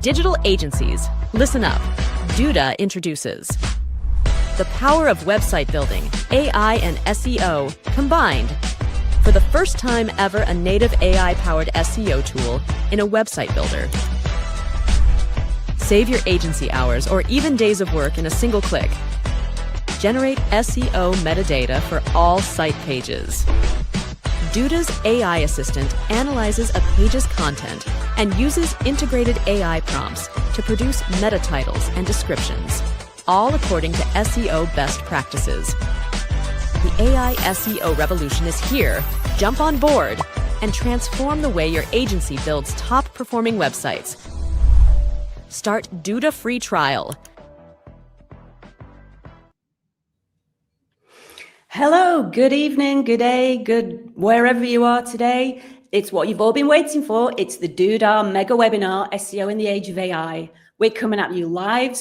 Digital agencies, listen up. Duda introduces the power of website building, AI and SEO combined. For the first time ever, a native AI-powered SEO tool in a website builder. Save your agency hours or even days of work in a single click. Generate SEO metadata for all site pages. Duda's AI assistant analyzes a page's content and uses integrated AI prompts to produce meta titles and descriptions, all according to SEO best practices. The AI SEO revolution is here. Jump on board and transform the way your agency builds top-performing websites. Start Duda free trial. Hello, good evening, good day, good wherever you are today. It's what you've all been waiting for. It's the Duda MegaWebinar, SEO in the Age of AI. We're coming at you live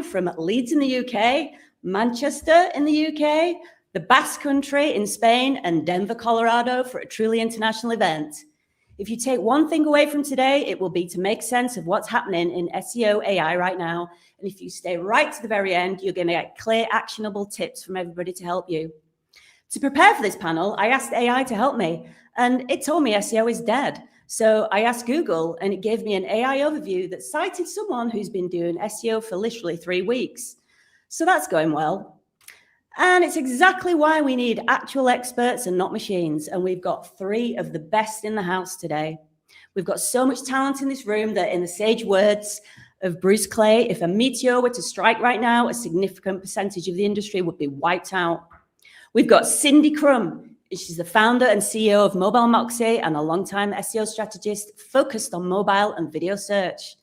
from Leeds in the UK, Manchester in the UK, the Basque Country in Spain, and Denver, Colorado for a truly international event. If you take one thing away from today, it will be to make sense of what's happening in SEO AI right now. And if you stay right to the very end, you're going to get clear, actionable tips from everybody to help you. To prepare for this panel, I asked AI to help me, and it told me SEO is dead. So I asked Google, and it gave me an AI overview that cited someone who's been doing SEO for literally 3 weeks. So that's going well. And it's exactly why we need actual experts and not machines. And we've got 3 of the best in the house today. We've got so much talent in this room that, in the sage words of Bruce Clay, if a meteor were to strike right now, a significant percentage of the industry would be wiped out. We've got Cindy Krum. She's the founder and CEO of Mobile Moxie and a longtime SEO strategist focused on mobile and video search.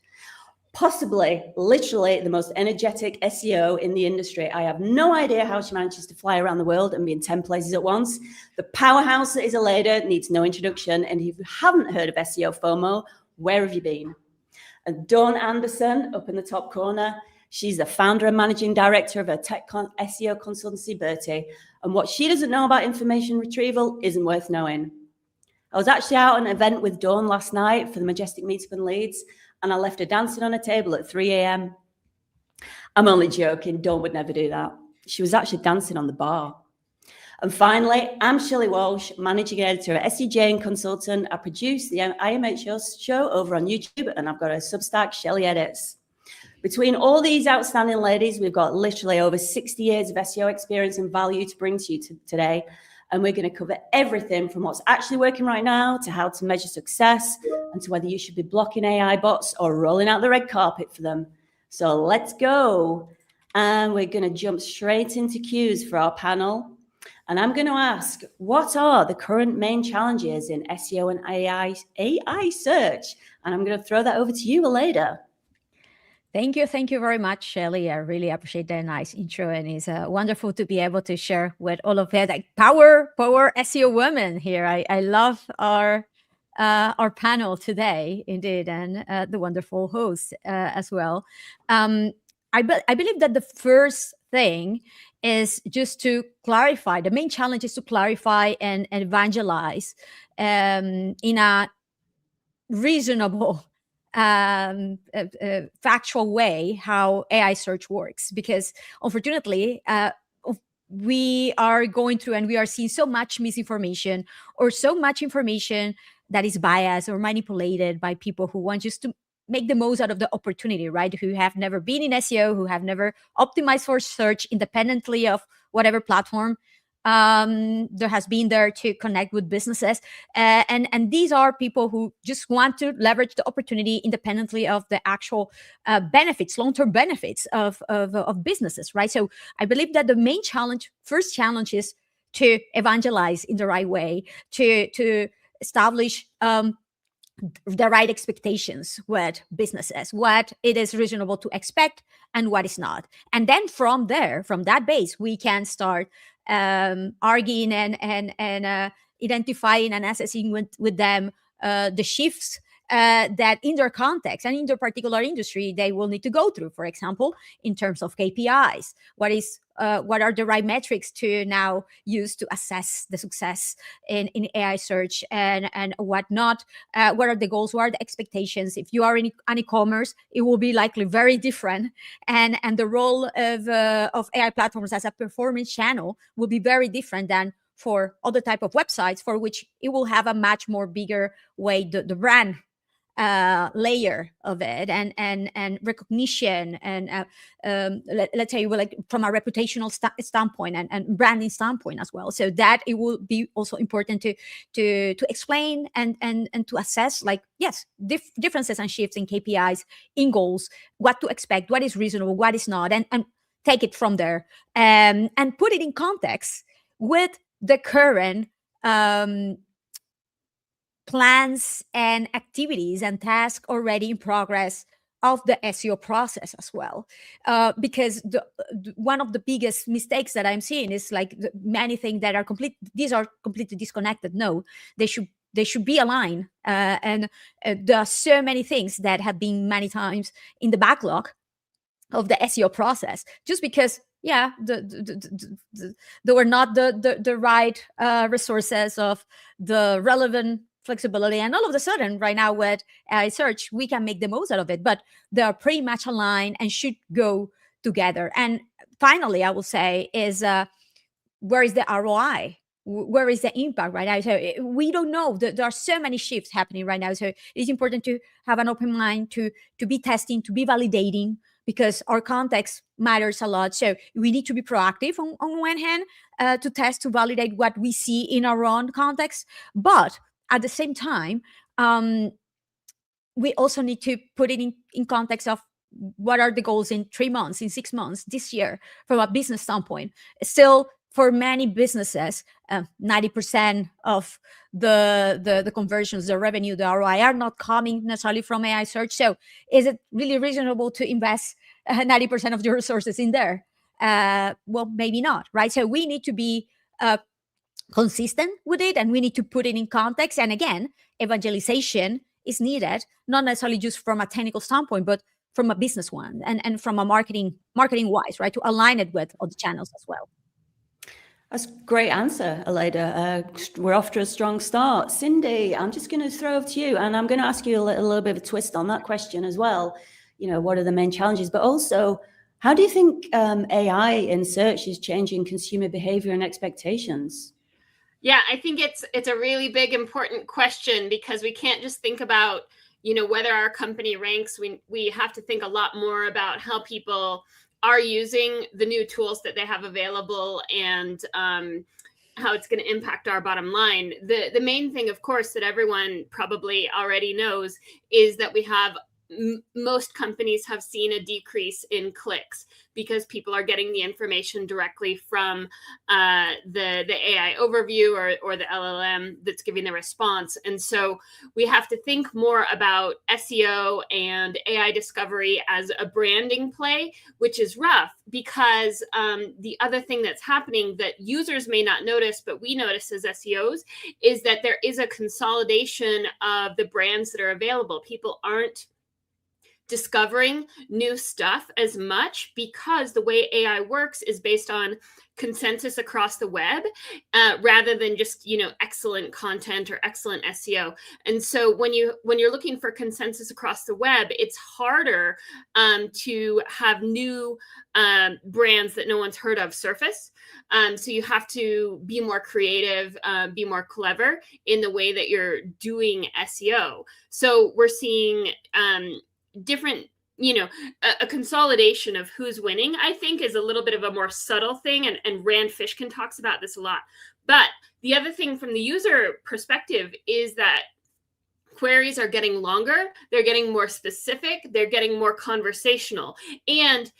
Possibly, literally, the most energetic SEO in the industry. I have no idea how she manages to fly around the world and be in 10 places at once. The powerhouse that is Aleyda needs no introduction. And if you haven't heard of SEO FOMO, where have you been? And Dawn Anderson, up in the top corner, she's the founder and managing director of a tech SEO consultancy, Bertie. And what she doesn't know about information retrieval isn't worth knowing. I was actually out at an event with Dawn last night for the Majestic Meetup in Leeds, and I left her dancing on a table at 3 a.m. I'm only joking. Dawn would never do that. She was actually dancing on the bar. And finally, I'm Shelly Walsh, managing editor at SEJ and consultant. I produce the IMH show over on YouTube, and I've got a Substack, Shelley Edits. Between all these outstanding ladies, we've got literally over 60 years of SEO experience and value to bring to you today. And we're going to cover everything from what's actually working right now to how to measure success and to whether you should be blocking AI bots or rolling out the red carpet for them. So let's go. And we're going to jump straight into cues for our panel. And I'm going to ask, what are the current main challenges in SEO and AI search? And I'm going to throw that over to you, Aleyda. Thank you very much, Shelley. I really appreciate that nice intro, and it's wonderful to be able to share with all of that, like power SEO women here. I love our panel today, indeed, and the wonderful host as well. I believe that the first thing is just to clarify. The main challenge is to clarify and evangelize in a reasonable factual way how AI search works, because unfortunately we are going through and we are seeing so much misinformation or so much information that is biased or manipulated by people who want just to make the most out of the opportunity, right? Who have never been in SEO, who have never optimized for search independently of whatever platform there has been there to connect with businesses. And these are people who just want to leverage the opportunity independently of the actual benefits, long-term benefits of businesses, right? So I believe that the main first challenge is to evangelize in the right way, to establish the right expectations with businesses, what it is reasonable to expect and what is not. And then from there, from that base, we can start arguing and identifying and assessing with them the shifts that in their context and in their particular industry they will need to go through. For example, in terms of KPIs, what is what are the right metrics to now use to assess the success in AI search and what not. What are the goals? What are the expectations? If you are in an e-commerce, it will be likely very different, and the role of AI platforms as a performance channel will be very different than for other type of websites, for which it will have a much more bigger way, the brand layer of it, and recognition, and let's say, like, from a reputational standpoint and branding standpoint as well. So that it will be also important to explain and to assess, like, yes, differences and shifts in KPIs, in goals, what to expect, what is reasonable, what is not, and take it from there, and put it in context with the current plans and activities and tasks already in progress of the SEO process as well. Because one of the biggest mistakes that I'm seeing is, like, many things that are these are completely disconnected. No, they should be aligned. And there are so many things that have been many times in the backlog of the SEO process, just because, yeah, there were not the right resources of the relevant flexibility, and all of a sudden right now with AI search we can make the most out of it, but they are pretty much aligned and should go together. And finally, I will say is where is the ROI? Where is the impact right now? So we don't know. There are so many shifts happening right now, so it's important to have an open mind, to be testing, to be validating, because our context matters a lot. So we need to be proactive on one hand, to test, to validate what we see in our own context, but at the same time, we also need to put it in context of what are the goals in 3 months, in 6 months, this year, from a business standpoint. Still, for many businesses, 90% of the conversions, the revenue, the ROI are not coming necessarily from AI search. So is it really reasonable to invest 90% of your resources in there? Well, maybe not, right? So we need to be consistent with it, and we need to put it in context. And again, evangelization is needed, not necessarily just from a technical standpoint, but from a business one, and from a marketing wise, right, to align it with other channels as well. That's a great answer, Aleyda. We're off to a strong start. Cindy, I'm just going to throw over to you, and I'm going to ask you a little bit of a twist on that question as well. What are the main challenges, but also, how do you think AI in search is changing consumer behavior and expectations? Yeah, I think it's a really big, important question, because we can't just think about, whether our company ranks. We have to think a lot more about how people are using the new tools that they have available, and how it's going to impact our bottom line. The main thing, of course, that everyone probably already knows is that we have most companies have seen a decrease in clicks, because people are getting the information directly from the AI overview or the LLM that's giving the response. And so we have to think more about SEO and AI discovery as a branding play, which is rough, because the other thing that's happening that users may not notice, but we notice as SEOs, is that there is a consolidation of the brands that are available. People aren't discovering new stuff as much, because the way AI works is based on consensus across the web, rather than just excellent content or excellent SEO. And so when you're looking for consensus across the web, it's harder to have new brands that no one's heard of surface. So you have to be more creative, be more clever in the way that you're doing SEO. So we're seeing different, a consolidation of who's winning, I think, is a little bit of a more subtle thing. And Rand Fishkin talks about this a lot. But the other thing from the user perspective is that queries are getting longer, they're getting more specific, they're getting more conversational. And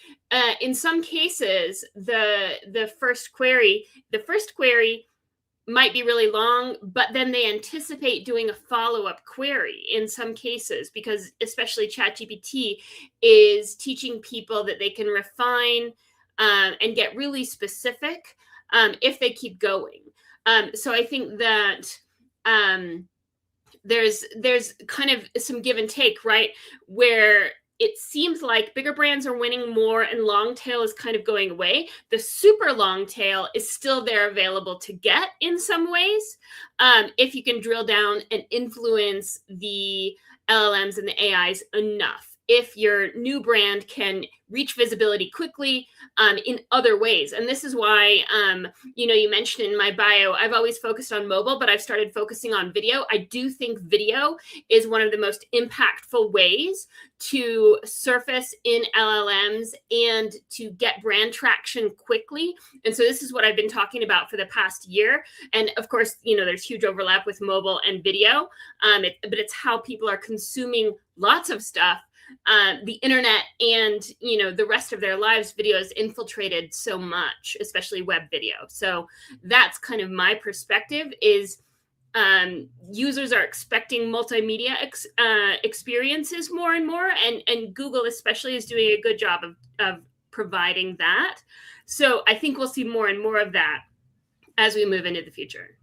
in some cases, the first query might be really long, but then they anticipate doing a follow-up query in some cases, because especially ChatGPT is teaching people that they can refine and get really specific if they keep going. So I think that there's kind of some give and take, right? Where it seems like bigger brands are winning more and long tail is kind of going away. The super long tail is still there available to get in some ways, if you can drill down and influence the LLMs and the AIs enough. If your new brand can reach visibility quickly in other ways. And this is why, you mentioned in my bio, I've always focused on mobile, but I've started focusing on video. I do think video is one of the most impactful ways to surface in LLMs and to get brand traction quickly. And so this is what I've been talking about for the past year. And of course, there's huge overlap with mobile and video, but it's how people are consuming lots of stuff. The internet and the rest of their lives, video has infiltrated so much, especially web video. So that's kind of my perspective is users are expecting multimedia experiences more and more, and Google especially is doing a good job of providing that. So I think we'll see more and more of that as we move into the future.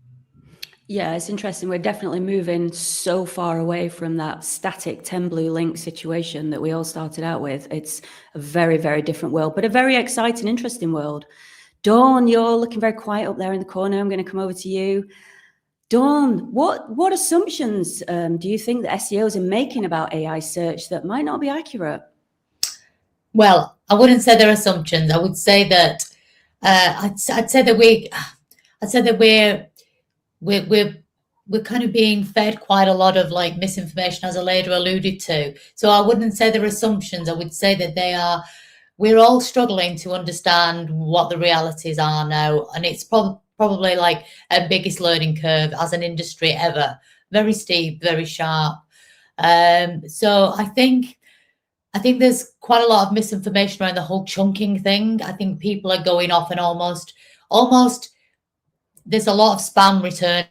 Yeah, it's interesting. We're definitely moving so far away from that static 10 blue link situation that we all started out with. It's a very, very different world, but a very exciting, interesting world. Dawn, you're looking very quiet up there in the corner. I'm going to come over to you. Dawn, what assumptions do you think that SEOs are making about AI search that might not be accurate? Well, I wouldn't say they're assumptions. I would say that I'd say that we're kind of being fed quite a lot of like misinformation, as Aleyda alluded to. So I wouldn't say they're assumptions. I would say that we're all struggling to understand what the realities are now. And it's probably like a biggest learning curve as an industry ever. Very steep, very sharp. So I think there's quite a lot of misinformation around the whole chunking thing. I think people are going off and almost there's a lot of spam returning,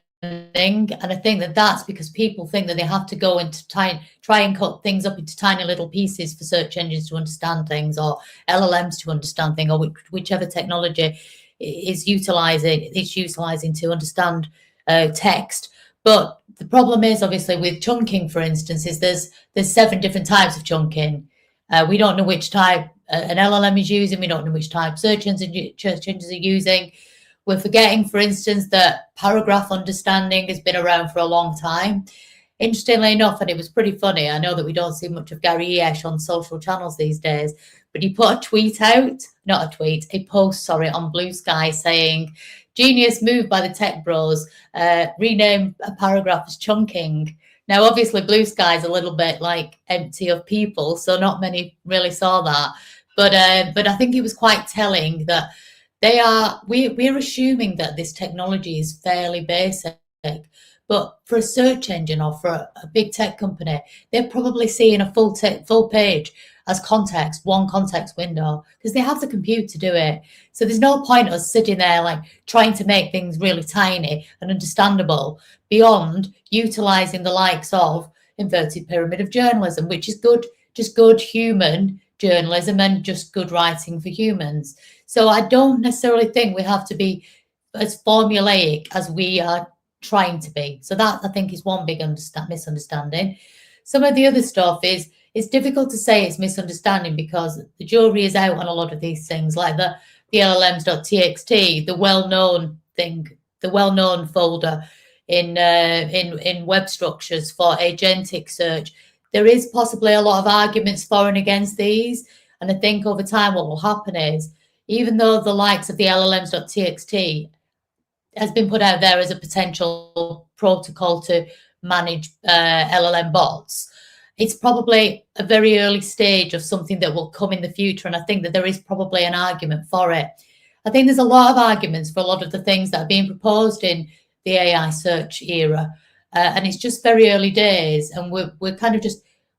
and I think that that's because people think that they have to go into try and cut things up into tiny little pieces for search engines to understand things, or LLMs to understand things, or whichever technology is utilizing to understand text. But the problem is, obviously, with chunking, for instance, is there's 7 different types of chunking. We don't know which type an LLM is using. We don't know which type search engines are using. We're forgetting, for instance, that paragraph understanding has been around for a long time. Interestingly enough, and it was pretty funny, I know that we don't see much of Gerry on social channels these days, but he put a post on Blue Sky saying, "Genius move by the tech bros, rename a paragraph as chunking." Now, obviously, Blue Sky is a little bit like empty of people, so not many really saw that. But I think it was quite telling that we're assuming that this technology is fairly basic, but for a search engine or for a big tech company, they're probably seeing a full page as context, one context window, because they have the compute to do it. So there's no point us sitting there like trying to make things really tiny and understandable beyond utilizing the likes of inverted pyramid of journalism, which is good, just good human journalism and just good writing for humans. So I don't necessarily think we have to be as formulaic as we are trying to be. So that, I think, is one big misunderstanding. Some of the other stuff is, it's difficult to say it's misunderstanding because the jury is out on a lot of these things, like the LLMs.txt, the well-known folder in web structures for agentic search. There is possibly a lot of arguments for and against these. And I think over time what will happen is, even though the likes of the LLMs.txt has been put out there as a potential protocol to manage LLM bots, it's probably a very early stage of something that will come in the future. And I think that there is probably an argument for it. I think there's a lot of arguments for a lot of the things that are being proposed in the AI search era. And it's just very early days. And we're kind of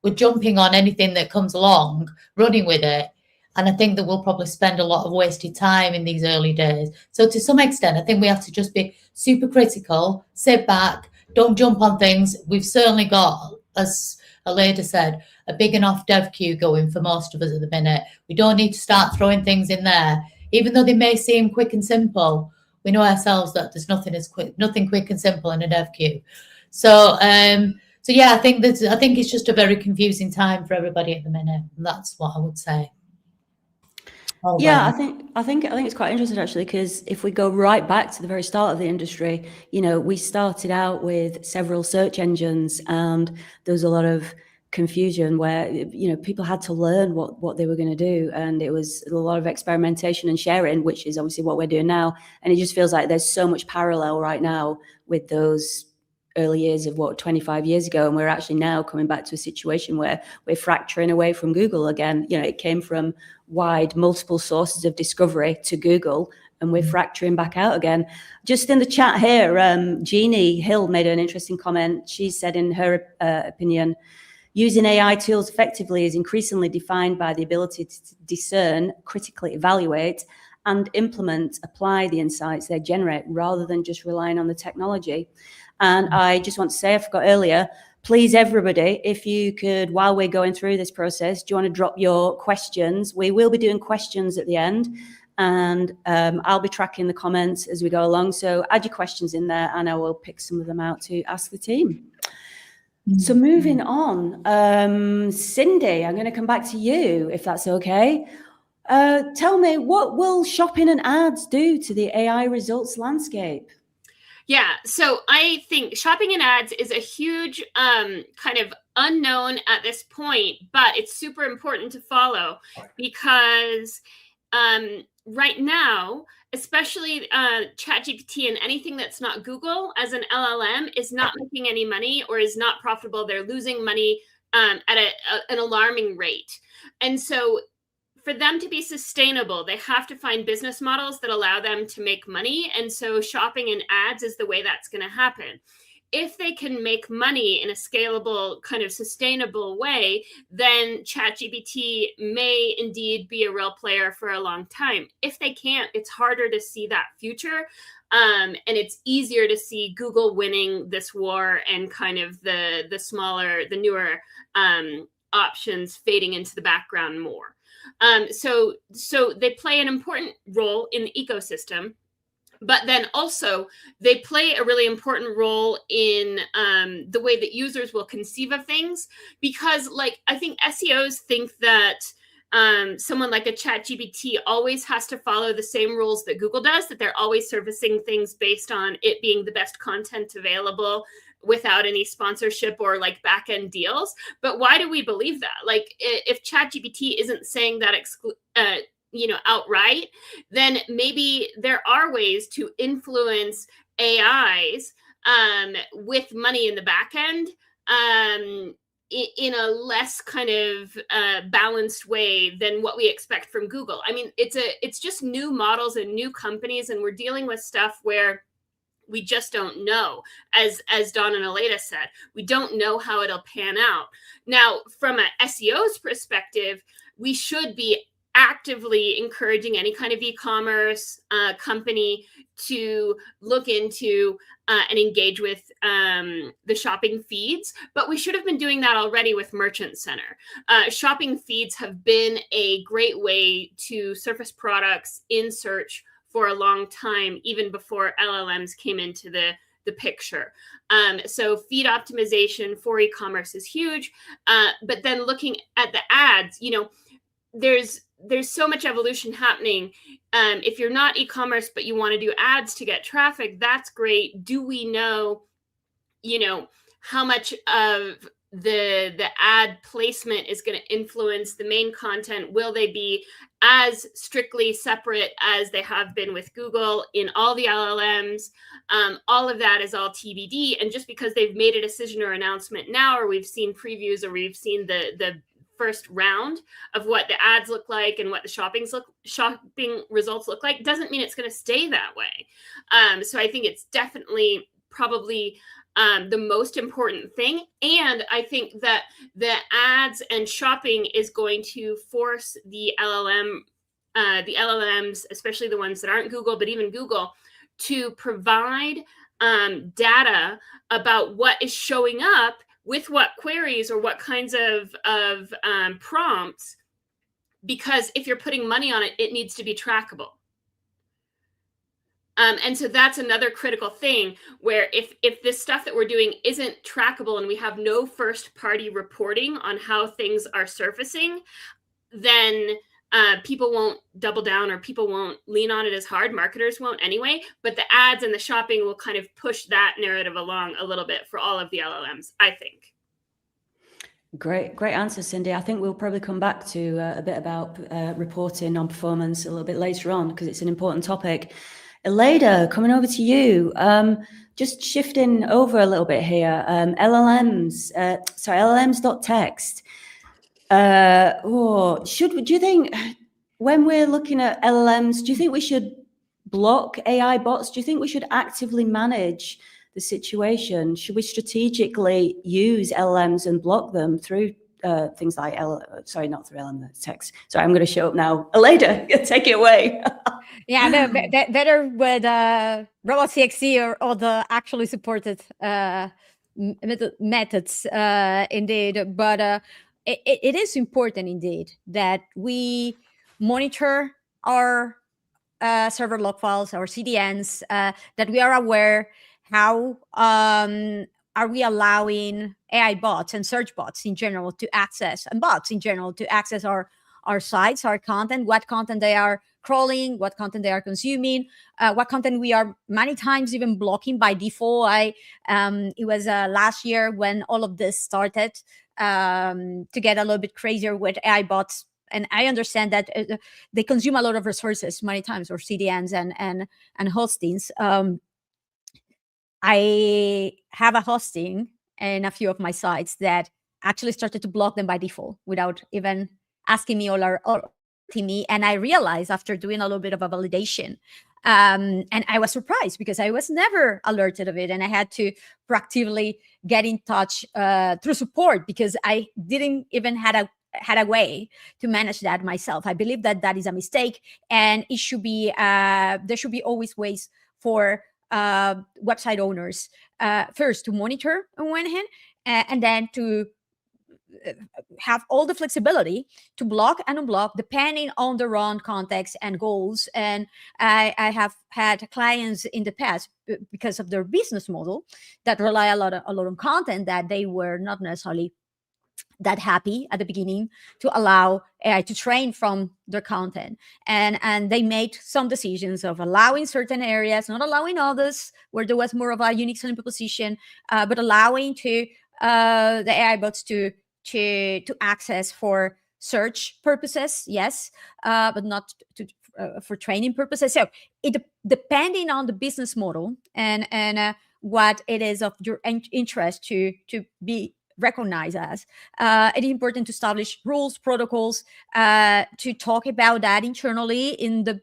we're jumping on anything that comes along, running with it. And I think that we'll probably spend a lot of wasted time in these early days. So to some extent, I think we have to just be super critical, sit back, don't jump on things. We've certainly got, as Aleyda said, a big enough dev queue going for most of us at the minute. We don't need to start throwing things in there, even though they may seem quick and simple. We know ourselves that there's nothing quick and simple in a dev queue. So So yeah, I think it's just a very confusing time for everybody at the minute, and that's what I would say. Oh, Yeah, well. I think it's quite interesting actually, because if we go right back to the very start of the industry, you know, we started out with several search engines, and there was a lot of confusion where, you know, people had to learn what they were going to do, and it was a lot of experimentation and sharing, which is obviously what we're doing now. And it just feels like there's so much parallel right now with those early years of 25 years ago, and we're actually now coming back to a situation where we're fracturing away from Google again. You know, it came from wide multiple sources of discovery to Google, and we're fracturing back out again. Just in the chat here, Jeannie Hill made an interesting comment. She said, in her opinion, using AI tools effectively is increasingly defined by the ability to discern, critically evaluate, and apply the insights they generate, rather than just relying on the technology. And I just want to say, I forgot earlier, please, everybody, if you could, while we're going through this process, do you want to drop your questions? We will be doing questions at the end, and I'll be tracking the comments as we go along. So add your questions in there, and I will pick some of them out to ask the team. So moving on, Cindy, I'm going to come back to you, if that's okay. Tell me, what will shopping and ads do to the AI results landscape? Yeah, so I think shopping and ads is a huge kind of unknown at this point, but it's super important to follow, because right now, especially ChatGPT and anything that's not Google as an LLM is not making any money or is not profitable. They're losing money at an alarming rate. And so for them to be sustainable, they have to find business models that allow them to make money. And so shopping and ads is the way that's going to happen. If they can make money in a scalable, kind of sustainable way, then ChatGPT may indeed be a real player for a long time. If they can't, it's harder to see that future. And it's easier to see Google winning this war and kind of the newer options fading into the background more. So they play an important role in the ecosystem, but then also they play a really important role in the way that users will conceive of things, because like I think SEOs think that someone like a ChatGPT always has to follow the same rules that Google does, that they're always surfacing things based on it being the best content available without any sponsorship or like back end deals. But why do we believe that? Like if ChatGPT isn't saying that outright, then maybe there are ways to influence AIs with money in the back end in a less kind of balanced way than what we expect from Google. I mean, it's just new models and new companies, and we're dealing with stuff where we just don't know. As Dawn and Aleyda said, we don't know how it'll pan out. Now, from an SEO's perspective, we should be actively encouraging any kind of e-commerce company to look into and engage with the shopping feeds. But we should have been doing that already with Merchant Center. Shopping feeds have been a great way to surface products in search for a long time, even before LLMs came into the picture. So feed optimization for e-commerce is huge. But then looking at the ads, you know, there's so much evolution happening. If you're not e-commerce, but you want to do ads to get traffic, that's great. Do we know, you know, how much of the ad placement is going to influence the main content? Will they be as strictly separate as they have been with Google in all the LLMs? All of that is all TBD. And just because they've made a decision or announcement now, or we've seen previews, or we've seen the first round of what the ads look like and what the shopping results look like, doesn't mean it's going to stay that way. So I think it's definitely probably the most important thing. And I think that the ads and shopping is going to force the LLMs, especially the ones that aren't Google, but even Google, to provide data about what is showing up with what queries or what kinds of prompts, because if you're putting money on it, it needs to be trackable. And so that's another critical thing where if this stuff that we're doing isn't trackable and we have no first party reporting on how things are surfacing, then people won't double down or people won't lean on it as hard. Marketers won't anyway, but the ads and the shopping will kind of push that narrative along a little bit for all of the LLMs, I think. Great answer, Cindy. I think we'll probably come back to a bit about reporting on performance a little bit later on, because it's an important topic. Aleyda, coming over to you. Just shifting over a little bit here. LLMs.text. Do you think when we're looking at LLMs, do you think we should block AI bots? Do you think we should actively manage the situation? Should we strategically use LLMs and block them through things like not through LLM text. Sorry, I'm going to show up now. Aleyda, take it away. Yeah, better with RobotCXC or the actually supported methods indeed. But it is important indeed that we monitor our server log files, our CDNs, that we are aware how are we allowing AI bots and search bots in general to access, and bots in general to access our sites, our content, what content they are crawling, what content they are consuming, what content we are many times even blocking by default. It was last year when all of this started to get a little bit crazier with AI bots. And I understand that they consume a lot of resources many times, or CDNs and hostings. I have a hosting in a few of my sites that actually started to block them by default without even asking me or alerting me. And I realized after doing a little bit of a validation, and I was surprised because I was never alerted of it. And I had to proactively get in touch through support because I didn't even had a way to manage that myself. I believe that that is a mistake, and it should be there should be always ways for website owners first to monitor on one hand, and then to have all the flexibility to block and unblock depending on their own context and goals. And I have had clients in the past, because of their business model, that rely a lot on content that they were not necessarily that happy at the beginning to allow AI to train from their content. And they made some decisions of allowing certain areas, not allowing others where there was more of a unique selling proposition, but allowing to the AI bots to access for search purposes, yes, but not for training purposes. So it depending on the business model and what it is of your interest to be recognized as, it is important to establish rules, protocols, to talk about that internally in the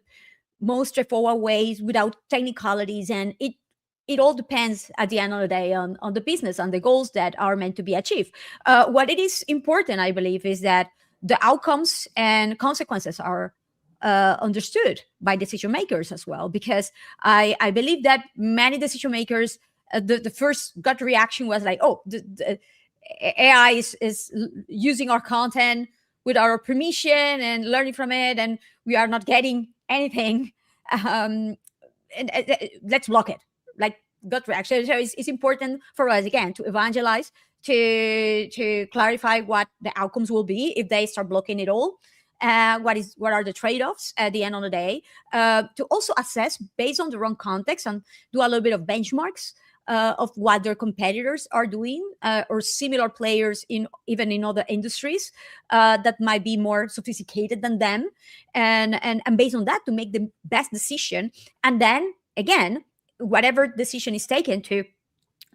most straightforward ways without technicalities. And it all depends at the end of the day on the business and the goals that are meant to be achieved. What it is important, I believe, is that the outcomes and consequences are understood by decision makers as well, because I believe that many decision makers, the first gut reaction was like, oh, the AI is using our content with our permission and learning from it, and we are not getting anything. And let's block it. Like gut reaction. So it's important for us again to evangelize, to clarify what the outcomes will be if they start blocking it all. What are the trade-offs at the end of the day? To also assess based on the wrong context and do a little bit of benchmarks of what their competitors are doing, or similar players even in other industries that might be more sophisticated than them, and based on that to make the best decision. And then again, whatever decision is taken, to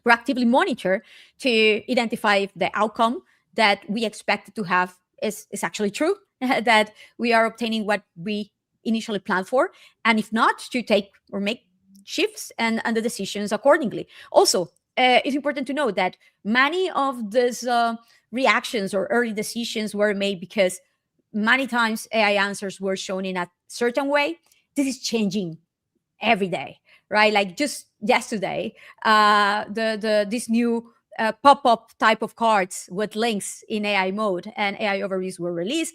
proactively monitor to identify if the outcome that we expected to have is actually true, that we are obtaining what we initially planned for, and if not, to take or make shifts and the decisions accordingly. Also, it's important to know that many of these reactions or early decisions were made because many times AI answers were shown in a certain way. This is changing every day, right? Like just yesterday, this new pop-up type of cards with links in AI mode and AI overviews were released.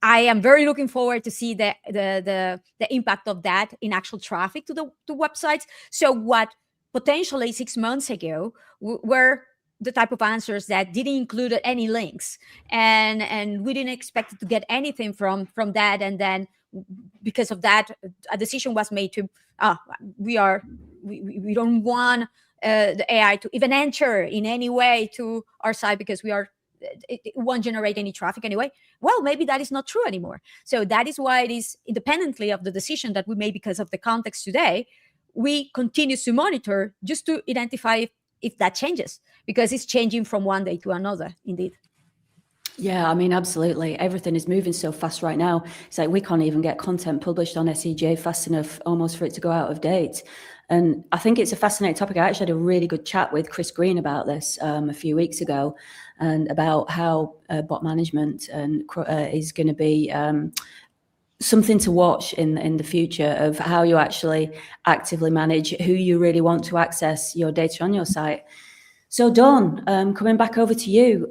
I am very looking forward to see the impact of that in actual traffic to the websites. So what potentially 6 months ago were the type of answers that didn't include any links, and we didn't expect to get anything from that, and then because of that, a decision was made to we don't want the AI to even enter in any way to our site because it won't generate any traffic anyway. Well, maybe that is not true anymore. So that is why it is independently of the decision that we made because of the context today, we continue to monitor just to identify if that changes, because it's changing from one day to another, indeed. Yeah, I mean, absolutely. Everything is moving so fast right now. It's like we can't even get content published on SEJ fast enough almost for it to go out of date. And I think it's a fascinating topic. I actually had a really good chat with Chris Green about this a few weeks ago, and about how bot management is going to be something to watch in the future, of how you actually actively manage who you really want to access your data on your site. So Dawn, coming back over to you.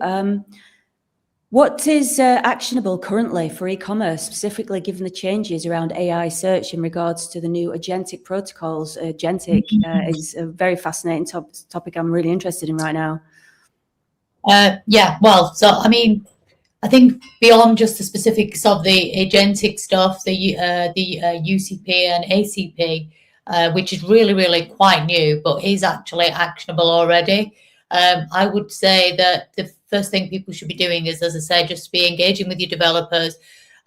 What is actionable currently for e-commerce, specifically given the changes around AI search in regards to the new agentic protocols? Agentic is a very fascinating topic I'm really interested in right now. Yeah, well, so I mean, I think beyond just the specifics of the agentic stuff, the UCP and ACP, which is really, really quite new, but is actually actionable already. I would say that the first thing people should be doing is, as I say, just be engaging with your developers,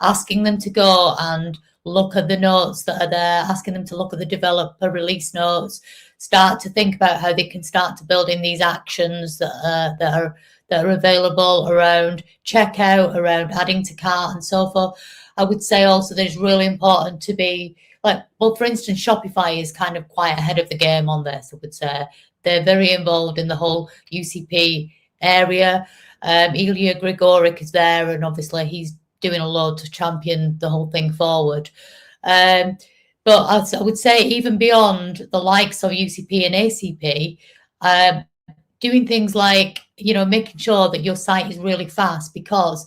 asking them to go and look at the notes that are there, asking them to look at the developer release notes, start to think about how they can start to build in these actions that are available around checkout, around adding to cart and so forth. I would say also that it's really important to be like, well, for instance, Shopify is kind of quite ahead of the game on this, I would say. They're very involved in the whole UCP area. Ilya Grigoric is there, and obviously he's doing a lot to champion the whole thing forward. But I would say even beyond the likes of UCP and ACP, doing things like, making sure that your site is really fast, because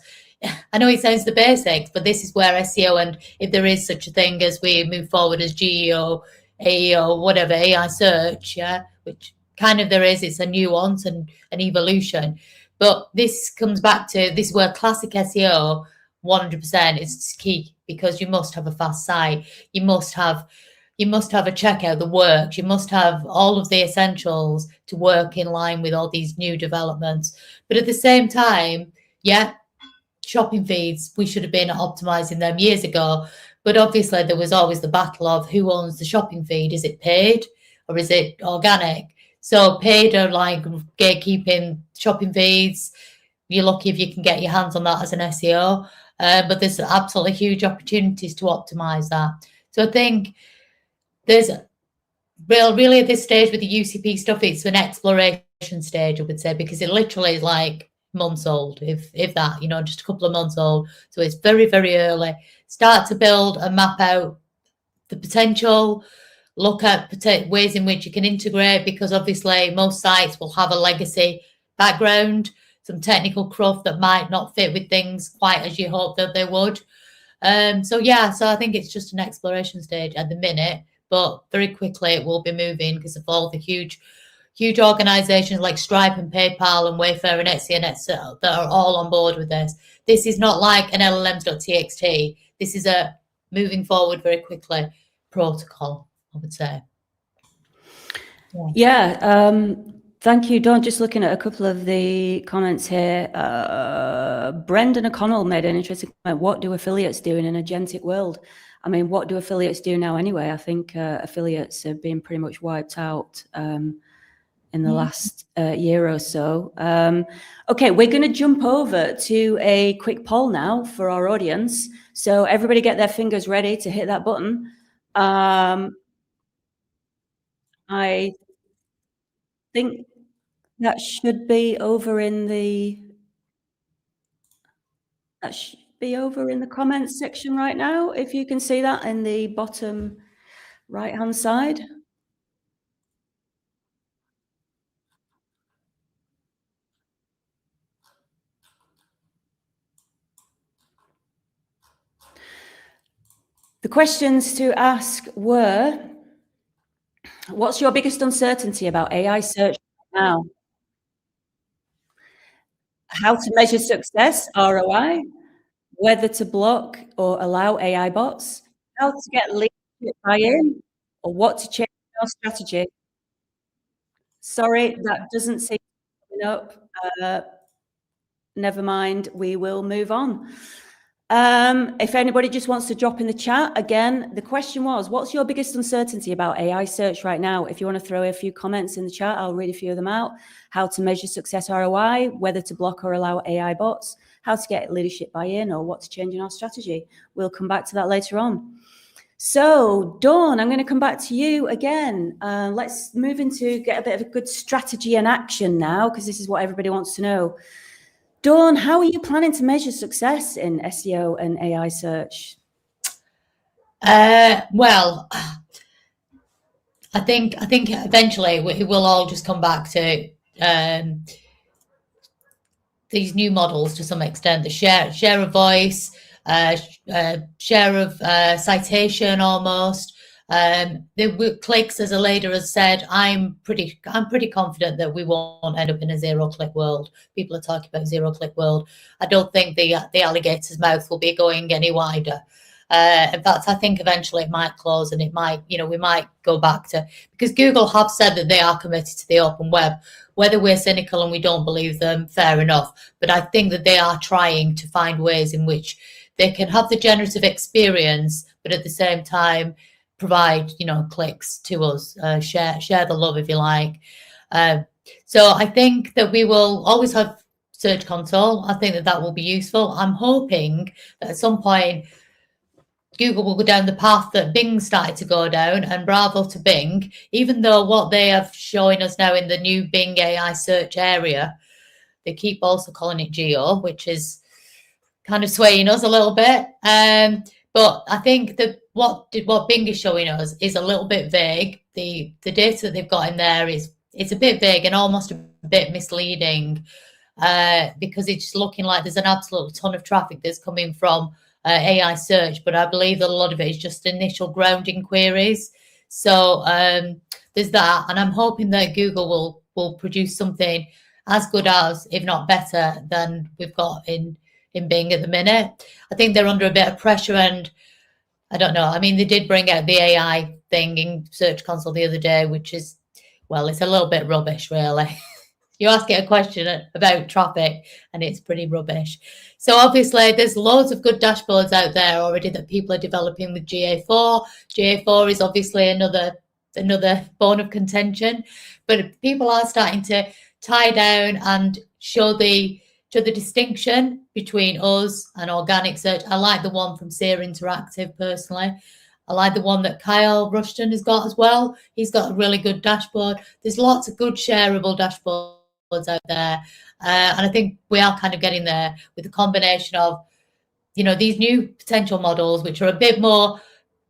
I know it sounds the basics, but this is where SEO, and if there is such a thing as we move forward as GEO, AEO, whatever, AI search, which kind of there is, it's a nuance and an evolution. But this comes back to this, where classic SEO 100% is key, because you must have a fast site. You must have a checkout that works. You must have all of the essentials to work in line with all these new developments. But at the same time, shopping feeds, we should have been optimizing them years ago. But obviously there was always the battle of who owns the shopping feed. Is it paid or is it organic? So paid are like gatekeeping shopping feeds. You're lucky if you can get your hands on that as an SEO. But there's absolutely huge opportunities to optimize that. So I think there's really at this stage with the UCP stuff, it's an exploration stage, I would say, because it literally is like months old, if that, just a couple of months old. So it's very, very early. Start to build and map out the potential, look at ways in which you can integrate, because obviously most sites will have a legacy background, some technical cruft that might not fit with things quite as you hope that they would. So I think it's just an exploration stage at the minute, but very quickly it will be moving because of all the huge organizations like Stripe and PayPal and Wayfair and Etsy and Etsy that are all on board with this. This is not like an LLMs.txt. This is a moving forward very quickly protocol, I would say. Thank you, Dawn. Just looking at a couple of the comments here. Brendan O'Connell made an interesting comment. What do affiliates do in an agentic world? I mean, what do affiliates do now anyway? I think affiliates have been pretty much wiped out in the last year or so. Okay, we're going to jump over to a quick poll now for our audience. So everybody get their fingers ready to hit that button. I think that should be over in the comments section right now, if you can see that in the bottom right-hand side. The questions to ask were, what's your biggest uncertainty about AI search now? How to measure success, ROI, whether to block or allow AI bots, how to get leadership buy-in, or what to change in our strategy. Sorry, that doesn't seem to be coming up. Never mind, we will move on. If anybody just wants to drop in the chat, again, the question was, what's your biggest uncertainty about AI search right now? If you want to throw a few comments in the chat, I'll read a few of them out. How to measure success ROI, whether to block or allow AI bots, how to get leadership buy-in, or what to change in our strategy. We'll come back to that later on. So, Dawn, I'm going to come back to you again. Let's move into get a bit of a good strategy and action now, because this is what everybody wants to know. Dawn, how are you planning to measure success in SEO and AI search? Well, I think eventually it will all just come back to these new models to some extent. The share of voice, share of citation, almost. The clicks, as Aleyda has said, I'm pretty confident that we won't end up in a zero-click world. People are talking about zero-click world. I don't think the alligator's mouth will be going any wider. In fact, I think eventually it might close, and it might, we might go back to, because Google have said that they are committed to the open web. Whether we're cynical and we don't believe them, fair enough. But I think that they are trying to find ways in which they can have the generative experience, but at the same time provide, clicks to us, share the love, if you like. So I think that we will always have Search Console. I think that will be useful. I'm hoping that at some point Google will go down the path that Bing started to go down, and bravo to Bing, even though what they have showing us now in the new Bing AI search area, they keep also calling it Geo, which is kind of swaying us a little bit. But I think that what Bing is showing us is a little bit vague. The data that they've got in there it's a bit vague and almost a bit misleading, because it's looking like there's an absolute ton of traffic that's coming from AI search, but I believe that a lot of it is just initial grounding queries. So there's that, and I'm hoping that Google will produce something as good as, if not better than we've got in Bing at the minute. I think they're under a bit of pressure, and I don't know. I mean, they did bring out the AI thing in Search Console the other day, which is, well, it's a little bit rubbish, really. You ask it a question about traffic and it's pretty rubbish. So obviously there's loads of good dashboards out there already that people are developing with GA4. GA4 is obviously another bone of contention, but people are starting to tie down and show the distinction between us and organic search. I like the one from Seer Interactive personally. I like the one that Kyle Rushton has got as well. He's got a really good dashboard. There's lots of good shareable dashboards out there, and I think we are kind of getting there with the combination of these new potential models, which are a bit more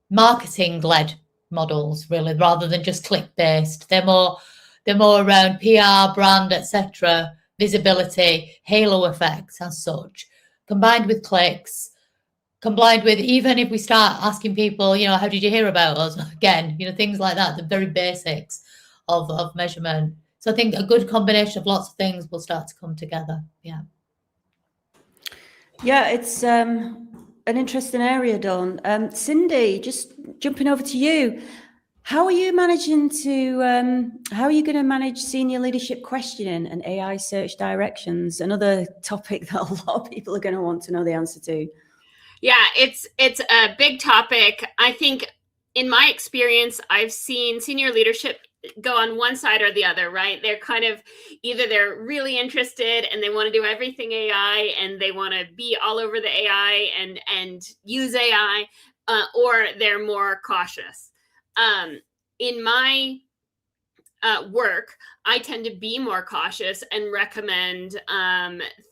marketing led models, really, rather than just click based. They're more around PR, brand, etc., visibility, halo effects as such, combined with clicks, combined with, even if we start asking people, how did you hear about us, again, things like that, the very basics of measurement. So I think a good combination of lots of things will start to come together. Yeah, it's an interesting area, Dawn. Cindy, just jumping over to you. How are you going to manage senior leadership questioning and AI search directions? Another topic that a lot of people are going to want to know the answer to. Yeah, it's a big topic. I think in my experience, I've seen senior leadership go on one side or the other, right? They're kind of either they're really interested and they want to do everything AI and they want to be all over the AI and use AI, or they're more cautious. In my work, I tend to be more cautious and recommend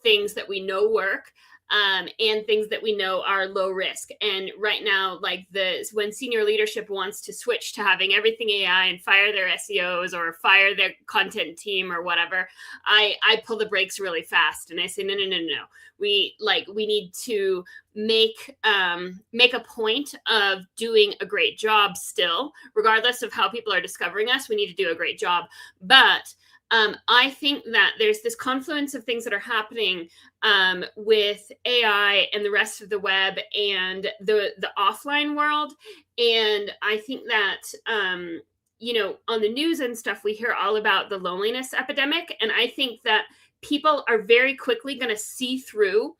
things that we know work. and things that we know are low risk. And right now, like when senior leadership wants to switch to having everything AI and fire their SEOs or fire their content team or whatever, I pull the brakes really fast and I say, no. We need to make a point of doing a great job still, regardless of how people are discovering us. We need to do a great job. But I think that there's this confluence of things that are happening with AI and the rest of the web and the offline world. And I think that, on the news and stuff, we hear all about the loneliness epidemic. And I think that people are very quickly going to see through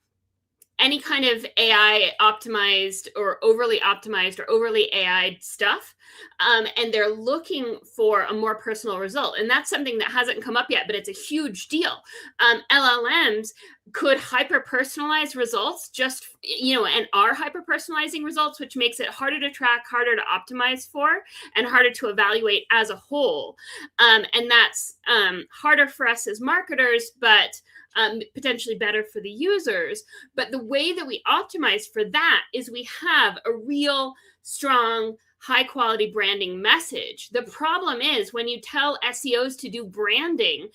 any kind of AI optimized or overly AI stuff. And they're looking for a more personal result. And that's something that hasn't come up yet, but it's a huge deal. LLMs could hyper-personalize results and are hyper-personalizing results, which makes it harder to track, harder to optimize for, and harder to evaluate as a whole. And that's harder for us as marketers, but potentially better for the users. But the way that we optimize for that is we have a real strong, high quality branding message. The problem is when you tell SEOs to do branding,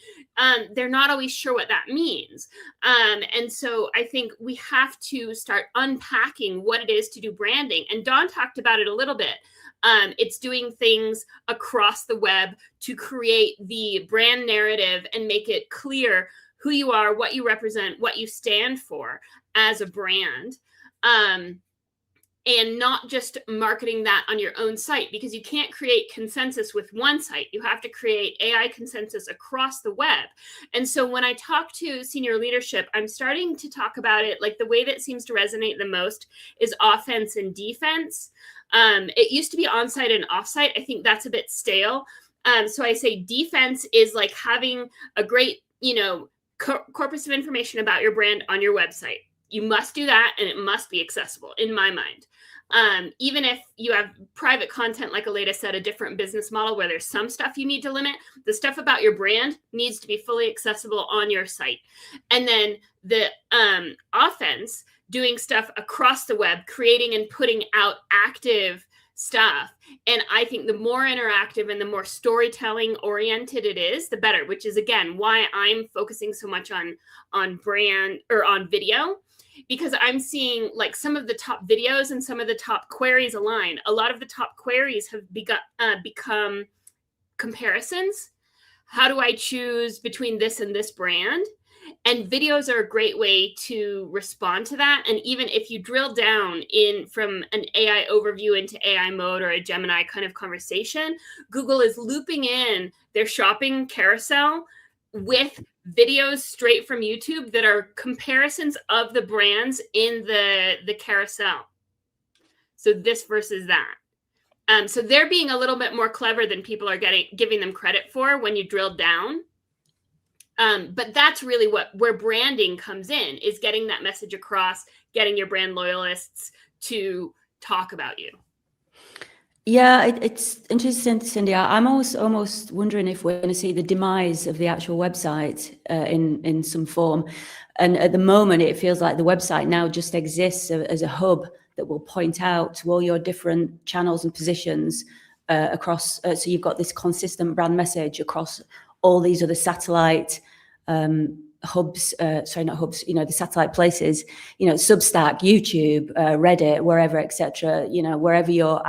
they're not always sure what that means. And so I think we have to start unpacking what it is to do branding. And Dawn talked about it a little bit. It's doing things across the web to create the brand narrative and make it clear who you are, what you represent, what you stand for as a brand, and not just marketing that on your own site, because you can't create consensus with one site. You have to create AI consensus across the web. And so when I talk to senior leadership, I'm starting to talk about it like the way that seems to resonate the most is offense and defense. It used to be on-site and off-site. I think that's a bit stale. So I say defense is like having a great, corpus of information about your brand on your website. You must do that, and it must be accessible, in my mind. Even if you have private content, like Aleyda said, a different business model where there's some stuff you need to limit, the stuff about your brand needs to be fully accessible on your site. And then the offense, doing stuff across the web, creating and putting out active stuff. And I think the more interactive and the more storytelling oriented it is, the better, which is again why I'm focusing so much on brand or on video, because I'm seeing like some of the top videos and some of the top queries align. A lot of the top queries have become comparisons. How do I choose between this and this brand? And videos are a great way to respond to that. And even if you drill down from an AI overview into AI mode or a Gemini kind of conversation, Google is looping in their shopping carousel with videos straight from YouTube that are comparisons of the brands in the carousel. So this versus that. So they're being a little bit more clever than people are giving them credit for when you drill down. But that's really where branding comes in, is getting that message across, getting your brand loyalists to talk about you. Yeah, it's interesting, Cindy. I'm almost wondering if we're going to see the demise of the actual website in some form. And at the moment, it feels like the website now just exists as a hub that will point out to all your different channels and positions across. So you've got this consistent brand message across all these other satellite hubs, not hubs, the satellite places, Substack, YouTube, Reddit, wherever, etc. Wherever you're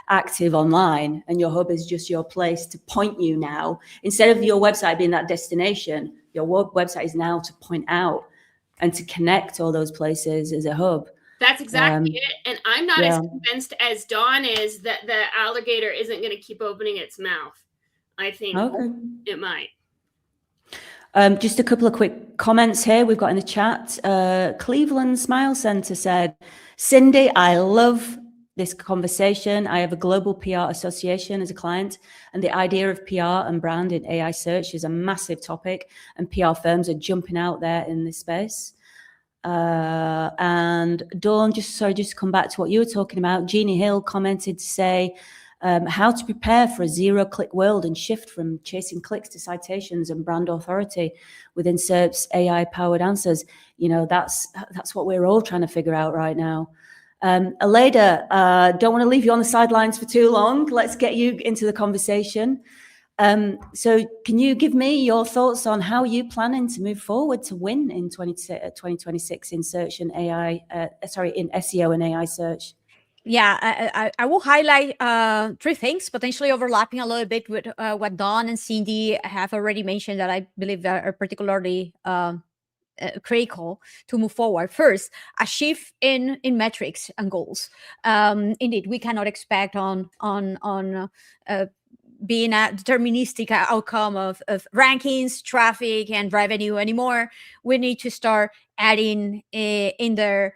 active online, and your hub is just your place to point you now. Instead of your website being that destination, your website is now to point out and to connect all those places as a hub. That's exactly it. And I'm not as convinced as Dawn is that the alligator isn't going to keep opening its mouth. I think it might. Just a couple of quick comments here we've got in the chat. Cleveland Smile Center said, Cindy, I love this conversation. I have a global PR association as a client, and the idea of PR and brand in AI search is a massive topic, and PR firms are jumping out there in this space. And Dawn, just to come back to what you were talking about, Jeannie Hill commented to say, how to prepare for a zero-click world and shift from chasing clicks to citations and brand authority within SERP's AI-powered answers. You know, that's what we're all trying to figure out right now. Aleyda, don't want to leave you on the sidelines for too long. Let's get you into the conversation. So can you give me your thoughts on how you planning to move forward to win in 2026 in search and AI, in SEO and AI search? Yeah, I will highlight 3 things potentially overlapping a little bit with what Dawn and Cindy have already mentioned that I believe are particularly critical to move forward. First, a shift in metrics and goals. Indeed, we cannot expect on being a deterministic outcome of rankings, traffic, and revenue anymore. We need to start adding in their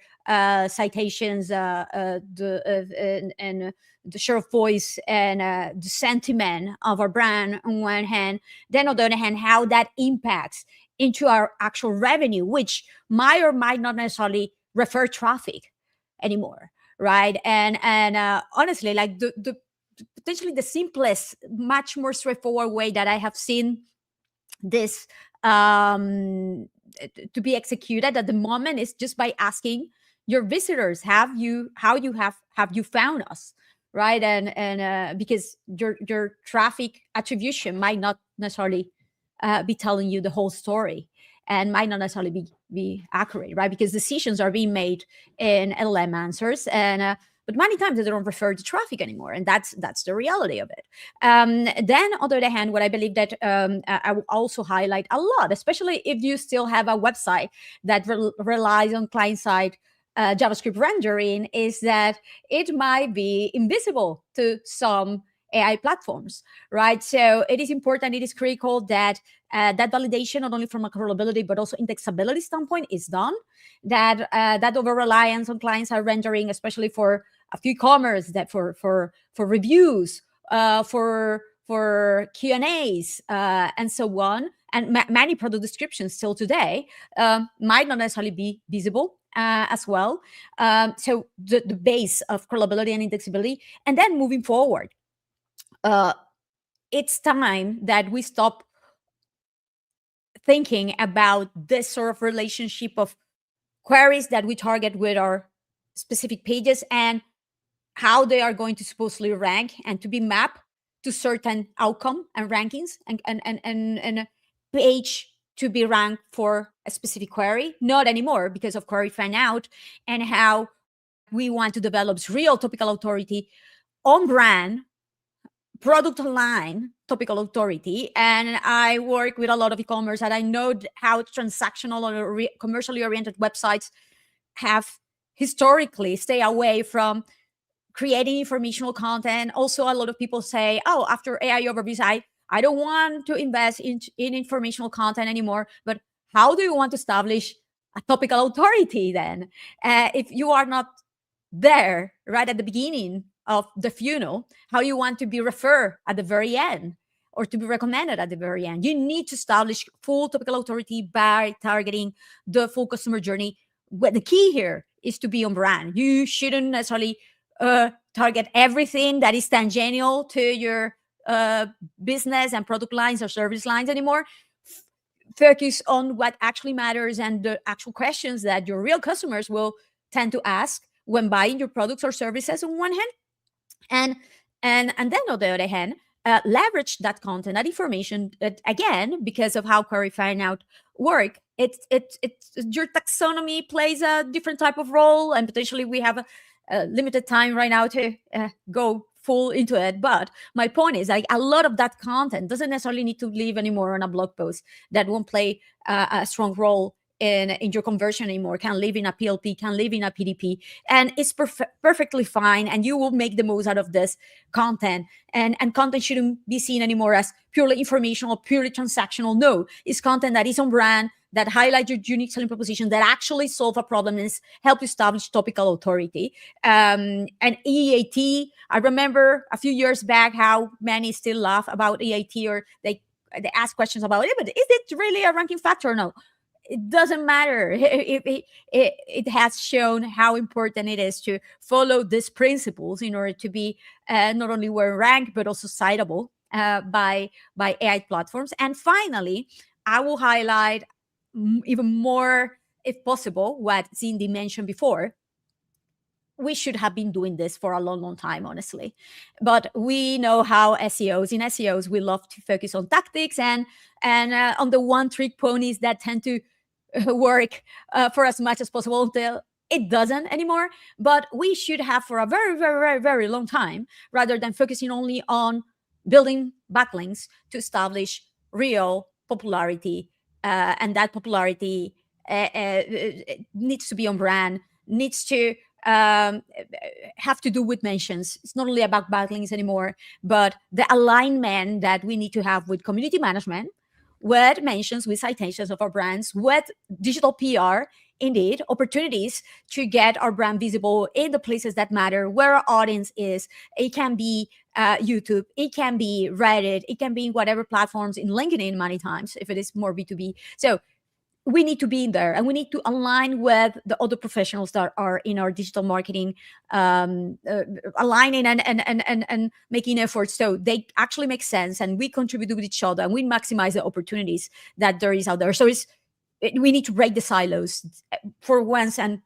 citations and the share of voice and the sentiment of our brand on one hand. Then on the other hand, how that impacts into our actual revenue, which might or might not necessarily refer traffic anymore, right? And honestly, like the potentially the simplest, much more straightforward way that I have seen this to be executed at the moment is just by asking your visitors, have you found us, right? And because your traffic attribution might not necessarily be telling you the whole story and might not necessarily be accurate, right? Because decisions are being made in LLM answers, and but many times they don't refer to traffic anymore, and that's the reality of it. Then, on the other hand, what I believe that I will also highlight a lot, especially if you still have a website that relies on client-side JavaScript rendering, is that it might be invisible to some AI platforms, right? So it is important, it is critical that that validation, not only from a crawlability but also indexability standpoint, is done. That over reliance on client-side rendering, especially for a few e-commerce, that for reviews, for Q&As, and so on, and many product descriptions still today might not necessarily be visible as well. So the base of crawlability and indexability, and then moving forward, it's time that we stop thinking about this sort of relationship of queries that we target with our specific pages and how they are going to supposedly rank and to be mapped to certain outcome and rankings and a page to be ranked for a specific query. Not anymore, because of query fan out and how we want to develop real topical authority on brand, product line topical authority. And I work with a lot of e-commerce, and I know how transactional or commercially oriented websites have historically stay away from creating informational content. Also, a lot of people say, oh, after AI overviews, I don't want to invest in informational content anymore. But how do you want to establish a topical authority then? If you are not there right at the beginning of the funnel, how you want to be referred at the very end or to be recommended at the very end? You need to establish full topical authority by targeting the full customer journey. But the key here is to be on brand. You shouldn't necessarily target everything that is tangential to your business and product lines or service lines anymore. Focus on what actually matters and the actual questions that your real customers will tend to ask when buying your products or services on one hand, and then on the other hand, leverage that content, that information, again, because of how query find out work. It's your taxonomy plays a different type of role, and potentially we have a limited time right now to go full into it. But my point is, like, a lot of that content doesn't necessarily need to live anymore on a blog post that won't play a strong role in your conversion anymore. Can live in a PLP, can live in a PDP, and it's perfectly fine. And you will make the most out of this content. And content shouldn't be seen anymore as purely informational, purely transactional. No, it's content that is on brand, that highlight your unique selling proposition, that actually solve a problem and help you establish topical authority. And EAT, I remember a few years back how many still laugh about EAT, or they ask questions about it, but is it really a ranking factor or no? it doesn't matter. It has shown how important it is to follow these principles in order to be not only well ranked, but also citable by AI platforms. And finally, I will highlight even more, if possible, what Cindy mentioned before. We should have been doing this for a long, long time, honestly. But we know how in SEOs, we love to focus on tactics and on the one-trick ponies that tend to work for as much as possible until it doesn't anymore. But we should have for a very, very, very, very long time, rather than focusing only on building backlinks to establish real popularity. And that popularity needs to be on brand, needs to have to do with mentions. It's not only about backlinks anymore, but the alignment that we need to have with community management, with mentions, with citations of our brands, with digital PR, indeed, opportunities to get our brand visible in the places that matter, where our audience is. It can be YouTube, it can be Reddit, it can be in whatever platforms, in LinkedIn many times, if it is more B2B. So we need to be in there, and we need to align with the other professionals that are in our digital marketing, aligning and making efforts so they actually make sense, and we contribute with each other, and we maximize the opportunities that there is out there. So we need to break the silos for once and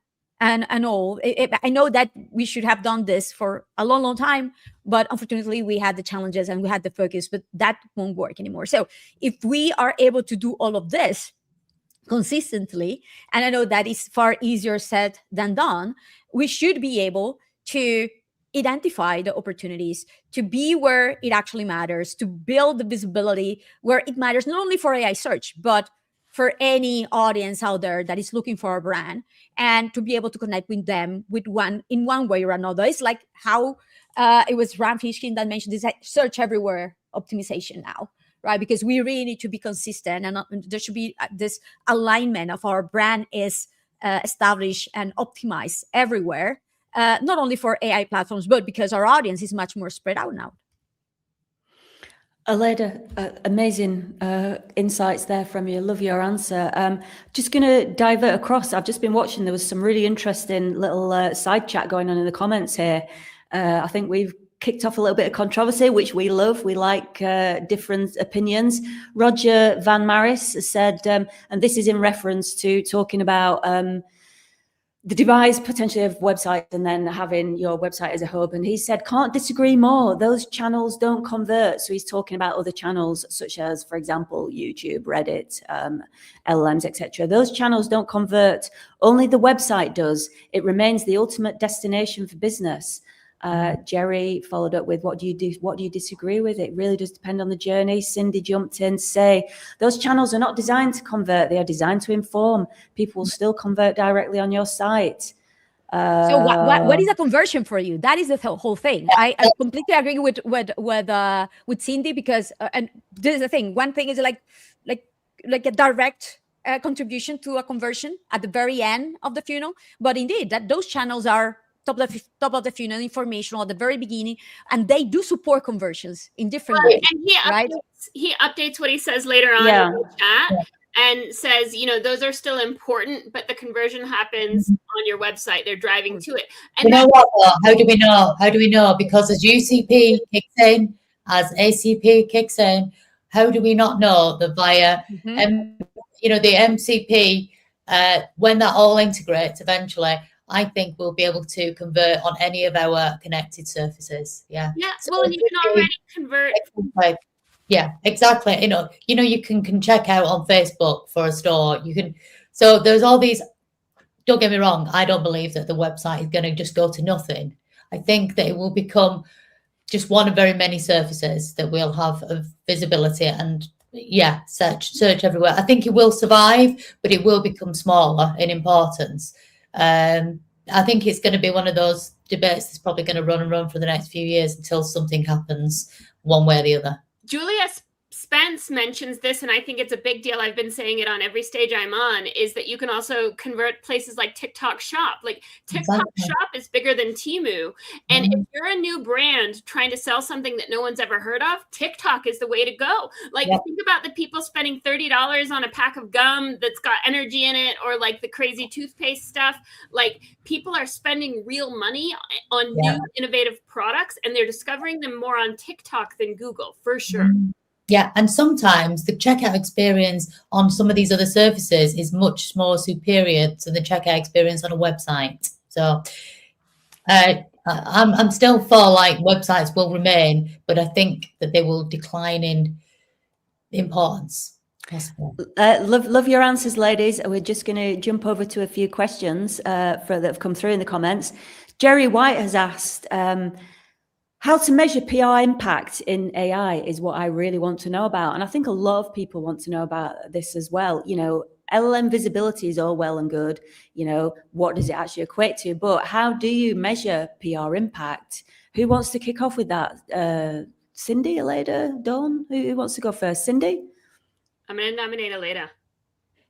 all. I know that we should have done this for a long, long time, but unfortunately we had the challenges and we had the focus, but that won't work anymore. So if we are able to do all of this consistently, and I know that is far easier said than done, we should be able to identify the opportunities, to be where it actually matters, to build the visibility where it matters, not only for AI search, but for any audience out there that is looking for a brand, and to be able to connect with them in one way or another. It's like how it was Ram Fishkin that mentioned this search everywhere optimization now, right? Because we really need to be consistent, and there should be this alignment of our brand is established and optimized everywhere, not only for AI platforms, but because our audience is much more spread out now. Aleyda, amazing insights there from you. Love your answer. Just going to divert across. I've just been watching. There was some really interesting little side chat going on in the comments here. I think we've kicked off a little bit of controversy, which we love. We like different opinions. Roger Van Maris said, and this is in reference to talking about the device potentially of websites and then having your website as a hub. And he said, can't disagree more. Those channels don't convert. So he's talking about other channels such as, for example, YouTube, Reddit, LLMs, etc. Those channels don't convert. Only the website does. It remains the ultimate destination for business. Gerry followed up with, what do you disagree with? It really does depend on the journey. Cindy jumped in to say, those channels are not designed to convert. They are designed to inform. People will still convert directly on your site. So what is a conversion for you? That is the whole thing. I completely agree with Cindy, because and this is the thing. One thing is like a direct contribution to a conversion at the very end of the funnel, but indeed that those channels are top of the funnel, informational at the very beginning, and they do support conversions in different ways. And he updates what he says later on in the chat, and says, those are still important, but the conversion happens on your website. They're driving to it. And you know what, though? How do we know? How do we know? Because as UCP kicks in, as ACP kicks in, how do we not know that via, the MCP, when that all integrates eventually, I think we'll be able to convert on any of our connected surfaces. Yeah. So well, and you can already convert. Yeah, exactly. You can check out on Facebook for a store. You can. So there's all these. Don't get me wrong. I don't believe that the website is going to just go to nothing. I think that it will become just one of very many surfaces that we'll have of visibility and search everywhere. I think it will survive, but it will become smaller in importance. I think it's going to be one of those debates that's probably going to run and run for the next few years until something happens one way or the other. Julia Spence mentions this, and I think it's a big deal. I've been saying it on every stage I'm on, is that you can also convert places like TikTok Shop. Like TikTok Shop is bigger than Temu. And if you're a new brand trying to sell something that no one's ever heard of, TikTok is the way to go. Like think about the people spending $30 on a pack of gum that's got energy in it, or like the crazy toothpaste stuff. Like people are spending real money on new innovative products, and they're discovering them more on TikTok than Google, for sure. Yeah, and sometimes the checkout experience on some of these other services is much more superior to the checkout experience on a website. So I'm still for like websites will remain, but I think that they will decline in importance. Love your answers, ladies. We're just going to jump over to a few questions that have come through in the comments. Gerry White has asked, how to measure PR impact in AI is what I really want to know about. And I think a lot of people want to know about this as well. You know, LLM visibility is all well and good. You know, what does it actually equate to? But how do you measure PR impact? Who wants to kick off with that? Cindy, Aleyda, Dawn? Who wants to go first? Cindy? I'm going to nominate Aleyda.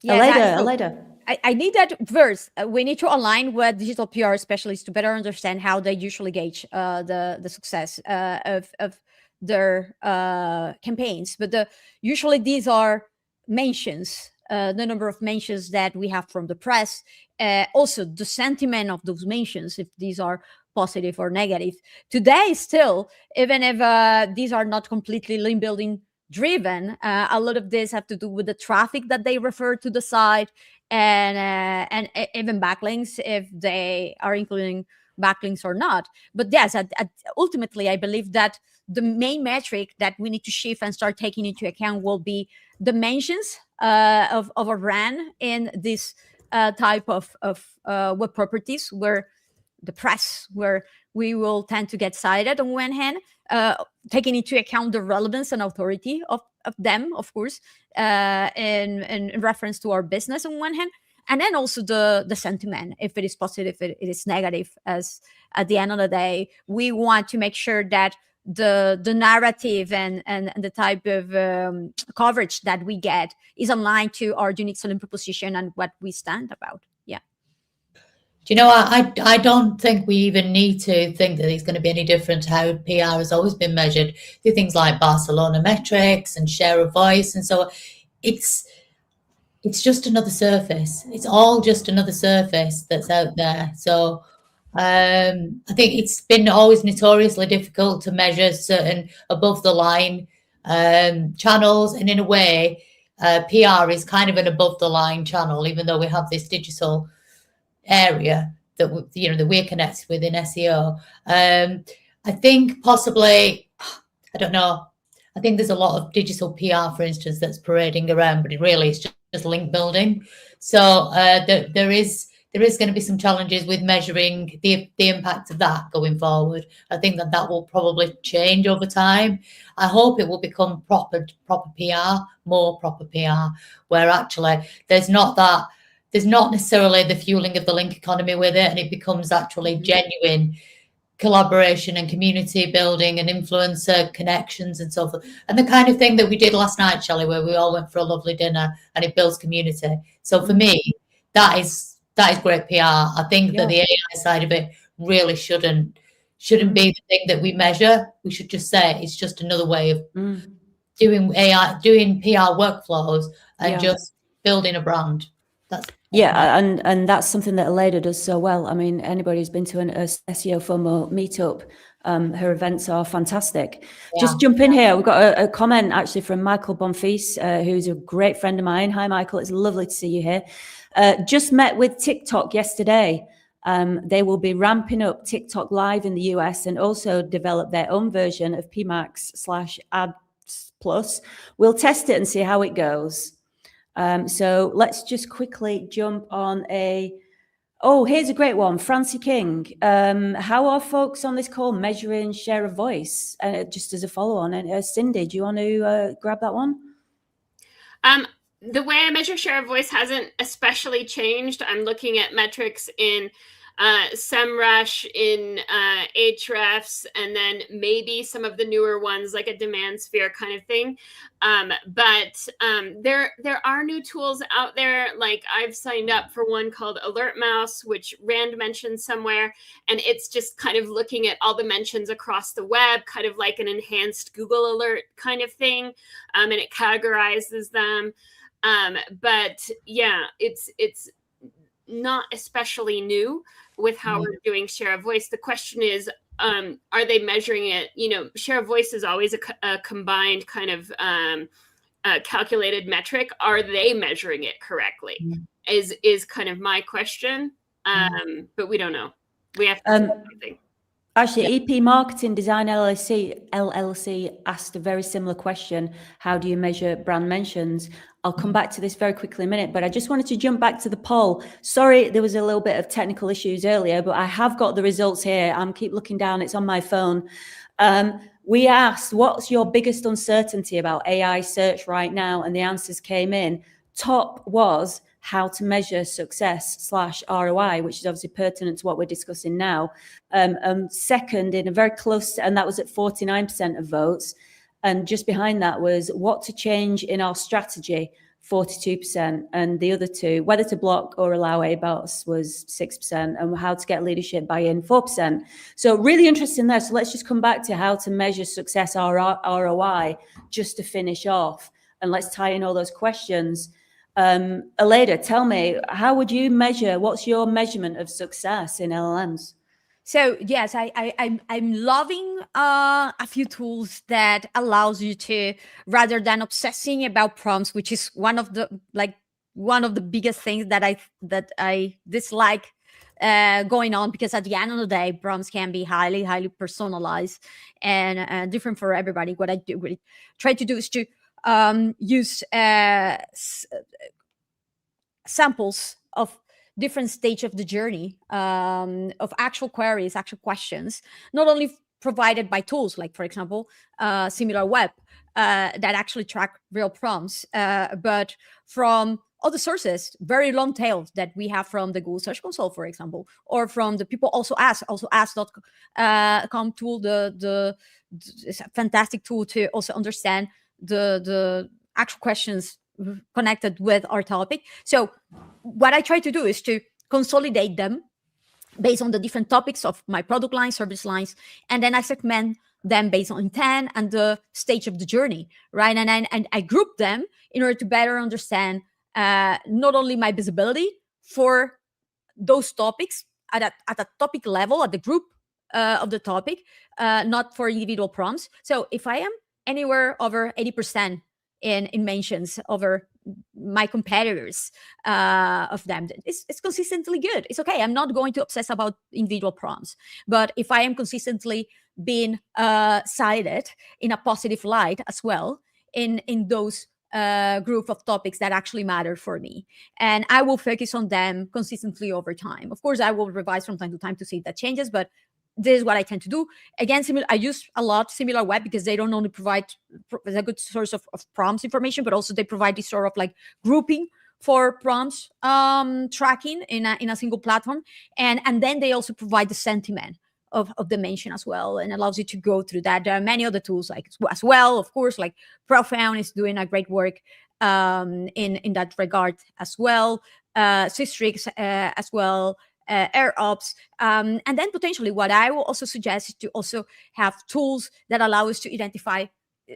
Yeah, Aleyda. I need that first. We need to align with digital PR specialists to better understand how they usually gauge the success of their campaigns. But usually these are mentions, the number of mentions that we have from the press, also the sentiment of those mentions, if these are positive or negative. Today, still, even if these are not completely link building driven, a lot of this have to do with the traffic that they refer to the site, and even backlinks, if they are including backlinks or not. But yes, ultimately, I believe that the main metric that we need to shift and start taking into account will be the mentions of a brand in this type of web properties, where the press, where we will tend to get cited on one hand, taking into account the relevance and authority of them, of course, in reference to our business on one hand, and then also the sentiment, if it is positive, if it is negative. As at the end of the day, we want to make sure that the narrative and the type of coverage that we get is aligned to our unique selling proposition and what we stand about. Yeah. Do you know, I don't think we even need to think that it's going to be any different to how PR has always been measured through things like Barcelona metrics and share of voice. And so it's just another surface. It's all just another surface that's out there. So I think it's been always notoriously difficult to measure certain above the line channels. And in a way, PR is kind of an above the line channel, even though we have this digital area that that we're connected with in SEO. I think possibly, I don't know. I think there's a lot of digital PR, for instance, that's parading around, but it really is just link building. So there is going to be some challenges with measuring the impact of that going forward. I think that will probably change over time. I hope it will become proper PR, more proper PR, where actually there's not necessarily the fueling of the link economy with it, and it becomes actually genuine collaboration and community building and influencer connections and so forth. And the kind of thing that we did last night, Shelley, where we all went for a lovely dinner, and it builds community. So for me, that is great PR. I think that the AI side of it really shouldn't be the thing that we measure. We should just say it's just another way of doing PR workflows and just building a brand. And that's something that Aleyda does so well. I mean, anybody who's been to an SEO FOMO meetup, her events are fantastic. Just jump in here. We've got a comment actually from Michael Bonfils, who's a great friend of mine. Hi, Michael. It's lovely to see you here. Just met with TikTok yesterday. They will be ramping up TikTok Live in the US and also develop their own version of PMax/Ads+. We'll test it and see how it goes. So let's just quickly jump on here's a great one. Francie King. How are folks on this call measuring share of voice? Just as a follow on, and Cindy, do you want to grab that one? The way I measure share of voice hasn't especially changed. I'm looking at metrics in SEMrush in Ahrefs, and then maybe some of the newer ones like a demand sphere kind of thing. But there are new tools out there. Like I've signed up for one called Alert Mouse, which Rand mentioned somewhere, and it's just kind of looking at all the mentions across the web, kind of like an enhanced Google alert kind of thing, and it categorizes them. But yeah, it's not especially new with how we're doing share of voice. The question is, are they measuring it? You know, share of voice is always a combined kind of calculated metric. Are they measuring it correctly? Is kind of my question. But we don't know. We have to do something. Actually, EP Marketing Design LLC asked a very similar question. How do you measure brand mentions? I'll come back to this very quickly in a minute, but I just wanted to jump back to the poll. Sorry, there was a little bit of technical issues earlier, but I have got the results here. I'm keep looking down. It's on my phone. We asked, what's your biggest uncertainty about AI search right now? And the answers came in. Top was how to measure success / ROI, which is obviously pertinent to what we're discussing now. Second, in a very close, and that was at 49% of votes. And just behind that was what to change in our strategy, 42%. And the other two, whether to block or allow ABOTs was 6%, and how to get leadership buy-in, 4%. So really interesting there. So let's just come back to how to measure success ROI just to finish off. And let's tie in all those questions. Aleyda, tell me, how would you measure, what's your measurement of success in LLMs? So yes, I'm loving a few tools that allows you to, rather than obsessing about prompts, which is one of the biggest things that I dislike going on, because at the end of the day, prompts can be highly personalized and different for everybody. What I try to do is to use samples of different stage of the journey of actual queries, actual questions, not only provided by tools like, for example, SimilarWeb that actually track real prompts, but from other sources, very long tails that we have from the Google Search Console, for example, or from the people also ask.com tool. It's a fantastic tool to also understand the actual questions connected with our topic. So what I try to do is to consolidate them based on the different topics of my product lines, service lines, and then I segment them based on intent and the stage of the journey, right? And I group them in order to better understand not only my visibility for those topics at a topic level, at the group of the topic, not for individual prompts. So if I am anywhere over 80% in mentions over my competitors of them, it's consistently good. It's okay. I'm not going to obsess about individual prompts, but if I am consistently being cited in a positive light as well in those group of topics that actually matter for me, and I will focus on them consistently over time. Of course, I will revise from time to time to see if that changes, but this is what I tend to do. Again, I use a lot SimilarWeb because they don't only provide a good source of prompts information, but also they provide this sort of like grouping for prompts tracking in a single platform. And then they also provide the sentiment of the mention as well, and allows you to go through that. There are many other tools like as well, of course, like Profound is doing a great work in that regard as well. Systrix as well. AirOps, and then potentially what I will also suggest is to also have tools that allow us to identify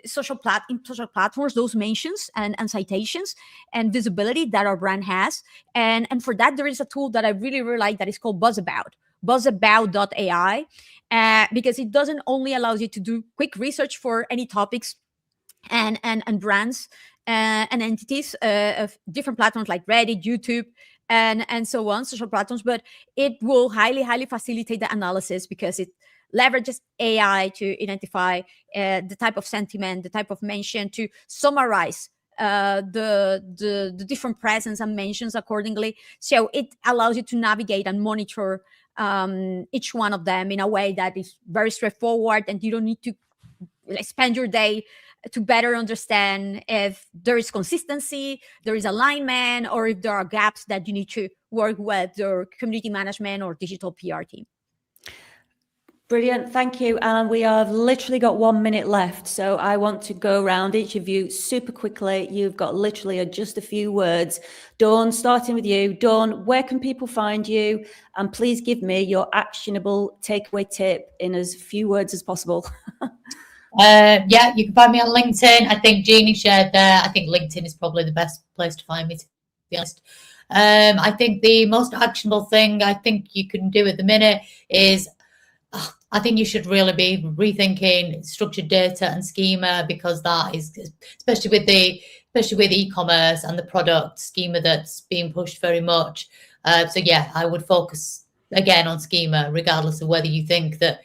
social platforms, those mentions and citations and visibility that our brand has. And for that, there is a tool that I really like that is called buzzabout.ai, because it doesn't only allows you to do quick research for any topics and brands and entities of different platforms like Reddit, YouTube, and so on, social platforms, but it will highly facilitate the analysis because it leverages AI to identify the type of sentiment, the type of mention, to summarize the different presence and mentions accordingly. So it allows you to navigate and monitor each one of them in a way that is very straightforward, and you don't need to spend your day to better understand if there is consistency, there is alignment, or if there are gaps that you need to work with their community management or digital PR team. Brilliant, thank you. And we have literally got 1 minute left. So I want to go around each of you super quickly. You've got literally just a few words. Dawn, starting with you. Dawn, where can people find you? And please give me your actionable takeaway tip in as few words as possible. Yeah, you can find me on LinkedIn. I think Genie shared there. I think LinkedIn is probably the best place to find me, to be honest. I think the most actionable thing I think you can do at the minute is I think you should really be rethinking structured data and schema, because that is, especially with e-commerce and the product schema that's being pushed very much. So yeah, I would focus again on schema, regardless of whether you think that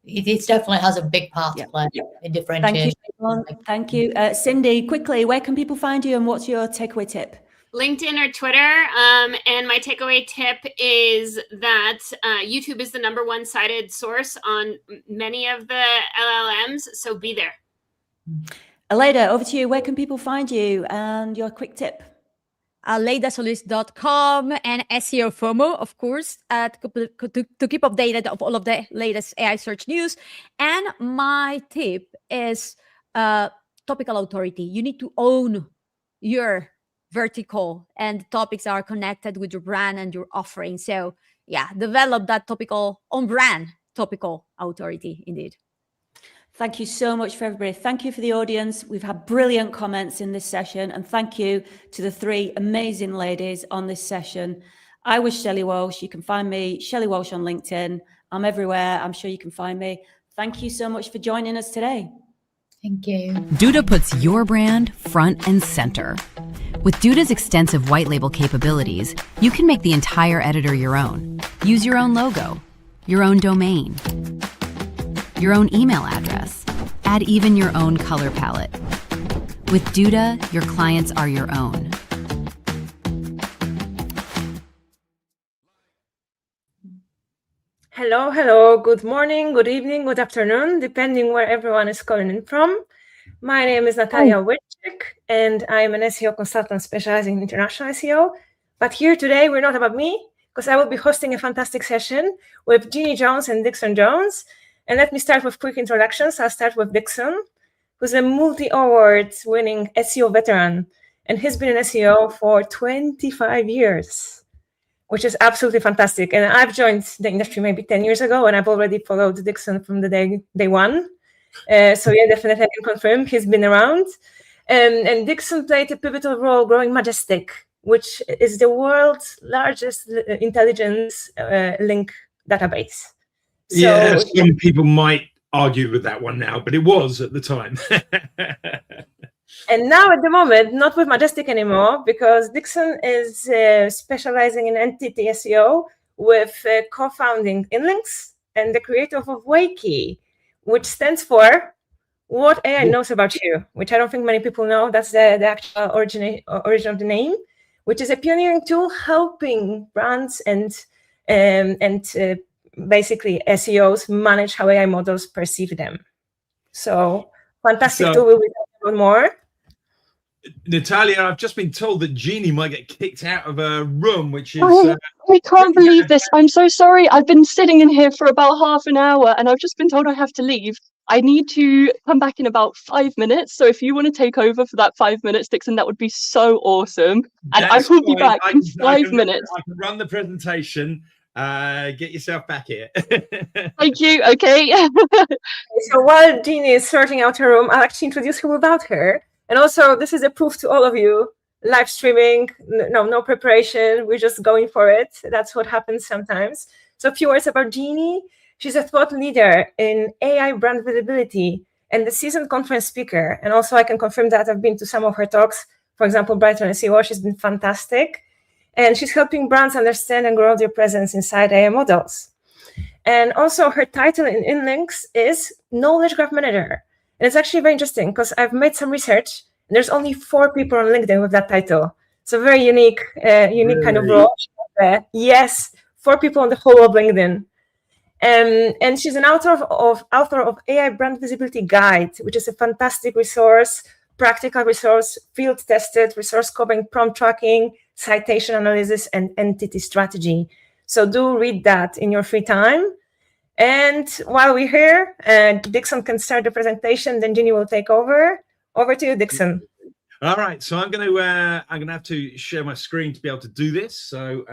it definitely has a big part to play in differentiation. Thank you. Cindy, quickly, where can people find you and what's your takeaway tip? LinkedIn or Twitter. And my takeaway tip is that YouTube is the #1 cited source on many of the LLMs. So be there. Aleyda, over to you. Where can people find you and your quick tip? AleydaSolis.com and SEO FOMO, of course, to keep updated of all of the latest AI search news. And my tip is topical authority. You need to own your vertical, and topics are connected with your brand and your offering. So yeah, develop that topical on brand topical authority indeed. Thank you so much for everybody. Thank you for the audience. We've had brilliant comments in this session, and thank you to the 3 amazing ladies on this session. I was Shelley Walsh. You can find me, Shelley Walsh, on LinkedIn. I'm everywhere. I'm sure you can find me. Thank you so much for joining us today. Thank you. Duda puts your brand front and center. With Duda's extensive white label capabilities, you can make the entire editor your own. Use your own logo, your own domain, your own email address, add even your own color palette. With Duda, your clients are your own. Hello, good morning, good evening, good afternoon, depending where everyone is calling in from. My name is Natalia Witczyk, and I'm an SEO consultant specializing in international SEO. But here today, we're not about me, because I will be hosting a fantastic session with Genie Jones and Dixon Jones. And let me start with quick introductions. I'll start with Dixon, who's a multi-award winning SEO veteran, and he's been in SEO for 25 years. Which is absolutely fantastic. And I've joined the industry maybe 10 years ago, and I've already followed Dixon from the day one. So yeah, definitely I can confirm he's been around. And Dixon played a pivotal role growing Majestic, which is the world's largest intelligence link database. So, yeah, some people might argue with that one now, but it was at the time. And now at the moment, not with Majestic anymore, because Dixon is specializing in entity SEO with co-founding Inlinks and the creator of Wakey, which stands for What AI Knows About You, which I don't think many people know. That's the actual origin of the name, which is a pioneering tool helping brands and basically SEOs manage how AI models perceive them. So fantastic tool. We'll be talking about more. Natalia, I've just been told that Genie might get kicked out of a room, which is... I can't believe this. I'm so sorry. I've been sitting in here for about half an hour and I've just been told I have to leave. I need to come back in about 5 minutes. So if you want to take over for that 5 minutes, Dixon, that would be so awesome. And I will be back in 5 minutes. I can run the presentation. Get yourself back here. Thank you. Okay. So while Genie is sorting out her room, I'll actually introduce her without her. And also, this is a proof to all of you, live streaming, no preparation, we're just going for it. That's what happens sometimes. So a few words about Genie. She's a thought leader in AI brand visibility and the seasoned conference speaker. And also I can confirm that I've been to some of her talks, for example, Brighton SEO, she's been fantastic. And she's helping brands understand and grow their presence inside AI models. And also her title in Inlinks is Knowledge Graph Manager. And it's actually very interesting because I've made some research and there's only 4 people on LinkedIn with that title. It's a very unique kind of role. Yes, 4 people on the whole of LinkedIn. And she's an author of AI Brand Visibility Guide, which is a fantastic resource practical resource, field tested resource covering prompt tracking, citation analysis, and entity strategy. So do read that in your free time. And while we're here, Dixon can start the presentation, then Genie will take over. Over to you, Dixon. All right, so I'm going to have to share my screen to be able to do this. So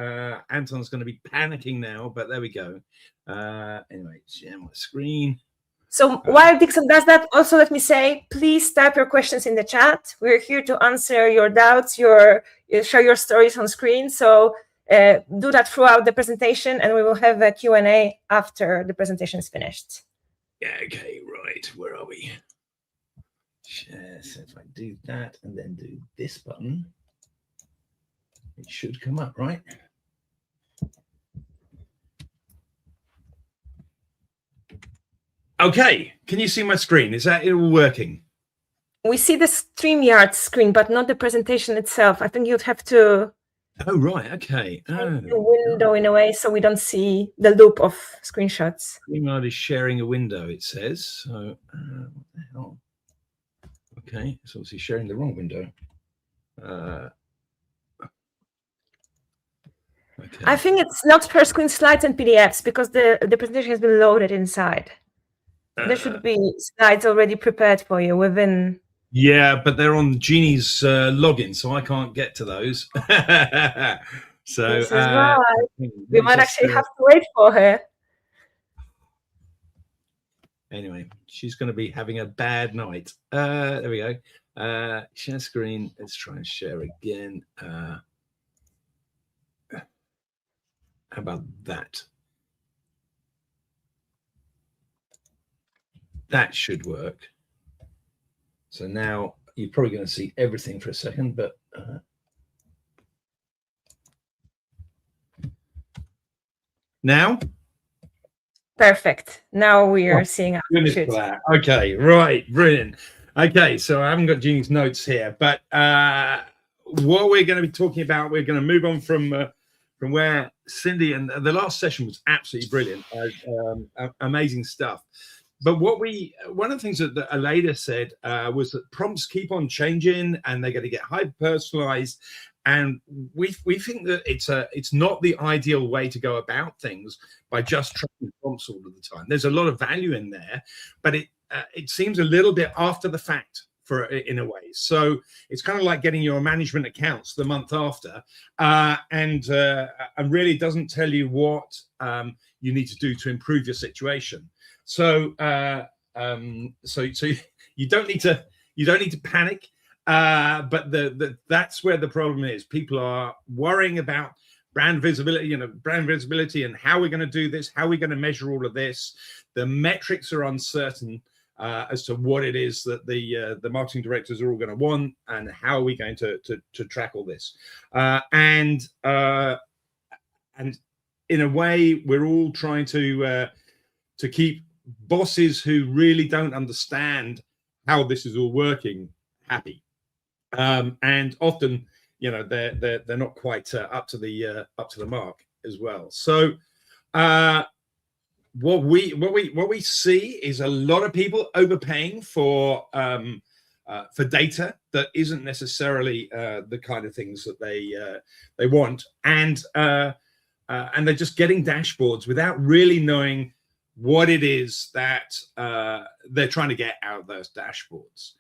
Anton's going to be panicking now, but there we go. Anyway, share my screen. So while Dixon does that, also let me say, please type your questions in the chat. We're here to answer your doubts, share your stories on screen. So do that throughout the presentation, and we will have a Q&A after the presentation is finished. Yeah, okay, right. Where are we? Share. So if I do that and then do this button, it should come up, right? Okay, can you see my screen? Is that all working? We see the StreamYard screen, but not the presentation itself. I think you'd have to... Oh, right, okay. The window in a way, so we don't see the loop of screenshots. StreamYard is sharing a window, it says. So, what the hell? Okay, it's obviously sharing the wrong window. Okay. I think it's not per screen slides and PDFs because the presentation has been loaded inside. There should be slides already prepared for you within. Yeah, but they're on Genie's login, so I can't get to those. So we might actually have to wait for her. Anyway, she's going to be having a bad night. There we go. Share screen. Let's try and share again. How about that? That should work. So now you're probably going to see everything for a second, but now? Perfect. Now we are seeing our shoot. Okay, right, brilliant. Okay, so I haven't got Genie's notes here, but what we're going to be talking about, we're going to move on from where Cindy, and the last session was absolutely brilliant, amazing stuff. But one of the things that Aleyda said was that prompts keep on changing and they're going to get hyper personalized. And we think that it's not the ideal way to go about things by just trying prompts all of the time. There's a lot of value in there, but it seems a little bit after the fact in a way. So it's kind of like getting your management accounts the month after, and really doesn't tell you what you need to do to improve your situation. So so you don't need to panic. But that's where the problem is. People are worrying about brand visibility, and how we're going to do this, how we're going to measure all of this. The metrics are uncertain as to what it is that the marketing directors are all going to want, and how are we going to track all this. And in a way, we're all trying to keep bosses who really don't understand how this is all working happy. And often, they're not quite up to the mark as well. So what we see is a lot of people overpaying for data that isn't necessarily the kind of things that they want, and they're just getting dashboards without really knowing what it is that they're trying to get out of those dashboards.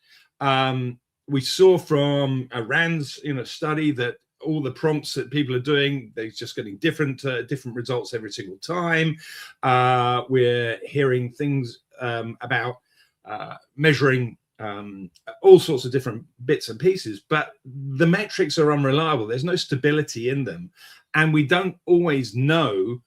We saw from Ruan's study that all the prompts that people are doing, they're just getting different results every single time. We're hearing things about measuring all sorts of different bits and pieces, but the metrics are unreliable. There's no stability in them, and we don't always know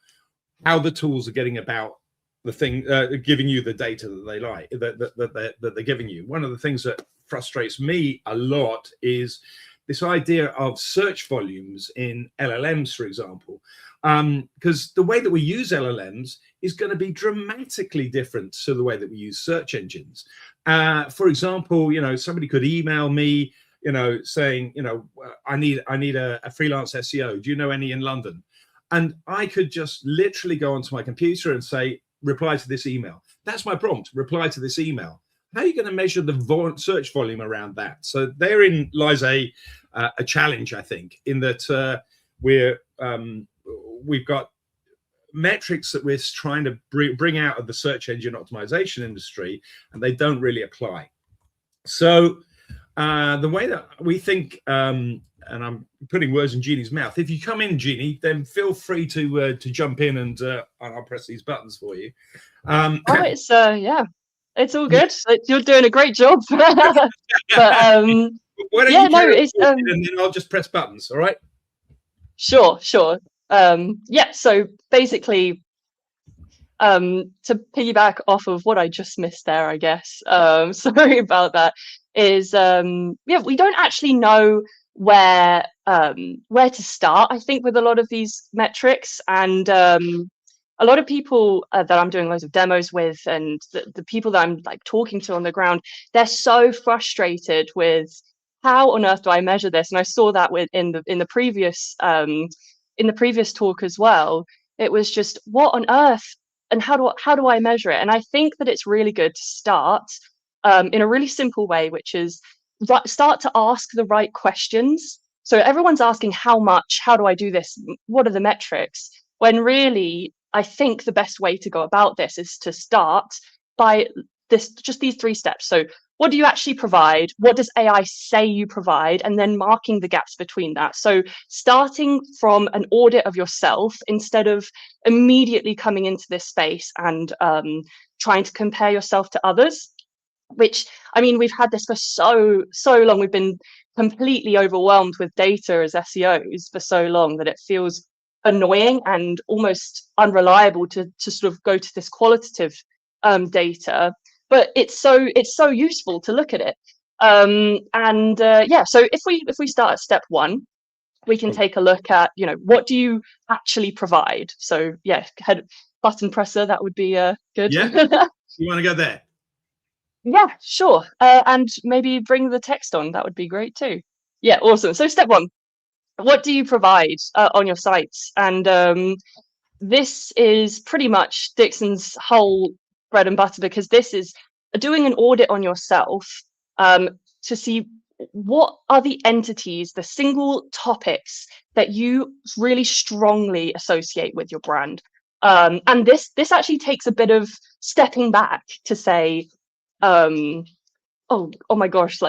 how the tools are getting about the thing, giving you the data that they like, that they're giving you. One of the things that frustrates me a lot is this idea of search volumes in LLMs, for example, because the way that we use LLMs is going to be dramatically different to the way that we use search engines. For example, somebody could email me, saying, I need a freelance SEO. Do you know any in London? And I could just literally go onto my computer and say, reply to this email. That's my prompt, reply to this email. how are you going to measure the search volume around that? So therein lies a challenge, I think, in that we've got metrics that we're trying to bring out of the search engine optimization industry, and they don't really apply. So the way that we think, and I'm putting words in Genie's mouth. If you come in, Genie, then feel free to jump in, and I'll press these buttons for you. It's it's all good. You're doing a great job. But why don't you carry on, and then I'll just press buttons. All right. Sure. So basically, to piggyback off of what I just missed there, I guess. Sorry about that. Is we don't actually know where to start, I think, with a lot of these metrics, and a lot of people that I'm doing loads of demos with, and the people that I'm like talking to on the ground, they're so frustrated with how on earth do I measure this? And I saw that in the previous talk as well. It was just, what on earth, and how do I measure it? And I think that it's really good to start in a really simple way, which is start to ask the right questions. So everyone's asking how much, how do I do this? What are the metrics? When really, I think the best way to go about this is to start by just these 3 steps. So what do you actually provide? What does AI say you provide? And then marking the gaps between that. So starting from an audit of yourself instead of immediately coming into this space and trying to compare yourself to others, which, I mean, we've had this for so long. We've been completely overwhelmed with data as SEOs for so long that it feels annoying and almost unreliable to sort of go to this qualitative data. But it's so useful to look at it. So if we start at step 1, we can take a look at, what do you actually provide? So head button presser, that would be good. Yeah. You want to go there? Yeah, sure. And maybe bring the text on. That would be great too. Yeah, awesome. So step 1, what do you provide on your sites? And this is pretty much Dixon's whole bread and butter, because this is doing an audit on yourself to see what are the entities, the single topics that you really strongly associate with your brand. And this actually takes a bit of stepping back to say, oh my gosh,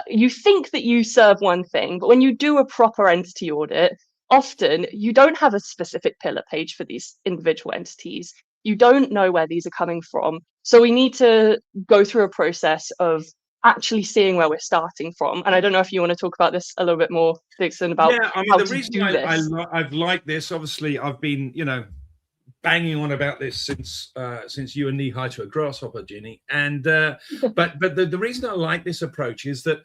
you think that you serve one thing, but when you do a proper entity audit, often you don't have a specific pillar page for these individual entities. You don't know where these are coming from. So we need to go through a process of actually seeing where we're starting from. And I don't know if you want to talk about this a little bit more, Dixon, about how the reason to do this. I've liked this, obviously, I've been, banging on about this since you were knee high to a grasshopper, Genie. And but the reason I like this approach is that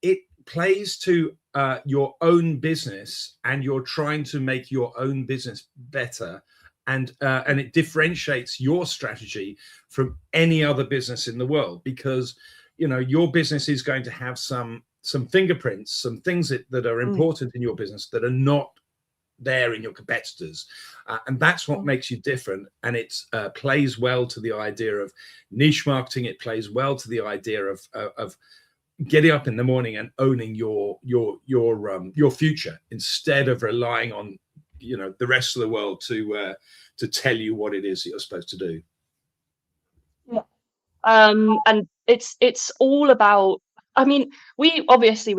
it plays to your own business, and you're trying to make your own business better, and it differentiates your strategy from any other business in the world, because your business is going to have some fingerprints, some things that are important in your business that are not there in your competitors, and that's what makes you different. And it plays well to the idea of niche marketing. It plays well to the idea of getting up in the morning and owning your future, instead of relying on the rest of the world to tell you what it is that you're supposed to do. Yeah. And it's all about, I mean, we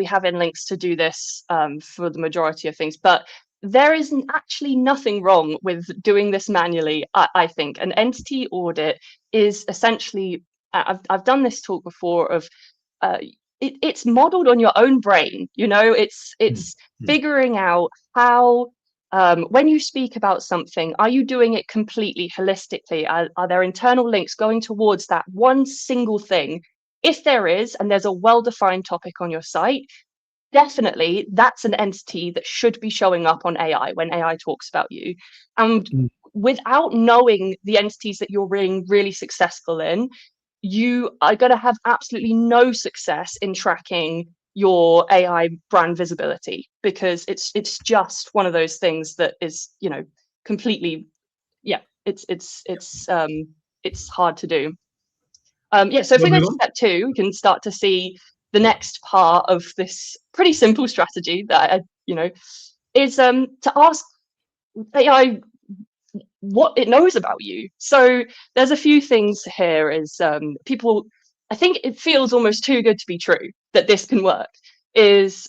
have in links to do this for the majority of things, but there is actually nothing wrong with doing this manually. I think an entity audit is essentially, I've done this talk before of, it's modeled on your own brain. It's figuring out how, when you speak about something, are you doing it completely holistically? Are there internal links going towards that one single thing? If there is, and there's a well-defined topic on your site, definitely that's an entity that should be showing up on AI when AI talks about you. And without knowing the entities that you're being really successful in, you are going to have absolutely no success in tracking your AI brand visibility, because it's just one of those things that is completely it's hard to do. So if we go to step 2, we can start to see the next part of this pretty simple strategy that is to ask AI what it knows about you. So there's a few things here. Is people, I think it feels almost too good to be true that this can work. Is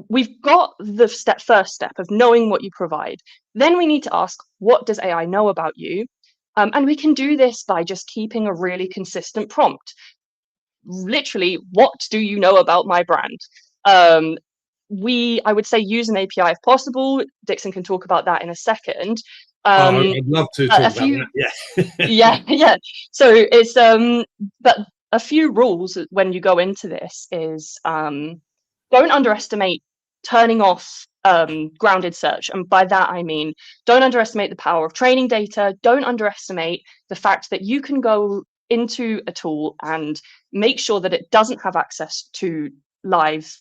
we've got the first step of knowing what you provide. Then we need to ask, what does AI know about you? And we can do this by just keeping a really consistent prompt. Literally, what do you know about my brand? I would say use an API if possible. Dixon can talk about that in a second. I'd love to talk about that. Yeah. So it's but a few rules when you go into this is don't underestimate turning off grounded search. And by that, I mean, don't underestimate the power of training data. Don't underestimate the fact that you can go into a tool and make sure that it doesn't have access to live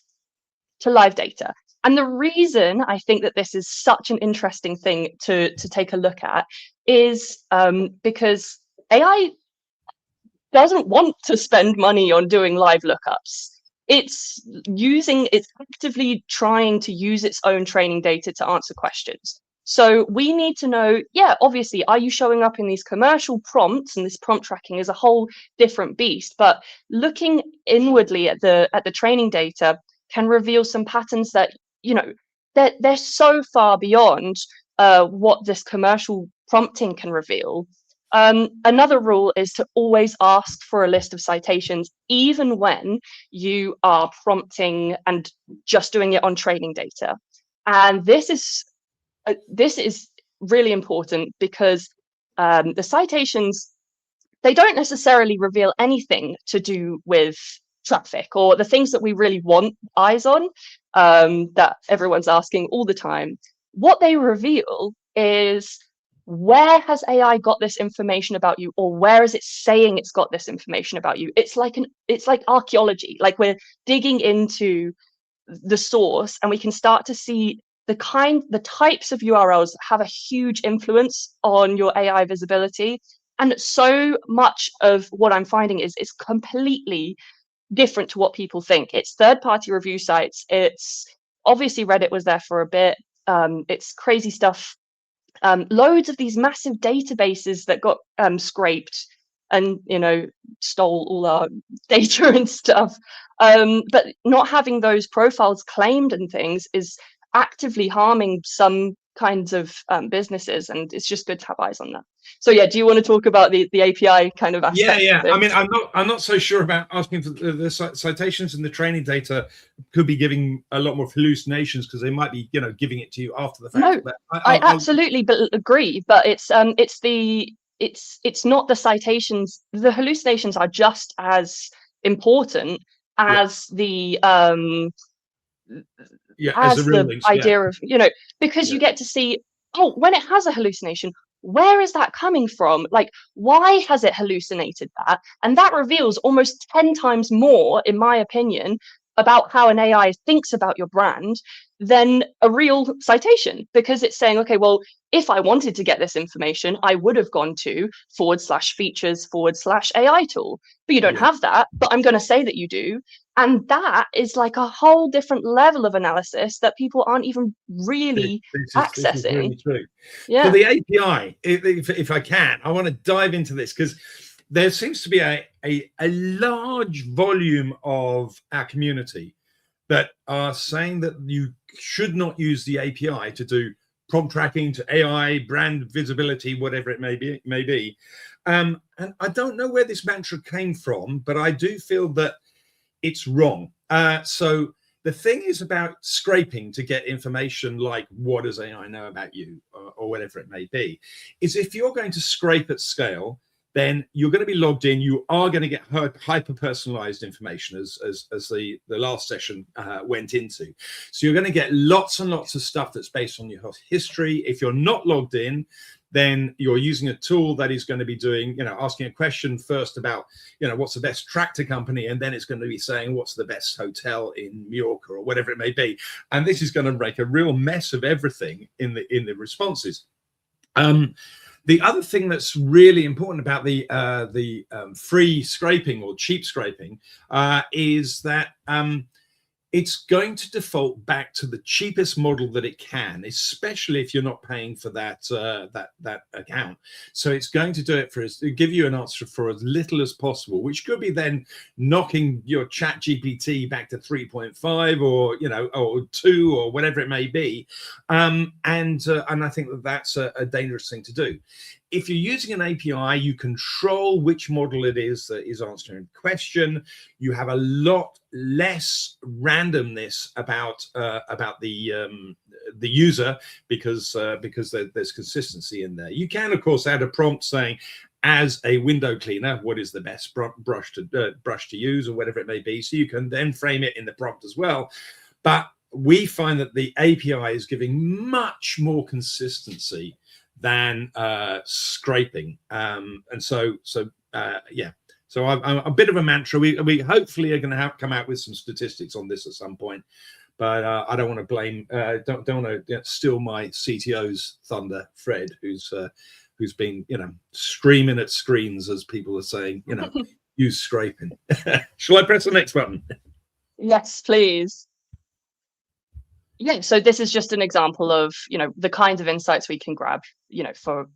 data. And the reason I think that this is such an interesting thing to take a look at is because AI doesn't want to spend money on doing live lookups. It's actively trying to use its own training data to answer questions. So we need to know, obviously, are you showing up in these commercial prompts? And this prompt tracking is a whole different beast. But looking inwardly at the training data can reveal some patterns that, they're so far beyond what this commercial prompting can reveal. Another rule is to always ask for a list of citations, even when you are prompting and just doing it on training data. And this is really important because the citations, they don't necessarily reveal anything to do with traffic or the things that we really want eyes on, that everyone's asking all the time. What they reveal is, where has AI got this information about you, or where is it saying it's got this information about you? It's like archaeology, like we're digging into the source and we can start to see the types of URLs have a huge influence on your AI visibility. And so much of what I'm finding is completely different to what people think. It's third-party review sites. It's obviously Reddit was there for a bit. It's crazy stuff. Loads of these massive databases that got scraped and stole all our data and stuff. But not having those profiles claimed and things is actively harming some kinds of businesses, and it's just good to have eyes on that. So do you want to talk about the API kind of aspect? I mean, I'm not so sure about asking for the citations, and the training data could be giving a lot more hallucinations because they might be giving it to you after the fact. No, but I absolutely agree, but it's not the citations. The hallucinations are just as important as the idea of because you get to see, when it has a hallucination, where is that coming from? Like, why has it hallucinated that? And that reveals almost 10 times more, in my opinion, about how an AI thinks about your brand than a real citation, because it's saying, okay, well, if I wanted to get this information, I would have gone to /features/AI tool, but you don't have that, but I'm going to say that you do. And that is like a whole different level of analysis that people aren't even really accessing. This is really true. For the API, if I can, I want to dive into this because there seems to be a large volume of our community that are saying that you should not use the API to do prompt tracking, to AI, brand visibility, whatever it may be. And I don't know where this mantra came from, but I do feel that it's wrong. So the thing is about scraping to get information like what does AI know about you, or whatever it may be, is if you're going to scrape at scale, then you're going to be logged in. You are going to get hyper-personalized information, as the last session went into. So you're going to get lots and lots of stuff that's based on your history. If you're not logged in, then you're using a tool that is going to be doing, asking a question first about, what's the best tractor company, and then it's going to be saying what's the best hotel in Mallorca or whatever it may be. And this is going to make a real mess of everything in the responses. The other thing that's really important about the free scraping or cheap scraping is that it's going to default back to the cheapest model that it can, especially if you're not paying for that that account. So it's going to do it for give you an answer for as little as possible, which could be then knocking your chat GPT back to 3.5 or or 2 or whatever it may be. And I think that that's a dangerous thing to do. If you're using an API, you control which model it is that is answering the question. You have a lot less randomness about the user because there's consistency in there. You can, of course, add a prompt saying, as a window cleaner, what is the best brush to use, or whatever it may be. So you can then frame it in the prompt as well. But we find that the API is giving much more consistency than scraping, and so I'm a bit of a mantra. We hopefully are going to come out with some statistics on this at some point, but I don't want to blame don't want to steal my CTO's thunder, Fred, who's been screaming at screens, as people are saying, use scraping. Shall I press the next button? Yes, please. Yeah, so this is just an example of, the kinds of insights we can grab, for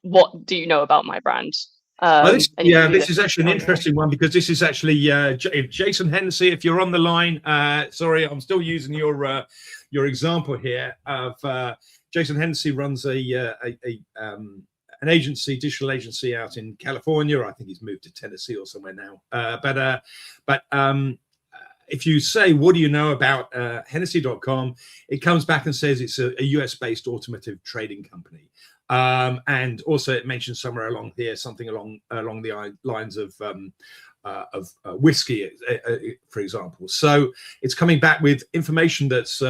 what do you know about my brand? This is actually an interesting one, because this is actually Jason Hennessy, if you're on the line. Sorry, I'm still using your example here of Jason Hennessy runs an agency, digital agency out in California. I think he's moved to Tennessee or somewhere now. But if you say, what do you know about Hennessy.com, it comes back and says it's a US-based automotive trading company. And also it mentions somewhere along here something along the lines of whiskey, for example. So it's coming back with information that's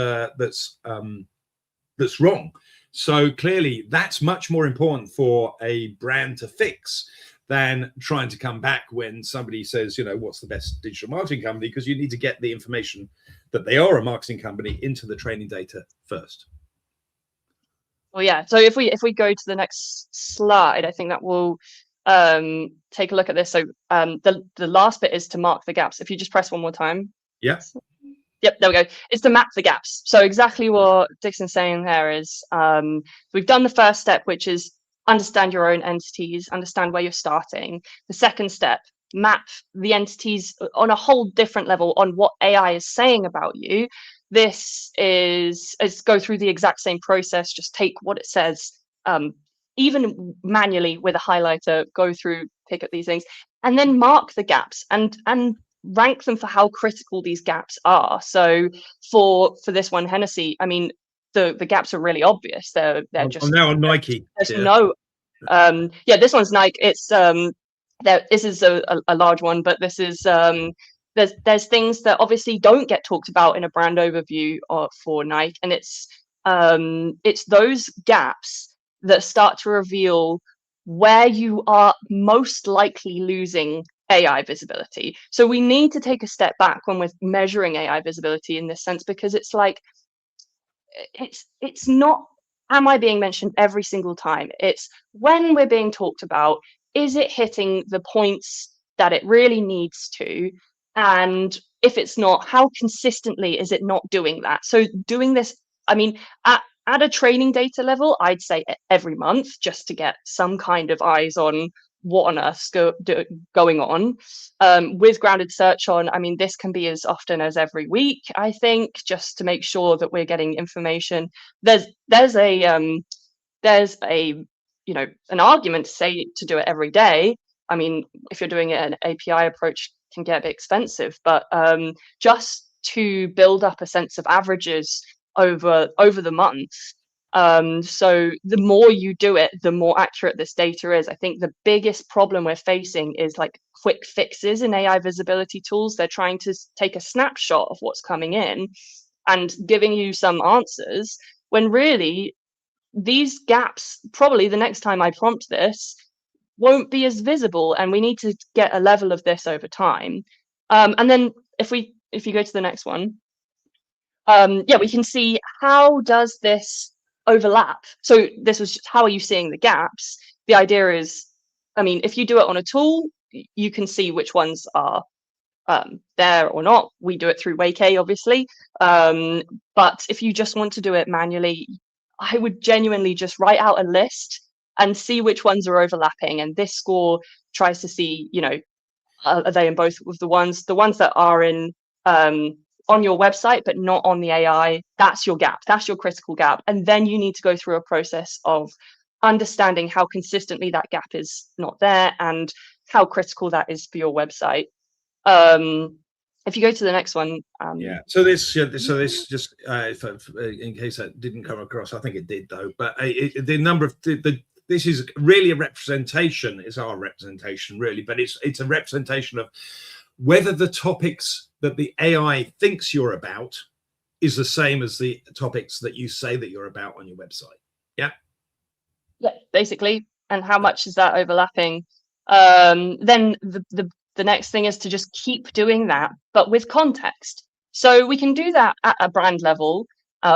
wrong. So clearly that's much more important for a brand to fix than trying to come back when somebody says, what's the best digital marketing company, because you need to get the information that they are a marketing company into the training data first. Well, yeah. So if we go to the next slide, I think that will take a look at this. So the last bit is to mark the gaps. If you just press one more time. Yeah. Yep, there we go. It's to map the gaps. So exactly what Dixon's saying there is we've done the first step, which is understand your own entities, understand where you're starting. The second step, map the entities on a whole different level on what AI is saying about you. This is go through the exact same process, just take what it says, even manually with a highlighter, go through, pick up these things, and then mark the gaps and rank them for how critical these gaps are. So for this one, Hennessy, I mean, the gaps are really obvious. They're just. I'm now on Nike. There's no. This one's Nike. It's this is a large one, but this is there's things that obviously don't get talked about in a brand overview for Nike, and it's those gaps that start to reveal where you are most likely losing AI visibility. So we need to take a step back when we're measuring AI visibility in this sense, because it's like it's not, am I being mentioned every single time? It's when we're being talked about, is it hitting the points that it really needs to? And if it's not, how consistently is it not doing that? So doing this, I mean, at a training data level, I'd say every month, just to get some kind of eyes on what on earth's going on. With grounded search on, I mean, this can be as often as every week, I think, just to make sure that we're getting information. There's a an argument to say to do it every day. I mean, if you're doing it an API approach, can get a bit expensive, but just to build up a sense of averages over the month. So the more you do it, the more accurate this data is. I think the biggest problem we're facing is like quick fixes in AI visibility tools. They're trying to take a snapshot of what's coming in and giving you some answers, when really these gaps, probably the next time I prompt this, won't be as visible, and we need to get a level of this over time. And then if you go to the next one, we can see how does this overlap. So this was just, how are you seeing the gaps? The idea is, I mean, if you do it on a tool, you can see which ones are there or not. We do it through Wake, obviously. But if you just want to do it manually, I would genuinely just write out a list and see which ones are overlapping. And this score tries to see, you know, are they in both of the ones that are in on your website but not on the AI? That's your gap, that's your critical gap. And then you need to go through a process of understanding how consistently that gap is not there and how critical that is for your website. If you go to the next one, so this just in case that didn't come across, I think it did though, but the number of this is really a representation, it's our representation really, but it's a representation of whether the topics that the AI thinks you're about is the same as the topics that you say that you're about on your website. Yeah, basically. And how much is that overlapping? Then the next thing is to just keep doing that, but with context. So we can do that at a brand level,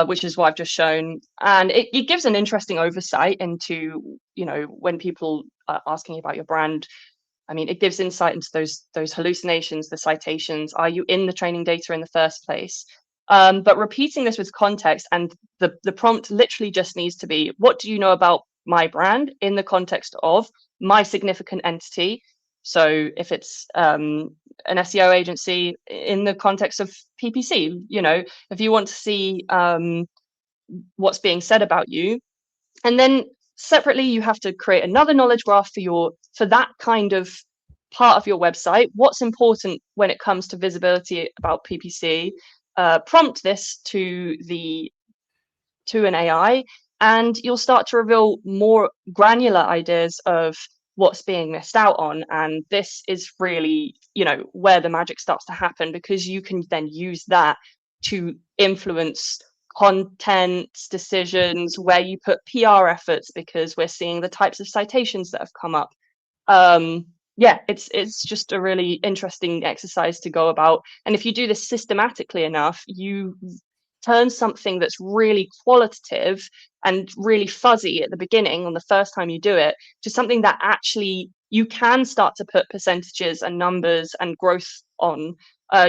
which is what I've just shown. And it gives an interesting oversight into, you know, when people are asking about your brand. I mean, it gives insight into those hallucinations, the citations. Are you in the training data in the first place? But repeating this with context, and the prompt literally just needs to be, what do you know about my brand in the context of my significant entity? So if it's an SEO agency, in the context of PPC, you know, if you want to see what's being said about you. And then separately, you have to create another knowledge graph for that kind of part of your website. What's important when it comes to visibility about PPC? Prompt this to an AI, and you'll start to reveal more granular ideas of what's being missed out on. And this is really, you know, where the magic starts to happen, because you can then use that to influence content decisions, where you put PR efforts, because we're seeing the types of citations that have come up. It's just a really interesting exercise to go about. And if you do this systematically enough, you turn something that's really qualitative and really fuzzy at the beginning on the first time you do it to something that actually you can start to put percentages and numbers and growth on.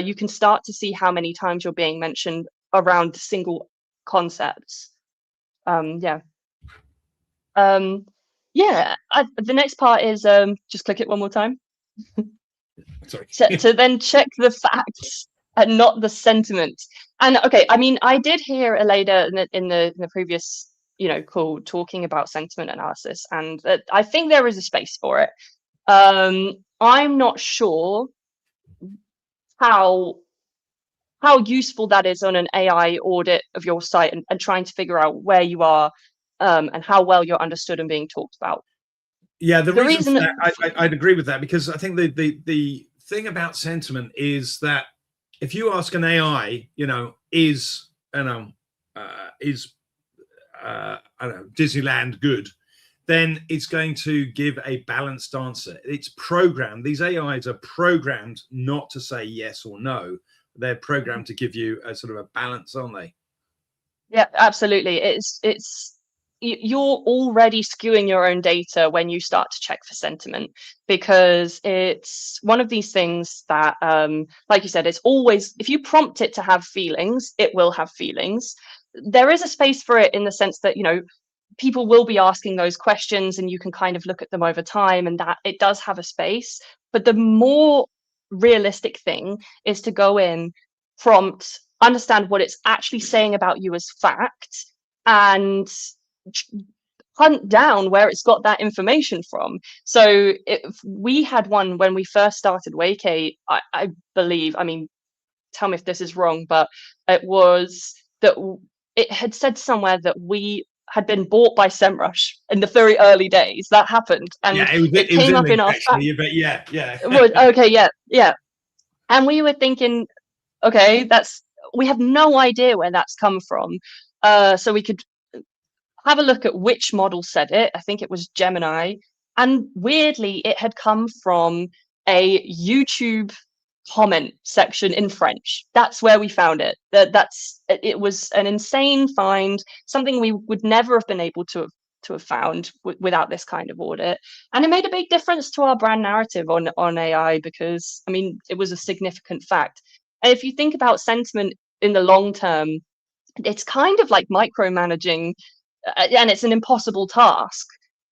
You can start to see how many times you're being mentioned around single concepts. The next part is just click it one more time. Sorry. to then check the facts and not the sentiment. And okay, I mean, I did hear Aleyda in the previous, you know, call talking about sentiment analysis, and I think there is a space for it. I'm not sure how useful that is on an AI audit of your site and trying to figure out where you are and how well you're understood and being talked about. Yeah, the reason I'd agree with that, because I think the thing about sentiment is that if you ask an AI, you know, is Disneyland good, then it's going to give a balanced answer. It's programmed. These AIs are programmed not to say yes or no. They're programmed to give you a sort of a balance, aren't they? Yeah, absolutely. You're already skewing your own data when you start to check for sentiment, because it's one of these things that, like you said, it's always, if you prompt it to have feelings, it will have feelings. There is a space for it in the sense that, you know, people will be asking those questions and you can kind of look at them over time, and that it does have a space. But the more realistic thing is to go in, prompt, understand what it's actually saying about you as fact, and hunt down where it's got that information from. So if we had one when we first started Wake, I believe, I mean, tell me if this is wrong, but it was that it had said somewhere that we had been bought by SEMrush in the very early days. That happened, and it came up in our actually, but yeah. Okay, yeah. And we were thinking, okay, we have no idea where that's come from. So we could have a look at which model said it. I think it was Gemini, and weirdly, it had come from a YouTube comment section in French. That's where we found it. It was an insane find, something we would never have been able to have found without this kind of audit. And it made a big difference to our brand narrative on AI, because I mean, it was a significant fact. And if you think about sentiment in the long term, it's kind of like micromanaging, and it's an impossible task.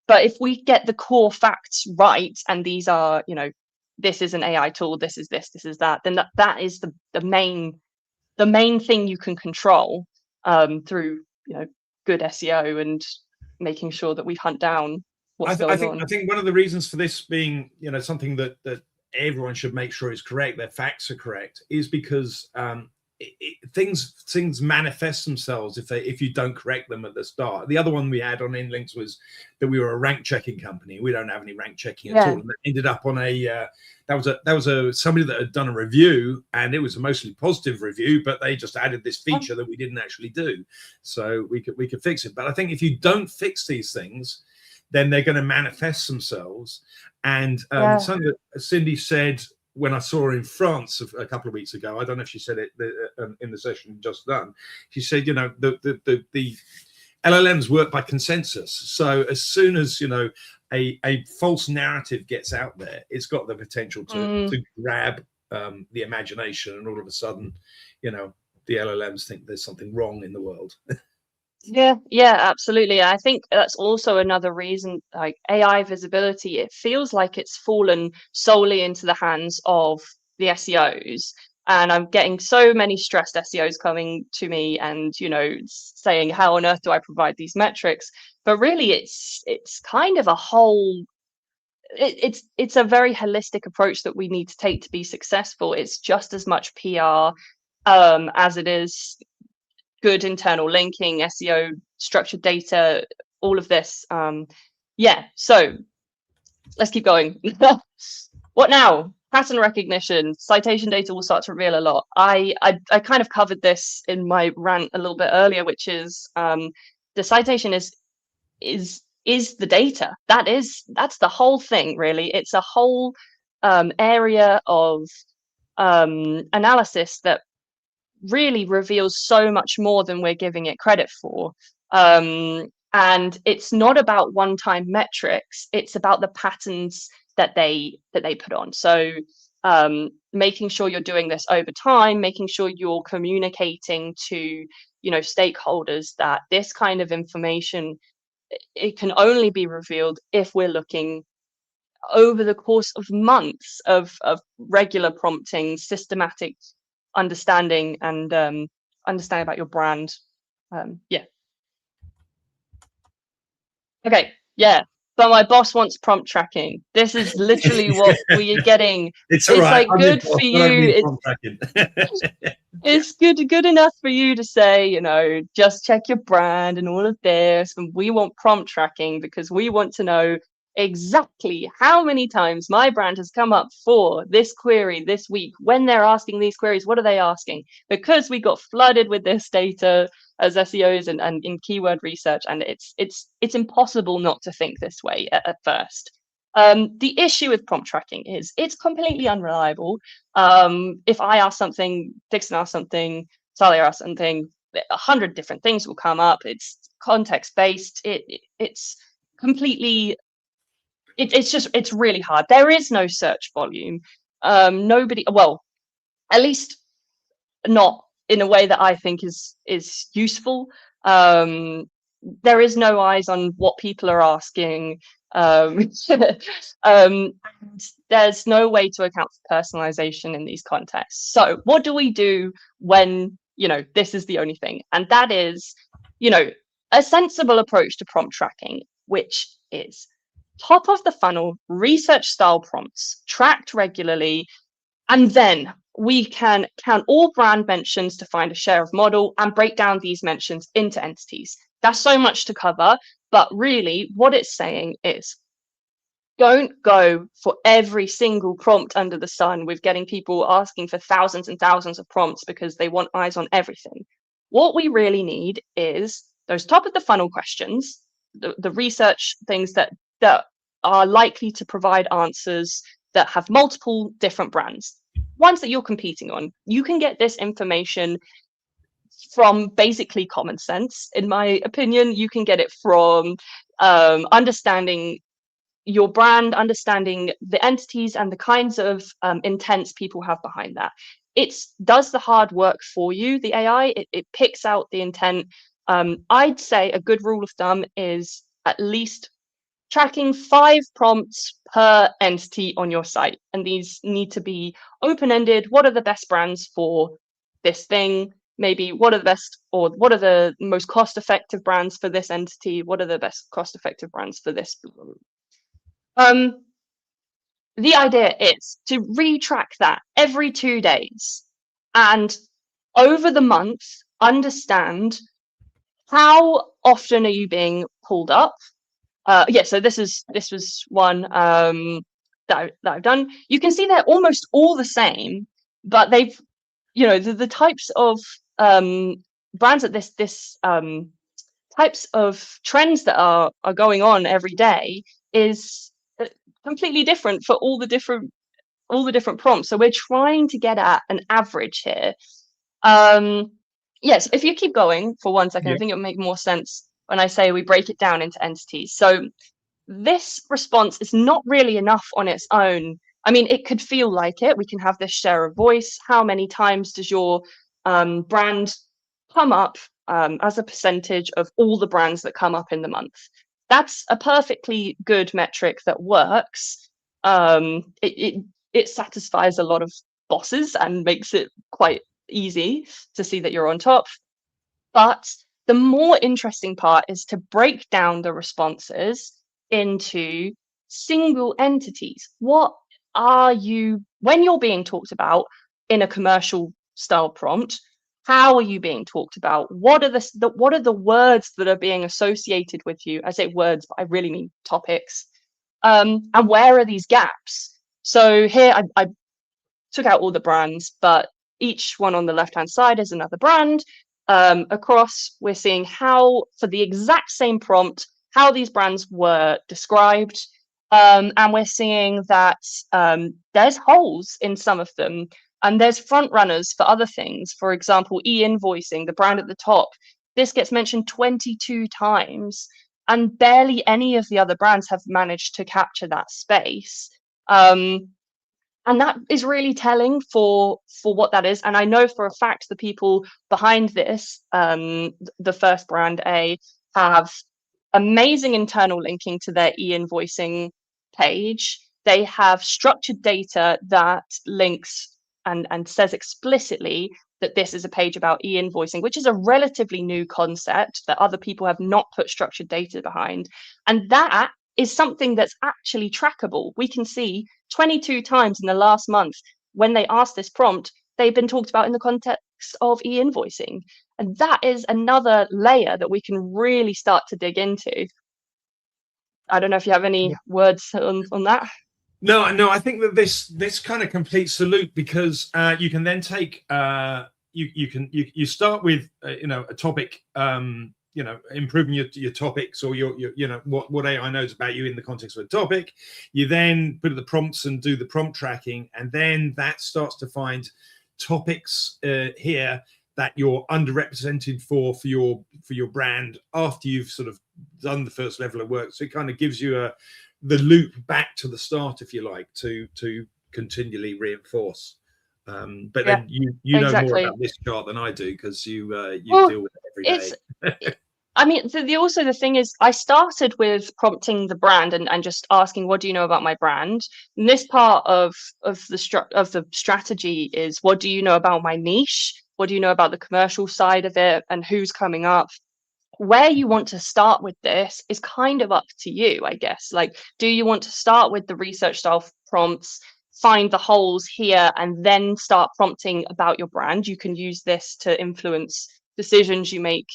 But if we get the core facts right, and these are, you know, this is an AI tool, this is this is that, then that is the main thing you can control through, you know, good SEO and making sure that we hunt down what's going on. I think one of the reasons for this being, you know, something that everyone should make sure is correct, their facts are correct, is because things manifest themselves if you don't correct them at the start. The other one we had on InLinks was that we were a rank checking company. We don't have any rank checking at all. And that ended up on that was somebody that had done a review, and it was a mostly positive review, but they just added this feature that we didn't actually do, so we could fix it. But I think if you don't fix these things, then they're going to manifest themselves. And something that Cindy said when I saw her in France a couple of weeks ago, I don't know if she said it in the session just done. She said, you know, the LLMs work by consensus. So as soon as, you know, a false narrative gets out there, it's got the potential to grab the imagination, and all of a sudden, you know, the LLMs think there's something wrong in the world. Yeah, absolutely. I think that's also another reason, like AI visibility, it feels like it's fallen solely into the hands of the SEOs. And I'm getting so many stressed SEOs coming to me and, you know, saying, how on earth do I provide these metrics? But really, it's kind of a whole, it's a very holistic approach that we need to take to be successful. It's just as much PR as it is good internal linking, SEO, structured data, all of this. So let's keep going. What now? Pattern recognition, citation data will start to reveal a lot. I kind of covered this in my rant a little bit earlier, which is the citation is the data. That's the whole thing, really. It's a whole area of analysis that really reveals so much more than we're giving it credit for. And it's not about one-time metrics, it's about the patterns that they put on. So making sure you're doing this over time, making sure you're communicating to, you know, stakeholders that this kind of information, it can only be revealed if we're looking over the course of months of regular prompting, systematic understanding, and understanding about your brand. But my boss wants prompt tracking. This is literally what we are getting. It's like good for you. It's good enough for you to say, you know, just check your brand and all of this, and we want prompt tracking because we want to know exactly how many times my brand has come up for this query this week. When they're asking these queries, what are they asking? Because we got flooded with this data as SEOs and in keyword research, and it's impossible not to think this way at first. The issue with prompt tracking is it's completely unreliable. If I ask something, Dixon asks something, Natalia asks something, 100 different things will come up. It's context based. It's completely. It's really hard. There is no search volume. Nobody, well, at least not in a way that I think is useful. There is no eyes on what people are asking. There's no way to account for personalization in these contexts. So what do we do when, you know, this is the only thing? And that is, you know, a sensible approach to prompt tracking, which is top of the funnel research style prompts tracked regularly, and then we can count all brand mentions to find a share of model and break down these mentions into entities. That's so much to cover, but really what it's saying is don't go for every single prompt under the sun with getting people asking for thousands and thousands of prompts because they want eyes on everything. What we really need is those top of the funnel questions, the research things that are likely to provide answers that have multiple different brands. ones that you're competing on. You can get this information from basically common sense. In my opinion, you can get it from understanding your brand, understanding the entities and the kinds of intents people have behind that. It does the hard work for you, the AI. It picks out the intent. I'd say a good rule of thumb is at least tracking 5 prompts per entity on your site. And these need to be open-ended. What are the best brands for this thing? Maybe what are the best, or what are the most cost-effective brands for this entity? What are the best cost-effective brands for this? The idea is to retrack that every 2 days, and over the month, understand how often are you being pulled up. Yeah, so this was one that I've done. You can see they're almost all the same, but they've, you know, the types of brands that this types of trends that are going on every day is completely different for all the different prompts. So we're trying to get at an average here. Yes, if you keep going for 1 second, I think it'll make more sense when I say we break it down into entities. So this response is not really enough on its own. I mean, it could feel like it. We can have this share of voice. How many times does your brand come up as a percentage of all the brands that come up in the month? That's a perfectly good metric that works. It satisfies a lot of bosses and makes it quite easy to see that you're on top. But the more interesting part is to break down the responses into single entities. What are you, when you're being talked about in a commercial style prompt, how are you being talked about? What are the words that are being associated with you? I say words, but I really mean topics. And where are these gaps? So here I took out all the brands, but each one on the left-hand side is another brand. Across, we're seeing how, for the exact same prompt, how these brands were described. And we're seeing that there's holes in some of them, and there's front runners for other things. For example, e-invoicing, the brand at the top, this gets mentioned 22 times, and barely any of the other brands have managed to capture that space. And that is really telling for what that is. And I know for a fact the people behind this, the first brand A, have amazing internal linking to their e-invoicing page. They have structured data that links and says explicitly that this is a page about e-invoicing, which is a relatively new concept that other people have not put structured data behind. And that is something that's actually trackable. We can see 22 times in the last month when they asked this prompt, they've been talked about in the context of e-invoicing. And that is another layer that we can really start to dig into. I don't know if you have any words on that. No, I think that this kind of completes the loop, because you can then take you start with a topic, improving your topics, or your what AI knows about you in the context of a topic. You then put the prompts and do the prompt tracking, and then that starts to find topics here that you're underrepresented for your brand after you've sort of done the first level of work. So it kind of gives you the loop back to the start, if you like, to continually reinforce. But then you know more about this chart than I do, because you deal with it every day. I mean, the thing is, I started with prompting the brand and just asking, what do you know about my brand? And this part of the strategy is, what do you know about my niche? What do you know about the commercial side of it, and who's coming up? Where you want to start with this is kind of up to you, I guess. Like, do you want to start with the research style prompts, find the holes here, and then start prompting about your brand? You can use this to influence decisions you make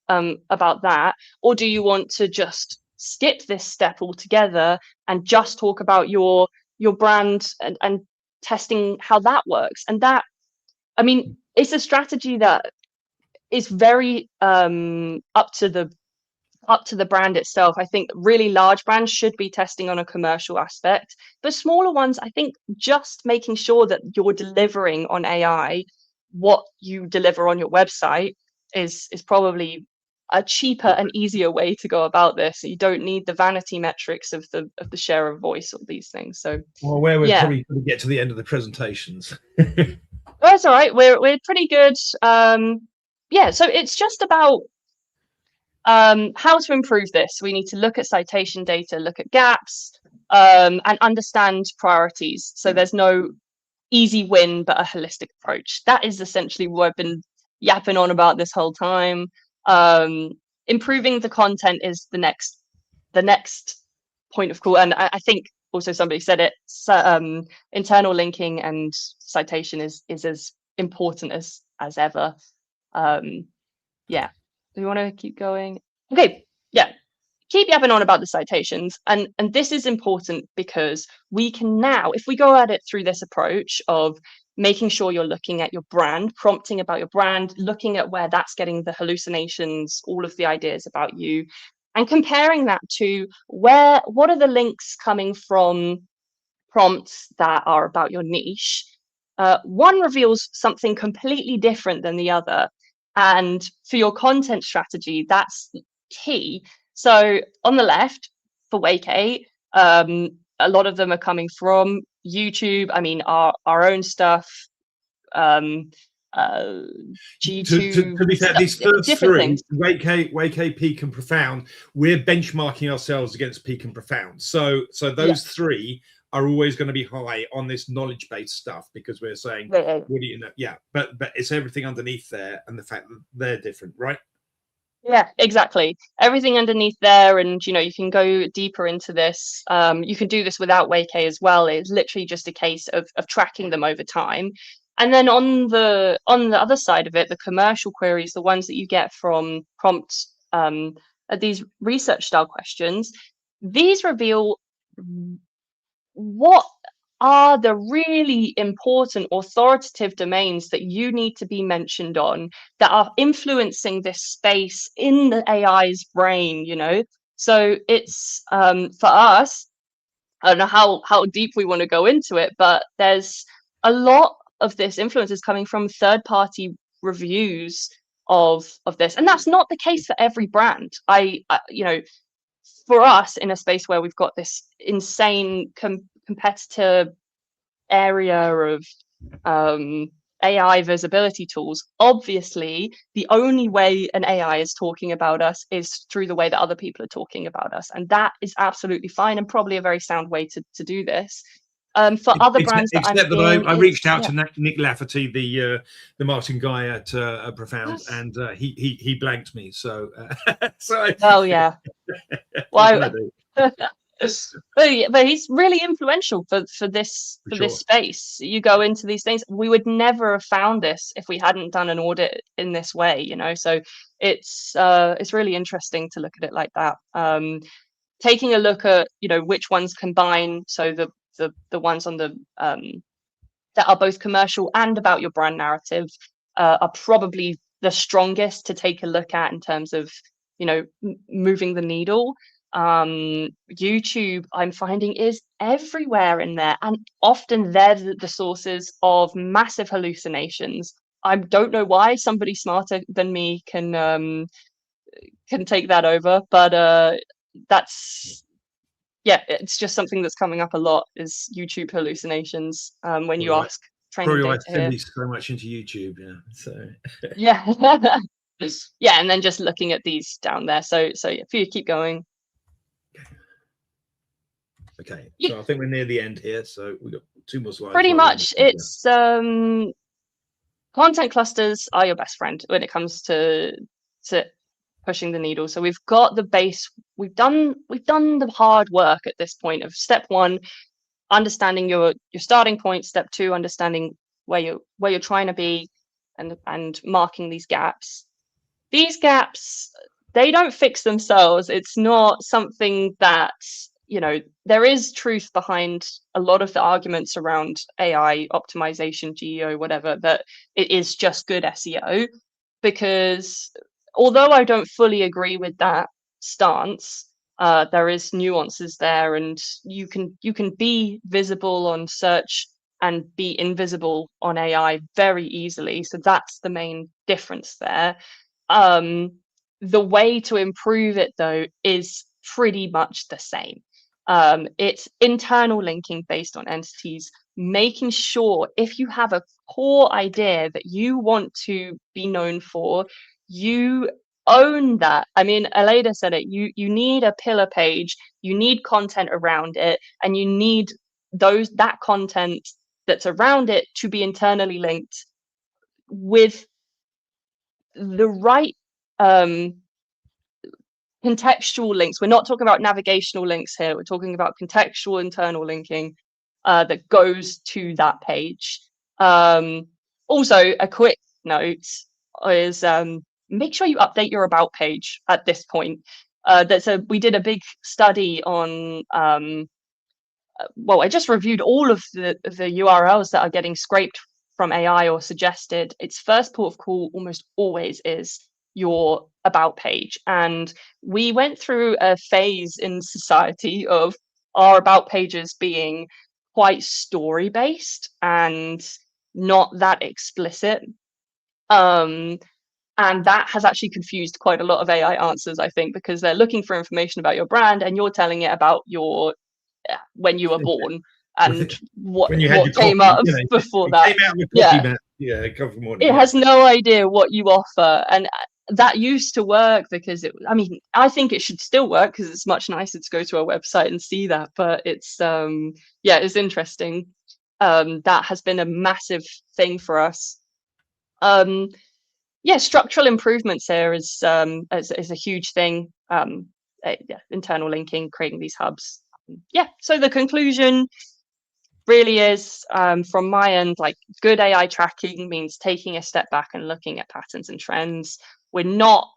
about that. Or do you want to just skip this step altogether and just talk about your brand and testing how that works? And that, I mean, it's a strategy that is very up to the up to the brand itself. I think really large brands should be testing on a commercial aspect, but smaller ones, I think just making sure that you're delivering on AI what you deliver on your website is probably a cheaper and easier way to go about this. You don't need the vanity metrics of the share of voice or these things. So well, where we're yeah. probably going to get to the end of the presentations. That's all right. We're pretty good. Yeah, so it's just about how to improve this. We need to look at citation data, look at gaps, and understand priorities. So there's no easy win, but a holistic approach. That is essentially what I've been yapping on about this whole time. Improving the content is the next point of call. And I think also somebody said it, internal linking and citation is as important as ever. Yeah. Do you want to keep going? Okay, yeah. Keep yapping on about the citations. And this is important because we can now, if we go at it through this approach of making sure you're looking at your brand, prompting about your brand, looking at where that's getting the hallucinations, all of the ideas about you, and comparing that to what are the links coming from prompts that are about your niche. One reveals something completely different than the other. And for your content strategy, that's key. So on the left, for Wake, a lot of them are coming from YouTube. I mean, our own stuff, G2. To be fair, these first three, things. Wake, Peak, and Profound, we're benchmarking ourselves against Peak and Profound. So those three are always going to be high on this knowledge-based stuff because we're saying, what do you know? Yeah, but it's everything underneath there and the fact that they're different, right? Yeah, exactly. Everything underneath there, and you can go deeper into this. You can do this without Wake as well. It's literally just a case of tracking them over time. And then on the other side of it, the commercial queries, the ones that you get from prompts, these research style questions, these reveal what are the really important authoritative domains that you need to be mentioned on that are influencing this space in the AI's brain, So it's for us, I don't know how deep we want to go into it, but there's a lot of this influence is coming from third-party reviews of this. And that's not the case for every brand. For us in a space where we've got this insane competitor area of AI visibility tools, obviously the only way an AI is talking about us is through the way that other people are talking about us, and that is absolutely fine and probably a very sound way to do this. For other brands that I reached out to Nick Lafferty, the marketing guy at Profound, and he blanked me. So oh yeah. Well, but he's really influential for this space. You go into these things, we would never have found this if we hadn't done an audit in this way, So it's really interesting to look at it like that. Taking a look at which ones combine, so the ones on the that are both commercial and about your brand narrative are probably the strongest to take a look at in terms of moving the needle. YouTube, I'm finding, is everywhere in there, and often they're the sources of massive hallucinations. I don't know why somebody smarter than me can take that over, but it's just something that's coming up a lot is YouTube hallucinations. When you ask training probably data here. So much into YouTube, so yeah. Yeah, and then just looking at these down there. So if you keep going. Okay, so I think we're near the end here, so we've got 2 more slides. Pretty much, it's content clusters are your best friend when it comes to pushing the needle. So we've got the base. We've done the hard work at this point of step 1, understanding your starting point. Step 2, understanding where you're trying to be, and marking these gaps. These gaps, they don't fix themselves. It's not something that there is truth behind a lot of the arguments around AI optimization, GEO, whatever, that it is just good SEO. Because although I don't fully agree with that stance, there is nuances there, and you can be visible on search and be invisible on AI very easily. So that's the main difference there. The way to improve it, though, is pretty much the same. It's internal linking based on entities, making sure if you have a core idea that you want to be known for, you own that. I mean, Aleyda said it, you need a pillar page, you need content around it, and you need that content that's around it to be internally linked with the right contextual links. We're not talking about navigational links here. We're talking about contextual internal linking that goes to that page. Also, a quick note is make sure you update your about page at this point. We did a big study on well, I just reviewed all of the URLs that are getting scraped from AI or suggested. Its first port of call almost always is your about page. And we went through a phase in society of our about pages being quite story based and not that explicit. And that has actually confused quite a lot of AI answers, I think, because they're looking for information about your brand and you're telling it about your when you were born and what came up before that. It has no idea what you offer, and that used to work because I think it should still work because it's much nicer to go to a website and see that, but it's it's interesting. That has been a massive thing for us. Structural improvements here is a huge thing. Internal linking, creating these hubs. So the conclusion really is, from my end, like, good AI tracking means taking a step back and looking at patterns and trends. We're not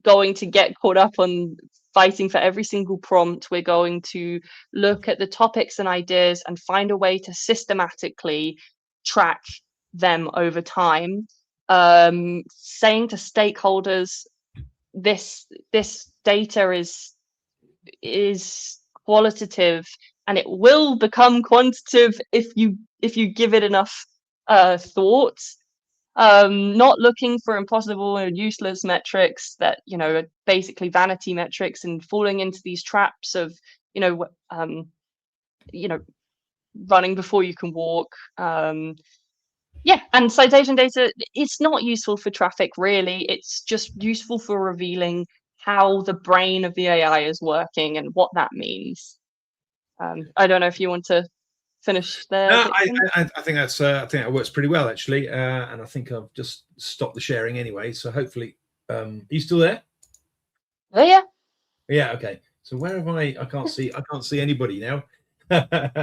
going to get caught up on fighting for every single prompt. We're going to look at the topics and ideas and find a way to systematically track them over time. Saying to stakeholders, this data is qualitative and it will become quantitative if you give it enough thought. Not looking for impossible and useless metrics that are basically vanity metrics, and falling into these traps of running before you can walk. And citation data, it's not useful for traffic really. It's just useful for revealing how the brain of the AI is working and what that means. I don't know if you want to finish there. No, I think that works pretty well actually, and I think I've just stopped the sharing anyway. So hopefully, are you still there? Oh yeah. Yeah. Okay. So where have I can't see anybody now.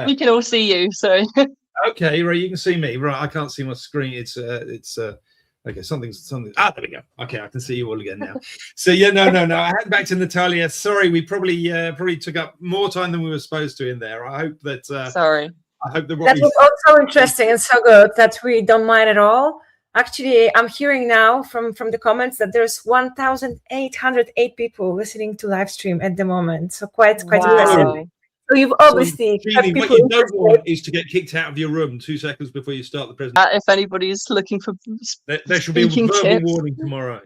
We can all see you. So. Okay, right. You can see me. Right. I can't see my screen. It's okay. Something's. There we go. Okay, I can see you all again now. So no. I head back to Natalia. Sorry, we probably took up more time than we were supposed to in there. I hope that. Sorry. I hope that was also interesting and so good that we don't mind at all. Actually, I'm hearing now from the comments that there's 1,808 people listening to live stream at the moment. So quite impressive. So you've obviously what you don't want is to get kicked out of your room 2 seconds before you start the presentation. If anybody's looking for there should be a verbal warning tomorrow.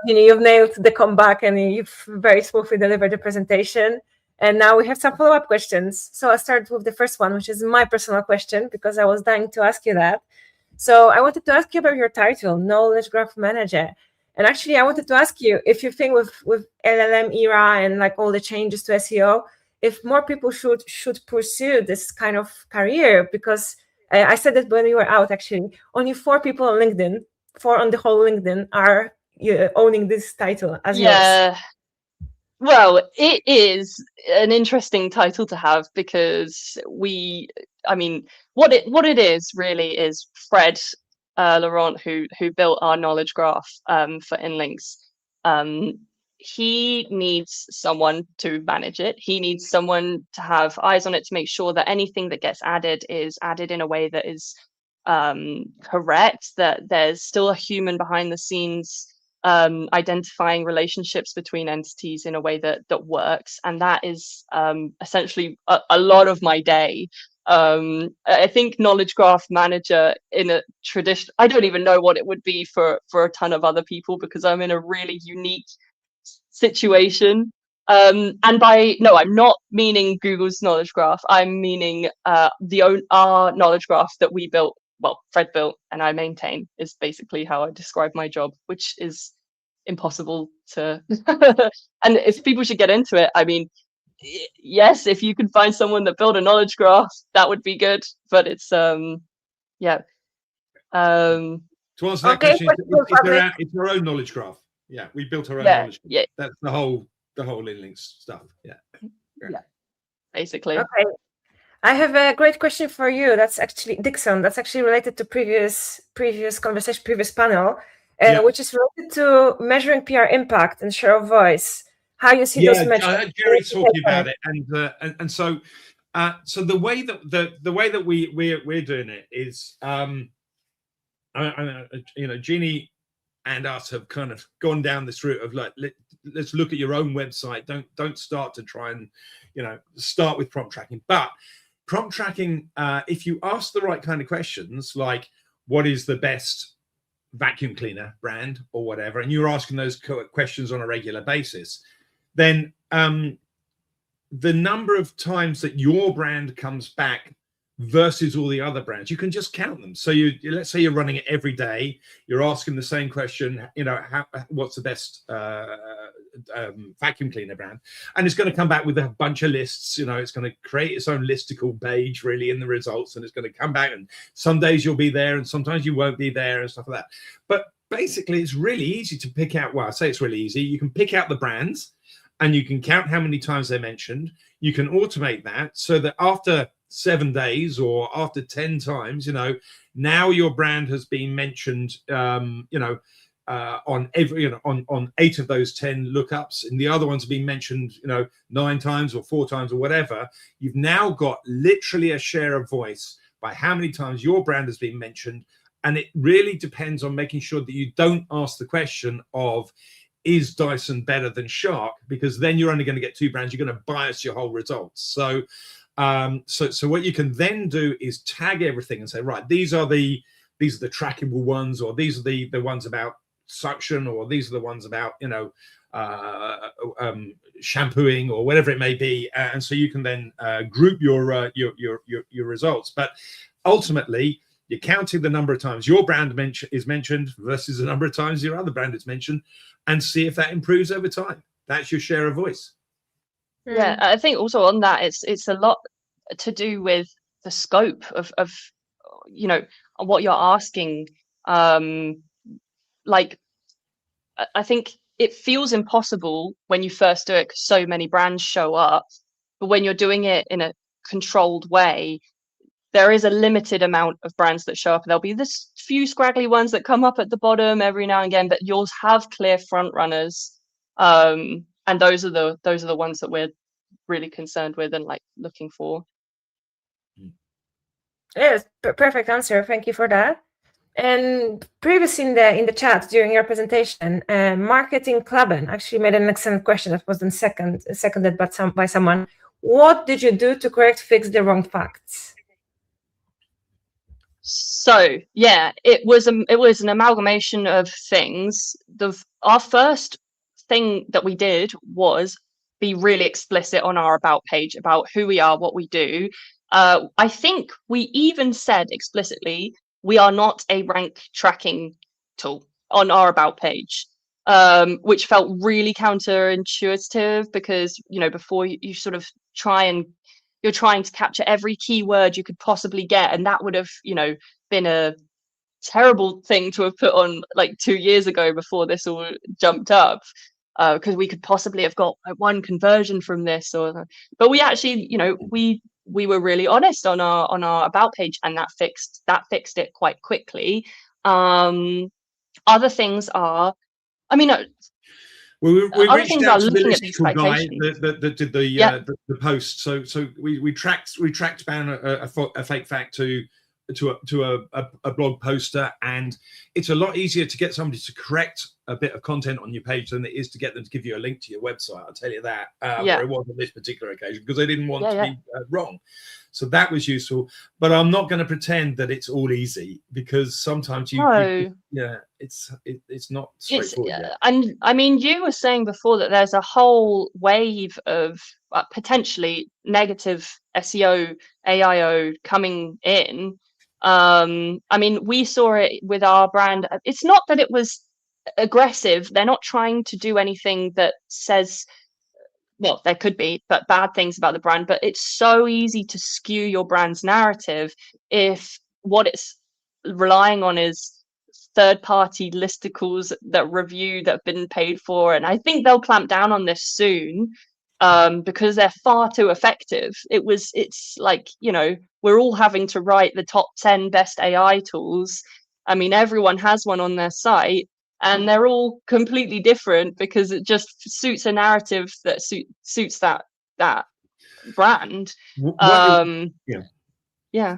You've nailed the comeback and you've very smoothly delivered the presentation. And now we have some follow-up questions. So I'll start with the first one, which is my personal question, because I was dying to ask you that. So I wanted to ask you about your title, Knowledge Graph Manager. And actually, I wanted to ask you if you think with LLM era and like all the changes to SEO, if more people should pursue this kind of career, because I said that when we were out, actually, only 4 people on LinkedIn, 4 on the whole LinkedIn are owning this title as yours. Well, it is an interesting title to have because what it is really is Fred Laurent, who built our knowledge graph for Inlinks. He needs someone to manage it. He needs someone to have eyes on it to make sure that anything that gets added is added in a way that is correct, that there's still a human behind the scenes identifying relationships between entities in a way that works, and that is essentially a lot of my day. I think knowledge graph manager in a tradition, I don't even know what it would be for a ton of other people, because I'm in a really unique situation. And I'm not meaning Google's knowledge graph. I'm meaning our knowledge graph that we built. Well, Fred built and I maintain, is basically how I describe my job, which is impossible to. And if people should get into it, I mean, yes, if you can find someone that built a knowledge graph, that would be good. But it's yeah. To answer that question, it's our own knowledge graph. Yeah, we built our own knowledge graph. Yeah, that's the whole Inlinks stuff. Yeah, basically. Okay, I have a great question for you. That's actually Dixon. That's actually related to previous conversation, previous panel, which is related to measuring PR impact and share of voice. How you see those metrics? I heard Gerry talking about it, and so the way that we're doing it is, Genie and us have kind of gone down this route of like, let's look at your own website. Don't start to try and start with prompt tracking. But prompt tracking, if you ask the right kind of questions, like what is the best vacuum cleaner brand or whatever, and you're asking those questions on a regular basis, then the number of times that your brand comes back versus all the other brands, you can just count them. So let's say you're running it every day, you're asking the same question, what's the best vacuum cleaner brand, and it's going to come back with a bunch of lists. It's going to create its own listicle page really in the results, and it's going to come back, and some days you'll be there and sometimes you won't be there and stuff like that. But basically it's really easy to pick out. Well, I say it's really easy. You can pick out the brands and you can count how many times they're mentioned. You can automate that so that after 7 days or after 10 times, now your brand has been mentioned, on every, on 8 of those 10 lookups, and the other ones have been mentioned, 9 times or 4 times or whatever. You've now got literally a share of voice by how many times your brand has been mentioned. And it really depends on making sure that you don't ask the question of, is Dyson better than Shark? Because then you're only going to get 2 brands. You're going to bias your whole results. So what you can then do is tag everything and say, right, these are the trackable ones, or these are the ones about suction, or these are the ones about shampooing or whatever it may be, and so you can then group your results. But ultimately, you're counting the number of times your brand is mentioned versus the number of times your other brand is mentioned, and see if that improves over time. That's your share of voice. Yeah, I think also on that, it's a lot to do with the scope of what you're asking. Like, I think it feels impossible when you first do it because so many brands show up. But when you're doing it in a controlled way, there is a limited amount of brands that show up. There'll be this few scraggly ones that come up at the bottom every now and again, but you'll have clear front runners. And those are the ones that we're really concerned with and like looking for. Yes, perfect answer. Thank you for that. And previously in the chat during your presentation, Marketing Clubben actually made an excellent question that was then seconded by someone. What did you do to fix the wrong facts? So yeah, it was an amalgamation of things. Our first thing that we did was be really explicit on our about page about who we are, what we do. I think we even said explicitly we are not a rank tracking tool on our about page, which felt really counterintuitive because before you sort of you're trying to capture every keyword you could possibly get, and that would have been a terrible thing to have put on like 2 years ago before this all jumped up, because we could possibly have got one conversion from this, but we actually we were really honest on our about page, and that fixed it quite quickly. Other things are, we reached out to the looking at these citations that did the post. So we tracked down a fake fact to a blog poster, and it's a lot easier to get somebody to correct a bit of content on your page than it is to get them to give you a link to your website. I'll tell you that. Yeah. Or it was on this particular occasion because they didn't want to Yeah. be wrong. So that was useful. But I'm not going to pretend that it's all easy, because sometimes it's not straightforward. And I mean, you were saying before that there's a whole wave of potentially negative SEO, AIO coming in. I mean, we saw it with our brand. It's not that it was aggressive. They're not trying to do anything that says, well, there could be, but bad things about the brand. But it's so easy to skew your brand's narrative if what it's relying on is third-party listicles that have been paid for. And I think they'll clamp down on this soon, because they're far too effective. It's like, you know, we're all having to write the top 10 best AI tools. I mean, everyone has one on their site, and they're all completely different because it just suits a narrative that suits that brand. Yeah.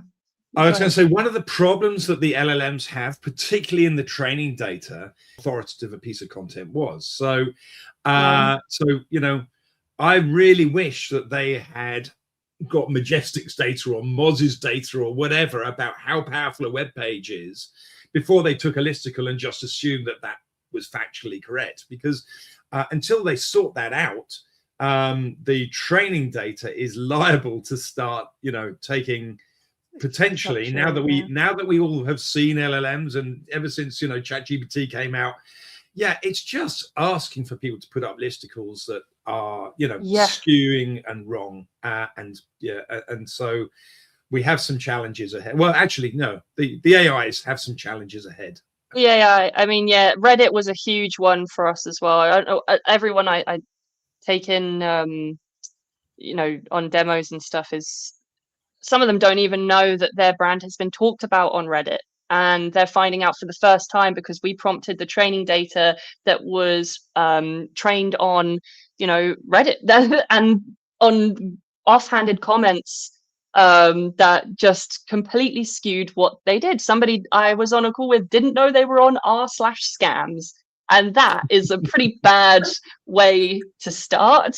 I was going to say, one of the problems that the LLMs have, particularly in the training data, authoritative a piece of content was. So, you know, I really wish that they had got Majestic's data or Moz's data or whatever about how powerful a web page is before they took a listicle and just assumed that that was factually correct. Because until they sort that out, the training data is liable to start, you know, taking potentially, now that we all have seen LLMs, and ever since, you know, ChatGPT came out, it's just asking for people to put up listicles that are, you know, skewing and wrong, and so we have some challenges ahead. Well, actually, no, the AIs have some challenges ahead. I mean, Reddit was a huge one for us as well. I don't know, everyone I take in, you know, on demos and stuff, is some of them don't even know that their brand has been talked about on Reddit, and they're finding out for the first time because we prompted the training data that was trained on, you know, Reddit and on offhanded comments that just completely skewed what they did. Somebody I was on a call with didn't know they were on r/scams, and that is a pretty bad way to start.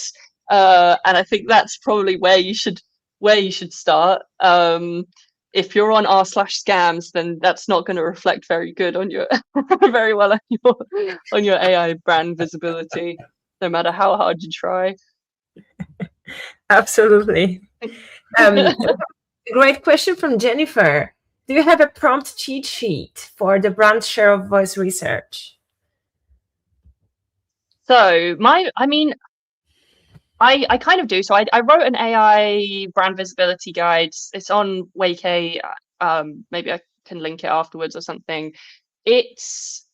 And I think that's probably where you should start. If you're on r/scams, then that's not going to reflect very good on your very well on your AI brand visibility, no matter how hard you try. Absolutely. Great question from Jennifer. Do you have a prompt cheat sheet for the brand share of voice research? So I kind of do. So I wrote an AI brand visibility guide. It's on Wake. Maybe I can link it afterwards or something. It's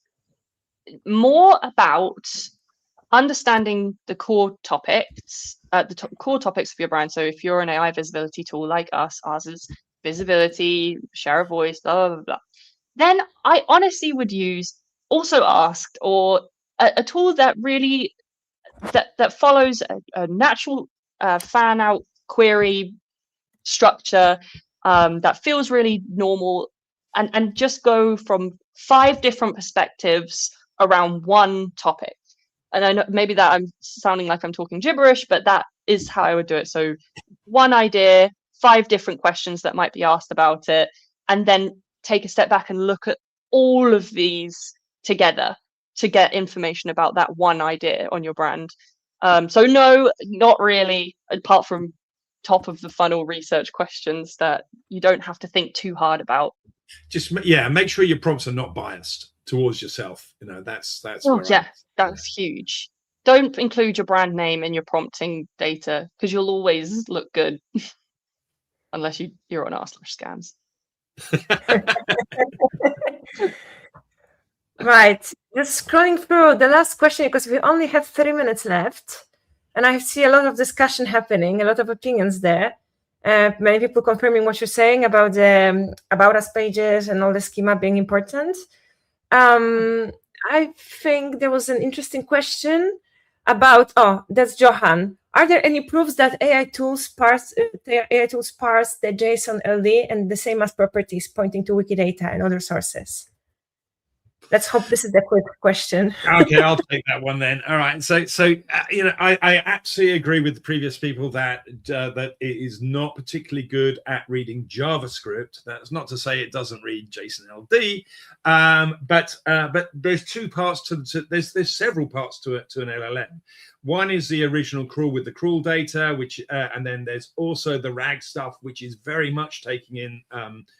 more about understanding the core topics, core topics of your brand. So if you're an AI visibility tool like us, ours is visibility, share of voice, blah, blah, blah. Then I honestly would also ask, or a tool that really that follows a natural fan out query structure that feels really normal, and just go from 5 different perspectives around one topic. And I know maybe that I'm sounding like I'm talking gibberish, but that is how I would do it. So one idea, 5 different questions that might be asked about it, and then take a step back and look at all of these together to get information about that one idea on your brand. So no, not really, apart from top of the funnel research questions that you don't have to think too hard about. Just make sure your prompts are not biased towards yourself. You know, that's that's huge. Don't include your brand name in your prompting data, because you'll always look good unless you're on r/scams. Right, just scrolling through the last question, because we only have 3 minutes left, and I see a lot of discussion happening, a lot of opinions there. Many people confirming what you're saying about the about us pages and all the schema being important. I think there was an interesting question about, that's Johan. Are there any proofs that AI tools parse the JSON LD and the same as properties, pointing to Wikidata and other sources? Let's hope this is the quick question. Okay, I'll take that one then. All right. So you know, I absolutely agree with the previous people that that it is not particularly good at reading JavaScript. That's not to say it doesn't read JSON LD, but there's two parts to there's several parts to it, to an LLM. One is the original crawl with the crawl data, which and then there's also the RAG stuff, which is very much taking in.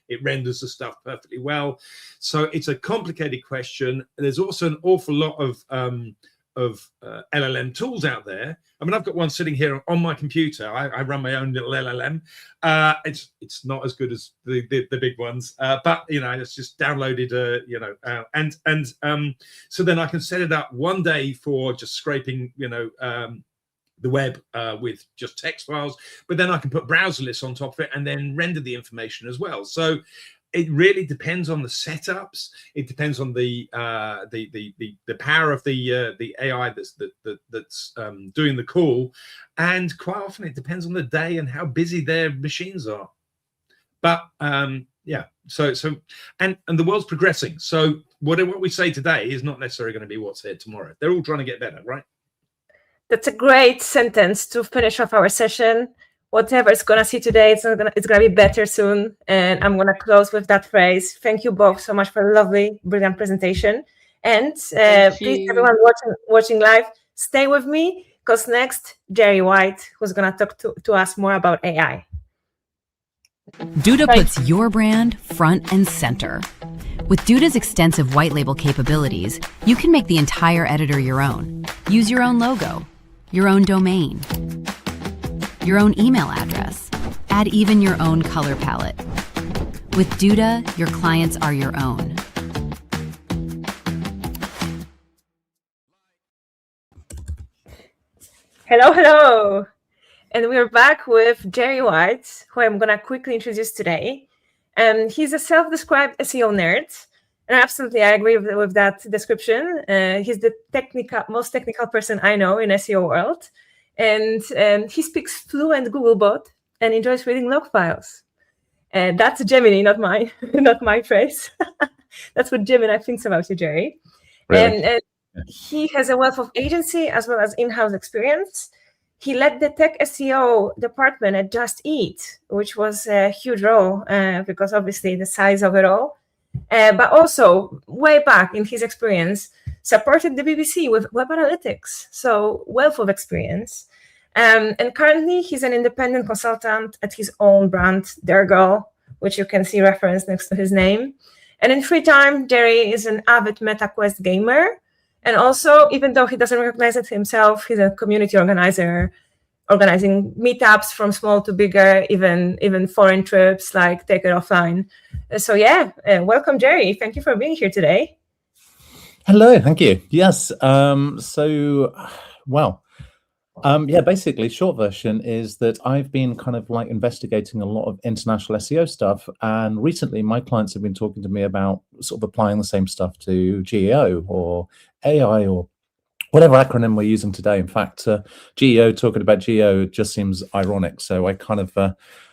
It renders the stuff perfectly well. So it's a complicated question. There's also an awful lot of LLM tools out there. I mean, I've got one sitting here on my computer. I run my own little LLM. It's not as good as the big ones, but you know, it's just downloaded. You know, so then I can set it up one day for just scraping, you know, the web with just text files, but then I can put browser lists on top of it and then render the information as well. So it really depends on the setups. It depends on the power of the AI that's doing the call, and quite often it depends on the day and how busy their machines are. But yeah, so and the world's progressing. So what we say today is not necessarily going to be what's here tomorrow. They're all trying to get better, right? That's a great sentence to finish off our session. Whatever it's gonna see today, it's gonna be better soon. And I'm gonna close with that phrase. Thank you both so much for a lovely, brilliant presentation. And please, everyone watching live, stay with me, because next, Gerry White, who's gonna talk to us more about AI. Duda puts your brand front and center. With Duda's extensive white label capabilities, you can make the entire editor your own. Use your own logo, your own domain, your own email address, add even your own color palette. With Duda, your clients are your own. Hello. And we're back with Gerry White, who I'm going to quickly introduce today. He's a self-described SEO nerd. And absolutely, I agree with that description. He's the most technical person I know in SEO world. And he speaks fluent Googlebot and enjoys reading log files. That's Gemini, not my phrase. That's what Gemini thinks about you, Gerry. Really? And he has a wealth of agency as well as in-house experience. He led the tech SEO department at Just Eat, which was a huge role because obviously the size of it all. But also, way back in his experience, supported the BBC with web analytics. So, wealth of experience. And currently, he's an independent consultant at his own brand, Dergo, which you can see referenced next to his name. And in free time, Gerry is an avid MetaQuest gamer. And also, even though he doesn't recognize it himself, he's a community organizer, organizing meetups from small to bigger, even foreign trips, like Take It Offline. So yeah, welcome, Gerry. Thank you for being here today. Hello, thank you. Yes, basically, short version is that I've been kind of like investigating a lot of international SEO stuff, and recently my clients have been talking to me about sort of applying the same stuff to GEO or AI or whatever acronym we're using today. In fact, GEO, talking about GEO just seems ironic. So I kind of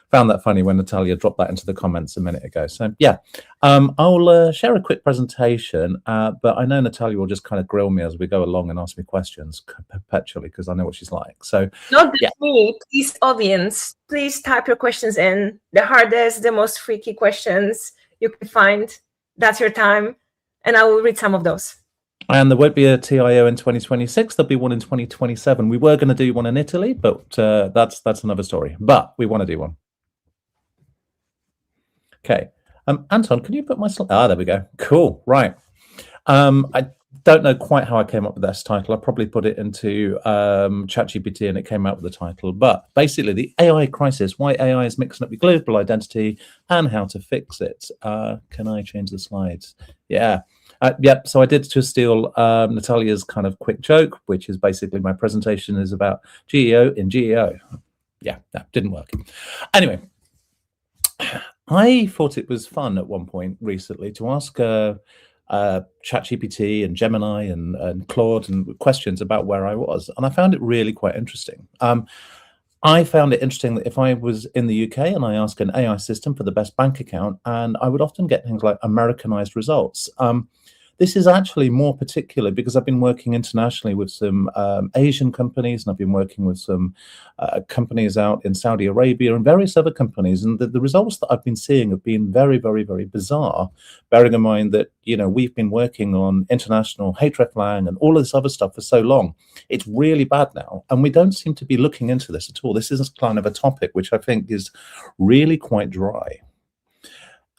found that funny when Natalia dropped that into the comments a minute ago. So yeah, I'll share a quick presentation, but I know Natalia will just kind of grill me as we go along and ask me questions perpetually because I know what she's like. So not just me, please, audience, please type your questions in. The hardest, the most freaky questions you can find. That's your time, and I will read some of those. And there won't be a TIO in 2026. There'll be one in 2027. We were going to do one in Italy, but that's another story. But we want to do one. Okay. Anton, can you put my slide? There we go. Cool. Right. I don't know quite how I came up with this title. I probably put it into ChatGPT and it came out with the title. But basically, the AI crisis, why AI is mixing up your global identity and how to fix it. Can I change the slides? Yeah. Yep. So I did just steal Natalia's kind of quick joke, which is basically my presentation is about GEO in GEO. Yeah, that didn't work. Anyway, I thought it was fun at one point recently to ask ChatGPT and Gemini and Claude and questions about where I was, and I found it really quite interesting. I found it interesting that if I was in the UK and I asked an AI system for the best bank account, and I would often get things like Americanized results. This is actually more particular because I've been working internationally with some Asian companies, and I've been working with some companies out in Saudi Arabia and various other companies. And the results that I've been seeing have been very, very, very bizarre, bearing in mind that, you know, we've been working on international hreflang and all of this other stuff for so long. It's really bad now. And we don't seem to be looking into this at all. This is kind of a topic which I think is really quite dry.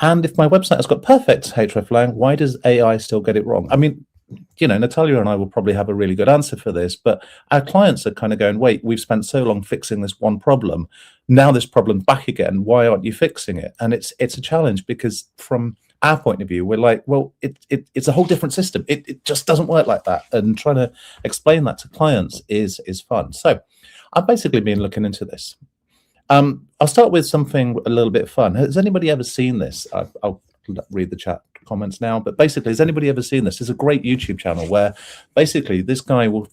And if my website has got perfect hreflang, why does AI still get it wrong? I mean, you know, Natalia and I will probably have a really good answer for this, but our clients are kind of going, wait, we've spent so long fixing this one problem. Now this problem's back again. Why aren't you fixing it? And it's a challenge because from our point of view, we're like, well, it's a whole different system. It just doesn't work like that. And trying to explain that to clients is fun. So I've basically been looking into this. I'll start with something a little bit fun. Has anybody ever seen this? I'll read the chat comments now, but basically, has anybody ever seen this? It's a great YouTube channel where basically this guy will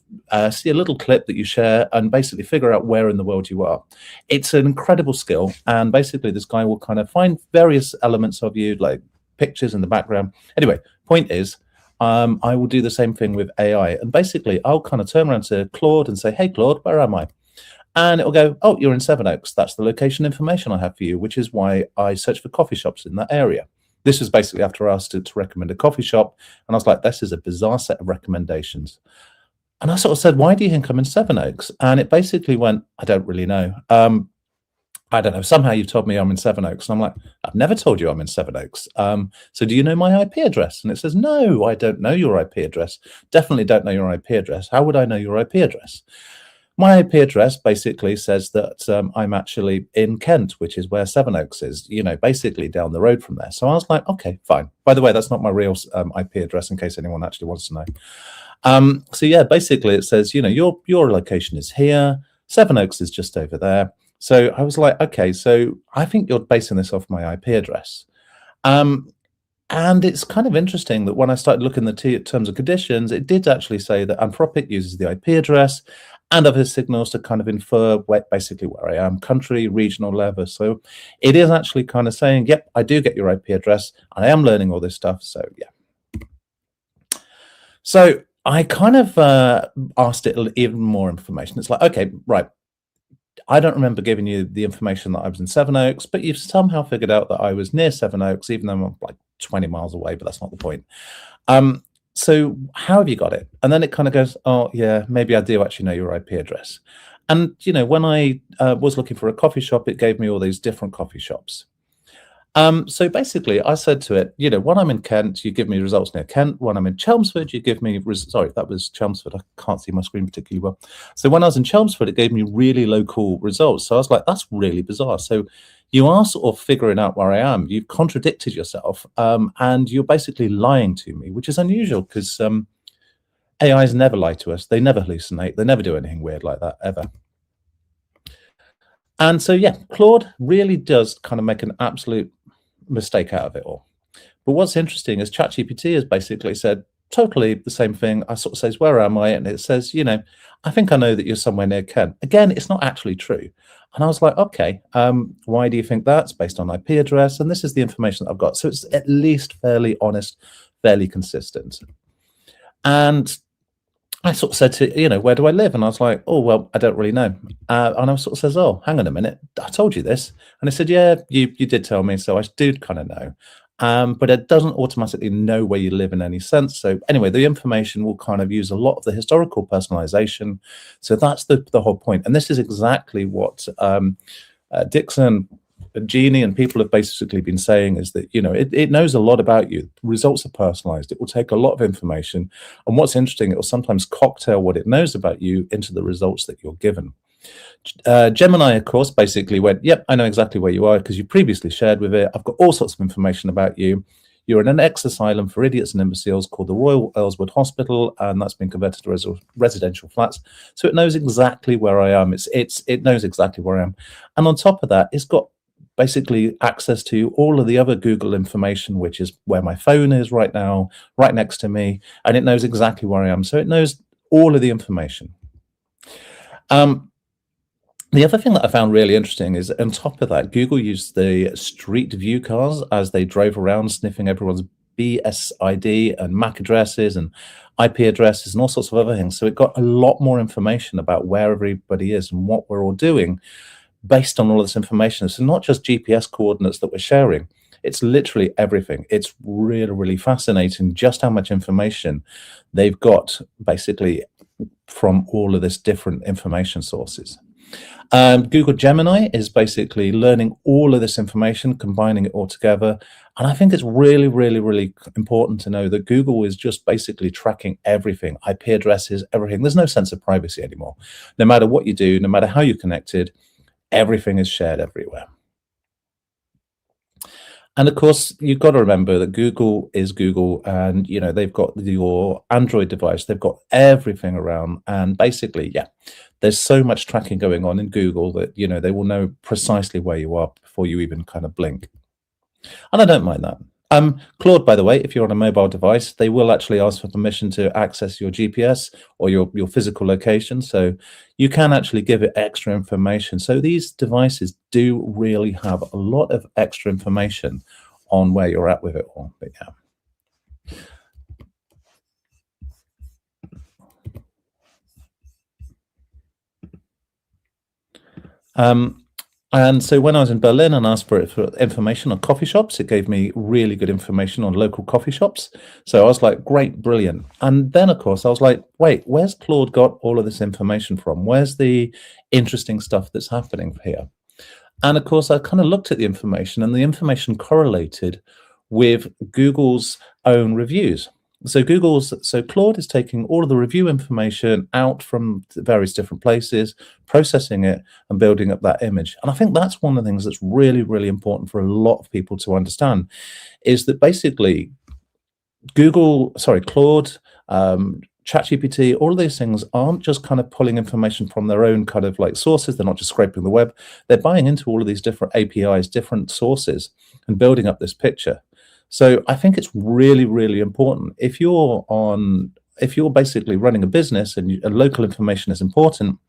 see a little clip that you share and basically figure out where in the world you are. It's an incredible skill, and basically this guy will kind of find various elements of you, like pictures in the background. Anyway, point is, I will do the same thing with AI, and basically I'll kind of turn around to Claude and say, hey Claude, where am I? And it'll go, oh, you're in Sevenoaks. That's the location information I have for you, which is why I search for coffee shops in that area. This was basically after I asked it to recommend a coffee shop. And I was like, this is a bizarre set of recommendations. And I sort of said, why do you think I'm in Sevenoaks? And it basically went, I don't really know. I don't know. Somehow you've told me I'm in Sevenoaks. And I'm like, I've never told you I'm in Sevenoaks. So do you know my IP address? And it says, no, I don't know your IP address. Definitely don't know your IP address. How would I know your IP address? My IP address basically says that I'm actually in Kent, which is where Sevenoaks is, you know, basically down the road from there. So I was like, okay, fine. By the way, that's not my real IP address in case anyone actually wants to know. So yeah, basically it says, you know, your location is here. Sevenoaks is just over there. So I was like, okay, so I think you're basing this off my IP address. And it's kind of interesting that when I started looking at the terms and conditions, it did actually say that Anthropic uses the IP address and other signals to kind of infer basically where I am, country, regional level. So it is actually kind of saying, yep, I do get your IP address, and I am learning all this stuff. So yeah. So I kind of asked it even more information. It's like, okay, right. I don't remember giving you the information that I was in Sevenoaks, but you've somehow figured out that I was near Sevenoaks, even though I'm like 20 miles away, but that's not the point. So how have you got it? And then it kind of goes, oh, yeah, maybe I do actually know your IP address. And, you know, when I was looking for a coffee shop, it gave me all these different coffee shops. So basically, I said to it, you know, when I'm in Kent, you give me results near Kent. When I'm in Chelmsford, you give me, sorry, that was Chelmsford. I can't see my screen particularly well. So when I was in Chelmsford, it gave me really local results. So I was like, that's really bizarre. So you are sort of figuring out where I am. You've contradicted yourself, and you're basically lying to me, which is unusual because AIs never lie to us. They never hallucinate. They never do anything weird like that, ever. And so, yeah, Claude really does kind of make an absolute mistake out of it all. But what's interesting is ChatGPT has basically said totally the same thing. I sort of says, where am I? And it says, you know, I think I know that you're somewhere near Kent. Again, it's not actually true. And I was like, okay, why do you think that's based on IP address? And this is the information that I've got. So it's at least fairly honest, fairly consistent. And I sort of said to, you know, where do I live? And I was like, oh, well, I don't really know. And I sort of says, oh, hang on a minute. I told you this. And I said, yeah, you did tell me. So I do kind of know. But it doesn't automatically know where you live in any sense. So anyway, the information will kind of use a lot of the historical personalization. So that's the whole point. And this is exactly what Dixon, Genie, and people have basically been saying is that, you know, it knows a lot about you. Results are personalized. It will take a lot of information. And what's interesting, it will sometimes cocktail what it knows about you into the results that you're given. Gemini, of course, basically went, yep, I know exactly where you are because you previously shared with it. I've got all sorts of information about you. You're in an ex-asylum for idiots and imbeciles called the Royal Earlswood Hospital, and that's been converted to residential flats. So it knows exactly where I am. It knows exactly where I am. And on top of that, it's got basically access to all of the other Google information, which is where my phone is right now, right next to me, and it knows exactly where I am. So it knows all of the information. The other thing that I found really interesting is on top of that, Google used the street view cars as they drove around sniffing everyone's BSID and MAC addresses and IP addresses and all sorts of other things. So it got a lot more information about where everybody is and what we're all doing based on all of this information. So not just GPS coordinates that we're sharing, it's literally everything. It's really, really fascinating just how much information they've got basically from all of this different information sources. Google Gemini is basically learning all of this information, combining it all together. And I think it's really, really, really important to know that Google is just basically tracking everything, IP addresses, everything. There's no sense of privacy anymore. No matter what you do, no matter how you're connected, everything is shared everywhere. And of course, you've got to remember that Google is Google, and they've got your Android device, they've got everything around, and basically, yeah, there's so much tracking going on in Google that they will know precisely where you are before you even kind of blink. And I don't mind that. Claude, by the way, if you're on a mobile device, they will actually ask for permission to access your GPS or your physical location. So you can actually give it extra information. So these devices do really have a lot of extra information on where you're at with it all. But yeah. And so when I was in Berlin and asked for information on coffee shops, it gave me really good information on local coffee shops. So I was like, great, brilliant. And then, of course, I was like, wait, where's Claude got all of this information from? Where's the interesting stuff that's happening here? And of course, I kind of looked at the information, and the information correlated with Google's own reviews. So Claude is taking all of the review information out from various different places, processing it and building up that image. And I think that's one of the things that's really, really important for a lot of people to understand, is that basically Claude, ChatGPT, all of these things aren't just kind of pulling information from their own kind of like sources. They're not just scraping the web. They're buying into all of these different APIs, different sources, and building up this picture. So I think it's really, really important. If you're basically running a business and local information is important,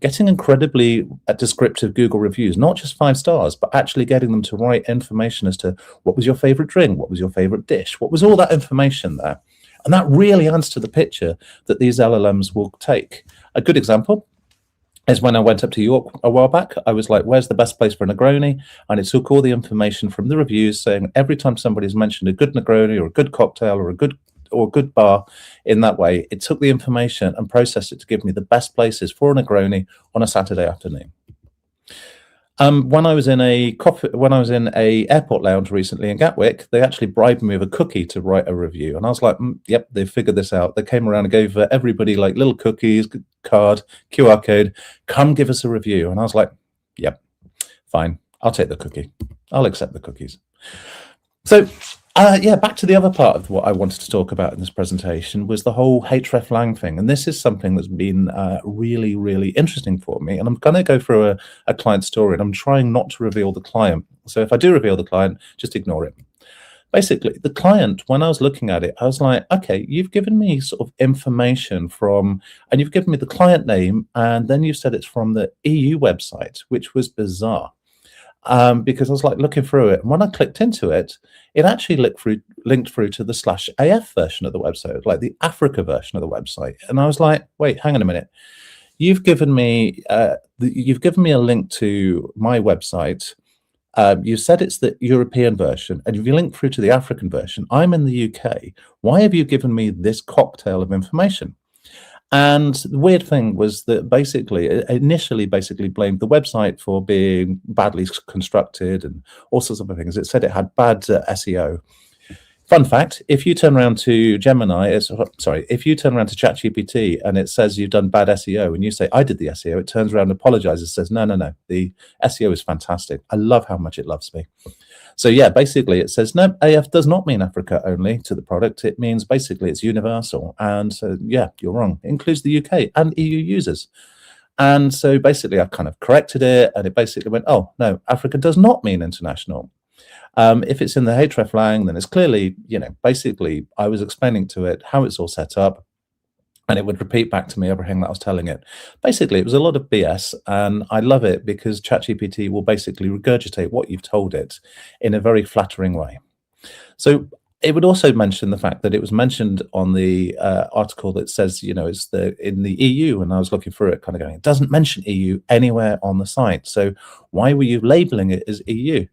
getting incredibly descriptive Google reviews, not just 5 stars, but actually getting them to write information as to what was your favorite drink, what was your favorite dish, what was all that information there. And that really adds to the picture that these LLMs will take. A good example is when I went up to York a while back, I was like, where's the best place for a Negroni? And it took all the information from the reviews saying every time somebody's mentioned a good Negroni or a good cocktail or a good bar in that way, it took the information and processed it to give me the best places for a Negroni on a Saturday afternoon. When I was in a airport lounge recently in Gatwick, they actually bribed me with a cookie to write a review, and I was like, "Yep, they figured this out." They came around and gave everybody like little cookies, card, QR code. Come give us a review, and I was like, "Yep, fine. I'll take the cookie. I'll accept the cookies." So, back to the other part of what I wanted to talk about in this presentation was the whole hreflang thing. And this is something that's been really, really interesting for me. And I'm going to go through a client story, and I'm trying not to reveal the client. So if I do reveal the client, just ignore it. Basically, the client, when I was looking at it, I was like, okay, you've given me sort of information and you've given me the client name, and then you said it's from the EU website, which was bizarre. Because I was like looking through it, and when I clicked into it, it actually linked through to the /AF version of the website, like the Africa version of the website. And I was like, wait, hang on a minute. You've given me a link to my website. You said it's the European version, and if you link through to the African version, I'm in the UK. Why have you given me this cocktail of information? And the weird thing was that it initially blamed the website for being badly constructed and all sorts of other things. It said it had bad SEO. Fun fact, if you turn around to if you turn around to ChatGPT and it says you've done bad SEO and you say, I did the SEO, it turns around and apologizes, says, no, the SEO is fantastic. I love how much it loves me. So yeah, basically it says, no, AF does not mean Africa only to the product. It means basically it's universal. And so, yeah, you're wrong. It includes the UK and EU users. And so basically I kind of corrected it, and it basically went, oh, no, Africa does not mean international. If it's in the hreflang, then it's clearly, basically I was explaining to it how it's all set up, and it would repeat back to me everything that I was telling it. Basically, it was a lot of BS, and I love it because ChatGPT will basically regurgitate what you've told it in a very flattering way. So it would also mention the fact that it was mentioned on the article that says, it's in the EU, and I was looking through it kind of going, it doesn't mention EU anywhere on the site. So why were you labeling it as EU?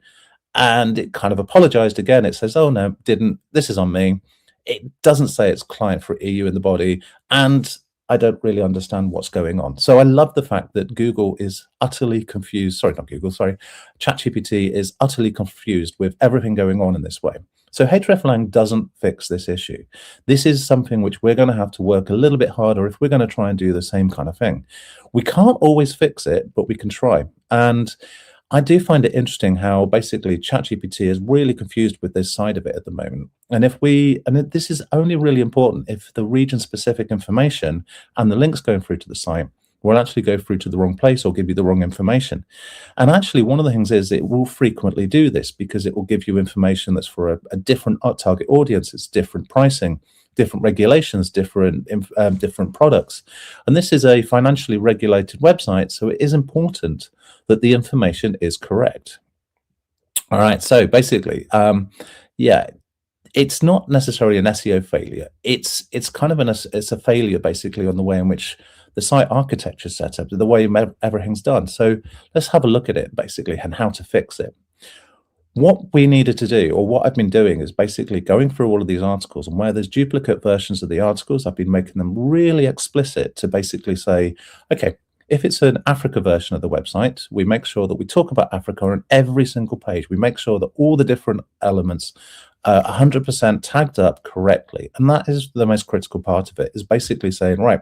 And it kind of apologized again. It says, oh, no, didn't. This is on me. It doesn't say it's client for EU in the body. And I don't really understand what's going on. So I love the fact that Google is utterly confused. Sorry, not Google, sorry. ChatGPT is utterly confused with everything going on in this way. So hreflang doesn't fix this issue. This is something which we're going to have to work a little bit harder if we're going to try and do the same kind of thing. We can't always fix it, but we can try. And I do find it interesting how basically ChatGPT is really confused with this side of it at the moment. And this is only really important if the region-specific information and the links going through to the site will actually go through to the wrong place or give you the wrong information. And actually, one of the things is it will frequently do this because it will give you information that's for a different target audience. It's different pricing, different regulations, different products. And this is a financially regulated website, so it is important that the information is correct. All right, so basically, it's not necessarily an SEO failure. It's kind of it's a failure basically on the way in which the site architecture is set up, the way everything's done. So let's have a look at it basically and how to fix it. What we needed to do, or what I've been doing, is basically going through all of these articles, and where there's duplicate versions of the articles, I've been making them really explicit to basically say, okay, if it's an Africa version of the website, we make sure that we talk about Africa on every single page. We make sure that all the different elements are 100% tagged up correctly. And that is the most critical part of it, is basically saying, right,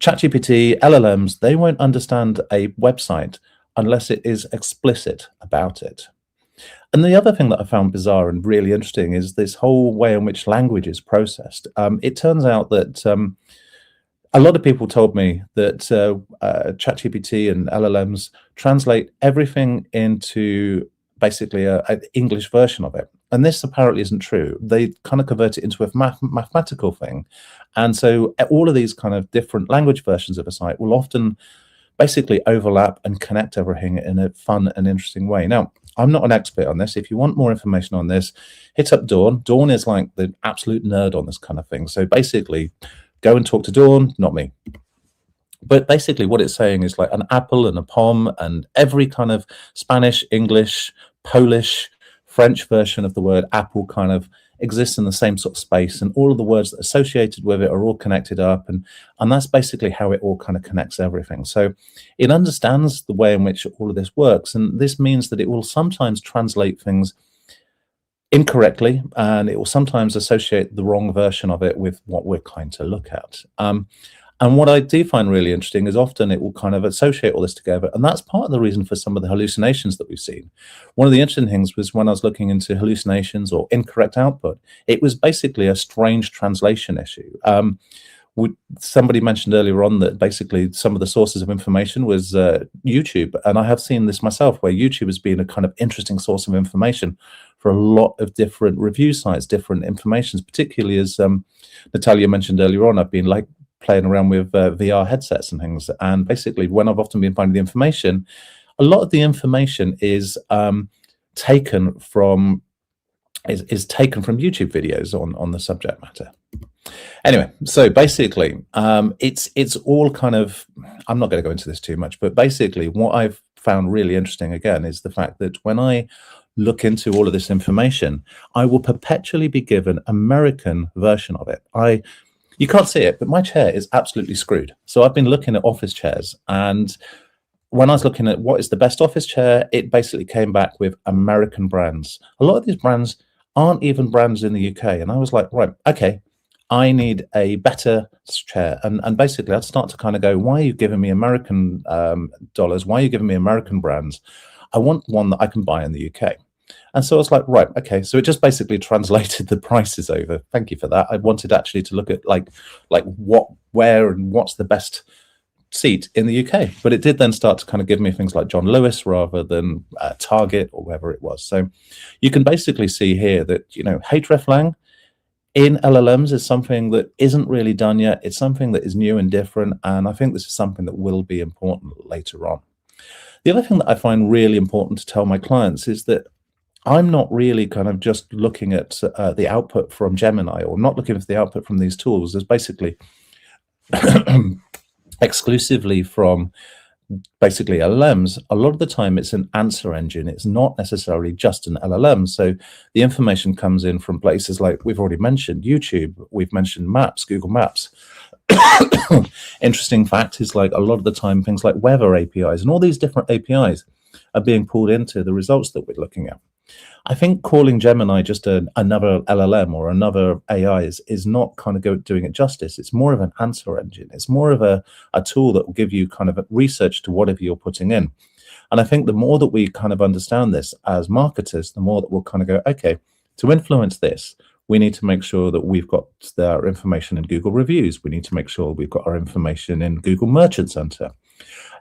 ChatGPT, LLMs, they won't understand a website unless it is explicit about it. And the other thing that I found bizarre and really interesting is this whole way in which language is processed. It turns out that a lot of people told me that ChatGPT and LLMs translate everything into basically an English version of it. And this apparently isn't true. They kind of convert it into a mathematical thing. And so all of these kind of different language versions of a site will often basically overlap and connect everything in a fun and interesting way. Now, I'm not an expert on this. If you want more information on this, hit up Dawn. Dawn is like the absolute nerd on this kind of thing. So basically, go and talk to Dawn, not me. But basically what it's saying is like an apple and a pom and every kind of Spanish, English, Polish, French version of the word apple kind of exists in the same sort of space, and all of the words that are associated with it are all connected up, and that's basically how it all kind of connects everything. So it understands the way in which all of this works, and this means that it will sometimes translate things incorrectly, and it will sometimes associate the wrong version of it with what we're trying to look at. And what I do find really interesting is often it will kind of associate all this together. And that's part of the reason for some of the hallucinations that we've seen. One of the interesting things was when I was looking into hallucinations or incorrect output, it was basically a strange translation issue. Somebody mentioned earlier on that basically some of the sources of information was YouTube. And I have seen this myself, where YouTube has been a kind of interesting source of information for a lot of different review sites, different informations, particularly as Natalia mentioned earlier on, I've been like playing around with VR headsets and things. And basically when I've often been finding the information, a lot of the information is taken from YouTube videos on the subject matter. Anyway, so basically it's all kind of, I'm not going to go into this too much, but basically what I've found really interesting again is the fact that when I look into all of this information, I will perpetually be given American version of it. You can't see it, but my chair is absolutely screwed. So I've been looking at office chairs, and when I was looking at what is the best office chair, it basically came back with American brands. A lot of these brands aren't even brands in the UK. And I was like, right, okay, I need a better chair. And basically I'd start to kind of go, why are you giving me American dollars? Why are you giving me American brands? I want one that I can buy in the UK. And so I was like, right, okay. So it just basically translated the prices over. Thank you for that. I wanted actually to look at like what, where, and what's the best seat in the UK. But it did then start to kind of give me things like John Lewis rather than Target or wherever it was. So you can basically see here that, you know, hreflang in LLMs is something that isn't really done yet. It's something that is new and different. And I think this is something that will be important later on. The other thing that I find really important to tell my clients is that I'm not really kind of just looking at the output from Gemini, or not looking at the output from these tools as basically exclusively from basically LLMs. A lot of the time it's an answer engine. It's not necessarily just an LLM. So the information comes in from places like we've already mentioned, YouTube, we've mentioned Maps, Google Maps. Interesting fact is, like, a lot of the time things like weather APIs and all these different APIs are being pulled into the results that we're looking at. I think calling Gemini just another LLM or another AI is not kind of doing it justice. It's more of an answer engine. It's more of a tool that will give you kind of research to whatever you're putting in. And I think the more that we kind of understand this as marketers, the more that we'll kind of go, okay, to influence this, we need to make sure that we've got our information in Google reviews. We need to make sure we've got our information in Google Merchant Center.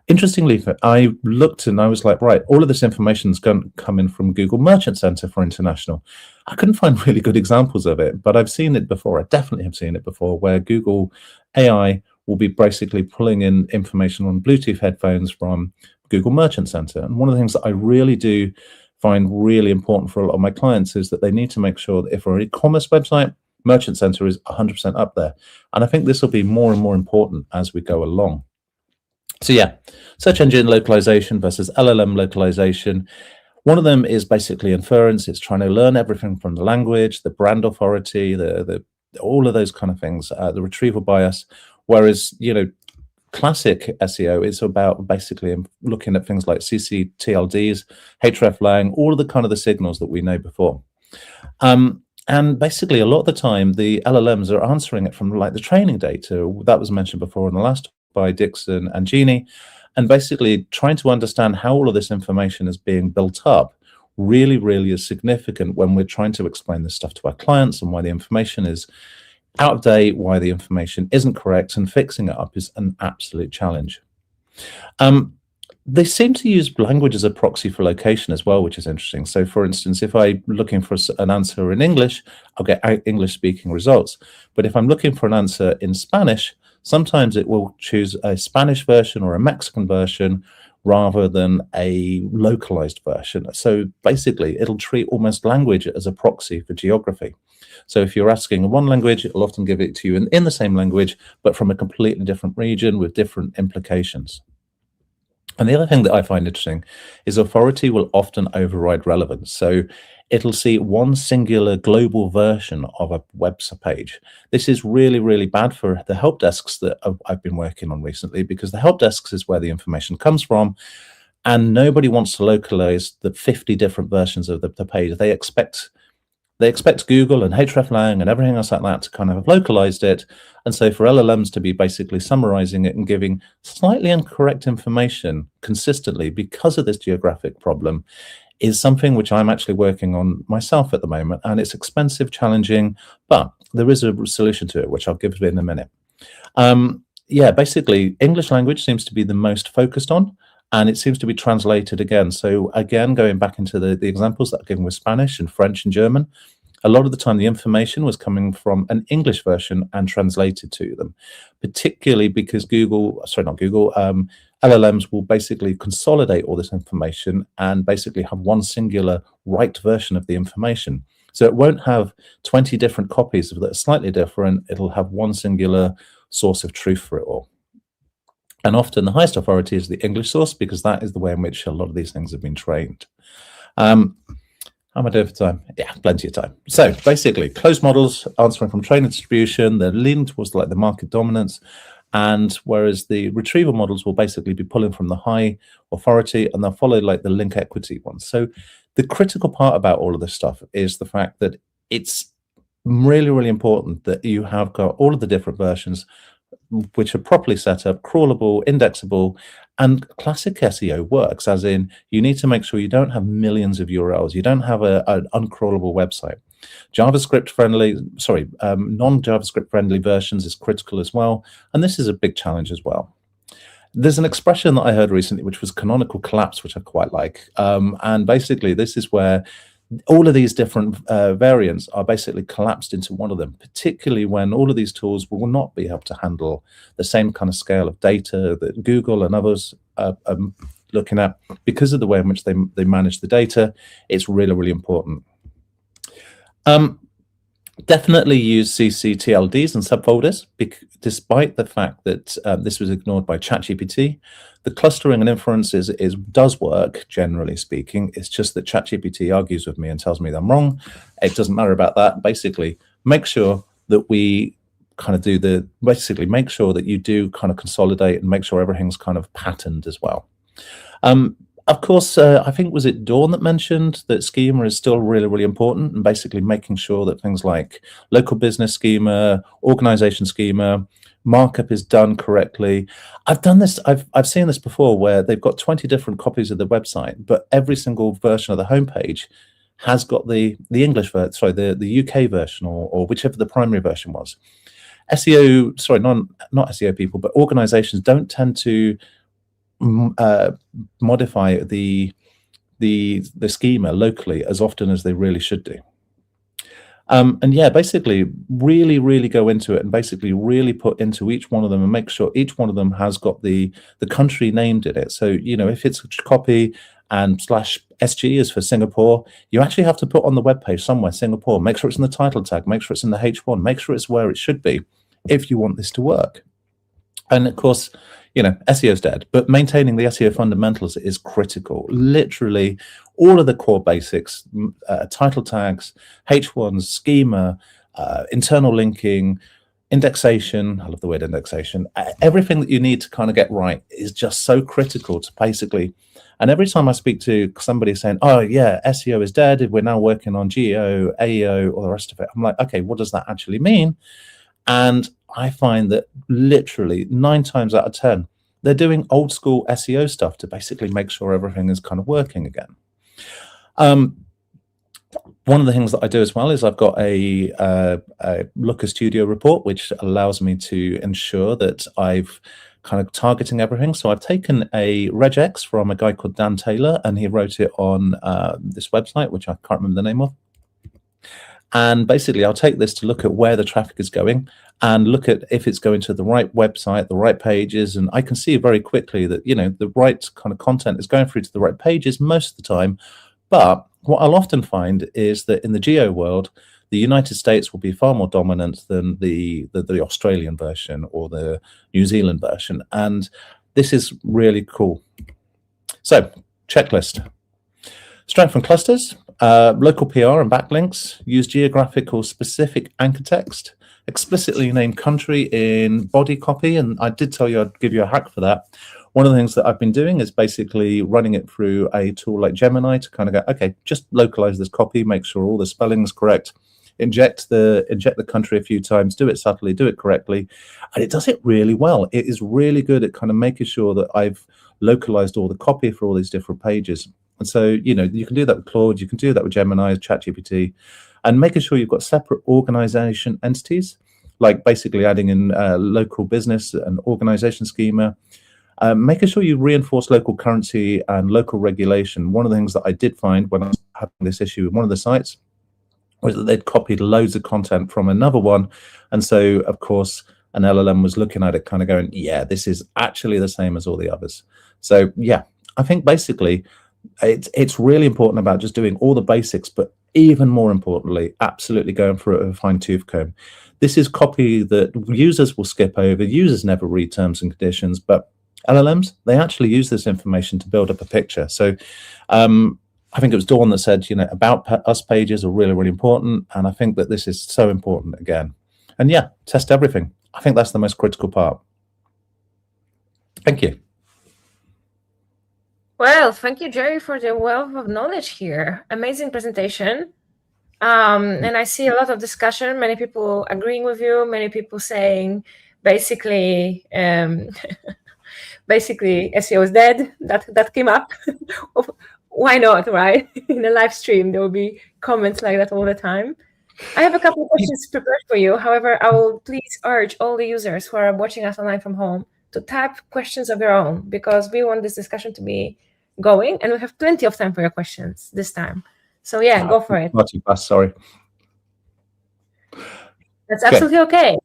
Interestingly, I looked and I was like, right, all of this information is going to come in from Google Merchant Center for International. I couldn't find really good examples of it, but I've seen it before. I definitely have seen it before, where Google AI will be basically pulling in information on Bluetooth headphones from Google Merchant Center. And one of the things that I really do find really important for a lot of my clients is that they need to make sure that if we're an e-commerce website, Merchant Center is 100% up there. And I think this will be more and more important as we go along. So yeah, search engine localization versus LLM localization. One of them is basically inference. It's trying to learn everything from the language, the brand authority, the all of those kind of things, the retrieval bias. Whereas, you know, classic SEO is about basically looking at things like CCTLDs, hreflang, all of the kind of the signals that we know before. And basically, a lot of the time, the LLMs are answering it from like the training data that was mentioned before in the last by Dixon and Genie, and basically trying to understand how all of this information is being built up really, really is significant when we're trying to explain this stuff to our clients, and why the information is out of date, why the information isn't correct, and fixing it up is an absolute challenge. They seem to use language as a proxy for location as well, which is interesting. So for instance, if I'm looking for an answer in English, I'll get English speaking results. But if I'm looking for an answer in Spanish, sometimes it will choose a Spanish version or a Mexican version rather than a localized version. So basically, it'll treat almost language as a proxy for geography. So if you're asking in one language, it'll often give it to you in the same language, but from a completely different region with different implications. And the other thing that I find interesting is authority will often override relevance. So it'll see one singular global version of a website page. This is really, really bad for the help desks that I've been working on recently, because the help desks is where the information comes from, and nobody wants to localize the 50 different versions of the page. They expect Google and hreflang and everything else like that to kind of have localized it. And so for LLMs to be basically summarizing it and giving slightly incorrect information consistently because of this geographic problem is something which I'm actually working on myself at the moment. And it's expensive, challenging, but there is a solution to it, which I'll give you in a minute. Yeah, basically, English language seems to be the most focused on, and it seems to be translated again. So again, going back into the examples that I've given with Spanish and French and German, a lot of the time the information was coming from an English version and translated to them, particularly because LLMs will basically consolidate all this information and basically have one singular right version of the information. So it won't have 20 different copies that are slightly different. It'll have one singular source of truth for it all. And often the highest authority is the English source, because that is the way in which a lot of these things have been trained. How am I doing for time? Yeah, plenty of time. So basically, closed models answering from training distribution, they're leaning towards like the market dominance, and whereas the retrieval models will basically be pulling from the high authority, and they'll follow like the link equity ones. So the critical part about all of this stuff is the fact that it's really, really important that you have got all of the different versions which are properly set up, crawlable, indexable, and classic SEO works, as in you need to make sure you don't have millions of URLs. You don't have an uncrawlable website. Non-JavaScript friendly versions is critical as well. And this is a big challenge as well. There's an expression that I heard recently, which was canonical collapse, which I quite like. And basically, this is where all of these different variants are basically collapsed into one of them, particularly when all of these tools will not be able to handle the same kind of scale of data that Google and others looking at, because of the way in which they manage the data. It's really, really important. Definitely use CCTLDs and subfolders, despite the fact that this was ignored by ChatGPT. The clustering and inference does work, generally speaking. It's just that ChatGPT argues with me and tells me that I'm wrong. It doesn't matter about that. Basically, make sure that we kind of make sure that you do kind of consolidate and make sure everything's kind of patterned as well. Of course, I think, was it Dawn that mentioned that schema is still really, really important, and basically making sure that things like local business schema, organization schema, markup is done correctly. I've done this, I've seen this before, where they've got 20 different copies of the website, but every single version of the homepage has got the English version, sorry, the UK version, or whichever the primary version was. SEO, sorry, not SEO people, but organizations don't tend to modify the schema locally as often as they really should do. And yeah, basically really, really go into it and basically really put into each one of them and make sure each one of them has got the country named in it. So, you know, if it's a copy and /SG is for Singapore, you actually have to put on the webpage somewhere Singapore. Make sure it's in the title tag, make sure it's in the H1, make sure it's where it should be if you want this to work. And of course, you know, SEO is dead, but maintaining the SEO fundamentals is critical. Literally all of the core basics, title tags, H1s, schema, internal linking, indexation. I love the word indexation. Everything that you need to kind of get right is just so critical to basically. And every time I speak to somebody saying, oh yeah, SEO is dead, we're now working on GEO, AEO, all the rest of it, I'm like, okay, what does that actually mean? And I find that literally 9 times out of 10, they're doing old school SEO stuff to basically make sure everything is kind of working again. One of the things that I do as well is I've got a Looker Studio report, which allows me to ensure that I've kind of targeting everything. So I've taken a regex from a guy called Dan Taylor, and he wrote it on this website, which I can't remember the name of. And basically, I'll take this to look at where the traffic is going and look at if it's going to the right website, the right pages. And I can see very quickly that, you know, the right kind of content is going through to the right pages most of the time. But what I'll often find is that in the geo world, the United States will be far more dominant than the Australian version or the New Zealand version. And this is really cool. So, checklist. Strengthen clusters, local PR and backlinks, use geographical specific anchor text, explicitly name country in body copy. And I did tell you I'd give you a hack for that. One of the things that I've been doing is basically running it through a tool like Gemini to kind of go, okay, just localize this copy, make sure all the spelling is correct, inject the country a few times, do it subtly, do it correctly. And it does it really well. It is really good at kind of making sure that I've localized all the copy for all these different pages. And so, you know, you can do that with Claude, you can do that with Gemini, ChatGPT, and making sure you've got separate organization entities, like basically adding in local business and organization schema, making sure you reinforce local currency and local regulation. One of the things that I did find when I was having this issue with one of the sites was that they'd copied loads of content from another one. And so, of course, an LLM was looking at it kind of going, yeah, this is actually the same as all the others. So, yeah, I think basically, it's really important about just doing all the basics, but even more importantly, absolutely going through it with a fine-tooth comb. This is copy that users will skip over. Users never read terms and conditions, but LLMs, they actually use this information to build up a picture. So I think it was Dawn that said, you know, about us pages are really, really important. And I think that this is so important again. And yeah, test everything. I think that's the most critical part. Thank you. Well, thank you, Gerry, for the wealth of knowledge here. Amazing presentation. And I see a lot of discussion, many people agreeing with you, many people saying basically, basically SEO is dead. That came up. Why not, right? In a live stream, there will be comments like that all the time. I have a couple of questions prepared for you. However, I will please urge all the users who are watching us online from home to type questions of your own, because we want this discussion to be going, and we have plenty of time for your questions this time. So yeah, go for it. Not too fast, sorry. That's absolutely okay.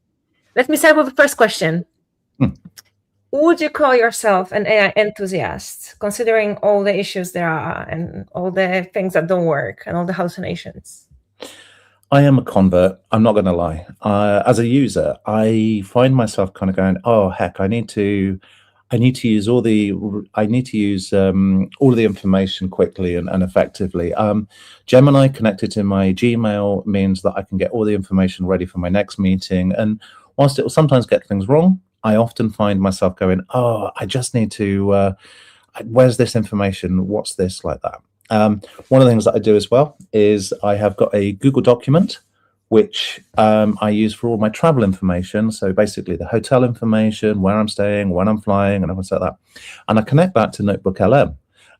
Let me start with the first question. would you call yourself an AI enthusiast, considering all the issues there are and all the things that don't work and all the hallucinations? I am a convert. I'm not going to lie. As a user, I find myself kind of going, "Oh heck, I need to use all the information quickly and effectively." Gemini connected to my Gmail means that I can get all the information ready for my next meeting. And whilst it will sometimes get things wrong, I often find myself going, "Oh, I just need to. Where's this information? What's this?" like that. One of the things that I do as well is I have got a Google document which I use for all my travel information. So basically the hotel information, where I'm staying, when I'm flying, and everything like that. And I connect that to Notebook LM.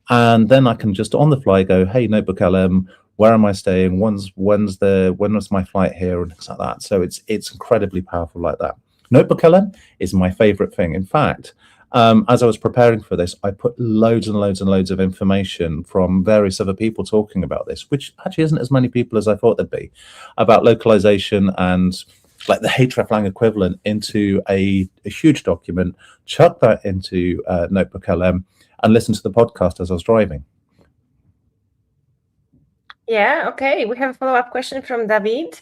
And then I can just on the fly go, "Hey, Notebook LM, where am I staying? When was my flight here?" and things like that. So it's incredibly powerful like that. Notebook LM is my favorite thing. In fact, as I was preparing for this, I put loads and loads and loads of information from various other people talking about this, which actually isn't as many people as I thought there'd be, about localization and like the hreflang equivalent into a huge document, chuck that into Notebook LM and listen to the podcast as I was driving. Yeah, okay. We have a follow-up question from David,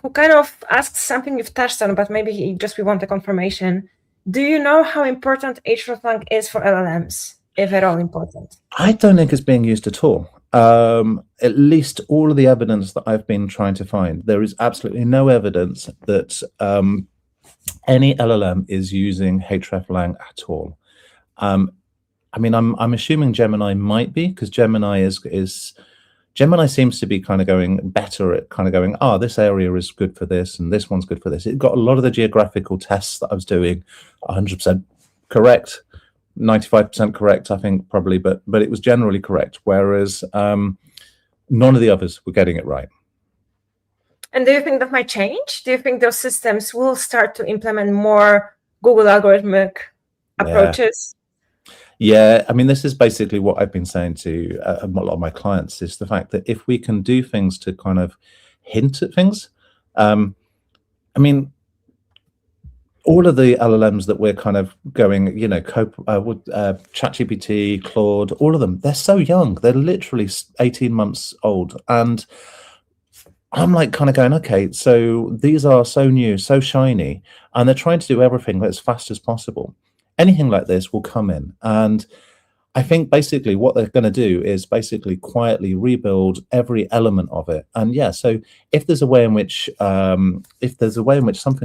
who kind of asks something you've touched on, but maybe we want a confirmation. Do you know how important hreflang is for LLMs, if at all important? I don't think it's being used at all. At least all of the evidence that I've been trying to find, there is absolutely no evidence that any LLM is using hreflang at all. I mean, I'm assuming Gemini might be, because Gemini seems to be kind of going better at kind of going, "Oh, this area is good for this and this one's good for this." It got a lot of the geographical tests that I was doing 100% correct, 95% correct, I think probably, but it was generally correct, whereas none of the others were getting it right. And do you think that might change? Do you think those systems will start to implement more Google algorithmic approaches? Yeah, I mean, this is basically what I've been saying to a lot of my clients, is the fact that if we can do things to kind of hint at things, I mean, all of the LLMs that we're kind of going, you know, ChatGPT, Claude, all of them, they're so young. They're literally 18 months old. And I'm like kind of going, okay, so these are so new, so shiny, and they're trying to do everything as fast as possible. Anything like this will come in, and I think basically what they're going to do is basically quietly rebuild every element of it. And yeah, so if there's a way in which something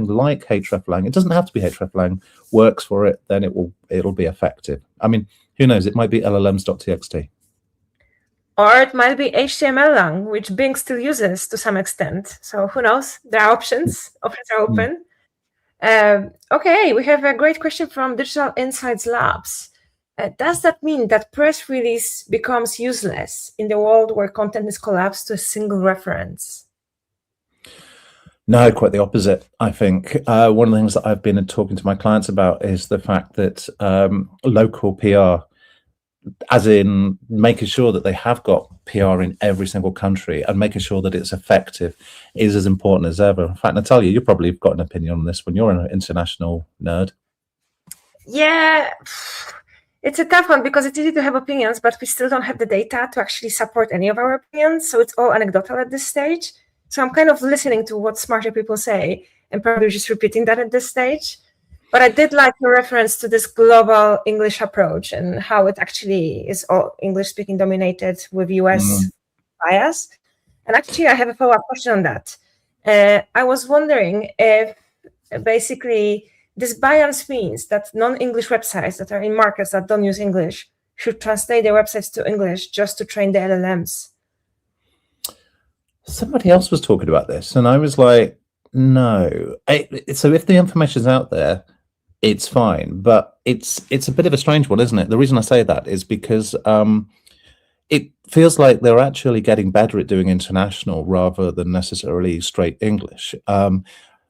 like hreflang, it doesn't have to be hreflang, works for it, then it'll be effective. I mean, who knows? It might be llms.txt. Or it might be HTML-lang, which Bing still uses to some extent. So who knows? There are options. Options are open. Okay, we have a great question from Digital Insights Labs. Does that mean that press release becomes useless in the world where content is collapsed to a single reference? No, quite the opposite, I think. One of the things that I've been talking to my clients about is the fact that local PR, as in making sure that they have got PR in every single country and making sure that it's effective, is as important as ever. In fact, Natalia, you probably have got an opinion on this when you're an international nerd. Yeah, it's a tough one because it's easy to have opinions, but we still don't have the data to actually support any of our opinions. So it's all anecdotal at this stage. So I'm kind of listening to what smarter people say and probably just repeating that at this stage. But I did like the reference to this global English approach and how it actually is all English-speaking dominated with US bias. And actually, I have a follow-up question on that. I was wondering if basically this bias means that non-English websites that are in markets that don't use English should translate their websites to English just to train the LLMs. Somebody else was talking about this, and I was like, no. So if the information's out there, it's fine, but it's a bit of a strange one, isn't it? The reason I say that is because it feels like they're actually getting better at doing international rather than necessarily straight English.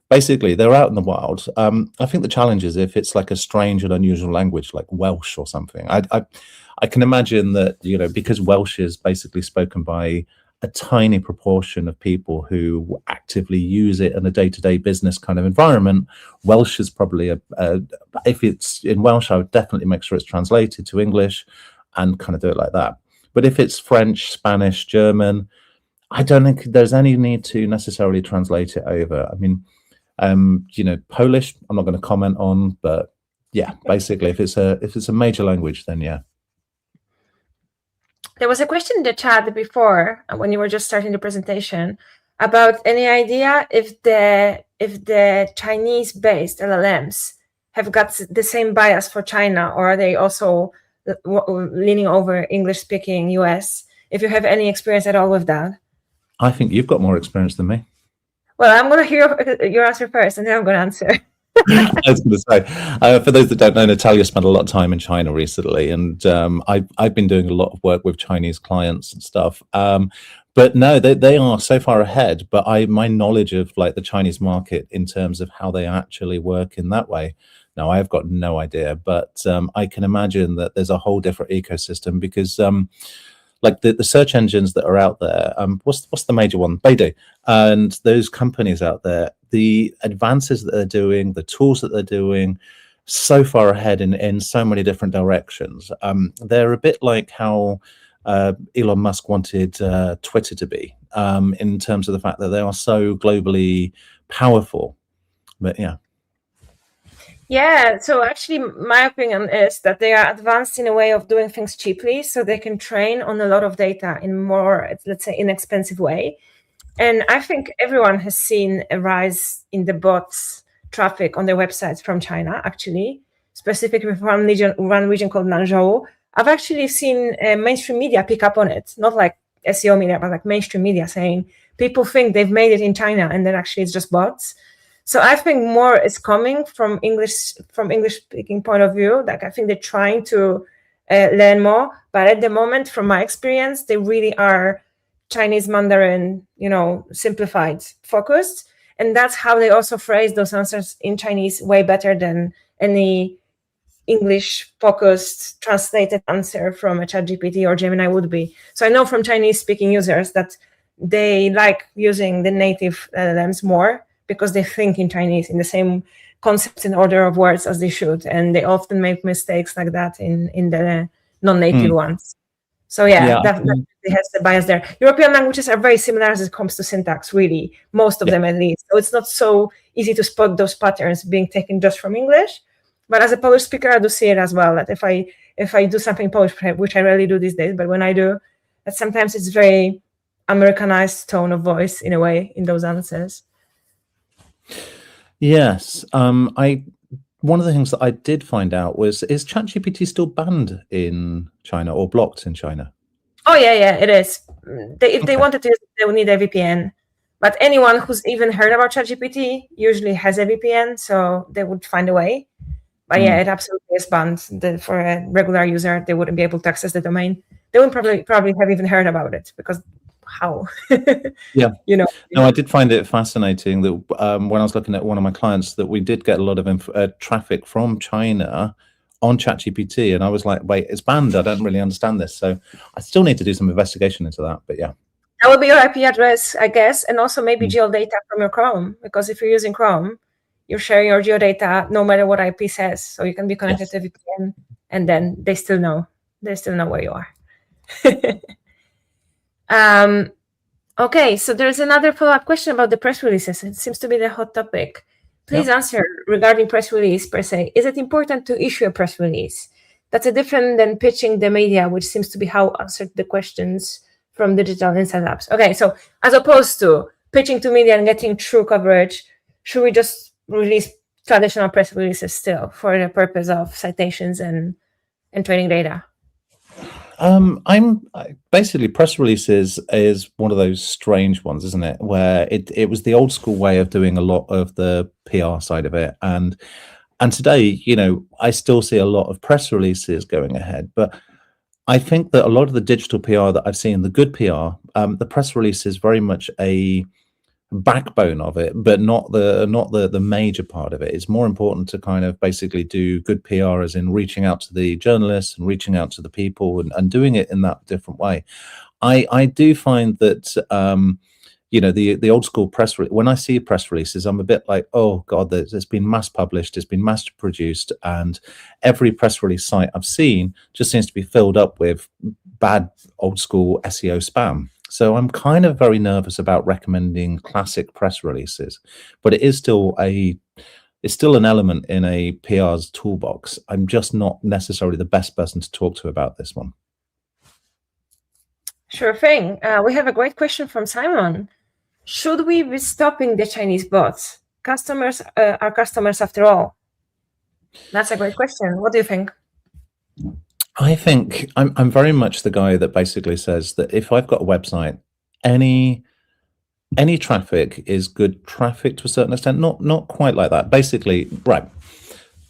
Basically, they're out in the wild. I think the challenge is if it's like a strange and unusual language like Welsh or something. I can imagine that, you know, because Welsh is basically spoken by a tiny proportion of people who actively use it in a day-to-day business kind of environment. Welsh is probably if it's in Welsh, I would definitely make sure it's translated to English and kind of do it like that. But if it's French, Spanish, German, I don't think there's any need to necessarily translate it over. I mean, Polish, I'm not going to comment on, but yeah, basically, if it's a major language, then yeah. There was a question in the chat before when you were just starting the presentation about any idea if the Chinese-based LLMs have got the same bias for China, or are they also leaning over English-speaking US? If you have any experience at all with that. I think you've got more experience than me. Well, I'm going to hear your answer first, and then I'm going to answer. I was going to say, for those that don't know, Natalia spent a lot of time in China recently, and I've been doing a lot of work with Chinese clients and stuff. But no, they are so far ahead. But my knowledge of like the Chinese market in terms of how they actually work in that way, no, I've got no idea. But I can imagine that there's a whole different ecosystem because. Like the search engines that are out there, what's the major one? Baidu, and those companies out there, the advances that they're doing, the tools that they're doing, so far ahead in so many different directions. They're a bit like how Elon Musk wanted Twitter to be, in terms of the fact that they are so globally powerful. But yeah. Yeah, so actually my opinion is that they are advanced in a way of doing things cheaply, so they can train on a lot of data in more, let's say, inexpensive way. And I think everyone has seen a rise in the bots traffic on their websites from China, actually, specifically from one region called Nanzhou. I've actually seen mainstream media pick up on it, not like SEO media, but like mainstream media saying people think they've made it in China and then actually it's just bots. So I think more is coming from English speaking point of view. Like I think they're trying to learn more, but at the moment, from my experience, they really are Chinese Mandarin, simplified, focused, and that's how they also phrase those answers in Chinese way better than any English focused translated answer from a ChatGPT or Gemini would be. So I know from Chinese speaking users that they like using the native LLMs more, because they think in Chinese in the same concepts and order of words as they should. And they often make mistakes like that in the non-native ones. So yeah, definitely has the bias there. European languages are very similar as it comes to syntax, really, most of them at least. So it's not so easy to spot those patterns being taken just from English. But as a Polish speaker, I do see it as well, that if I do something Polish, which I rarely do these days, but when I do, that sometimes it's very Americanized tone of voice in a way in those answers. Yes. One of the things that I did find out was, is ChatGPT still banned in China or blocked in China? Oh, yeah, it is. If they wanted to use it, they would need a VPN. But anyone who's even heard about ChatGPT usually has a VPN, so they would find a way. But yeah, it absolutely is banned. For a regular user, they wouldn't be able to access the domain. They wouldn't probably have even heard about it, because how? Yeah. No, I did find it fascinating that when I was looking at one of my clients, that we did get a lot of traffic from China on ChatGPT, and I was like, wait, it's banned. I don't really understand this. So I still need to do some investigation into that, but yeah. That would be your IP address, I guess, and also maybe geodata from your Chrome, because if you're using Chrome, you're sharing your geodata no matter what IP says. So you can be connected to VPN, and then they still know where you are. Okay, so there's another follow-up question about the press releases. It seems to be the hot topic. Please answer regarding press release per se. Is it important to issue a press release? That's different than pitching the media, which seems to be how answered the questions from Digital Insight Labs. Okay, so as opposed to pitching to media and getting true coverage, should we just release traditional press releases still for the purpose of citations and training data? Basically, press releases is one of those strange ones, isn't it? Where it was the old school way of doing a lot of the PR side of it, and today, I still see a lot of press releases going ahead. But I think that a lot of the digital PR that I've seen, the good PR, the press release is very much a backbone of it, but not the major part of it. It's more important to kind of basically do good PR, as in reaching out to the journalists and reaching out to the people and doing it in that different way. I do find that the old school press when I see press releases, I'm a bit like, oh god, it's been mass published, it's been mass produced, and every press release site I've seen just seems to be filled up with bad old school SEO spam. So I'm kind of very nervous about recommending classic press releases, but it's still an element in a PR's toolbox. I'm just not necessarily the best person to talk to about this one. Sure thing. We have a great question from Simon. Should we be stopping the Chinese bots? Customers are customers after all. That's a great question. What do you think? I think I'm very much the guy that basically says that if I've got a website, any traffic is good traffic to a certain extent. Not quite like that. Basically, right.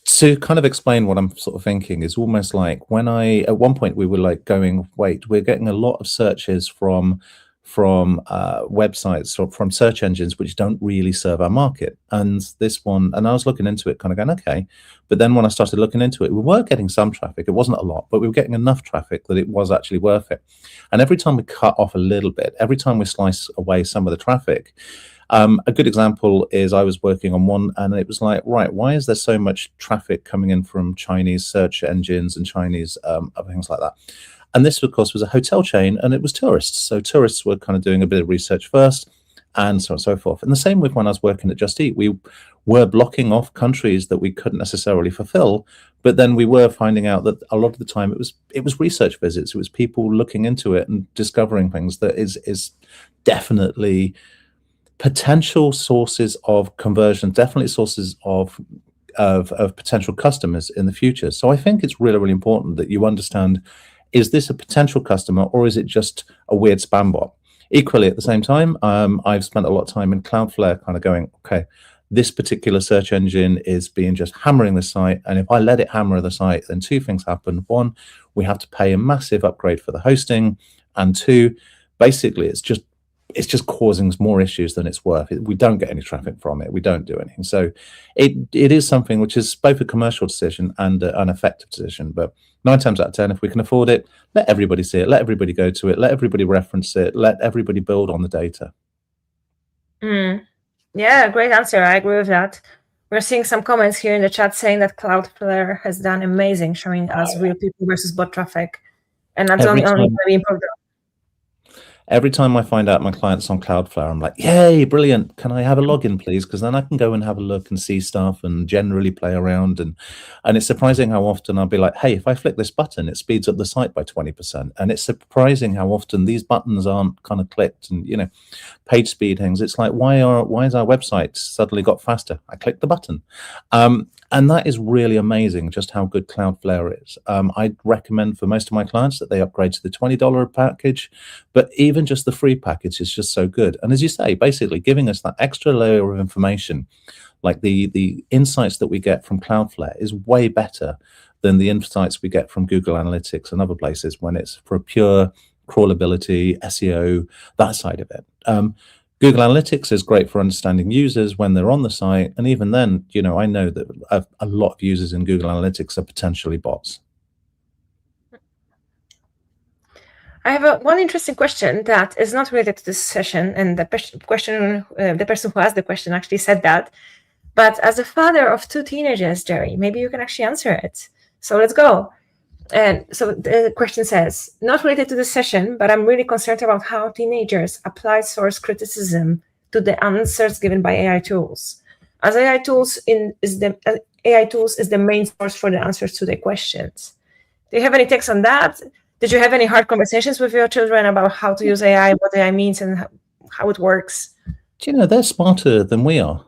To kind of explain what I'm sort of thinking is almost like at one point we were like going, wait, we're getting a lot of searches from websites or from search engines which don't really serve our market. And I was looking into it kind of going, okay. But then when I started looking into it, we were getting some traffic. It wasn't a lot, but we were getting enough traffic that it was actually worth it. And every time we cut off a little bit, every time we slice away some of the traffic, a good example is I was working on one and it was like, right, why is there so much traffic coming in from Chinese search engines and Chinese other things like that? And this, of course, was a hotel chain and it was tourists. So tourists were kind of doing a bit of research first and so on and so forth. And the same with when I was working at Just Eat, we were blocking off countries that we couldn't necessarily fulfill. But then we were finding out that a lot of the time it was research visits. It was people looking into it and discovering things that is definitely potential sources of conversion, definitely sources of potential customers in the future. So I think it's really, really important that you understand, is this a potential customer or is it just a weird spam bot? Equally, at the same time, I've spent a lot of time in Cloudflare kind of going, okay, this particular search engine is being just hammering the site. And if I let it hammer the site, then two things happen. One, we have to pay a massive upgrade for the hosting. And two, basically, it's just causing more issues than it's worth. We don't get any traffic from it. We don't do anything. So it is something which is both a commercial decision and an effective decision. But 9 times out of 10, if we can afford it, let everybody see it, let everybody go to it, let everybody reference it, let everybody build on the data. Yeah, great answer. I agree with that. We're seeing some comments here in the chat saying that Cloudflare has done amazing, showing us real people versus bot traffic. And that's only going to be improved. Every time I find out my client's on Cloudflare, I'm like, yay, brilliant. Can I have a login, please? Because then I can go and have a look and see stuff and generally play around. And it's surprising how often I'll be like, hey, if I flick this button, it speeds up the site by 20%. And it's surprising how often these buttons aren't kind of clicked and, page speed things. It's like, why is our website suddenly got faster? I clicked the button. And that is really amazing, just how good Cloudflare is. I'd recommend for most of my clients that they upgrade to the $20 package, but even just the free package is just so good. And as you say, basically giving us that extra layer of information, like the insights that we get from Cloudflare is way better than the insights we get from Google Analytics and other places when it's for pure crawlability, SEO, that side of it. Google Analytics is great for understanding users when they're on the site. And even then, I know that a lot of users in Google Analytics are potentially bots. I have one interesting question that is not related to this session. And the person who asked the question actually said that. But as a father of 2 teenagers, Gerry, maybe you can actually answer it. So let's go. And so the question says, not related to the session, but I'm really concerned about how teenagers apply source criticism to the answers given by AI tools. As AI tools is the main source for the answers to their questions. Do you have any takes on that? Did you have any hard conversations with your children about how to use AI, what AI means, and how it works? They're smarter than we are.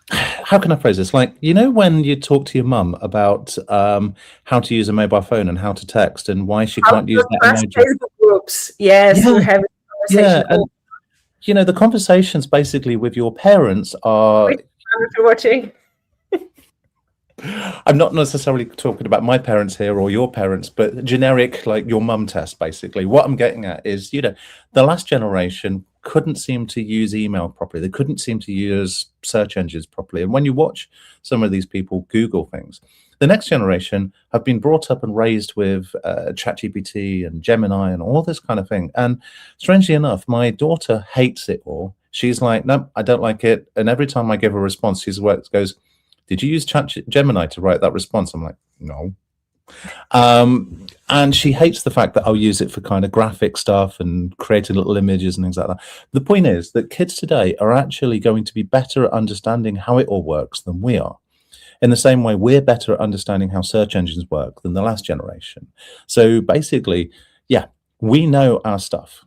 How can I phrase this? Like, when you talk to your mum about how to use a mobile phone and how to text and why she can't use that emoji. Facebook groups. Yes, we're having a conversation. And, the conversations basically with your parents are... If you're watching. I'm not necessarily talking about my parents here or your parents, but generic, like your mum test, basically. What I'm getting at is, the last generation couldn't seem to use email properly. They couldn't seem to use search engines properly. And when you watch some of these people Google things, the next generation have been brought up and raised with ChatGPT and Gemini and all this kind of thing. And strangely enough, my daughter hates it all. She's like, no, I don't like it. And every time I give her a response, she goes, did you use Gemini to write that response? I'm like, no. And she hates the fact that I'll use it for kind of graphic stuff and creating little images and things like that. The point is that kids today are actually going to be better at understanding how it all works than we are. In the same way, we're better at understanding how search engines work than the last generation. So basically, yeah, we know our stuff.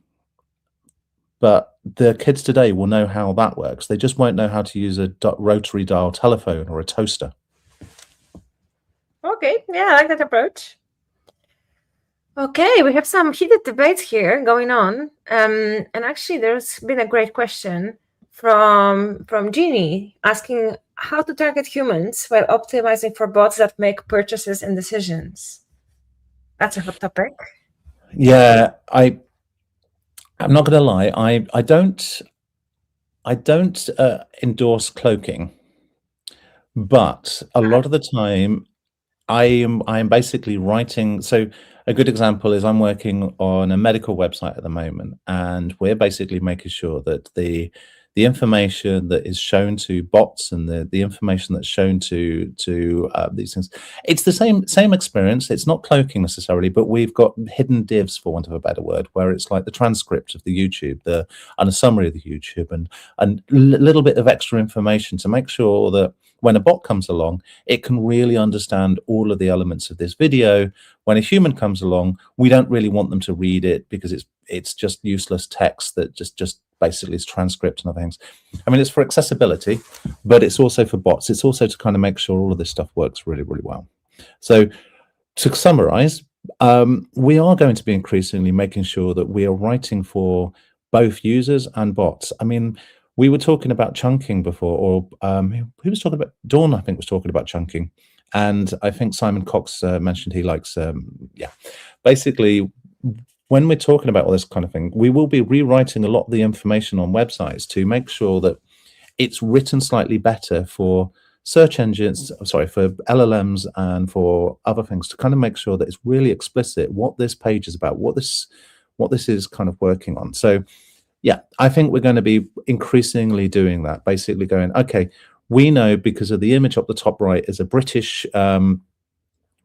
But the kids today will know how that works. They just won't know how to use a rotary dial telephone or a toaster. Okay, yeah, I like that approach. Okay, we have some heated debates here going on. And actually, there's been a great question from Genie asking how to target humans while optimizing for bots that make purchases and decisions. That's a hot topic. Yeah, I'm not going to lie. I don't endorse cloaking, but a lot of the time I am basically writing. So a good example is I'm working on a medical website at the moment, and we're basically making sure that the information that is shown to bots and the information that's shown to these things, it's the same experience. It's not cloaking necessarily, but we've got hidden divs, for want of a better word, where it's like the transcript of the YouTube, and a summary of the YouTube, and a little bit of extra information to make sure that when a bot comes along, it can really understand all of the elements of this video. When a human comes along, we don't really want them to read it because it's just useless text that just basically is transcript and other things. I mean, it's for accessibility, but it's also for bots. It's also to kind of make sure all of this stuff works really, really well. So to summarize, we are going to be increasingly making sure that we are writing for both users and bots. I mean, we were talking about chunking before, or who was talking about? Dawn, I think, was talking about chunking. And I think Simon Cox mentioned he likes, basically, when we're talking about all this kind of thing, we will be rewriting a lot of the information on websites to make sure that it's written slightly better for search engines, for LLMs and for other things, to kind of make sure that it's really explicit what this page is about, what this is kind of working on. So yeah, I think we're going to be increasingly doing that, basically going, okay, we know because of the image up the top right is a British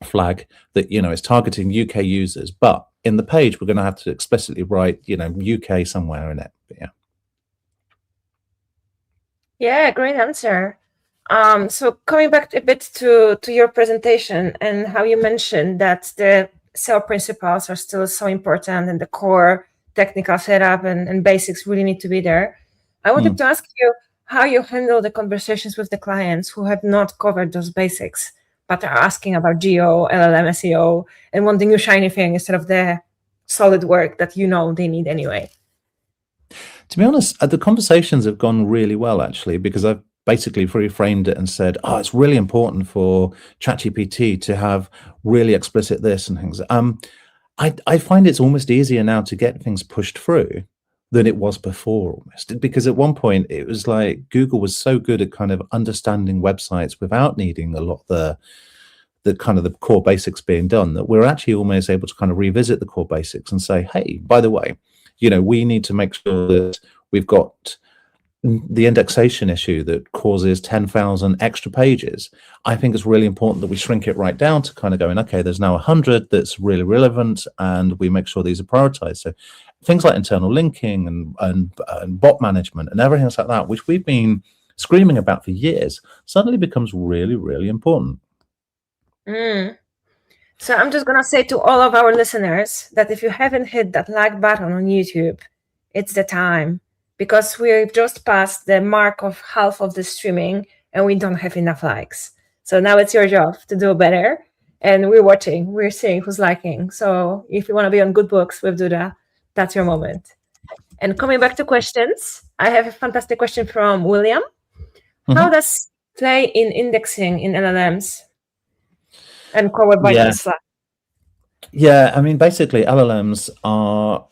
flag that, is targeting UK users, but in the page, we're going to have to explicitly write, UK somewhere in it. But yeah. Yeah, great answer. So coming back a bit to your presentation and how you mentioned that the SEO principles are still so important and the core technical setup and basics really need to be there. I wanted to ask you how you handle the conversations with the clients who have not covered those basics, but are asking about GEO, LLM, SEO, and want the new shiny thing instead of the solid work that they need anyway. To be honest, the conversations have gone really well, actually, because I've basically reframed it and said, it's really important for ChatGPT to have really explicit this and things. I find it's almost easier now to get things pushed through than it was before, almost, because at one point it was like Google was so good at kind of understanding websites without needing a lot of the kind of the core basics being done, that we're actually almost able to kind of revisit the core basics and say, hey, by the way, we need to make sure that we've got the indexation issue that causes 10,000 extra pages. I think it's really important that we shrink it right down to kind of going, okay, there's now 100 that's really relevant, and we make sure these are prioritized. So things like internal linking and bot management and everything else like that, which we've been screaming about for years, suddenly becomes really, really important. So I'm just going to say to all of our listeners that if you haven't hit that like button on YouTube, it's the time, because we've just passed the mark of half of the streaming and we don't have enough likes. So now it's your job to do better. And we're seeing who's liking. So if you want to be on good books with Duda, that's your moment. And coming back to questions, I have a fantastic question from William. How does play in indexing in LLMs and Core Web Vitals. Yeah, I mean, basically, LLMs are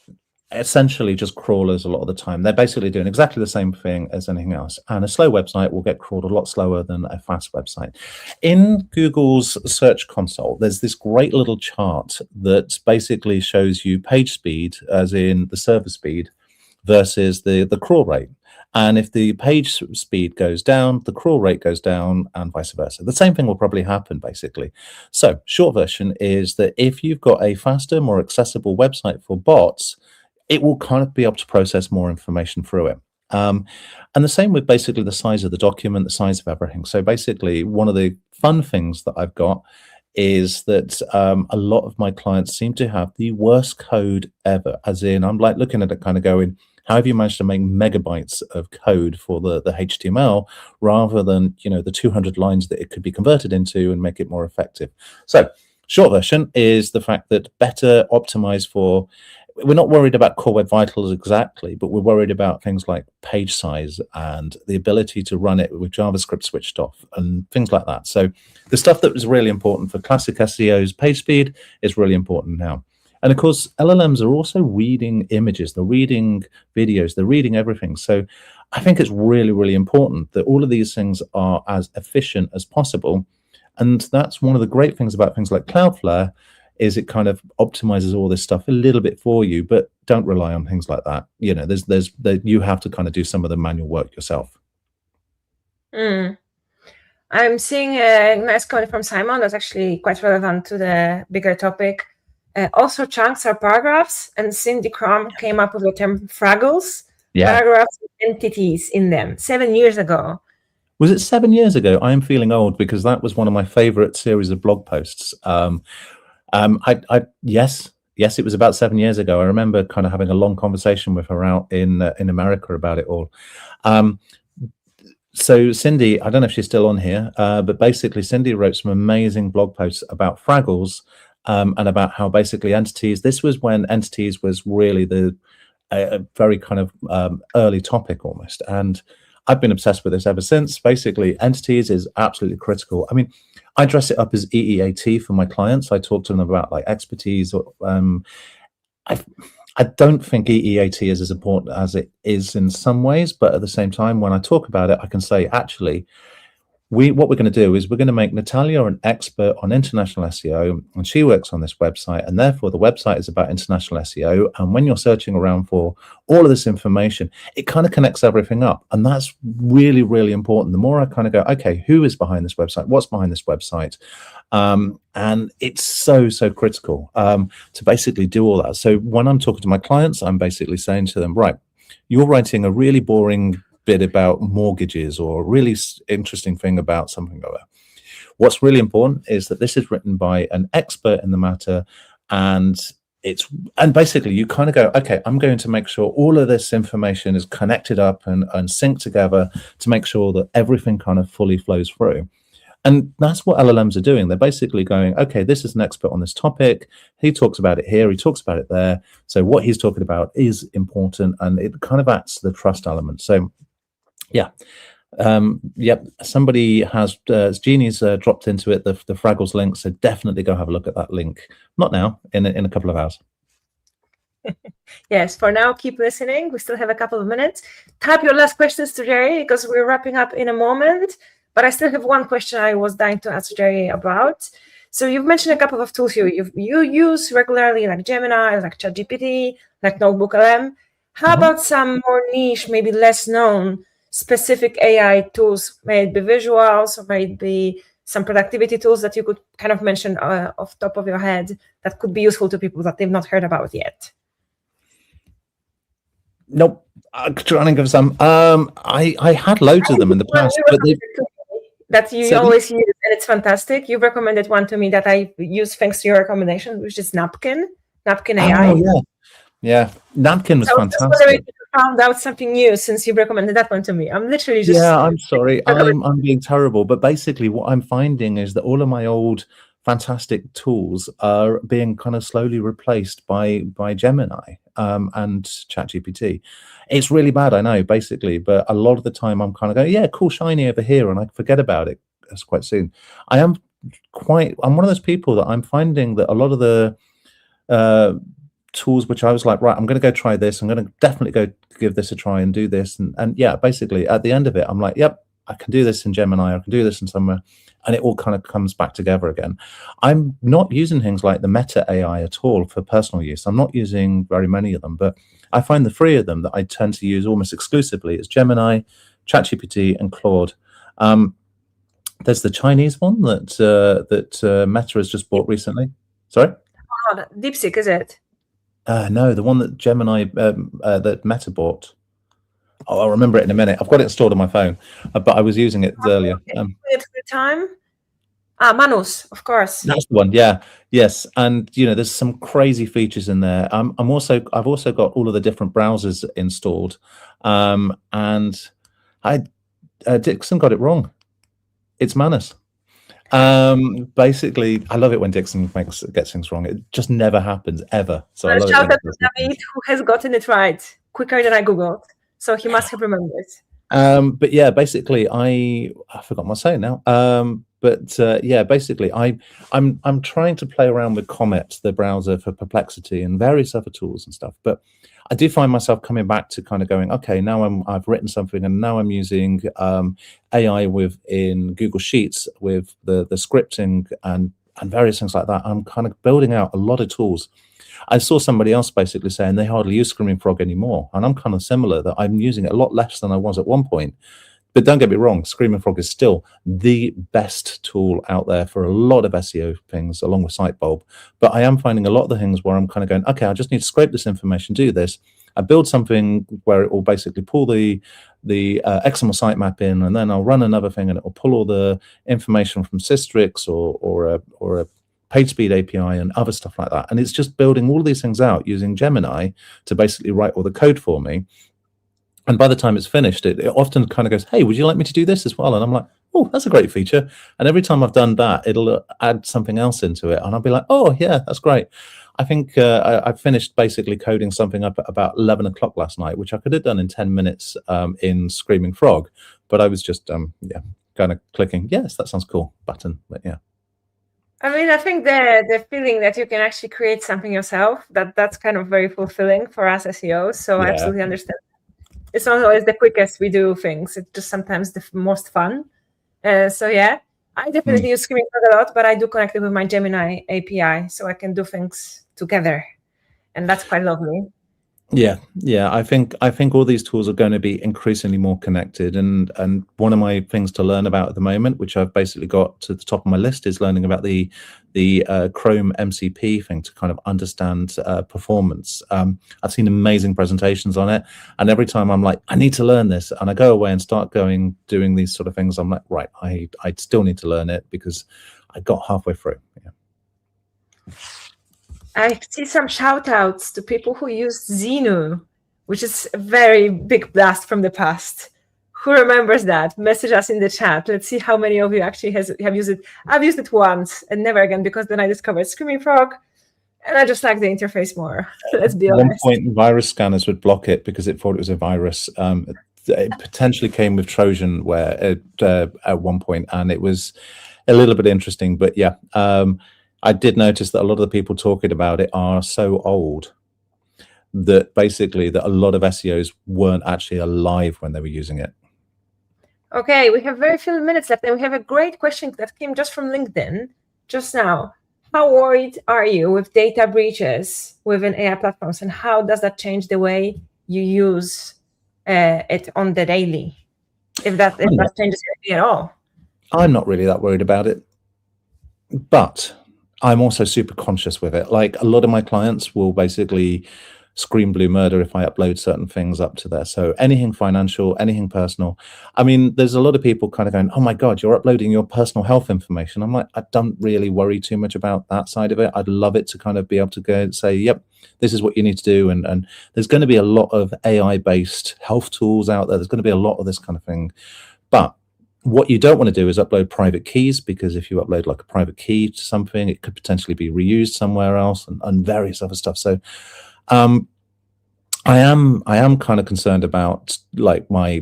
essentially just crawlers a lot of the time. They're basically doing exactly the same thing as anything else. And a slow website will get crawled a lot slower than a fast website. In Google's Search Console, there's this great little chart that basically shows you page speed, as in the server speed, versus the crawl rate. And if the page speed goes down, the crawl rate goes down, and vice versa. The same thing will probably happen, basically. So, short version is that if you've got a faster, more accessible website for bots, it will kind of be able to process more information through it. And the same with basically the size of the document, the size of everything. So basically, one of the fun things that I've got is that a lot of my clients seem to have the worst code ever. As in, I'm like looking at it kind of going, how have you managed to make megabytes of code for the HTML rather than, you know, the 200 lines that it could be converted into and make it more effective? So short version is the fact that better optimized for, we're not worried about Core Web Vitals exactly, but we're worried about things like page size and the ability to run it with JavaScript switched off and things like that. So the stuff that was really important for classic SEO's page speed is really important now. And of course, LLMs are also reading images, they're reading videos, they're reading everything. So I think it's really, really important that all of these things are as efficient as possible. And that's one of the great things about things like Cloudflare, is it kind of optimizes all this stuff a little bit for you, but don't rely on things like that. You know, you have to kind of do some of the manual work yourself. I'm seeing a nice comment from Simon that's actually quite relevant to the bigger topic. Also, chunks are paragraphs, and Cindy Krum came up with the term fraggles, paragraphs with entities in them 7 years ago. Was it 7 years ago? I am feeling old because that was one of my favorite series of blog posts. Yes, it was about 7 years ago. I remember kind of having a long conversation with her out in America about it all. So Cindy, I don't know if she's still on here, but basically Cindy wrote some amazing blog posts about fraggles and about how basically entities, this was when entities was really a very kind of early topic almost. And I've been obsessed with this ever since. Basically, entities is absolutely critical. I mean, I dress it up as EEAT for my clients. I talk to them about like expertise. I don't think EEAT is as important as it is in some ways, but at the same time, when I talk about it, I can say, actually, what we're going to do is we're going to make Natalia an expert on international SEO, and she works on this website, and therefore the website is about international SEO. And when you're searching around for all of this information, it kind of connects everything up. And that's really, really important. The more I kind of go, okay, who is behind this website? What's behind this website? And it's so, so critical to basically do all that. So when I'm talking to my clients, I'm basically saying to them, right, you're writing a really boring bit about mortgages or a really interesting thing about something like that. What's really important is that this is written by an expert in the matter, and basically you kind of go, okay, I'm going to make sure all of this information is connected up and synced together to make sure that everything kind of fully flows through. And that's what LLMs are doing. They're basically going, okay, this is an expert on this topic. He talks about it here. He talks about it there. So what he's talking about is important, and it kind of acts the trust element. So yeah. Somebody has Genie's dropped into it the Fraggles link, so definitely go have a look at that link. Not now, in a couple of hours. Yes, for now, keep listening. We still have a couple of minutes. Type your last questions to Gerry because we're wrapping up in a moment. But I still have one question I was dying to ask Gerry about. So you've mentioned a couple of tools you use regularly, like Gemini, like ChatGPT, like NotebookLM. How about some more niche, maybe less known specific AI tools, may it be visuals or may it be some productivity tools that you could kind of mention off the top of your head that could be useful to people that they've not heard about yet? Nope. I'm trying to give some. I had loads of them in the past, but that you always use, and it's fantastic. You recommended one to me that I use thanks to your recommendation, which is Napkin AI. Oh, yeah. Napkin was fantastic. Found out something new since you recommended that one to me. I'm literally just I'm sorry. I'm being terrible, but basically what I'm finding is that all of my old fantastic tools are being kind of slowly replaced by Gemini and ChatGPT. It's really bad, I know, basically, but a lot of the time I'm kind of going, yeah, cool, shiny over here, and I forget about it quite soon. I am I'm one of those people that I'm finding that a lot of the tools which I was like, right, I'm going to go try this, I'm going to definitely go give this a try and do this, and yeah, basically at the end of it I'm like, yep, I can do this in Gemini, I can do this in somewhere, and it all kind of comes back together again. I'm not using things like the Meta AI at all for personal use. I'm not using very many of them, but I find the three of them that I tend to use almost exclusively is Gemini, ChatGPT, and Claude. There's the Chinese one that Meta has just bought recently. Sorry? Oh, DeepSeek, is it? No, the one that Gemini, that Meta bought. Oh, I'll remember it in a minute. I've got it installed on my phone, but I was using it earlier. It for the time. Manus, of course. That's the one. Yeah, yes, and there's some crazy features in there. I've also got all of the different browsers installed, and Dixon got it wrong. It's Manus. Basically, I love it when Dixon gets things wrong. It just never happens ever. So I love shout out to David, who has gotten it right quicker than I googled. So he must have remembered. But yeah, basically, I forgot what I'm saying now. Yeah, basically, I'm trying to play around with Comet, the browser, for Perplexity and various other tools and stuff. But I do find myself coming back to kind of going, okay, now I've written something, and now I'm using AI within Google Sheets with the scripting and various things like that. I'm kind of building out a lot of tools. I saw somebody else basically saying they hardly use Screaming Frog anymore, and I'm kind of similar, that I'm using it a lot less than I was at one point. But don't get me wrong, Screaming Frog is still the best tool out there for a lot of SEO things, along with Sitebulb. But I am finding a lot of the things where I'm kind of going, okay, I just need to scrape this information, do this. I build something where it will basically pull the XML sitemap in, and then I'll run another thing, and it will pull all the information from Systrix or a PageSpeed API and other stuff like that. And it's just building all of these things out using Gemini to basically write all the code for me. And by the time it's finished, it often kind of goes, hey, would you like me to do this as well? And I'm like, oh, that's a great feature. And every time I've done that, it'll add something else into it. And I'll be like, oh, yeah, that's great. I think I finished basically coding something up at about 11 o'clock last night, which I could have done in 10 minutes in Screaming Frog. But I was just, kind of clicking, yes, that sounds cool button. But yeah. I mean, I think the feeling that you can actually create something yourself, that's kind of very fulfilling for us SEOs. So I absolutely understand. It's not always the quickest we do things. It's just sometimes the most fun. So yeah, I definitely use Screaming Frog a lot, but I do connect it with my Gemini API, so I can do things together, and that's quite lovely. Yeah, I think all these tools are going to be increasingly more connected, and one of my things to learn about at the moment, which I've basically got to the top of my list, is learning about the Chrome MCP thing to kind of understand performance. I've seen amazing presentations on it, and every time I'm like, I need to learn this, and I go away and start doing these sort of things, I'm like, right, I still need to learn it because I got halfway through. Yeah. I see some shout outs to people who use Xenu, which is a very big blast from the past. Who remembers that? Message us in the chat. Let's see how many of you actually have used it. I've used it once and never again, because then I discovered Screaming Frog and I just like the interface more. Let's be honest. At one point, virus scanners would block it because it thought it was a virus. It potentially came with Trojanware at one point, and it was a little bit interesting. But yeah, I did notice that a lot of the people talking about it are so old that basically that a lot of SEOs weren't actually alive when they were using it. Okay, we have very few minutes left, and we have a great question that came just from LinkedIn just now. How worried are you with data breaches within AI platforms, and how does that change the way you use it on the daily? If that changes anything at all? I'm not really that worried about it, but I'm also super conscious with it. Like, a lot of my clients will basically scream blue murder if I upload certain things up to there. So anything financial, anything personal. I mean, there's a lot of people kind of going, oh my God, you're uploading your personal health information. I'm like, I don't really worry too much about that side of it. I'd love it to kind of be able to go and say, yep, this is what you need to do. And there's going to be a lot of AI-based health tools out there. There's going to be a lot of this kind of thing. But what you don't want to do is upload private keys, because if you upload like a private key to something, it could potentially be reused somewhere else and various other stuff. So I am kind of concerned about like my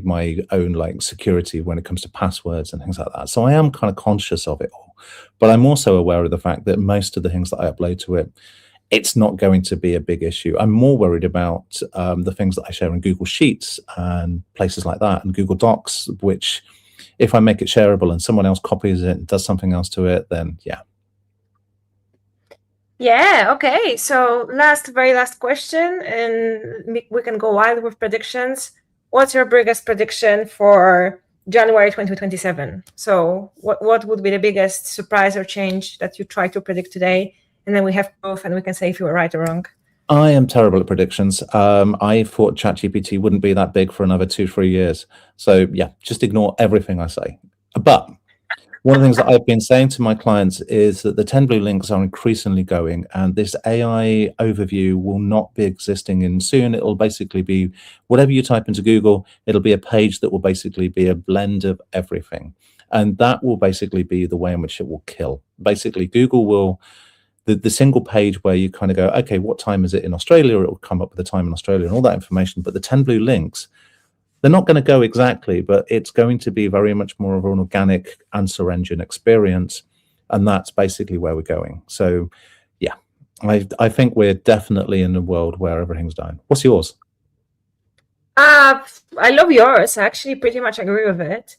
own like security when it comes to passwords and things like that. So I am kind of conscious of it all, but I'm also aware of the fact that most of the things that I upload to it, it's not going to be a big issue. I'm more worried about the things that I share in Google Sheets and places like that, and Google Docs, which if I make it shareable and someone else copies it and does something else to it, then yeah. Yeah, okay. So very last question, and we can go wild with predictions. What's your biggest prediction for January 2027? So what would be the biggest surprise or change that you try to predict today? And then we have proof and we can say if you were right or wrong. I am terrible at predictions. I thought ChatGPT wouldn't be that big for another 2-3 years. So yeah, just ignore everything I say. But one of the things that I've been saying to my clients is that the 10 blue links are increasingly going, and this AI overview will not be existing in soon. It'll basically be whatever you type into Google, it'll be a page that will basically be a blend of everything. And that will basically be the way in which it will kill. Basically, Google will, the single page where you kind of go, okay, what time is it in Australia? It will come up with the time in Australia and all that information. But the 10 blue links, they're not going to go exactly, but it's going to be very much more of an organic answer engine experience. And that's basically where we're going. So yeah, I think we're definitely in a world where everything's done. What's yours? I love yours. I actually pretty much agree with it.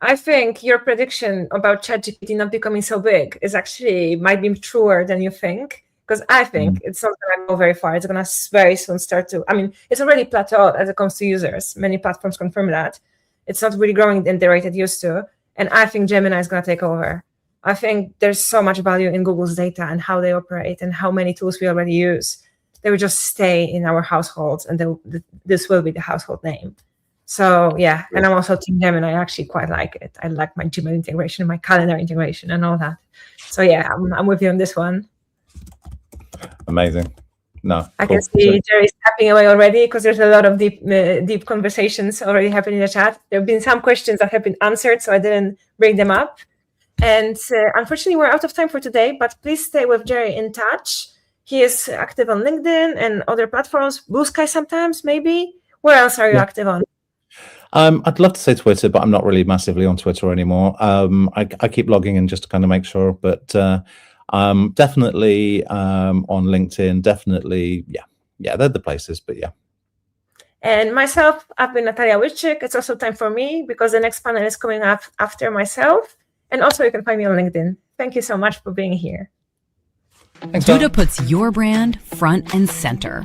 I think your prediction about ChatGPT not becoming so big is actually might be truer than you think. Because I think it's not going to go very far. It's going to very soon start to, I mean, it's already plateaued as it comes to users. Many platforms confirm that. It's not really growing at the rate it used to. And I think Gemini is going to take over. I think there's so much value in Google's data and how they operate and how many tools we already use. They will just stay in our households, and this will be the household name. So yeah, and I'm also Team Gemini. I actually quite like it. I like my Gmail integration, my calendar integration and all that. So yeah, I'm with you on this one. Amazing. No, I can see Gerry's tapping away already because there's a lot of deep conversations already happening in the chat. There have been some questions that have been answered, so I didn't bring them up. And unfortunately, we're out of time for today, but please stay with Gerry in touch. He is active on LinkedIn and other platforms, Blue Sky sometimes, maybe. Where else are you active on? I'd love to say Twitter, but I'm not really massively on Twitter anymore. I keep logging in just to kind of make sure, but definitely on LinkedIn, definitely, yeah, they're the places, but yeah. And myself, I've been Natalia Witczyk. It's also time for me because the next panel is coming up after myself. And also you can find me on LinkedIn. Thank you so much for being here. Thanks, Duda puts your brand front and center.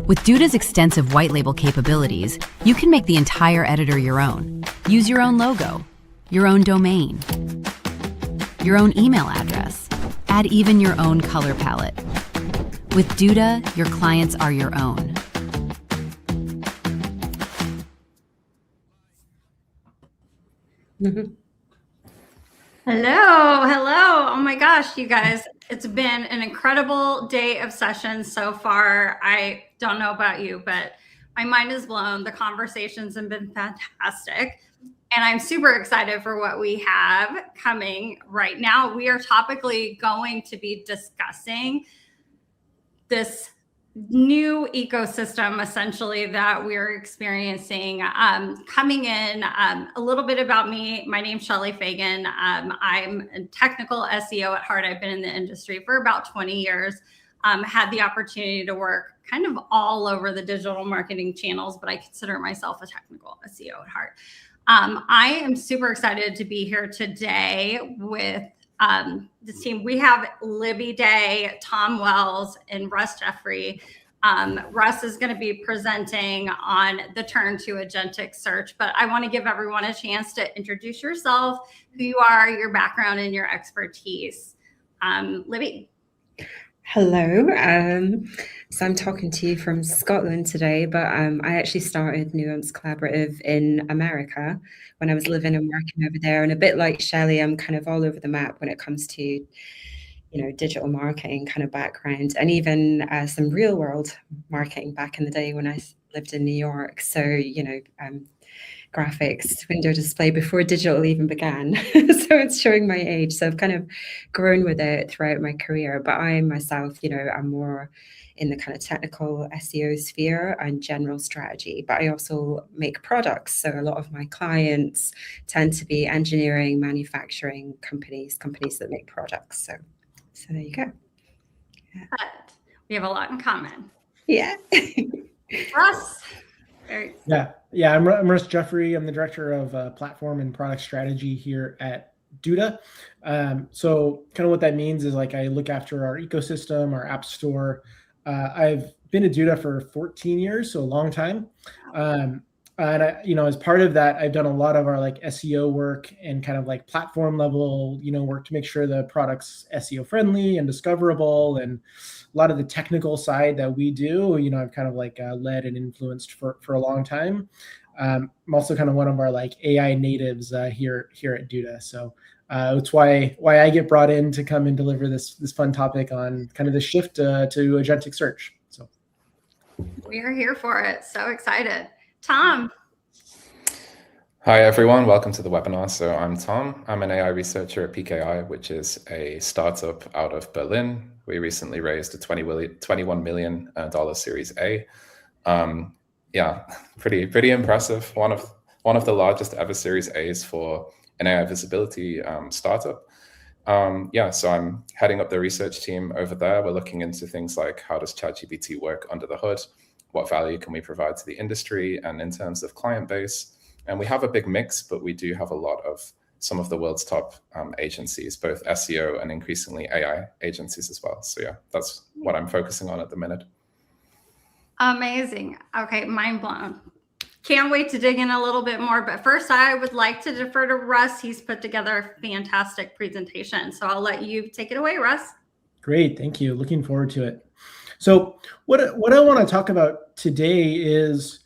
With Duda's extensive white label capabilities, you can make the entire editor your own. Use your own logo, your own domain, your own email address. Add even your own color palette. With Duda, your clients are your own. Hello. Oh my gosh, you guys. It's been an incredible day of sessions so far. I don't know about you, but my mind is blown. The conversations have been fantastic. And I'm super excited for what we have coming right now. We are topically going to be discussing this new ecosystem, essentially, that we're experiencing. Coming in, a little bit about me. My name's Shelly Fagin. I'm a technical SEO at heart. I've been in the industry for about 20 years. Had the opportunity to work kind of all over the digital marketing channels, but I consider myself a technical SEO at heart. I am super excited to be here today with the team. We have Libby Day, Tom Wells, and Russ Jeffery. Russ is going to be presenting on the turn to agentic search, but I want to give everyone a chance to introduce yourself, who you are, your background, and your expertise. Libby. Hello. So I'm talking to you from Scotland today, but I actually started Nuance Collaborative in America when I was living and working over there. And a bit like Shelley, I'm kind of all over the map when it comes to, you know, digital marketing kind of background, and even some real world marketing back in the day when I lived in New York. So, you know, graphics window display before digital even began. So it's showing my age. So I've kind of grown with it throughout my career. But I myself, I'm more in the kind of technical SEO sphere and general strategy. But I also make products. So a lot of my clients tend to be engineering, manufacturing companies that make products. So there you go. Yeah. We have a lot in common. Yeah. Russ. Yeah. I'm Russ Jeffery. I'm the director of platform and product strategy here at Duda. So kind of what that means is like I look after our ecosystem, our app store. I've been at Duda for 14 years, so a long time. And I, as part of that, I've done a lot of our like SEO work and kind of like platform level, work to make sure the product's SEO friendly and discoverable, and a lot of the technical side that we do, I've kind of like led and influenced for a long time. I'm also kind of one of our like AI natives here at Duda. So it's why I get brought in to come and deliver this fun topic on kind of the shift to agentic search. So we are here for it. So excited. Tom. Hi, everyone. Welcome to the webinar. So I'm Tom. I'm an AI researcher at PKI, which is a startup out of Berlin. We recently raised a $21 million Series A. Yeah, pretty impressive. One of the largest ever Series A's for an AI visibility startup. So I'm heading up the research team over there. We're looking into things like how does ChatGPT work under the hood? What value can we provide to the industry and in terms of client base? And we have a big mix, but we do have a lot of some of the world's top agencies, both SEO and increasingly AI agencies as well. So yeah, that's what I'm focusing on at the minute. Amazing. Okay, mind blown. Can't wait to dig in a little bit more. But first, I would like to defer to Russ. He's put together a fantastic presentation. So I'll let you take it away, Russ. Great. Thank you. Looking forward to it. So what I want to talk about today is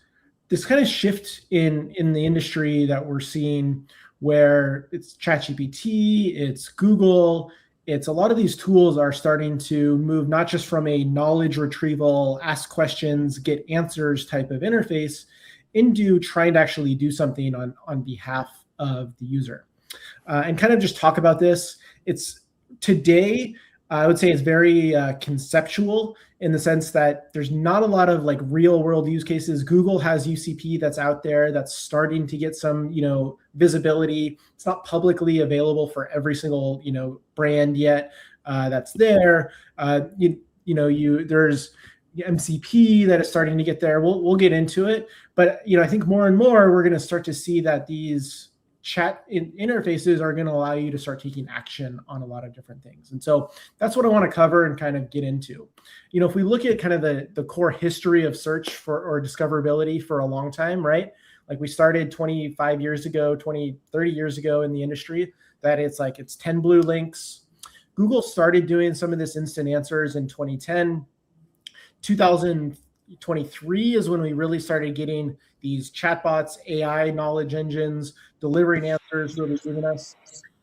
this kind of shift in the industry that we're seeing, where it's ChatGPT, it's Google, it's a lot of these tools are starting to move not just from a knowledge retrieval, ask questions, get answers type of interface into trying to actually do something on behalf of the user. And kind of just talk about this. It's today, I would say it's very conceptual in the sense that there's not a lot of like real world use cases. Google has UCP that's out there that's starting to get some, visibility. It's not publicly available for every single, brand yet that's there. There's MCP that is starting to get there. We'll get into it. But, I think more and more we're going to start to see that these chat interfaces are going to allow you to start taking action on a lot of different things. And so that's what I want to cover and kind of get into. If we look at kind of the core history of search or discoverability for a long time, right? Like we started 25 years ago, 30 years ago in the industry, that it's 10 blue links. Google started doing some of this instant answers in 2010. 2023 is when we really started getting these chatbots, AI knowledge engines, delivering answers really giving us.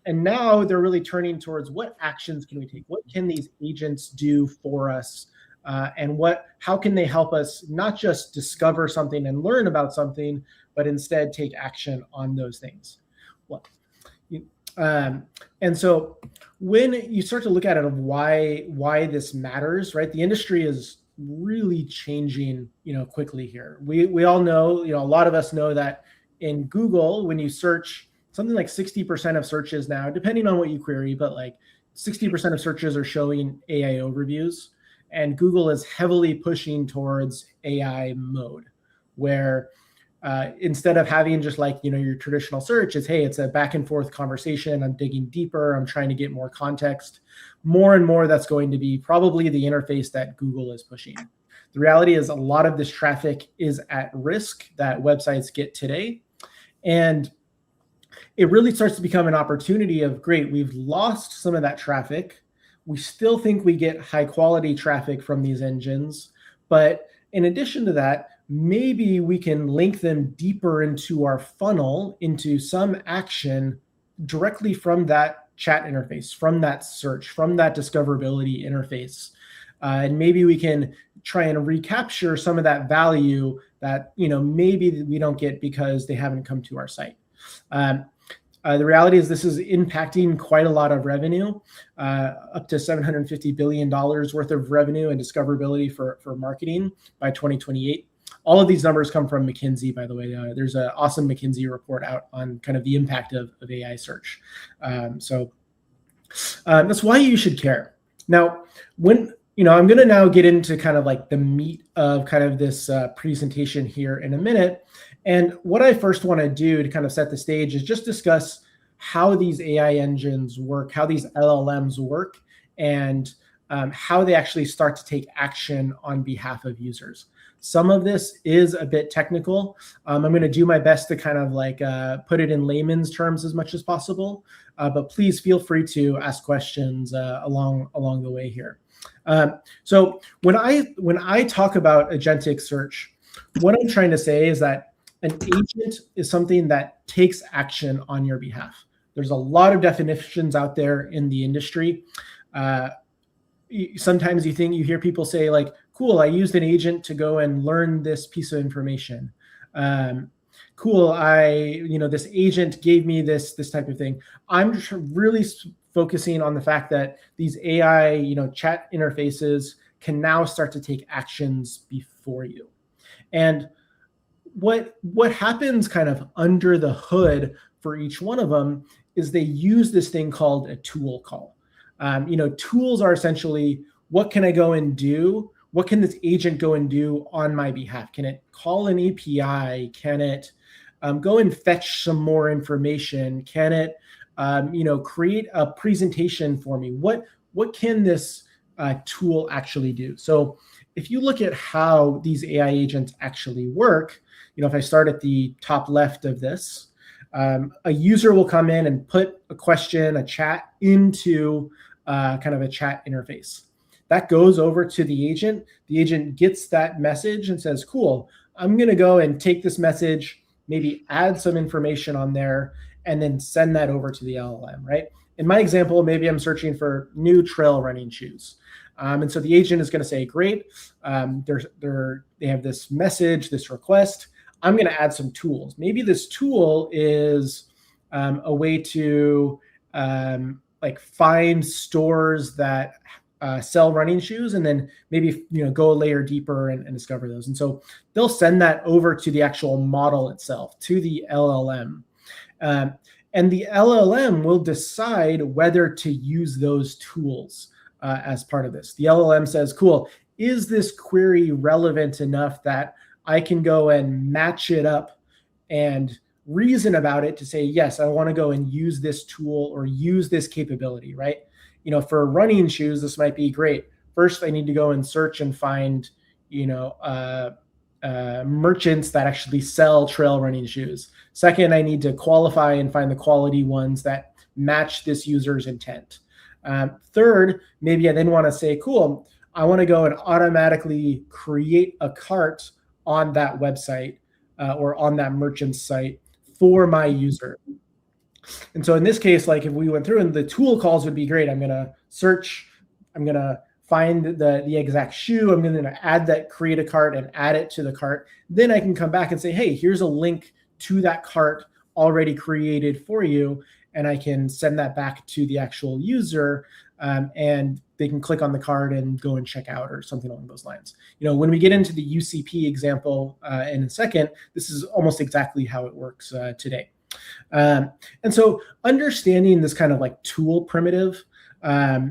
And now they're really turning towards what actions can we take? What can these agents do for us? And how can they help us not just discover something and learn about something, but instead take action on those things? And so when you start to look at it of why this matters, right? The industry is really changing, quickly here. We all know, a lot of us know that in Google, when you search, something like 60% of searches now, depending on what you query, but like 60% of searches are showing AI overviews, and Google is heavily pushing towards AI mode, where instead of having just like, your traditional search is, hey, it's a back and forth conversation. I'm digging deeper. I'm trying to get more context. More and more, that's going to be probably the interface that Google is pushing. The reality is a lot of this traffic is at risk that websites get today. And it really starts to become an opportunity of, great, we've lost some of that traffic. We still think we get high quality traffic from these engines. But in addition to that, maybe we can link them deeper into our funnel, into some action directly from that chat interface, from that search, from that discoverability interface. And maybe we can try and recapture some of that value that, maybe we don't get because they haven't come to our site. The reality is this is impacting quite a lot of revenue, up to $750 billion worth of revenue and discoverability for marketing by 2028. All of these numbers come from McKinsey, by the way. There's an awesome McKinsey report out on kind of the impact of AI search. So that's why you should care. Now, I'm going to now get into kind of like the meat of kind of this presentation here in a minute. And what I first want to do to kind of set the stage is just discuss how these AI engines work, how these LLMs work, and how they actually start to take action on behalf of users. Some of this is a bit technical. I'm going to do my best to kind of like put it in layman's terms as much as possible, but please feel free to ask questions along the way here. So when I talk about agentic search, what I'm trying to say is that an agent is something that takes action on your behalf. There's a lot of definitions out there in the industry. Sometimes you hear people say like, cool, I used an agent to go and learn this piece of information. Cool, this agent gave me this type of thing. I'm just really focusing on the fact that these AI, chat interfaces can now start to take actions before you. And what happens kind of under the hood for each one of them is they use this thing called a tool call. Tools are essentially, what can I go and do? What can this agent go and do on my behalf? Can it call an API? Can it go and fetch some more information? Can it, create a presentation for me? What can this tool actually do? So if you look at how these AI agents actually work, if I start at the top left of this, a user will come in and put a question, a chat into kind of a chat interface. That goes over to the agent. The agent gets that message and says, cool, I'm going to go and take this message, maybe add some information on there, and then send that over to the LLM, right? In my example, maybe I'm searching for new trail running shoes. And so the agent is going to say, great, they have this message, this request. I'm going to add some tools. Maybe this tool is a way to find stores that sell running shoes, and then maybe go a layer deeper and discover those. And so they'll send that over to the actual model itself, to the LLM. And the LLM will decide whether to use those tools as part of this. The LLM says, cool, is this query relevant enough that I can go and match it up and reason about it to say, yes, I want to go and use this tool or use this capability, right? For running shoes, this might be great. First, I need to go and search and find, merchants that actually sell trail running shoes. Second, I need to qualify and find the quality ones that match this user's intent. Third, maybe I then want to say, cool, I want to go and automatically create a cart on that website or on that merchant's site for my user. And so in this case, like if we went through and the tool calls would be great. I'm going to search, I'm going to find the exact shoe. I'm going to add that, create a cart and add it to the cart. Then I can come back and say, hey, here's a link to that cart already created for you. And I can send that back to the actual user and they can click on the card and go and check out or something along those lines. When we get into the UCP example in a second, this is almost exactly how it works today. And so understanding this kind of like tool primitive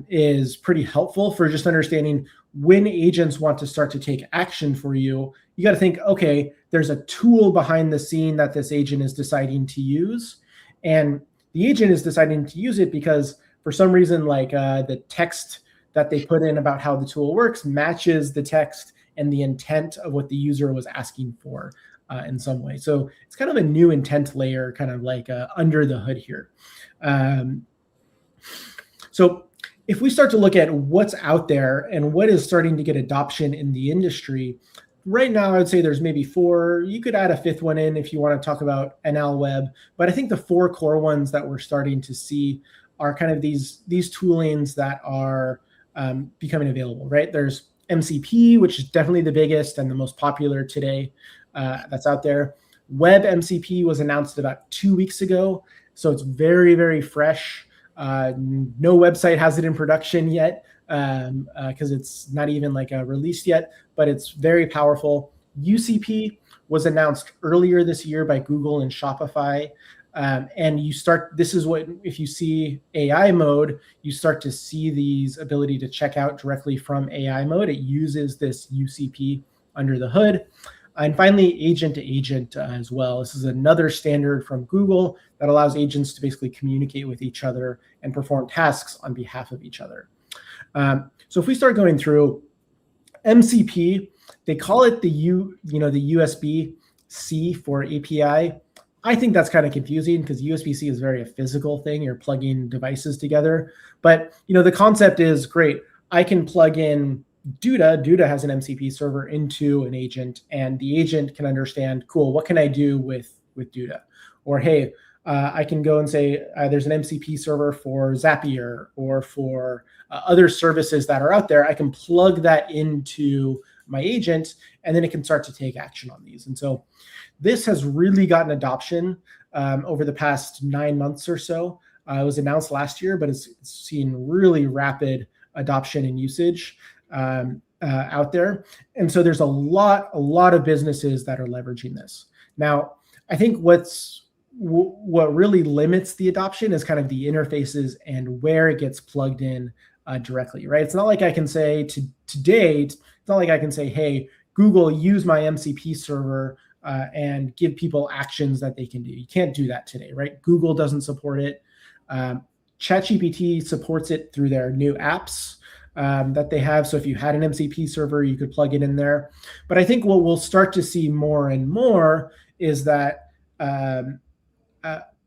is pretty helpful for just understanding when agents want to start to take action for you. You got to think, okay, there's a tool behind the scene that this agent is deciding to use. And the agent is deciding to use it because for some reason, like the text that they put in about how the tool works matches the text and the intent of what the user was asking for in some way. So it's kind of a new intent layer, kind of like under the hood here. So if we start to look at what's out there and what is starting to get adoption in the industry, right now I would say there's maybe 4. You could add a 5th one in if you want to talk about NL Web, but I think the 4 core ones that we're starting to see are kind of these toolings that are becoming available, right? There's MCP, which is definitely the biggest and the most popular today that's out there. Web MCP was announced about 2 weeks ago, so it's very, very fresh. No website has it in production yet because it's not even like released yet, but it's very powerful. UCP was announced earlier this year by Google and Shopify. And this is what, if you see AI mode, you start to see these ability to check out directly from AI mode. It uses this UCP under the hood. And finally, agent to agent as well. This is another standard from Google that allows agents to basically communicate with each other and perform tasks on behalf of each other. So if we start going through MCP, they call it the USB-C for API. I think that's kind of confusing because USB-C is very a physical thing. You're plugging devices together. But the concept is great. I can plug in Duda. Duda has an MCP server into an agent, and the agent can understand, cool, what can I do with Duda? Or, hey, I can go and say there's an MCP server for Zapier or for other services that are out there. I can plug that into my agent, and then it can start to take action on these. And so this has really gotten adoption over the past 9 months or so. It was announced last year, but it's seen really rapid adoption and usage out there. And so there's a lot of businesses that are leveraging this. Now, I think what really limits the adoption is kind of the interfaces and where it gets plugged in directly, right? It's not like I can say today, it's not like I can say, hey, Google, use my MCP server and give people actions that they can do. You can't do that today, right? Google doesn't support it. ChatGPT supports it through their new apps that they have. So if you had an MCP server, you could plug it in there. But I think what we'll start to see more and more is that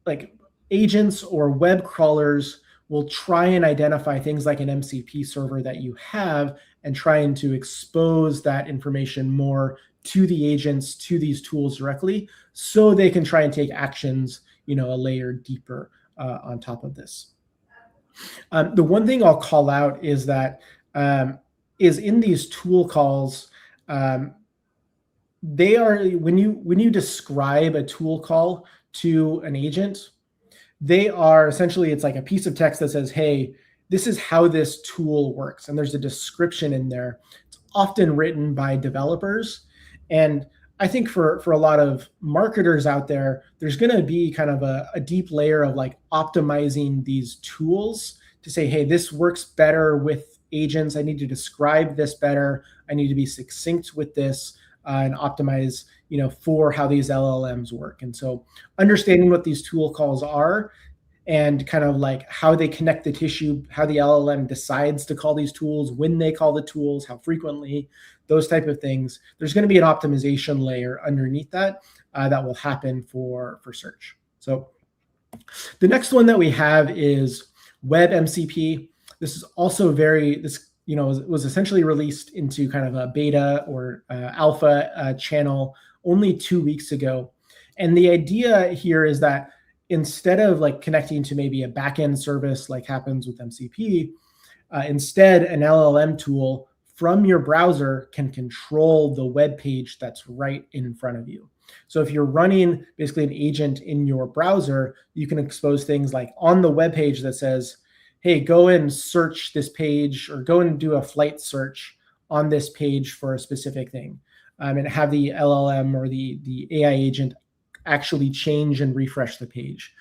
like agents or web crawlers will try and identify things like an MCP server that you have and trying to expose that information more to the agents, to these tools directly, so they can try and take actions, a layer deeper on top of this. The one thing I'll call out is that is in these tool calls, they are, when you describe a tool call to an agent, they are essentially, it's like a piece of text that says, hey, this is how this tool works. And there's a description in there. It's often written by developers. And I think for a lot of marketers out there, there's going to be kind of a deep layer of like optimizing these tools to say, hey, this works better with agents. I need to describe this better. I need to be succinct with this and optimize, for how these LLMs work. And so understanding what these tool calls are and kind of like how they connect the tissue, how the LLM decides to call these tools, when they call the tools, how frequently, those type of things. There's going to be an optimization layer underneath that that will happen for search. So the next one that we have is Web MCP. This is also was essentially released into kind of a beta or alpha channel only 2 weeks ago. And the idea here is that instead of like connecting to maybe a backend service like happens with MCP, instead an LLM tool from your browser can control the web page that's right in front of you. So if you're running basically an agent in your browser, you can expose things like on the web page that says, hey, go and search this page or go and do a flight search on this page for a specific thing, and have the LLM or the AI agent actually change and refresh the page.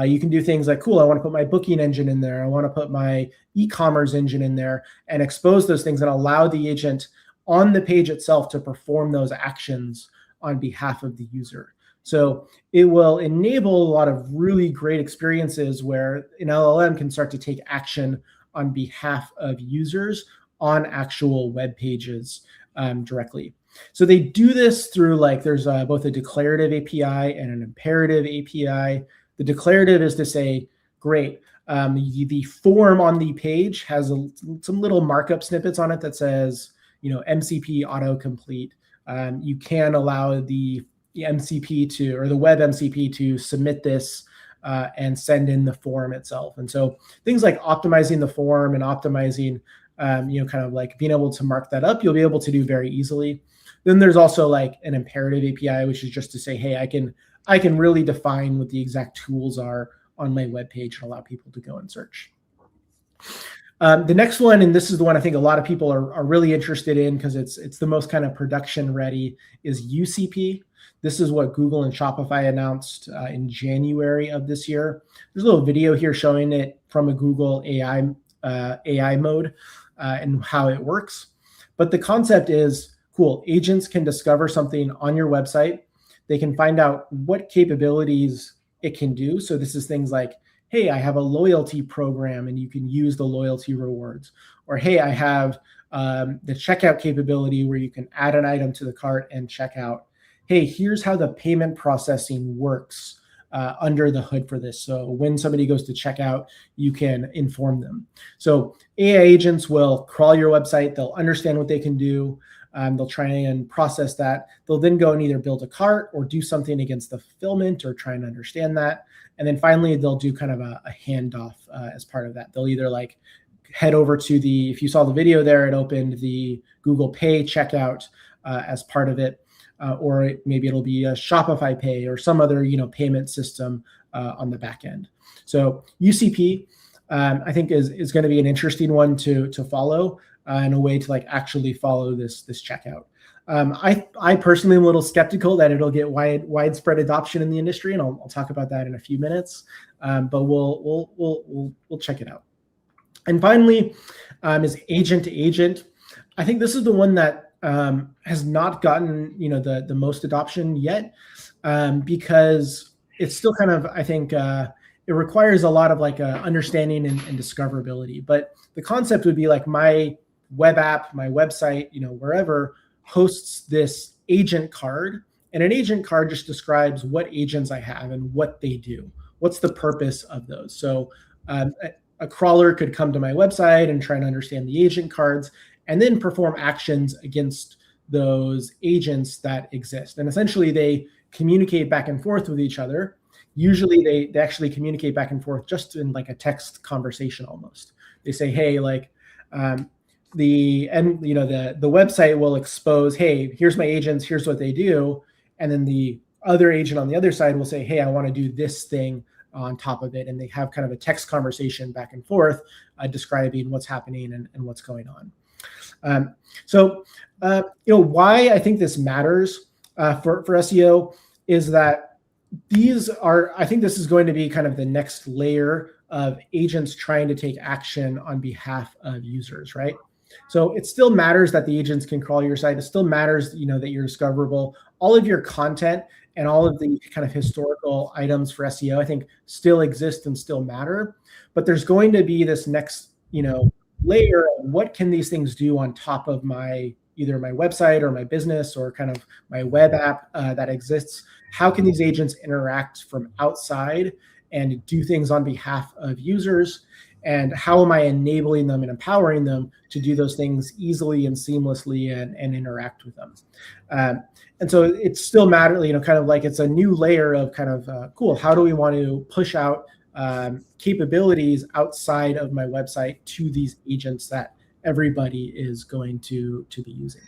You can do things like, cool, I want to put my booking engine in there. I want to put my e-commerce engine in there and expose those things and allow the agent on the page itself to perform those actions on behalf of the user. So it will enable a lot of really great experiences where an LLM can start to take action on behalf of users on actual web pages directly. So they do this through there's both a declarative API and an imperative API. The declarative is to say, great, the form on the page has some little markup snippets on it that says, MCP autocomplete. You can allow the MCP or the web MCP to submit this and send in the form itself. And so things like optimizing the form and optimizing kind of like being able to mark that up, you'll be able to do very easily. Then there's also like an imperative API, which is just to say, hey, I can really define what the exact tools are on my web page and allow people to go and search. The next one, and this is the one I think a lot of people are really interested in because it's the most kind of production ready, is UCP. This is what Google and Shopify announced in January of this year. There's a little video here showing it from a Google AI mode and how it works. But the concept is, cool, agents can discover something on your website. They can find out what capabilities it can do. So this is things like, hey, I have a loyalty program and you can use the loyalty rewards. Or, hey, I have the checkout capability where you can add an item to the cart and check out. Hey, here's how the payment processing works under the hood for this. So when somebody goes to check out, you can inform them. So AI agents will crawl your website. They'll understand what they can do. They'll try and process that. They'll then go and either build a cart or do something against the fulfillment or try and understand that. And then finally, they'll do kind of a handoff as part of that. They'll either like head over to if you saw the video there, it opened the Google Pay checkout as part of it. Or maybe it'll be a Shopify Pay or some other, payment system on the back end. So UCP, I think is going to be an interesting one to follow and a way to like actually follow this checkout. I personally am a little skeptical that it'll get widespread adoption in the industry, and I'll talk about that in a few minutes. But we'll check it out. And finally, is agent to agent. I think this is the one that has not gotten the most adoption yet because it's still kind of, I think it requires a lot of like understanding and discoverability. But the concept would be like my web app, my website, wherever hosts this agent card, and an agent card just describes what agents I have and what they do. What's the purpose of those? So a crawler could come to my website and try and understand the agent cards and then perform actions against those agents that exist. And essentially they communicate back and forth with each other. Usually they actually communicate back and forth just in like a text conversation almost. They say, hey, like the website will expose, hey, here's my agents, here's what they do. And then the other agent on the other side will say, hey, I want to do this thing on top of it. And they have kind of a text conversation back and forth describing what's happening and what's going on. Why I think this matters for SEO is that I think this is going to be kind of the next layer of agents trying to take action on behalf of users, right? So it still matters that the agents can crawl your site. It still matters, that you're discoverable. All of your content and all of the kind of historical items for SEO, I think, still exist and still matter. But there's going to be this next, layer of what can these things do on top of either my website or my business or kind of my web app that exists. How can these agents interact from outside and do things on behalf of users? And how am I enabling them and empowering them to do those things easily and seamlessly and interact with them? And so it still matters, kind of like it's a new layer of kind of, cool, how do we want to push out capabilities outside of my website to these agents that everybody is going to be using.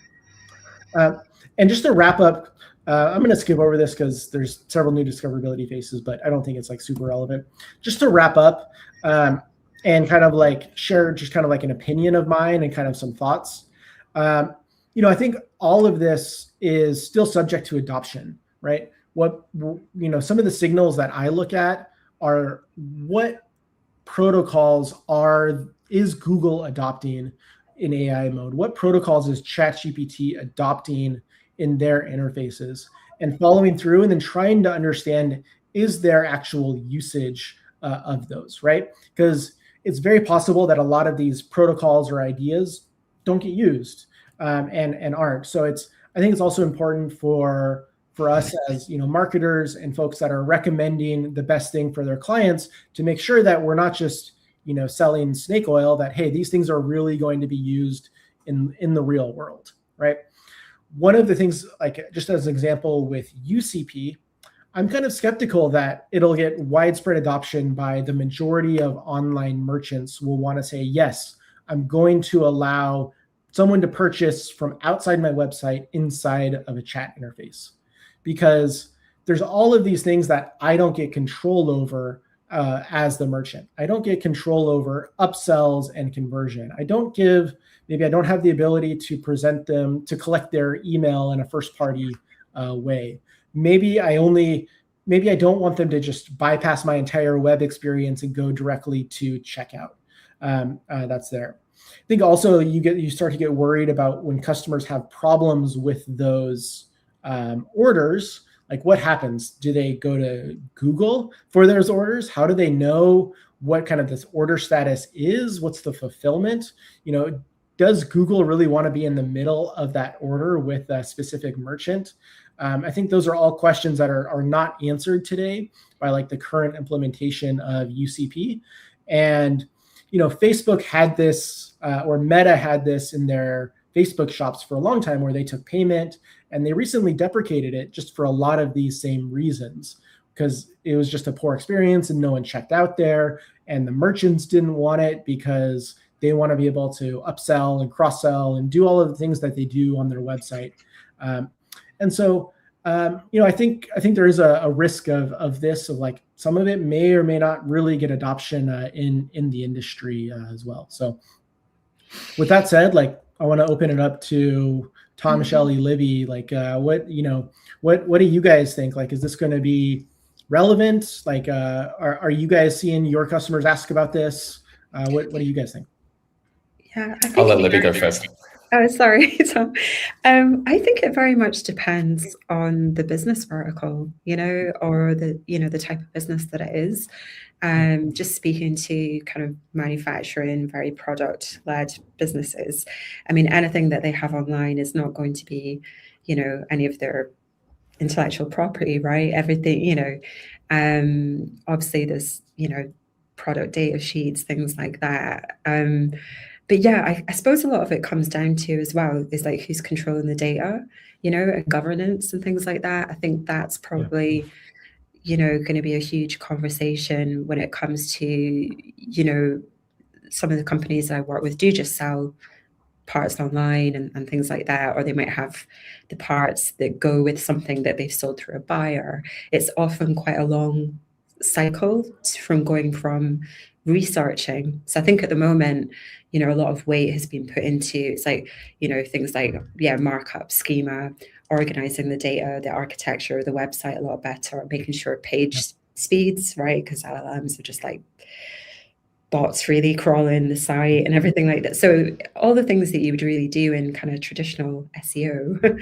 And just to wrap up, I'm going to skip over this because there's several new discoverability faces, but I don't think it's like super relevant. Just to wrap up and kind of like share just kind of like an opinion of mine and kind of some thoughts. I think all of this is still subject to adoption, right? Some of the signals that I look at are what protocols is Google adopting in AI mode? What protocols is ChatGPT adopting in their interfaces and following through and then trying to understand, is there actual usage of those, right? Because it's very possible that a lot of these protocols or ideas don't get used and aren't. So I think it's also important for us as marketers and folks that are recommending the best thing for their clients to make sure that we're not just selling snake oil, that hey, these things are really going to be used in the real world, right? One of the things, like just as an example with UCP, I'm kind of skeptical that it'll get widespread adoption by the majority of online merchants will want to say, yes, I'm going to allow someone to purchase from outside my website inside of a chat interface, because there's all of these things that I don't get control over as the merchant. I don't get control over upsells and conversion. Maybe I don't have the ability to present them, to collect their email in a first party way. Maybe I don't want them to just bypass my entire web experience and go directly to checkout. That's there. I think also you start to get worried about when customers have problems with those orders. Like, what happens? Do they go to Google for those orders? How do they know what kind of this order status is? What's the fulfillment? Does Google really want to be in the middle of that order with a specific merchant? I think those are all questions that are not answered today by like the current implementation of UCP. And Facebook had this, or Meta had this in their Facebook shops for a long time, where they took payment, and they recently deprecated it just for a lot of these same reasons, because it was just a poor experience and no one checked out there, and the merchants didn't want it because they want to be able to upsell and cross-sell and do all of the things that they do on their website. And so, I think there is a risk of this, of like some of it may or may not really get adoption in the industry as well. So with that said, like, I want to open it up to Tom, Shelley, Libby. Like, what do you guys think? Like, is this going to be relevant? Like, are you guys seeing your customers ask about this? What do you guys think? Yeah, I'll let Libby go first. Oh, sorry. So, I think it very much depends on the business vertical, or the type of business that it is. Just speaking to kind of manufacturing, very product-led businesses, I mean, anything that they have online is not going to be, any of their intellectual property, right? Everything, obviously there's, product data sheets, things like that. But yeah, I suppose a lot of it comes down to as well is like who's controlling the data, and governance and things like that. I think that's probably, going to be a huge conversation when it comes to, some of the companies that I work with do just sell parts online and things like that, or they might have the parts that go with something that they've sold through a buyer. It's often quite a long cycle from researching. So I think at the moment, a lot of weight has been put into, it's like, things like, markup, schema, organizing the data, the architecture of the website a lot better, making sure page speeds, right? Because LLMs are just like bots really crawling the site and everything like that. So all the things that you would really do in kind of traditional SEO,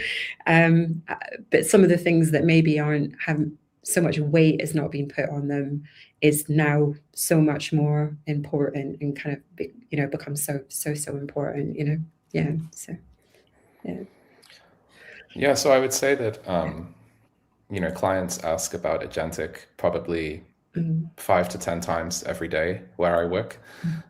but some of the things that maybe haven't so much weight has not been put on them is now so much more important and kind of, becomes so important, Yeah, so I would say that, clients ask about agentic probably 5 to 10 times every day where I work.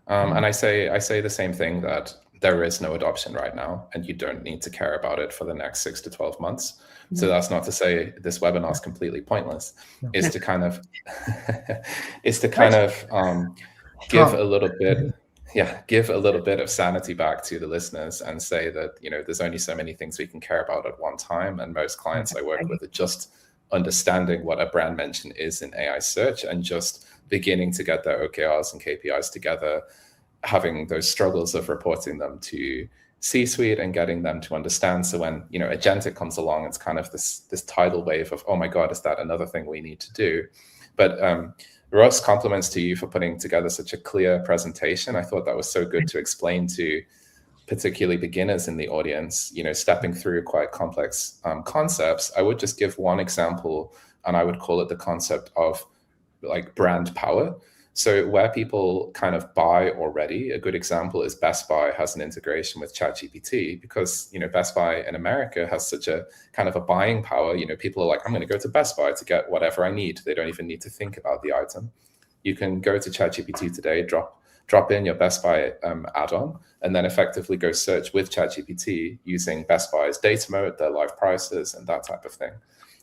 And I say the same thing, that there is no adoption right now, and you don't need to care about it for the next 6 to 12 months. So that's not to say this webinar is completely pointless. It's to kind of, give a little bit of sanity back to the listeners and say that, there's only so many things we can care about at one time. And most clients I work with are just understanding what a brand mention is in AI search and just beginning to get their OKRs and KPIs together, having those struggles of reporting them to C-suite and getting them to understand. So when, agentic comes along, it's kind of this tidal wave of, oh my God, is that another thing we need to do? But Russ, compliments to you for putting together such a clear presentation. I thought that was so good to explain to particularly beginners in the audience, stepping through quite complex concepts. I would just give one example, and I would call it the concept of like brand power. So where people kind of buy already, a good example is Best Buy has an integration with ChatGPT because, Best Buy in America has such a kind of a buying power. People are like, I'm going to go to Best Buy to get whatever I need. They don't even need to think about the item. You can go to ChatGPT today, drop in your Best Buy add-on, and then effectively go search with ChatGPT using Best Buy's data mode, their live prices, and that type of thing.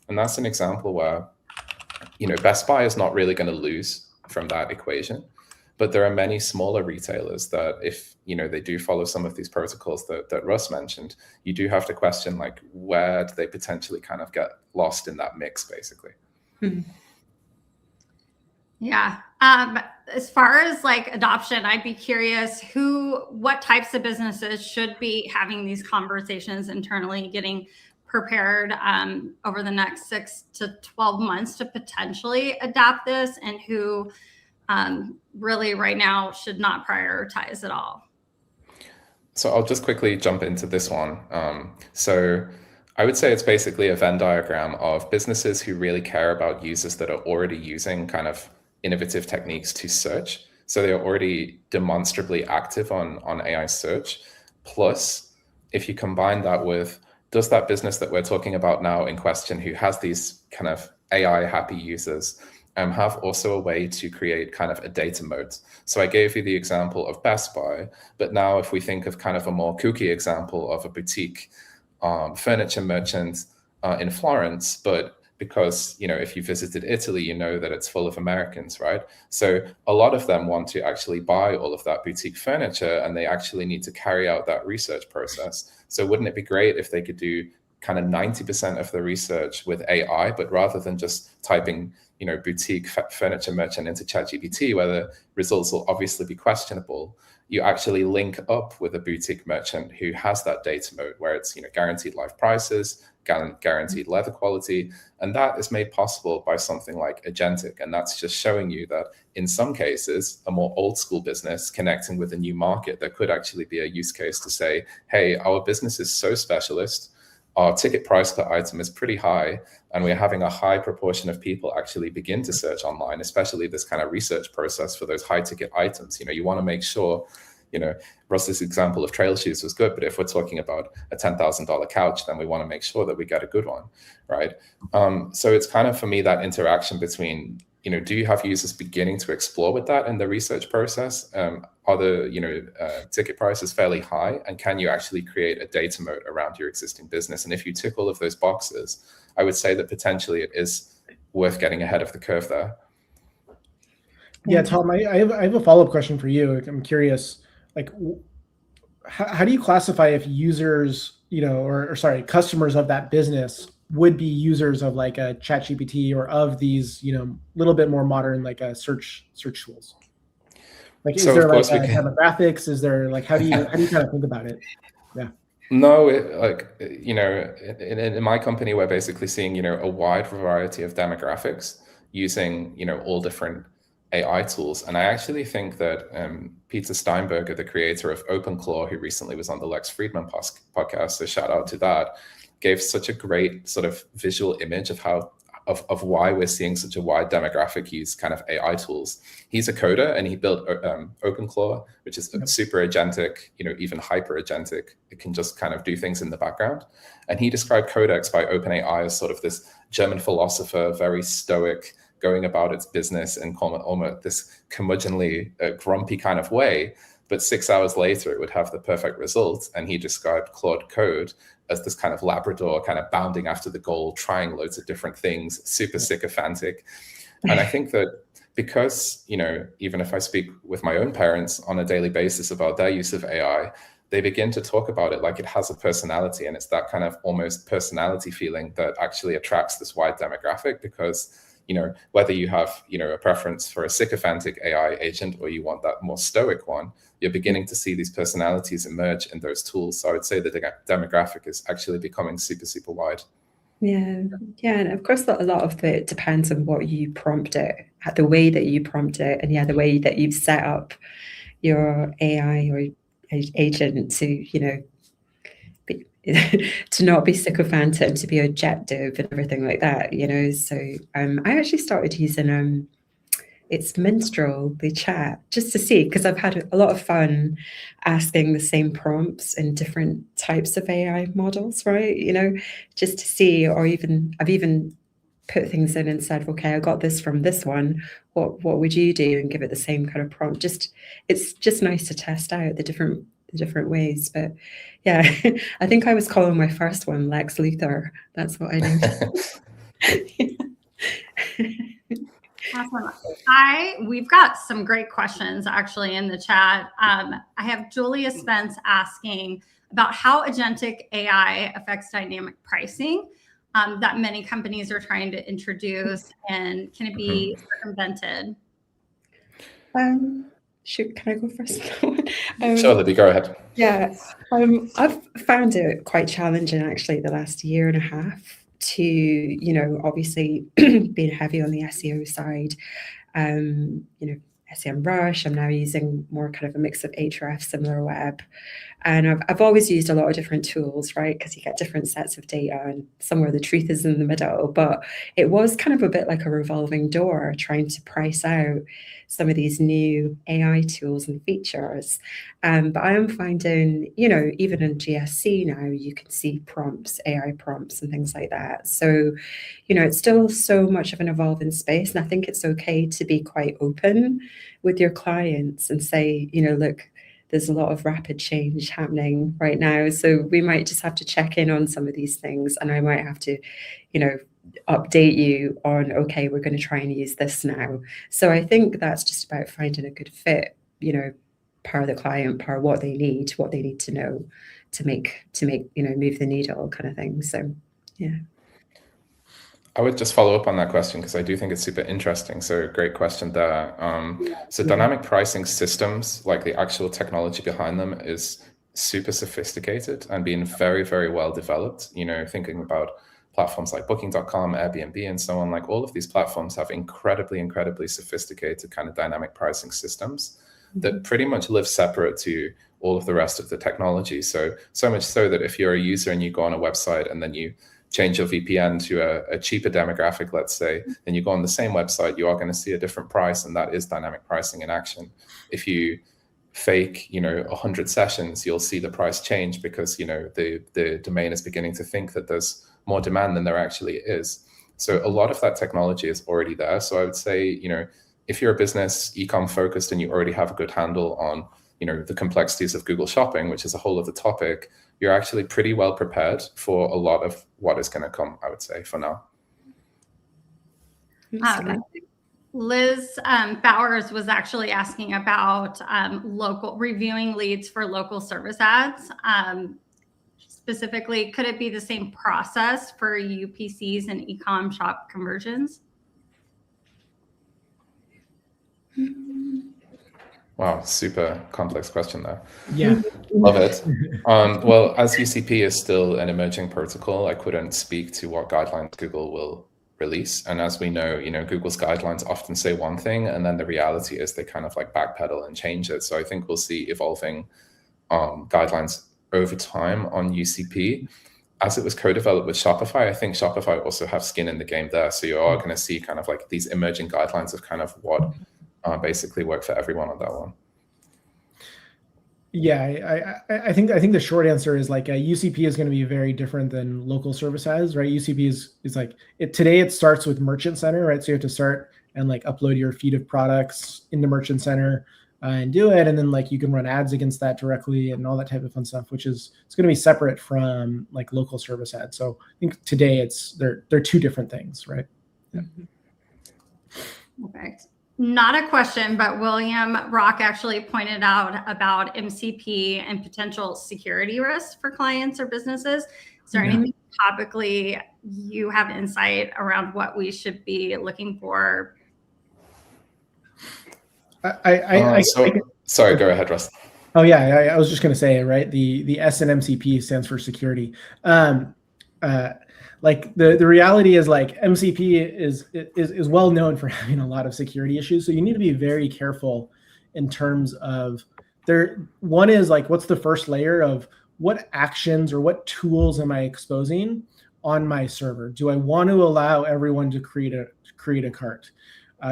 And that's an example where, Best Buy is not really going to lose from that equation. But there are many smaller retailers that, if they do follow some of these protocols that Russ mentioned, you do have to question, like, where do they potentially kind of get lost in that mix, basically. Yeah. As far as like adoption, I'd be curious what types of businesses should be having these conversations internally, getting prepared over the next 6 to 12 months to potentially adopt this, and who really right now should not prioritize at all. So I'll just quickly jump into this one. So I would say it's basically a Venn diagram of businesses who really care about users that are already using kind of innovative techniques to search. So they're already demonstrably active on AI search. Plus, if you combine that with, does that business that we're talking about now in question, who has these kind of AI happy users, have also a way to create kind of a data moat. So I gave you the example of Best Buy, but now if we think of kind of a more kooky example of a boutique furniture merchant in Florence, but because, if you visited Italy, you know that it's full of Americans, right? So a lot of them want to actually buy all of that boutique furniture, and they actually need to carry out that research process. So wouldn't it be great if they could do kind of 90% of the research with AI, but rather than just typing, boutique furniture merchant into ChatGPT, where the results will obviously be questionable, you actually link up with a boutique merchant who has that data moat, where it's, guaranteed live prices, guaranteed leather quality. And that is made possible by something like agentic. And that's just showing you that in some cases, a more old school business connecting with a new market, there could actually be a use case to say, hey, our business is so specialist, our ticket price per item is pretty high, and we're having a high proportion of people actually begin to search online, especially this kind of research process for those high ticket items. You want to make sure, Russ's example of trail shoes was good, but if we're talking about a $10,000 couch, then we want to make sure that we get a good one, right? So it's kind of, for me, that interaction between, do you have users beginning to explore with that in the research process? Are the ticket prices fairly high? And can you actually create a data moat around your existing business? And if you tick all of those boxes, I would say that potentially it is worth getting ahead of the curve there. Yeah, Tom, I have a follow-up question for you. I'm curious, like, how do you classify if users, or customers of that business would be users of like a ChatGPT or of these, little bit more modern, like search tools? Like, is there like demographics? Is there like, how do you kind of think about it? Yeah. No, in my company, we're basically seeing, a wide variety of demographics using, all different AI tools. And I actually think that Peter Steinberger, the creator of OpenClaw, who recently was on the Lex Fridman podcast, so shout out to that, gave such a great sort of visual image of how of why we're seeing such a wide demographic use kind of AI tools. He's a coder, and he built OpenClaw, which is super agentic, even hyper agentic. It can just kind of do things in the background. And he described Codex by OpenAI as sort of this German philosopher, very stoic, going about its business in almost this curmudgeonly, grumpy kind of way. But 6 hours later, it would have the perfect result. And he described Claude Code as this kind of Labrador, kind of bounding after the goal, trying loads of different things, super sycophantic. And I think that because, even if I speak with my own parents on a daily basis about their use of AI, they begin to talk about it like it has a personality. And it's that kind of almost personality feeling that actually attracts this wide demographic, because whether you have, a preference for a sycophantic AI agent or you want that more stoic one, you're beginning to see these personalities emerge in those tools. So I would say that the demographic is actually becoming super, super wide. Yeah. And of course, a lot of it depends on what you prompt it, the way that you prompt it, and the way that you've set up your AI or agent to, to not be sycophantic, to be objective and everything like that, So I actually started using it's Minstrel, the chat, just to see, because I've had a lot of fun asking the same prompts in different types of AI models, right? Just to see, or I've even put things in and said, okay, I got this from this one. What would you do? And give it the same kind of prompt. It's just nice to test out the different ways. But yeah, I think I was calling my first one Lex Luthor. That's what I named. Awesome. We've got some great questions actually in the chat. I have Julia Spence asking about how agentic AI affects dynamic pricing that many companies are trying to introduce, and can it be circumvented? Can I go first? Sure, Libby, go ahead. Yeah, I've found it quite challenging actually the last year and a half to, obviously being heavy on the SEO side, SEMrush. I'm now using more kind of a mix of Ahrefs, SimilarWeb. And I've always used a lot of different tools, right? Because you get different sets of data and somewhere the truth is in the middle. But it was kind of a bit like a revolving door trying to price out some of these new AI tools and features. But I am finding, even in GSC now, you can see prompts, AI prompts and things like that. So, it's still so much of an evolving space. And I think it's okay to be quite open with your clients and say, look, there's a lot of rapid change happening right now. So we might just have to check in on some of these things. And I might have to, update you on, okay, we're going to try and use this now. So I think that's just about finding a good fit, per the client, per what they need to know to make, move the needle kind of thing. So, yeah. I would just follow up on that question because I do think it's super interesting. So great question there. So dynamic pricing systems, like the actual technology behind them, is super sophisticated and being very, very well developed. Thinking about platforms like Booking.com, Airbnb, and so on, like all of these platforms have incredibly, incredibly sophisticated kind of dynamic pricing systems that pretty much live separate to all of the rest of the technology. So much so that if you're a user and you go on a website and then you change your VPN to a cheaper demographic, let's say, then you go on the same website, you are going to see a different price, and that is dynamic pricing in action. If you fake, 100 sessions, you'll see the price change because, the domain is beginning to think that there's more demand than there actually is. So a lot of that technology is already there. So I would say, if you're a business e-com focused and you already have a good handle on, the complexities of Google Shopping, which is a whole other topic, you're actually pretty well prepared for a lot of what is going to come, I would say, for now. Liz Bowers was actually asking about reviewing leads for local service ads. Specifically, could it be the same process for UPCs and e-com shop conversions? Wow, super complex question there. Yeah. Love it. Well, as UCP is still an emerging protocol, I couldn't speak to what guidelines Google will release. And as we know, Google's guidelines often say one thing, and then the reality is they kind of like backpedal and change it. So I think we'll see evolving guidelines over time on UCP. As it was co-developed with Shopify, I think Shopify also have skin in the game there. So you are going to see kind of like these emerging guidelines of kind of what basically work for everyone on that one. Yeah, I think the short answer is like UCP is going to be very different than local service ads, right? UCP is like today it starts with Merchant Center, right? So you have to start and like upload your feed of products in the Merchant Center and do it, and then like you can run ads against that directly and all that type of fun stuff, which it's going to be separate from like local service ads. So I think today they're two different things, right? Yeah. Perfect. Not a question, but William Rock actually pointed out about MCP and potential security risks for clients or businesses. Is there anything topically you have insight around what we should be looking for? Sorry, go ahead, Russ. Oh yeah, I was just going to say, right? The S in MCP stands for security. Like the reality is like MCP is well known for having a lot of security issues. So you need to be very careful in terms of one is like, what's the first layer of what actions or what tools am I exposing on my server? Do I want to allow everyone to create a cart?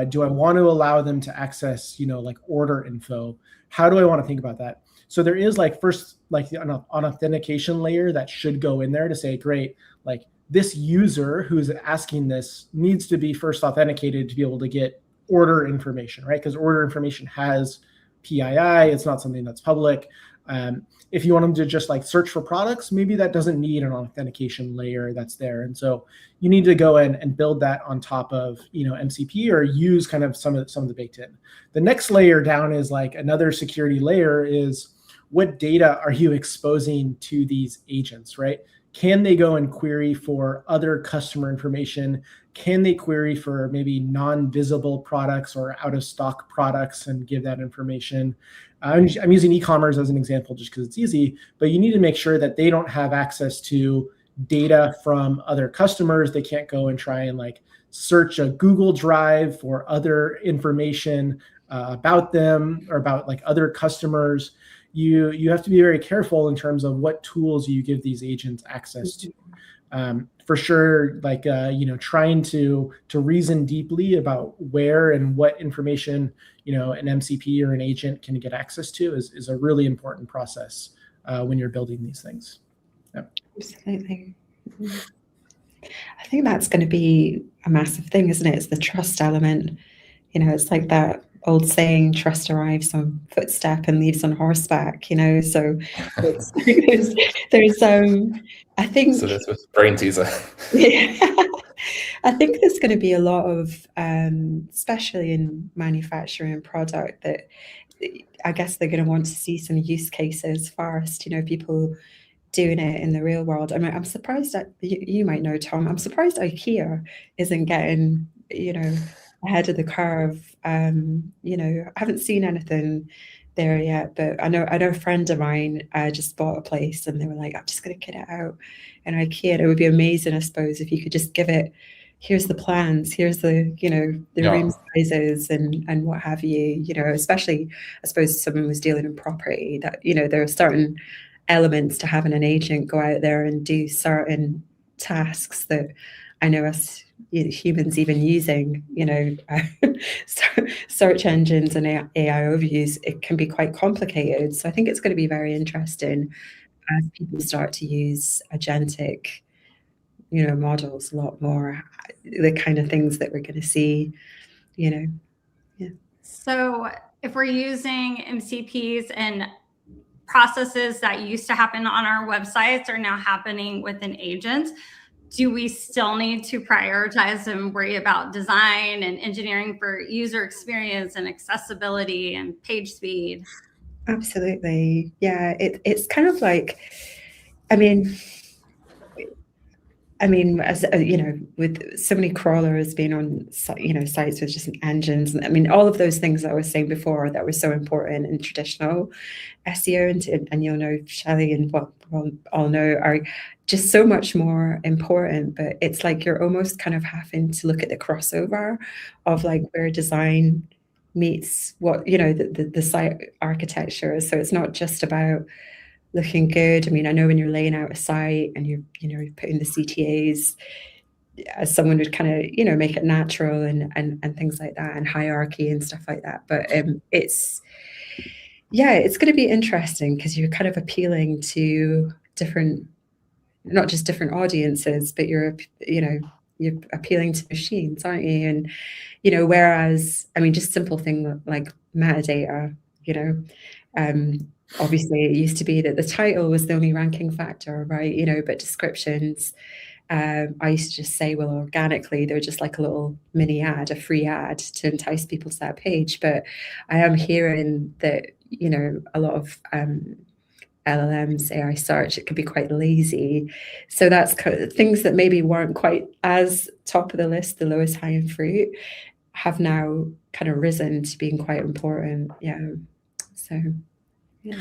Do I want to allow them to access, like order info? How do I want to think about that? So there is like first, like an authentication layer that should go in there to say, great, like this user who's asking this needs to be first authenticated to be able to get order information, right? Because order information has PII, it's not something that's public. If you want them to just like search for products, maybe that doesn't need an authentication layer that's there. And so you need to go in and build that on top of, MCP, or use kind of some of the baked in. The next layer down is like another security layer is, what data are you exposing to these agents, right? Can they go and query for other customer information? Can they query for maybe non-visible products or out of stock products and give that information? I'm using e-commerce as an example just because it's easy, but you need to make sure that they don't have access to data from other customers. They can't go and try and like search a Google Drive for other information about them or about like other customers. You have to be very careful in terms of what tools you give these agents access to. For sure, like trying to reason deeply about where and what information an MCP or an agent can get access to is a really important process when you're building these things. Yep. Absolutely. I think that's going to be a massive thing, isn't it? It's the trust element. It's like that old saying, trust arrives on footstep and leaves on horseback, so there's I think so this was brain teaser. Yeah, I think there's going to be a lot of especially in manufacturing product, that I guess they're going to want to see some use cases first, people doing it in the real world. I mean, I'm surprised that you might know, Tom, I'm surprised IKEA isn't getting ahead of the curve. I haven't seen anything there yet, but I know a friend of mine just bought a place, and they were like, I'm just going to kit it out in IKEA. It would be amazing, I suppose, if you could just give it, here's the plans, here's the room sizes and what have you, especially, I suppose, if someone was dealing in property, that, there are certain elements to having an agent go out there and do certain tasks that I know us humans even using, search engines and AI overviews, it can be quite complicated. So I think it's going to be very interesting as people start to use agentic, models a lot more, the kind of things that we're going to see, Yeah. So if we're using MCPs and processes that used to happen on our websites are now happening within agents, do we still need to prioritize and worry about design and engineering for user experience and accessibility and page speed? Absolutely. Yeah, it's kind of like, I mean, as with so many crawlers being on, sites with just engines, I mean, all of those things that I was saying before that were so important in traditional SEO, and you'll know, Shelley, and we'll all know, are just so much more important. But it's like you're almost kind of having to look at the crossover of like where design meets what, the site architecture. So it's not just about looking good. I mean, I know when you're laying out a site and you're putting the CTAs, as someone would kind of, make it natural and things like that, and hierarchy and stuff like that. But it's going to be interesting because you're kind of appealing to different, not just different audiences, but you're appealing to machines, aren't you? And, whereas, I mean, just simple thing like metadata, obviously it used to be that the title was the only ranking factor, right? But descriptions, I used to just say, well, organically, they're just like a little mini ad, a free ad to entice people to that page. But I am hearing that, a lot of LLMs, AI search, it can be quite lazy. So that's kind of things that maybe weren't quite as top of the list, the lowest hanging fruit, have now kind of risen to being quite important. Yeah. So, yeah.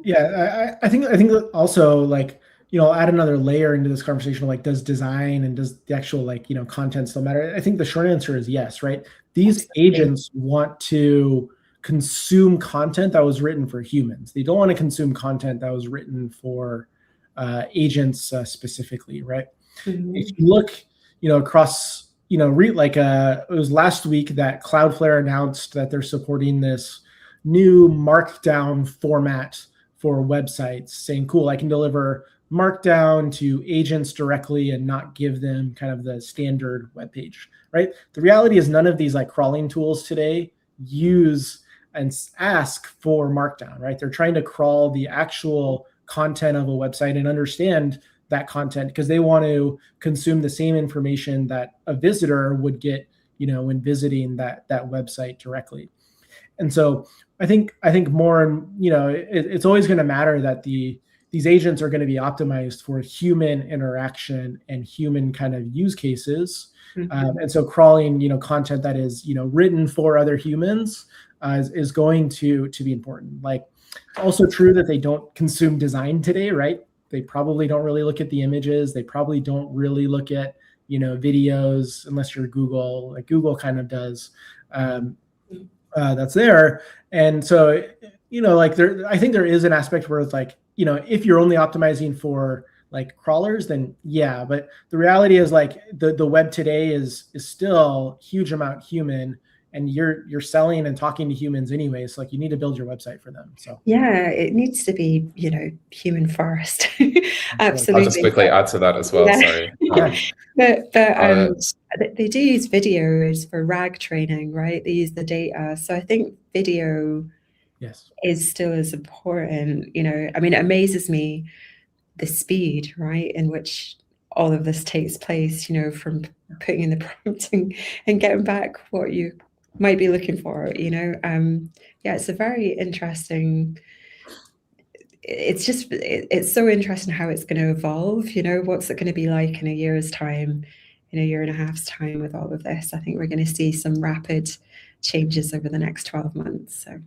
Yeah, I think that also, like, I'll add another layer into this conversation, like, does design and does the actual, like, content still matter? I think the short answer is yes, right? These agents want to consume content that was written for humans. They don't want to consume content that was written for agents specifically, right? Mm-hmm. If you look, across, it was last week that Cloudflare announced that they're supporting this new markdown format for websites, saying, cool, I can deliver markdown to agents directly and not give them kind of the standard web page, right? The reality is none of these like crawling tools today use and ask for markdown, right? They're trying to crawl the actual content of a website and understand that content because they want to consume the same information that a visitor would get, when visiting that website directly. And so I think more, it's always going to matter that these agents are going to be optimized for human interaction and human kind of use cases. And so crawling, content that is, written for other humans is going to be important. Like, it's also true that they don't consume design today, right? They probably don't really look at the images. They probably don't really look at, videos unless you're Google, like Google kind of does. That's there. And so, I think there is an aspect where it's like, if you're only optimizing for like crawlers, then yeah. But the reality is like the web today is still huge amount human, and you're selling and talking to humans anyway. So like you need to build your website for them. So yeah, it needs to be, you know, human first. Absolutely. I'll just quickly add to that as well. Yeah. Sorry. But they do use videos for RAG training, right? They use the data. So I think video is still as important. You know, I mean, it amazes me the speed, right, in which all of this takes place, you know, from putting in the prompt and getting back what you might be looking for, you know. Yeah, it's a very interesting, it's so interesting how it's going to evolve, you know. What's it going to be like in a year's time, in a year and a half's time with all of this? I think we're going to see some rapid changes over the next 12 months. So,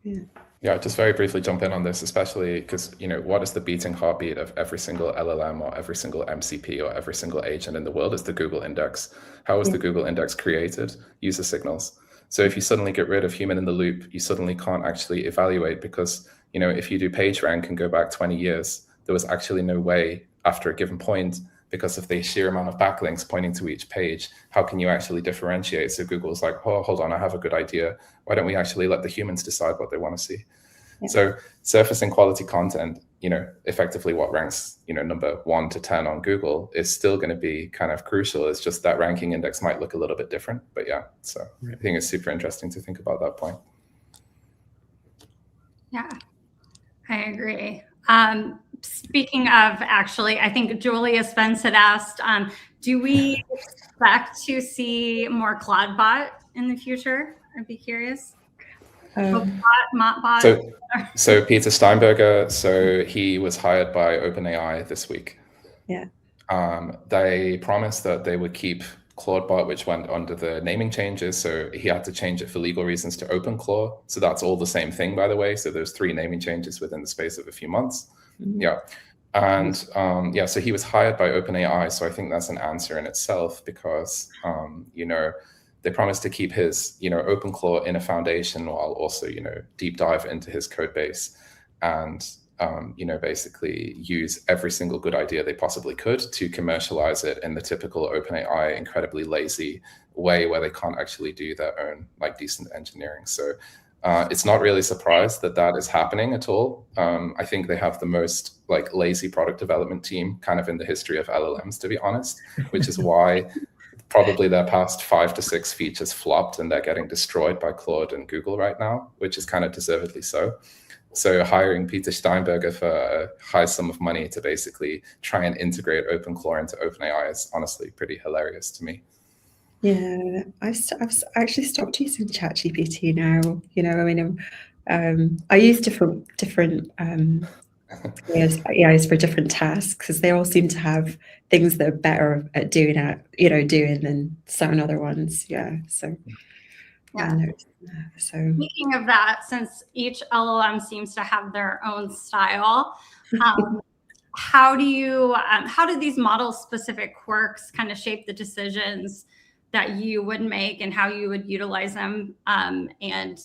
yeah. Yeah, just very briefly jump in on this, especially because, you know, what is the beating heartbeat of every single LLM or every single MCP or every single agent in the world is the Google index. How was the Google index created? User signals. So if you suddenly get rid of human in the loop, you suddenly can't actually evaluate because, you know, if you do page rank and go back 20 years, there was actually no way after a given point, because of the sheer amount of backlinks pointing to each page, how can you actually differentiate? So Google's like, oh, hold on, I have a good idea. Why don't we actually let the humans decide what they want to see? Yeah. So surfacing quality content, you know, effectively what ranks, you know, number 1 to 10 on Google is still going to be kind of crucial. It's just that ranking index might look a little bit different, but yeah. So I think it's super interesting to think about that point. Yeah, I agree. Speaking of, actually, I think Julia Spence had asked, do we expect to see more CloudBot in the future? I'd be curious. So Peter Steinberger, so he was hired by OpenAI this week. Yeah. They promised that they would keep ClaudeBot, which went under the naming changes. So he had to change it for legal reasons to OpenClaw. So that's all the same thing, by the way. So there's 3 naming changes within the space of a few months. Yeah. And yeah, so he was hired by OpenAI. So I think that's an answer in itself because, you know, they promised to keep his, you know, OpenClaw in a foundation while also, you know, deep dive into his code base and, you know, basically use every single good idea they possibly could to commercialize it in the typical OpenAI incredibly lazy way where they can't actually do their own like decent engineering. So it's not really surprised that that is happening at all. I think they have the most like lazy product development team kind of in the history of LLMs, to be honest, which is why probably their past 5 to 6 features flopped and they're getting destroyed by Claude and Google right now, which is kind of deservedly so. So hiring Peter Steinberger for a high sum of money to basically try and integrate OpenClaw into OpenAI is honestly pretty hilarious to me. Yeah, I've actually stopped using ChatGPT now. You know, I mean, I use different AIs for different tasks because they all seem to have things that are better at doing than certain other ones. Yeah, so yeah. So speaking of that, since each LLM seems to have their own style, how do these model specific quirks kind of shape the decisions that you would make and how you would utilize them, and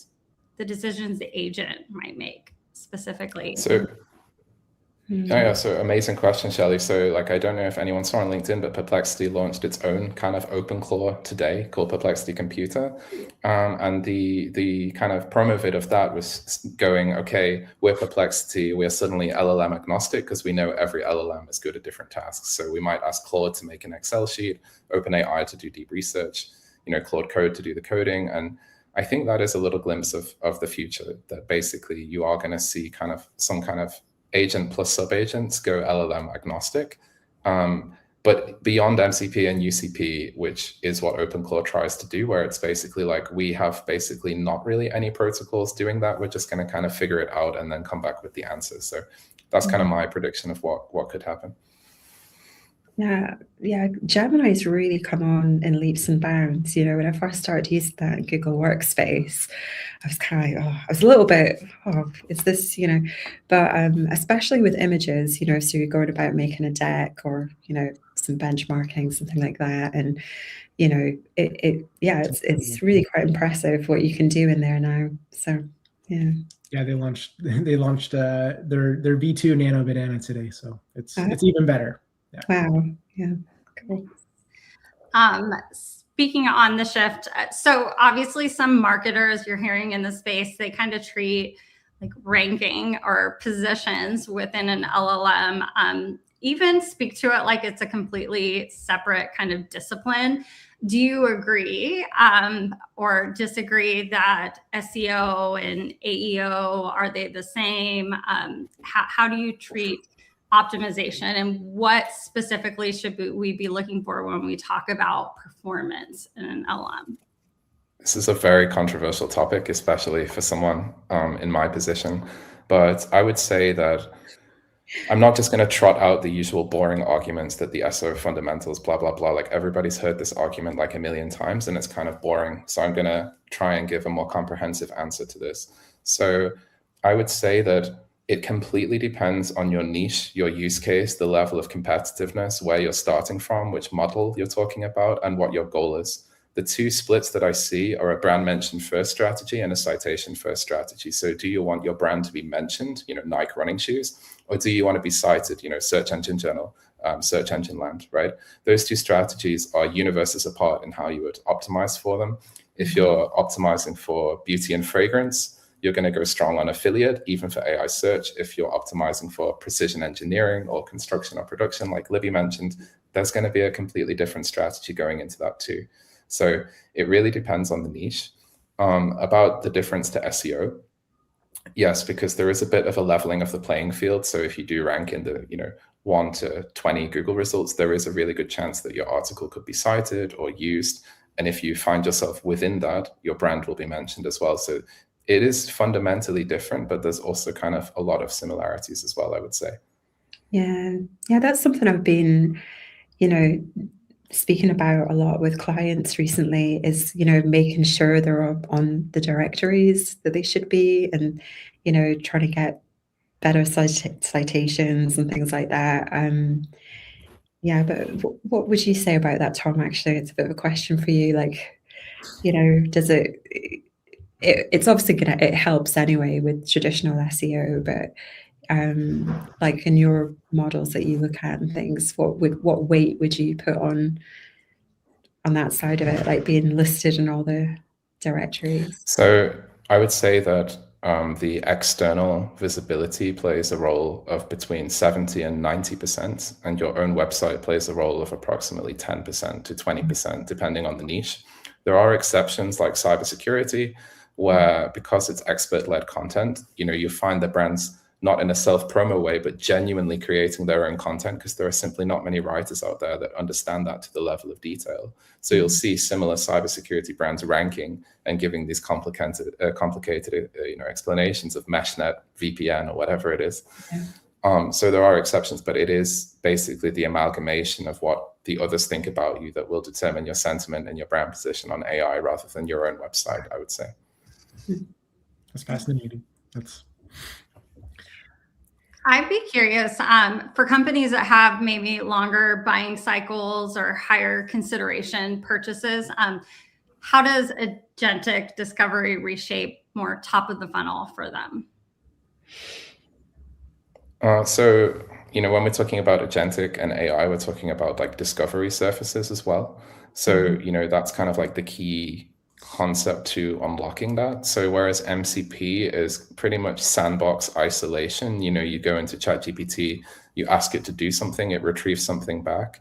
the decisions the agent might make specifically? So yeah, so amazing question, Shelley. So like, I don't know if anyone saw on LinkedIn, but Perplexity launched its own kind of OpenClaw today called Perplexity Computer. And the kind of promo vid of that was going, okay, we're Perplexity, we're suddenly LLM agnostic because we know every LLM is good at different tasks. So we might ask Claude to make an Excel sheet, OpenAI to do deep research, you know, Claude Code to do the coding. And I think that is a little glimpse of the future, that basically you are going to see kind of some kind of agent plus sub-agents go LLM agnostic. But beyond MCP and UCP, which is what OpenClaw tries to do, where it's basically like we have basically not really any protocols doing that. We're just going to kind of figure it out and then come back with the answers. So that's kind of my prediction of what could happen. Yeah, Gemini's really come on in leaps and bounds. You know, when I first started using that in Google Workspace, I was kind of like, I was a little bit, is this, you know, but especially with images, you know, so you're going about making a deck or, you know, some benchmarking, something like that. And, you know, it's really quite impressive what you can do in there now. So, yeah. Yeah, they launched their V2 Nano Banana today. So it's even better. Yeah. Wow. Yeah. Cool. Speaking on the shift, so obviously some marketers you're hearing in the space, they kind of treat like ranking or positions within an LLM, even speak to it like it's a completely separate kind of discipline. Do you agree or disagree that SEO and AEO, are they the same? How do you treat optimization, and what specifically should we be looking for when we talk about performance in an LM? This is a very controversial topic, especially for someone in my position. But I would say that I'm not just going to trot out the usual boring arguments that the SEO fundamentals, blah, blah, blah. Like everybody's heard this argument like a million times and it's kind of boring. So I'm going to try and give a more comprehensive answer to this. So I would say that it completely depends on your niche, your use case, the level of competitiveness, where you're starting from, which model you're talking about, and what your goal is. The two splits that I see are a brand mention first strategy and a citation first strategy. So do you want your brand to be mentioned, you know, Nike running shoes, or do you want to be cited, you know, search engine journal, search engine land, right? Those two strategies are universes apart in how you would optimize for them. If you're optimizing for beauty and fragrance, you're going to go strong on affiliate, even for AI search. If you're optimizing for precision engineering or construction or production, like Libby mentioned, there's going to be a completely different strategy going into that too. So it really depends on the niche. About the difference to SEO, yes, because there is a bit of a leveling of the playing field. So if you do rank in the 1 to 20 Google results, there is a really good chance that your article could be cited or used. And if you find yourself within that, your brand will be mentioned as well. So it is fundamentally different, but there's also kind of a lot of similarities as well, I would say. Yeah, that's something I've been, speaking about a lot with clients recently is, making sure they're on the directories that they should be and, trying to get better citations and things like that. Yeah, but what would you say about that, Tom? Actually, it's a bit of a question for you. Like, does it's obviously it helps anyway with traditional SEO, but like in your models that you look at and things, what weight would you put on that side of it, like being listed in all the directories? So I would say that the external visibility plays a role of between 70 and 90%, and your own website plays a role of approximately 10% to 20%, depending on the niche. There are exceptions like cybersecurity, where because it's expert-led content, you find the brands not in a self-promo way, but genuinely creating their own content, because there are simply not many writers out there that understand that to the level of detail. So you'll see similar cybersecurity brands ranking and giving these complicated explanations of meshnet, VPN, or whatever it is. Yeah. So there are exceptions, but it is basically the amalgamation of what the others think about you that will determine your sentiment and your brand position on AI rather than your own website, I would say. That's fascinating. I'd be curious for companies that have maybe longer buying cycles or higher consideration purchases. How does agentic discovery reshape more top of the funnel for them? So, when we're talking about agentic and AI, we're talking about like discovery surfaces as well. So, that's kind of like the key concept to unlocking that. So whereas MCP is pretty much sandbox isolation, you go into ChatGPT, you ask it to do something, it retrieves something back.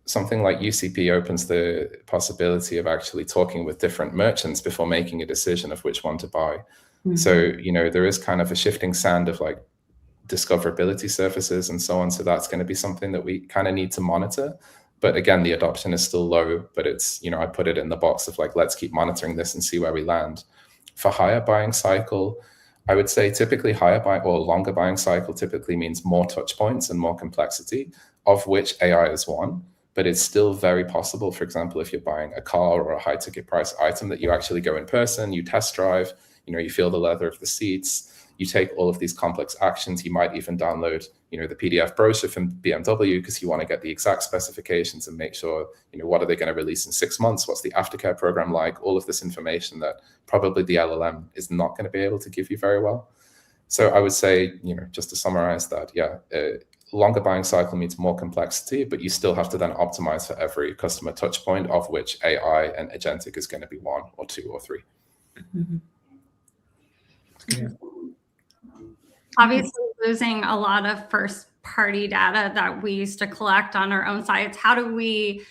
something like UCP opens the possibility of actually talking with different merchants before making a decision of which one to buy. So, you know, there is kind of a shifting sand of like discoverability surfaces and so on. So that's going to be something that we kind of need to monitor. But again, the adoption is still low, but it's, you know, I put it in the box of like, let's keep monitoring this and see where we land. For higher buying cycle, I would say typically higher buy or longer buying cycle typically means more touch points and more complexity, of which AI is one. But it's still very possible, for example, if you're buying a car or a high ticket price item, that you actually go in person, you test drive, you know, you feel the leather of the seats, you take all of these complex actions. You might even download, you know, the PDF brochure from BMW because you want to get the exact specifications and make sure, you know, what are they going to release in 6 months? What's the aftercare program like? All of this information that probably the LLM is not going to be able to give you very well. So I would say, you know, just to summarize that, yeah, longer buying cycle means more complexity, but you still have to then optimize for every customer touch point, of which AI and agentic is going to be 1 or 2 or 3. Yeah. Obviously, losing a lot of first-party data that we used to collect on our own sites. How do we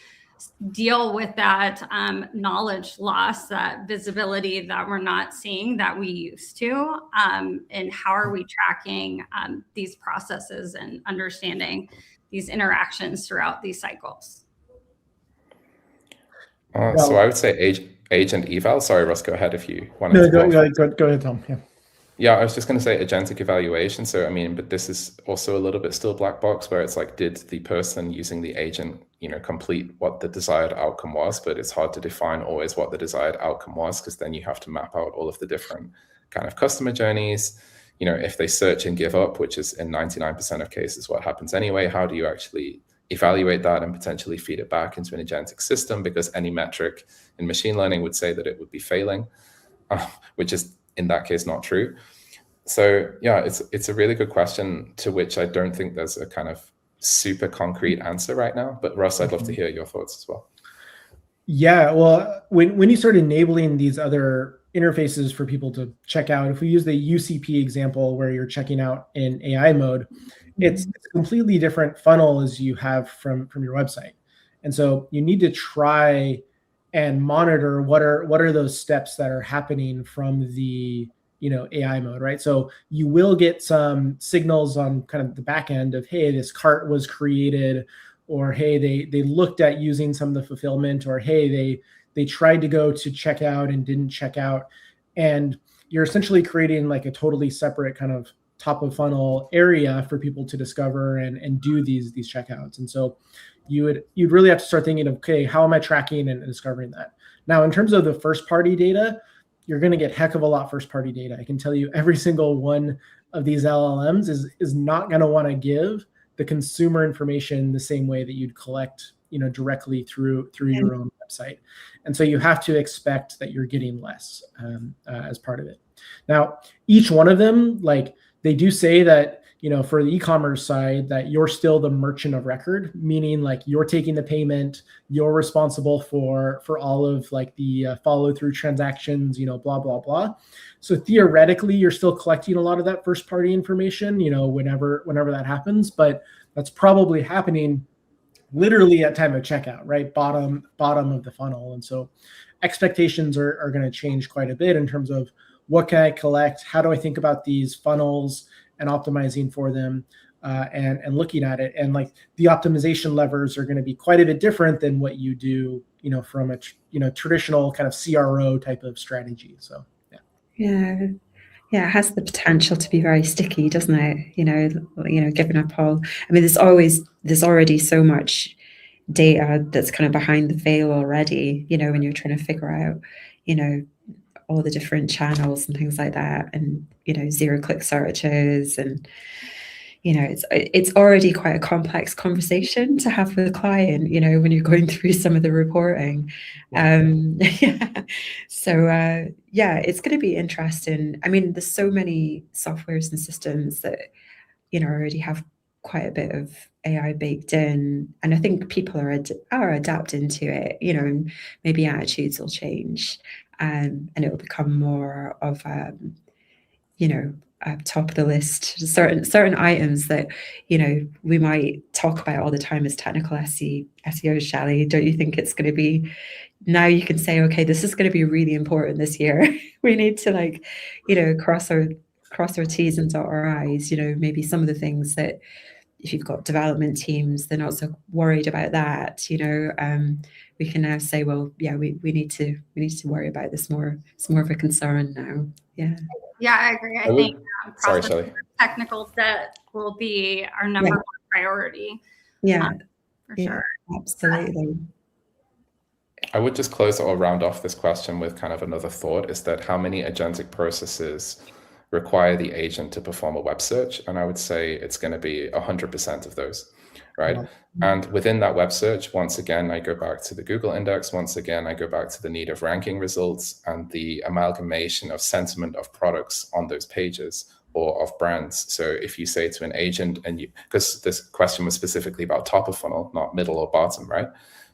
deal with that knowledge loss, that visibility that we're not seeing that we used to? And how are we tracking these processes and understanding these interactions throughout these cycles? So I would say agent eval. Sorry, Russ, go ahead if you want to. No, go ahead, Tom. Yeah. Yeah, I was just going to say agentic evaluation. So, I mean, but this is also a little bit still black box, where it's like, did the person using the agent, you know, complete what the desired outcome was? But it's hard to define always what the desired outcome was, because then you have to map out all of the different kind of customer journeys. You know, if they search and give up, which is in 99% of cases what happens anyway, how do you actually evaluate that and potentially feed it back into an agentic system? Because any metric in machine learning would say that it would be failing, which is in that case not true. So yeah, it's a really good question to which I don't think there's a kind of super concrete answer right now. But Russ, I'd love to hear your thoughts as well. Yeah, well, when you start enabling these other interfaces for people to check out, if we use the UCP example where you're checking out in AI mode, it's a completely different funnel as you have from your website. And so you need to try and monitor what are those steps that are happening from the, you know, AI mode, right? So you will get some signals on kind of the back end of, hey, this cart was created, or hey, they looked at using some of the fulfillment, or hey, they tried to go to checkout and didn't check out. And you're essentially creating like a totally separate kind of top of funnel area for people to discover and do these checkouts. And so you'd really have to start thinking of, okay, how am I tracking and discovering that? Now, in terms of the first party data, you're going to get heck of a lot first party data. I can tell you every single one of these LLMs is not going to want to give the consumer information the same way that you'd collect, you know, directly through your own website. And so you have to expect that you're getting less as part of it. Now, each one of them, like they do say that, you know, for the e-commerce side, that you're still the merchant of record, meaning like you're taking the payment, you're responsible for all of like the follow through transactions, you know, blah, blah, blah. So theoretically, you're still collecting a lot of that first party information, you know, whenever that happens, but that's probably happening literally at time of checkout, right? Bottom of the funnel. And so expectations are going to change quite a bit in terms of what can I collect? How do I think about these funnels and optimizing for them and looking at it? And like the optimization levers are going to be quite a bit different than what you do, you know, from a, you know, traditional kind of CRO type of strategy. So, yeah. Yeah, it has the potential to be very sticky, doesn't it? You know, given a poll. I mean, there's already so much data that's kind of behind the veil already, you know, when you're trying to figure out, you know, all the different channels and things like that, and, you know, zero-click searches, and, you know, it's already quite a complex conversation to have with a client, you know, when you're going through some of the reporting. Yeah. So yeah, it's going to be interesting. I mean, there's so many softwares and systems that, you know, already have quite a bit of AI baked in, and I think people are adapting to it, you know, and maybe attitudes will change, and it will become more of you know, top of the list. Certain items that, you know, we might talk about all the time as technical SEO, Shelley. Don't you think it's going to be, now you can say, okay, this is going to be really important this year. We need to, like, you know, cross our T's and dot our I's. You know, maybe some of the things that, if you've got development teams, they're not so worried about that. You know, we can now say, well, yeah, we need to worry about this more. It's more of a concern now. Yeah, I agree. I think technical debt will be our number one priority. For sure. Absolutely. I would just close or round off this question with kind of another thought, is that how many agentic processes require the agent to perform a web search? And I would say it's going to be 100% of those, right? And within that web search, once again, I go back to the Google index. Once again, I go back to the need of ranking results and the amalgamation of sentiment of products on those pages or of brands. So if you say to an agent, and you, because this question was specifically about top of funnel, not middle or bottom, right?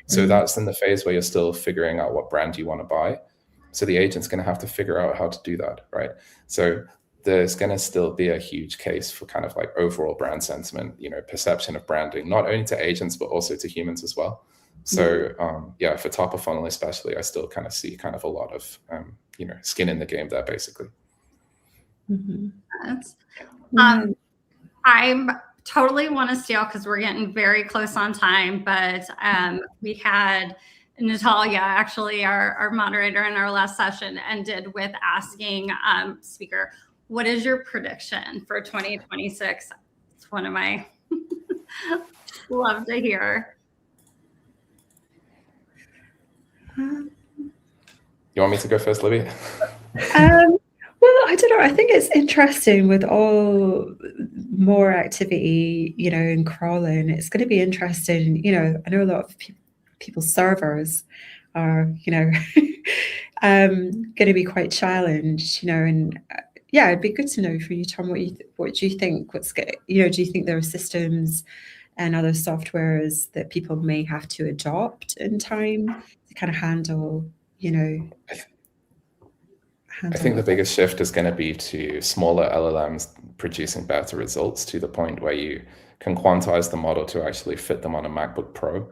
So that's in the phase where you're still figuring out what brand you want to buy. So the agent's going to have to figure out how to do that, right? So there's going to still be a huge case for kind of like overall brand sentiment, you know, perception of branding, not only to agents, but also to humans as well. So yeah, for top of funnel especially, I still kind of see kind of a lot of, you know, skin in the game there, basically. I totally want to steal, because we're getting very close on time, but we had Natalia, actually our moderator in our last session, ended with asking speaker, what is your prediction for 2026? It's one of my love to hear. You want me to go first, Libby? Well, I don't know. I think it's interesting with all more activity, you know, in crawling. It's going to be interesting. You know, I know a lot of people's servers are, you know, going to be quite challenged, you know, and yeah, it'd be good to know for you, Tom, what do you think? You know, do you think there are systems and other softwares that people may have to adopt in time to kind of handle, you know? I think the biggest shift is going to be to smaller LLMs producing better results, to the point where you can quantize the model to actually fit them on a MacBook Pro.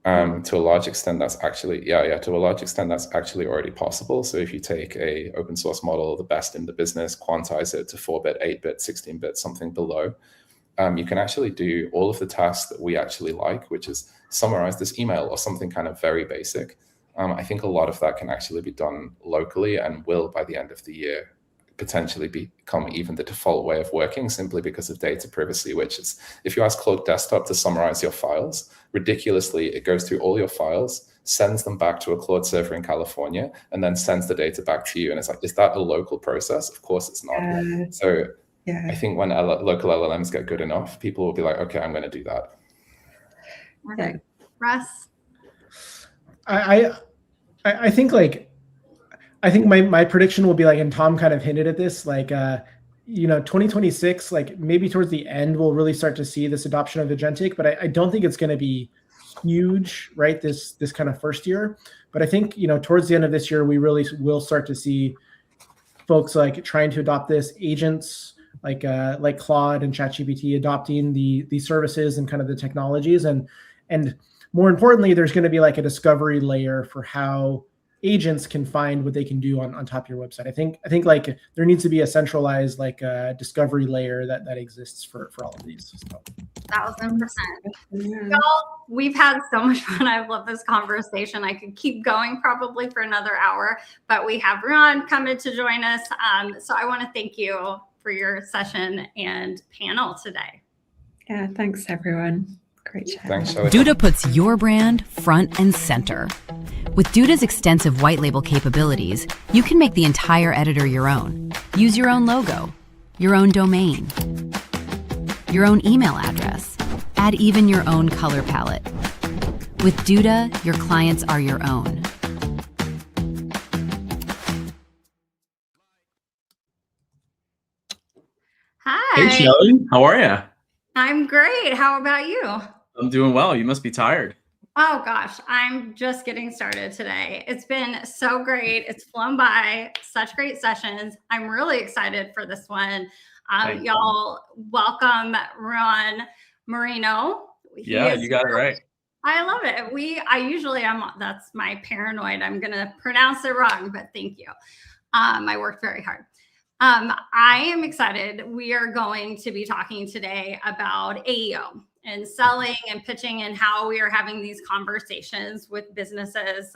To a large extent, that's actually, to a large extent, that's actually already possible. So if you take a open source model, the best in the business, quantize it to 4-bit, 8-bit, 16-bit, something below, you can actually do all of the tasks that we actually like, which is summarize this email or something kind of very basic. I think a lot of that can actually be done locally, and will, by the end of the year, potentially become even the default way of working, simply because of data privacy, which is, if you ask Claude Desktop to summarize your files, ridiculously, it goes through all your files, sends them back to a Claude server in California, and then sends the data back to you. And it's like, is that a local process? Of course it's not. So I think when local LLMs get good enough, people will be like, okay, I'm going to do that. Okay. Russ? I think my prediction will be like, and Tom kind of hinted at this, like, you know, 2026, like maybe towards the end, we'll really start to see this adoption of agentic, but I don't think it's going to be huge, right? This kind of first year, but I think, you know, towards the end of this year, we really will start to see folks like trying to adopt this, agents like Claude and ChatGPT adopting the services and kind of the technologies, and more importantly, there's going to be like a discovery layer for how agents can find what they can do on top of your website. I think like there needs to be a centralized like discovery layer that exists for all of these. So. 1000%. Y'all, we've had so much fun. I love this conversation. I could keep going probably for another hour, but we have Ruan coming to join us. So I want to thank you for your session and panel today. Yeah, thanks everyone. Great chat. Thanks, Shelley. Duda puts your brand front and center. With Duda's extensive white label capabilities, you can make the entire editor your own. Use your own logo, your own domain, your own email address, add even your own color palette. With Duda, your clients are your own. Hi. Hey, Shelley. How are you? I'm great. How about you? I'm doing well. You must be tired. Oh gosh, I'm just getting started today. It's been so great. It's flown by, such great sessions. I'm really excited for this one. Y'all welcome Ruan Marinho. Yeah, you got it right. I love it. I usually that's my paranoid. I'm going to pronounce it wrong, but thank you. I worked very hard. I am excited. We are going to be talking today about AEO and selling and pitching and how we are having these conversations with businesses.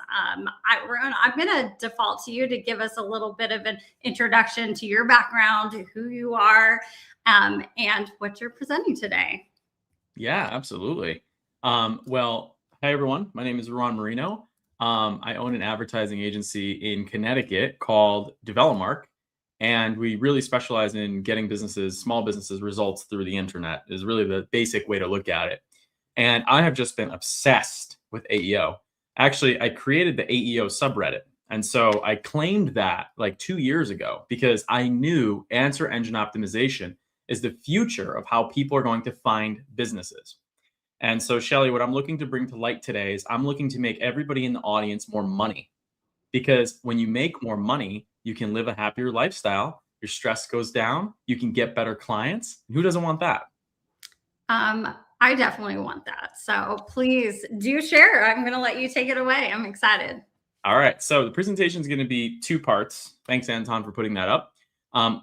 Ruan, I'm going to default to you to give us a little bit of an introduction to your background, to who you are, and what you're presenting today. Yeah, absolutely. Well, hi, everyone. My name is Ruan Marinho. I own an advertising agency in Connecticut called DevelopMark. And we really specialize in getting small businesses results through the internet is really the basic way to look at it. And I have just been obsessed with AEO. Actually, I created the AEO subreddit. And so I claimed that like 2 years ago because I knew answer engine optimization is the future of how people are going to find businesses. And so, Shelley, what I'm looking to bring to light today is I'm looking to make everybody in the audience more money. Because when you make more money, you can live a happier lifestyle. Your stress goes down. You can get better clients. Who doesn't want that? I definitely want that. So please do share. I'm going to let you take it away. I'm excited. All right. So the presentation is going to be 2 parts. Thanks, Anton, for putting that up.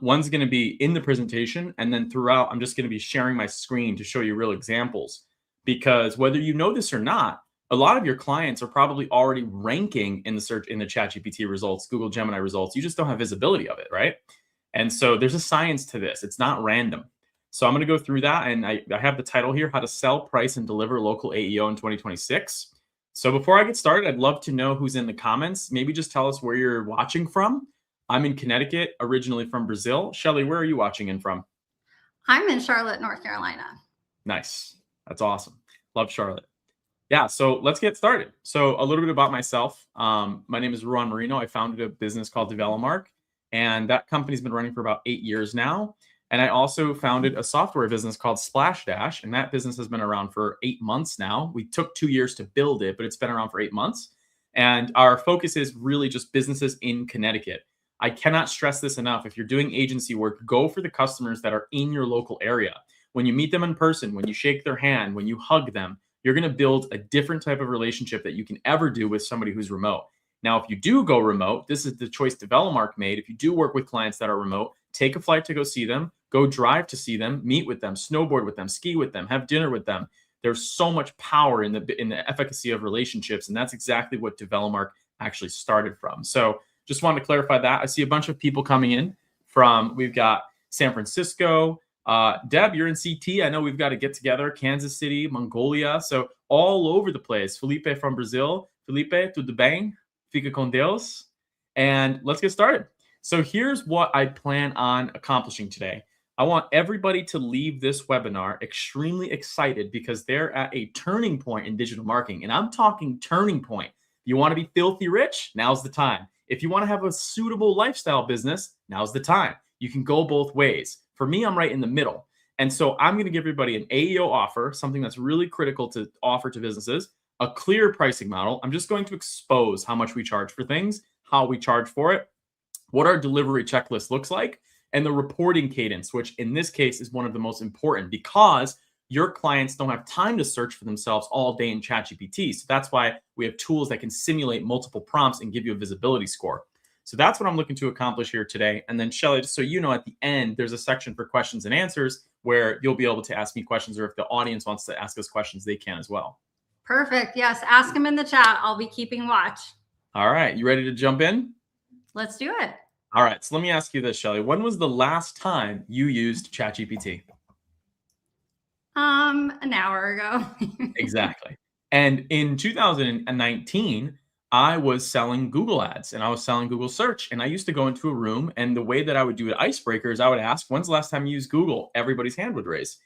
One's going to be in the presentation. And then throughout, I'm just going to be sharing my screen to show you real examples. Because whether you know this or not, a lot of your clients are probably already ranking in the ChatGPT results, Google Gemini results. You just don't have visibility of it, right? And so there's a science to this. It's not random. So I'm going to go through that. And I have the title here, How to Sell, Price, and Deliver Local AEO in 2026. So before I get started, I'd love to know who's in the comments. Maybe just tell us where you're watching from. I'm in Connecticut, originally from Brazil. Shelley, where are you watching in from? I'm in Charlotte, North Carolina. Nice. That's awesome. Love Charlotte. Yeah, so let's get started. So a little bit about myself. My name is Ruan Marinho. I founded a business called DevelopMark, and that company's been running for about 8 years now. And I also founded a software business called Splashdsh, and that business has been around for 8 months now. We took 2 years to build it, but it's been around for 8 months. And our focus is really just businesses in Connecticut. I cannot stress this enough. If you're doing agency work, go for the customers that are in your local area. When you meet them in person, when you shake their hand, when you hug them, you're going to build a different type of relationship that you can ever do with somebody who's remote. Now, if you do go remote, this is the choice DevelopMark made. If you do work with clients that are remote, take a flight to go see them, go drive to see them, meet with them, snowboard with them, ski with them, have dinner with them. There's so much power in the efficacy of relationships, and that's exactly what DevelopMark actually started from. So just wanted to clarify that. I see a bunch of people coming in from, we've got San Francisco, Deb, you're in CT. I know we've got to get together. Kansas City, Mongolia. So all over the place. Felipe from Brazil. Felipe, tudo bem? Fica com Deus. And let's get started. So here's what I plan on accomplishing today. I want everybody to leave this webinar extremely excited because they're at a turning point in digital marketing. And I'm talking turning point. You want to be filthy rich? Now's the time. If you want to have a suitable lifestyle business, now's the time. You can go both ways. For me, I'm right in the middle. And so I'm going to give everybody an AEO offer, something that's really critical to offer to businesses, a clear pricing model. I'm just going to expose how much we charge for things, how we charge for it, what our delivery checklist looks like, and the reporting cadence, which in this case is one of the most important because your clients don't have time to search for themselves all day in ChatGPT. So that's why we have tools that can simulate multiple prompts and give you a visibility score. So that's what I'm looking to accomplish here today. And then Shelley, just so you know, at the end, there's a section for questions and answers where you'll be able to ask me questions, or if the audience wants to ask us questions, they can as well. Perfect. Yes. Ask them in the chat. I'll be keeping watch. All right. You ready to jump in? Let's do it. All right. So let me ask you this, Shelley. When was the last time you used ChatGPT? An hour ago. Exactly. And in 2019, I was selling Google ads and I was selling Google search. And I used to go into a room, and the way that I would do an icebreaker is I would ask, when's the last time you used Google? Everybody's hand would raise.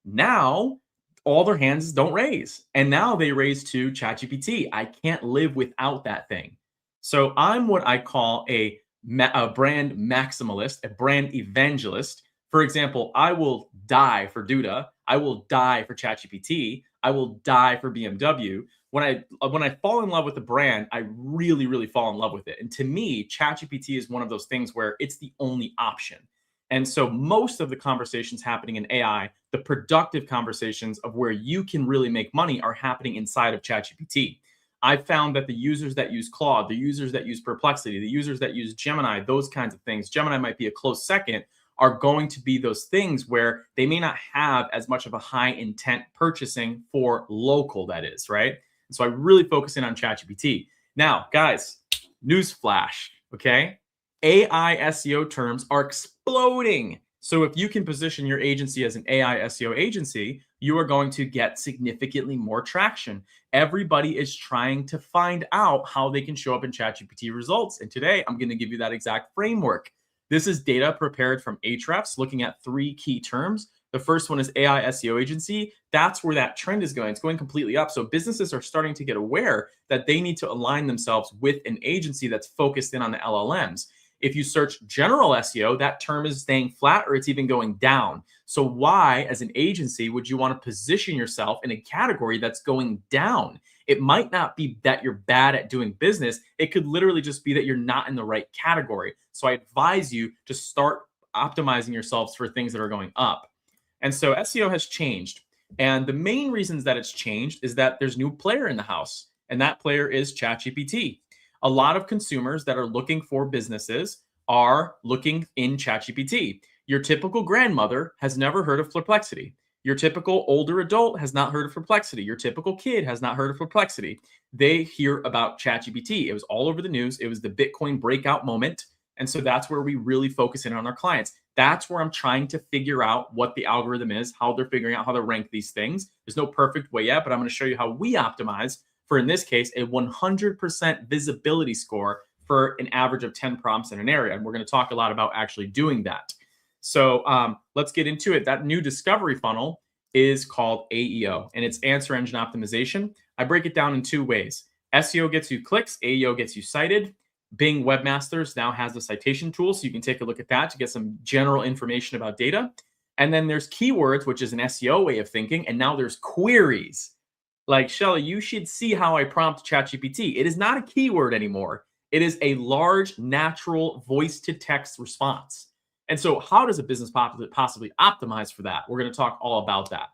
Now, all their hands don't raise. And now they raise to ChatGPT. I can't live without that thing. So I'm what I call a brand maximalist, a brand evangelist. For example, I will die for Duda. I will die for ChatGPT. I will die for BMW. When I fall in love with a brand, I really, really fall in love with it. And to me, ChatGPT is one of those things where it's the only option. And so most of the conversations happening in AI, the productive conversations of where you can really make money, are happening inside of ChatGPT. I've found that the users that use Claude, the users that use Perplexity, the users that use Gemini, those kinds of things, Gemini might be a close second, are going to be those things where they may not have as much of a high intent purchasing for local, that is, right? And so I really focus in on ChatGPT. Now, guys, newsflash, okay? AI SEO terms are exploding. So if you can position your agency as an AI SEO agency, you are going to get significantly more traction. Everybody is trying to find out how they can show up in ChatGPT results. And today I'm going to give you that exact framework. This is data prepared from Ahrefs looking at 3 key terms. The first one is AI SEO agency. That's where that trend is going. It's going completely up. So businesses are starting to get aware that they need to align themselves with an agency that's focused in on the LLMs. If you search general SEO, that term is staying flat or it's even going down. So why, as an agency, would you want to position yourself in a category that's going down? It might not be that you're bad at doing business. It could literally just be that you're not in the right category. So I advise you to start optimizing yourselves for things that are going up. And so SEO has changed. And the main reasons that it's changed is that there's a new player in the house, and that player is ChatGPT. A lot of consumers that are looking for businesses are looking in ChatGPT. Your typical grandmother has never heard of Perplexity. Your typical older adult has not heard of Perplexity. Your typical kid has not heard of Perplexity. They hear about ChatGPT. It was all over the news. It was the Bitcoin breakout moment. And so that's where we really focus in on our clients. That's where I'm trying to figure out what the algorithm is, how they're figuring out how to rank these things. There's no perfect way yet, but I'm going to show you how we optimize for, in this case, a 100% visibility score for an average of 10 prompts in an area. And we're going to talk a lot about actually doing that. So let's get into it. That new discovery funnel is called AEO, and it's answer engine optimization. I break it down in 2 ways. SEO gets you clicks, AEO gets you cited. Bing Webmasters now has the citation tool, so you can take a look at that to get some general information about data. And then there's keywords, which is an SEO way of thinking, and now there's queries. Like, Shelley, you should see how I prompt ChatGPT. It is not a keyword anymore. It is a large, natural voice-to-text response. And so how does a business possibly optimize for that? We're going to talk all about that.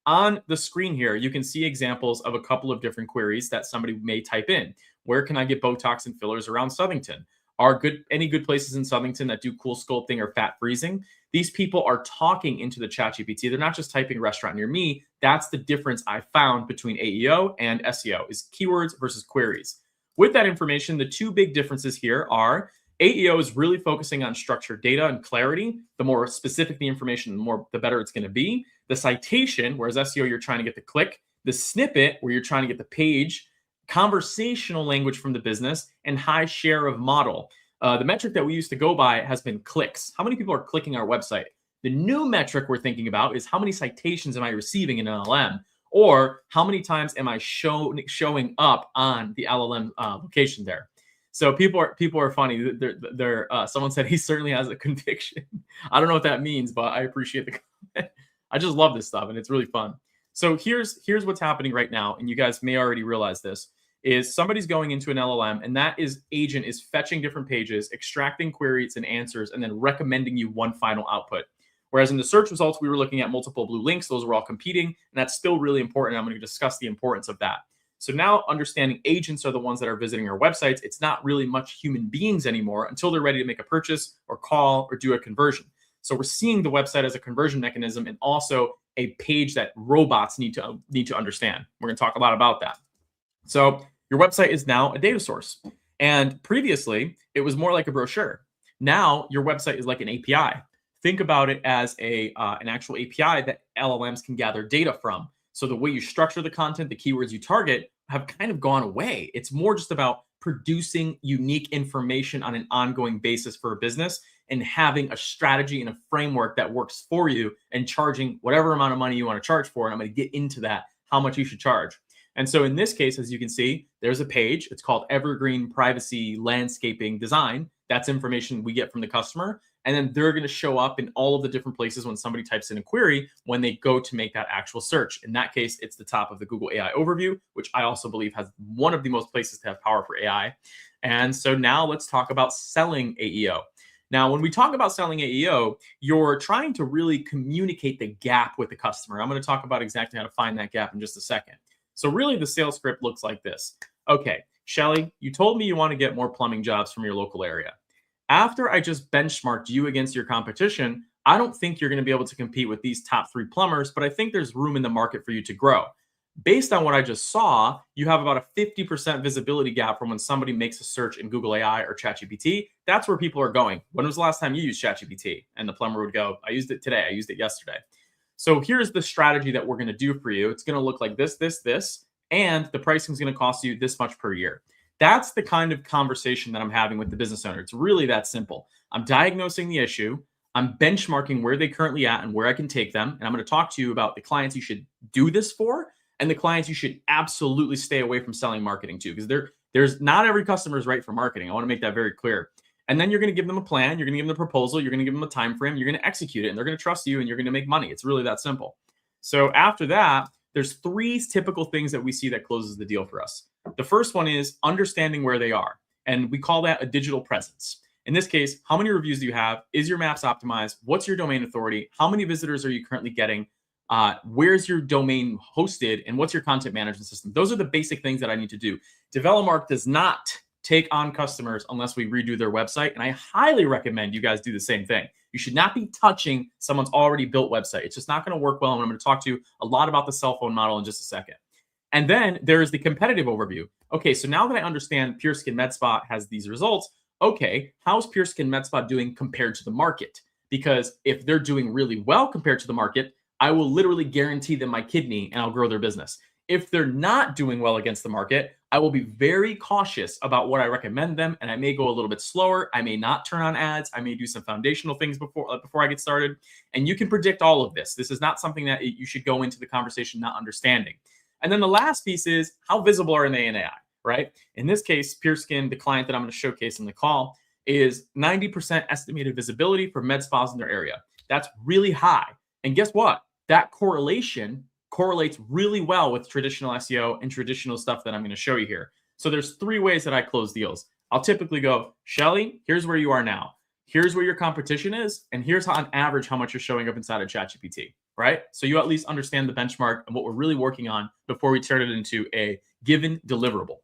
On the screen here, you can see examples of a couple of different queries that somebody may type in. Where can I get Botox and fillers around Southington? Are any good places in Southington that do cool sculpting or fat freezing? These people are talking into the ChatGPT. They're not just typing restaurant near me. That's the difference I found between AEO and SEO, is keywords versus queries. With that information, the 2 big differences here are AEO is really focusing on structured data and clarity. The more specific the information, the better it's going to be. The citation, whereas SEO, you're trying to get the click. The snippet, where you're trying to get the page. Conversational language from the business, and high share of model. The metric that we used to go by has been clicks. How many people are clicking our website? The new metric we're thinking about is how many citations am I receiving in an LLM, or how many times am I showing up on the LLM location there. So people are funny. Someone said he certainly has a conviction. I don't know what that means, but I appreciate the comment. I just love this stuff, and it's really fun. So here's what's happening right now, and you guys may already realize this, is somebody's going into an LLM, and that agent is fetching different pages, extracting queries and answers, and then recommending you one final output. Whereas in the search results, we were looking at multiple blue links. Those were all competing, and that's still really important. I'm going to discuss the importance of that. So now understanding agents are the ones that are visiting our websites. It's not really much human beings anymore until they're ready to make a purchase or call or do a conversion. So we're seeing the website as a conversion mechanism, and also a page that robots need to understand. We're going to talk a lot about that. So your website is now a data source. And previously, it was more like a brochure. Now your website is like an API. Think about it as an actual API that LLMs can gather data from. So the way you structure the content, the keywords you target have kind of gone away. It's more just about producing unique information on an ongoing basis for a business, and having a strategy and a framework that works for you, and charging whatever amount of money you want to charge for. And I'm going to get into that, how much you should charge. And so in this case, as you can see, there's a page. It's called Evergreen Privacy Landscaping Design. That's information we get from the customer. And then they're going to show up in all of the different places when somebody types in a query, when they go to make that actual search. In that case, it's the top of the Google AI overview, which I also believe has one of the most places to have power for AI. And so now let's talk about selling AEO. Now, when we talk about selling AEO, you're trying to really communicate the gap with the customer. I'm going to talk about exactly how to find that gap in just a second. So really the sales script looks like this. Okay, Shelley, you told me you want to get more plumbing jobs from your local area. After I just benchmarked you against your competition, I don't think you're going to be able to compete with these top 3 plumbers, but I think there's room in the market for you to grow. Based on what I just saw, you have about a 50% visibility gap from when somebody makes a search in Google AI or ChatGPT. That's where people are going. When was the last time you used ChatGPT? And the plumber would go, I used it today. I used it yesterday. So here's the strategy that we're going to do for you. It's going to look like this, and the pricing is going to cost you this much per year. That's the kind of conversation that I'm having with the business owner. It's really that simple. I'm diagnosing the issue. I'm benchmarking where they currently at and where I can take them. And I'm going to talk to you about the clients you should do this for and the clients you should absolutely stay away from selling marketing to, because there's not every customer is right for marketing. I want to make that very clear. And then you're going to give them a plan. You're going to give them a proposal. You're going to give them a time frame. You're going to execute it, and they're going to trust you, and you're going to make money. It's really that simple. So after that, there's 3 typical things that we see that closes the deal for us. The first one is understanding where they are, and we call that a digital presence. In this case, how many reviews do you have? Is your maps optimized? What's your domain authority? How many visitors are you currently getting? Where's your domain hosted? And what's your content management system? Those are the basic things that I need to do. DevelopMark does not take on customers unless we redo their website. And I highly recommend you guys do the same thing. You should not be touching someone's already built website. It's just not going to work well. And I'm going to talk to you a lot about the cell phone model in just a second. And then there is the competitive overview. Okay, so now that I understand Pure Skin MedSpa has these results, okay, how's Pure Skin MedSpa doing compared to the market? Because if they're doing really well compared to the market, I will literally guarantee them my kidney and I'll grow their business. If they're not doing well against the market, I will be very cautious about what I recommend them, and I may go a little bit slower. I may not turn on ads. I may do some foundational things before I get started. And you can predict all of this. This is not something that you should go into the conversation not understanding. And then the last piece is how visible are they in AI, right? In this case, Pure Skin, the client that I'm going to showcase in the call, is 90% estimated visibility for med spas in their area. That's really high. And guess what? That correlation correlates really well with traditional SEO and traditional stuff that I'm going to show you here. So there's 3 ways that I close deals. I'll typically go, Shelley, here's where you are now. Here's where your competition is. And here's how, on average, how much you're showing up inside of ChatGPT, right? So you at least understand the benchmark and what we're really working on before we turn it into a given deliverable.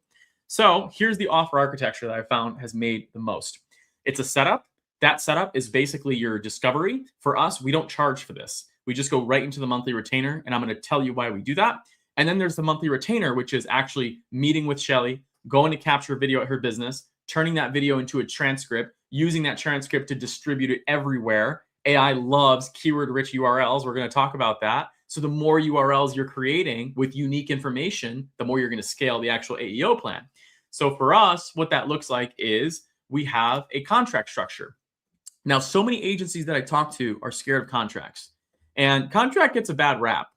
So here's the offer architecture that I found has made the most. It's a setup. That setup is basically your discovery. For us, we don't charge for this. We just go right into the monthly retainer, and I'm going to tell you why we do that. And then there's the monthly retainer, which is actually meeting with Shelley, going to capture a video at her business, turning that video into a transcript, using that transcript to distribute it everywhere. AI loves keyword-rich URLs. We're going to talk about that. So the more URLs you're creating with unique information, the more you're going to scale the actual AEO plan. So for us, what that looks like is we have a contract structure. Now, so many agencies that I talk to are scared of contracts. And contract gets a bad rap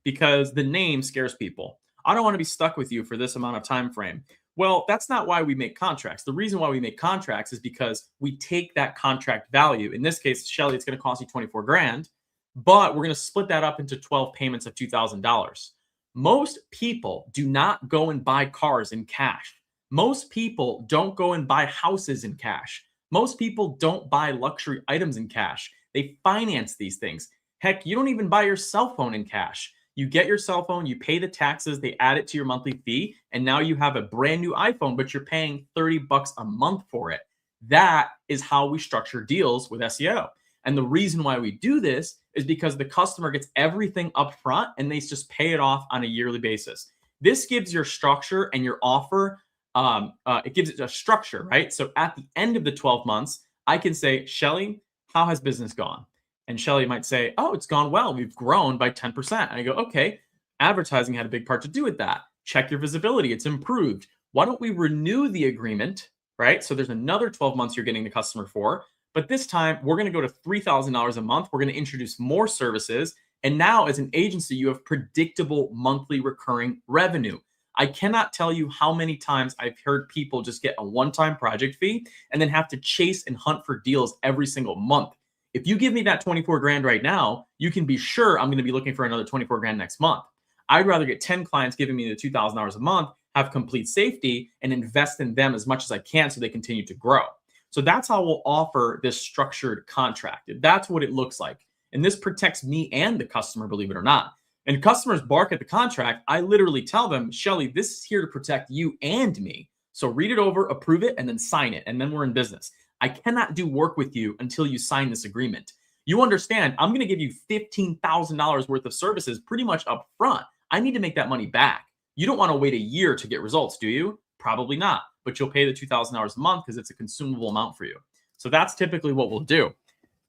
because the name scares people. I don't want to be stuck with you for this amount of time frame. Well, that's not why we make contracts. The reason why we make contracts is because we take that contract value. In this case, Shelley, it's going to cost you 24 grand, but we're going to split that up into 12 payments of $2,000. Most people do not go and buy cars in cash. Most people don't go and buy houses in cash. Most people don't buy luxury items in cash. They finance these things. Heck, you don't even buy your cell phone in cash. You get your cell phone, you pay the taxes, they add it to your monthly fee, and now you have a brand new iPhone, but you're paying $30 a month for it. That is how we structure deals with SEO. And the reason why we do this is because the customer gets everything up front and they just pay it off on a yearly basis. This gives your structure and your offer, it gives it a structure, right? So at the end of the 12 months, I can say, Shelley, how has business gone? And Shelley might say, oh, it's gone well. We've grown by 10%. And I go, okay, advertising had a big part to do with that. Check your visibility. It's improved. Why don't we renew the agreement, right? So there's another 12 months you're getting the customer for. But this time, we're going to go to $3,000 a month. We're going to introduce more services. And now, as an agency, you have predictable monthly recurring revenue. I cannot tell you how many times I've heard people just get a one-time project fee and then have to chase and hunt for deals every single month. If you give me that 24 grand right now, you can be sure I'm going to be looking for another 24 grand next month. I'd rather get 10 clients giving me the $2,000 a month, have complete safety, and invest in them as much as I can so they continue to grow. So that's how we'll offer this structured contract. That's what it looks like. And this protects me and the customer, believe it or not. And customers bark at the contract. I literally tell them, Shelley, this is here to protect you and me. So read it over, approve it, and then sign it. And then we're in business. I cannot do work with you until you sign this agreement. You understand, I'm going to give you $15,000 worth of services pretty much up front. I need to make that money back. You don't want to wait a year to get results, do you? Probably not. But you'll pay the $2,000 a month because it's a consumable amount for you. So that's typically what we'll do.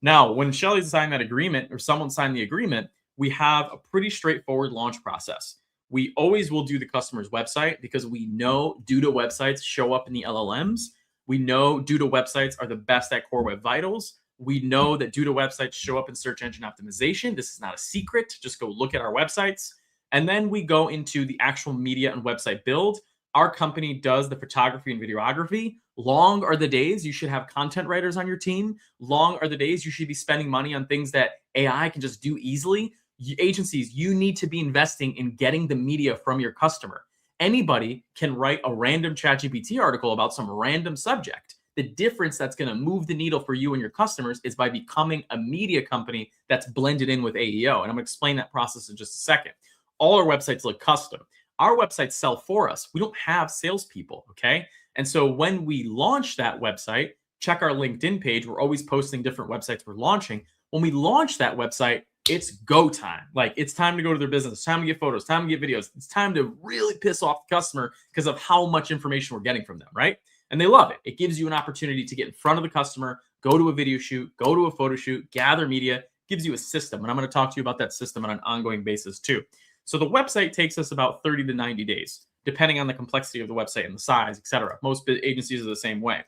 Now, when Shelley signed that agreement or someone signed the agreement, we have a pretty straightforward launch process. We always will do the customer's website because we know due to websites show up in the LLMs. We know due to websites are the best at Core Web Vitals. We know that due to websites show up in search engine optimization. This is not a secret. Just go look at our websites. And then we go into the actual media and website build. Our company does the photography and videography. Long are the days you should have content writers on your team. Long are the days you should be spending money on things that AI can just do easily. Agencies, you need to be investing in getting the media from your customer. Anybody can write a random ChatGPT article about some random subject. The difference that's going to move the needle for you and your customers is by becoming a media company that's blended in with AEO. And I'm going to explain that process in just a second. All our websites look custom. Our websites sell for us. We don't have salespeople, okay? And so when we launch that website, check our LinkedIn page. We're always posting different websites we're launching. When we launch that website, it's go time. Like, it's time to go to their business. It's time to get photos, time to get videos. It's time to really piss off the customer because of how much information we're getting from them, right? And they love it. It gives you an opportunity to get in front of the customer, go to a video shoot, go to a photo shoot, gather media, gives you a system. And I'm going to talk to you about that system on an ongoing basis too. So the website takes us about 30 to 90 days, depending on the complexity of the website and the size, etc. Most agencies are the same way.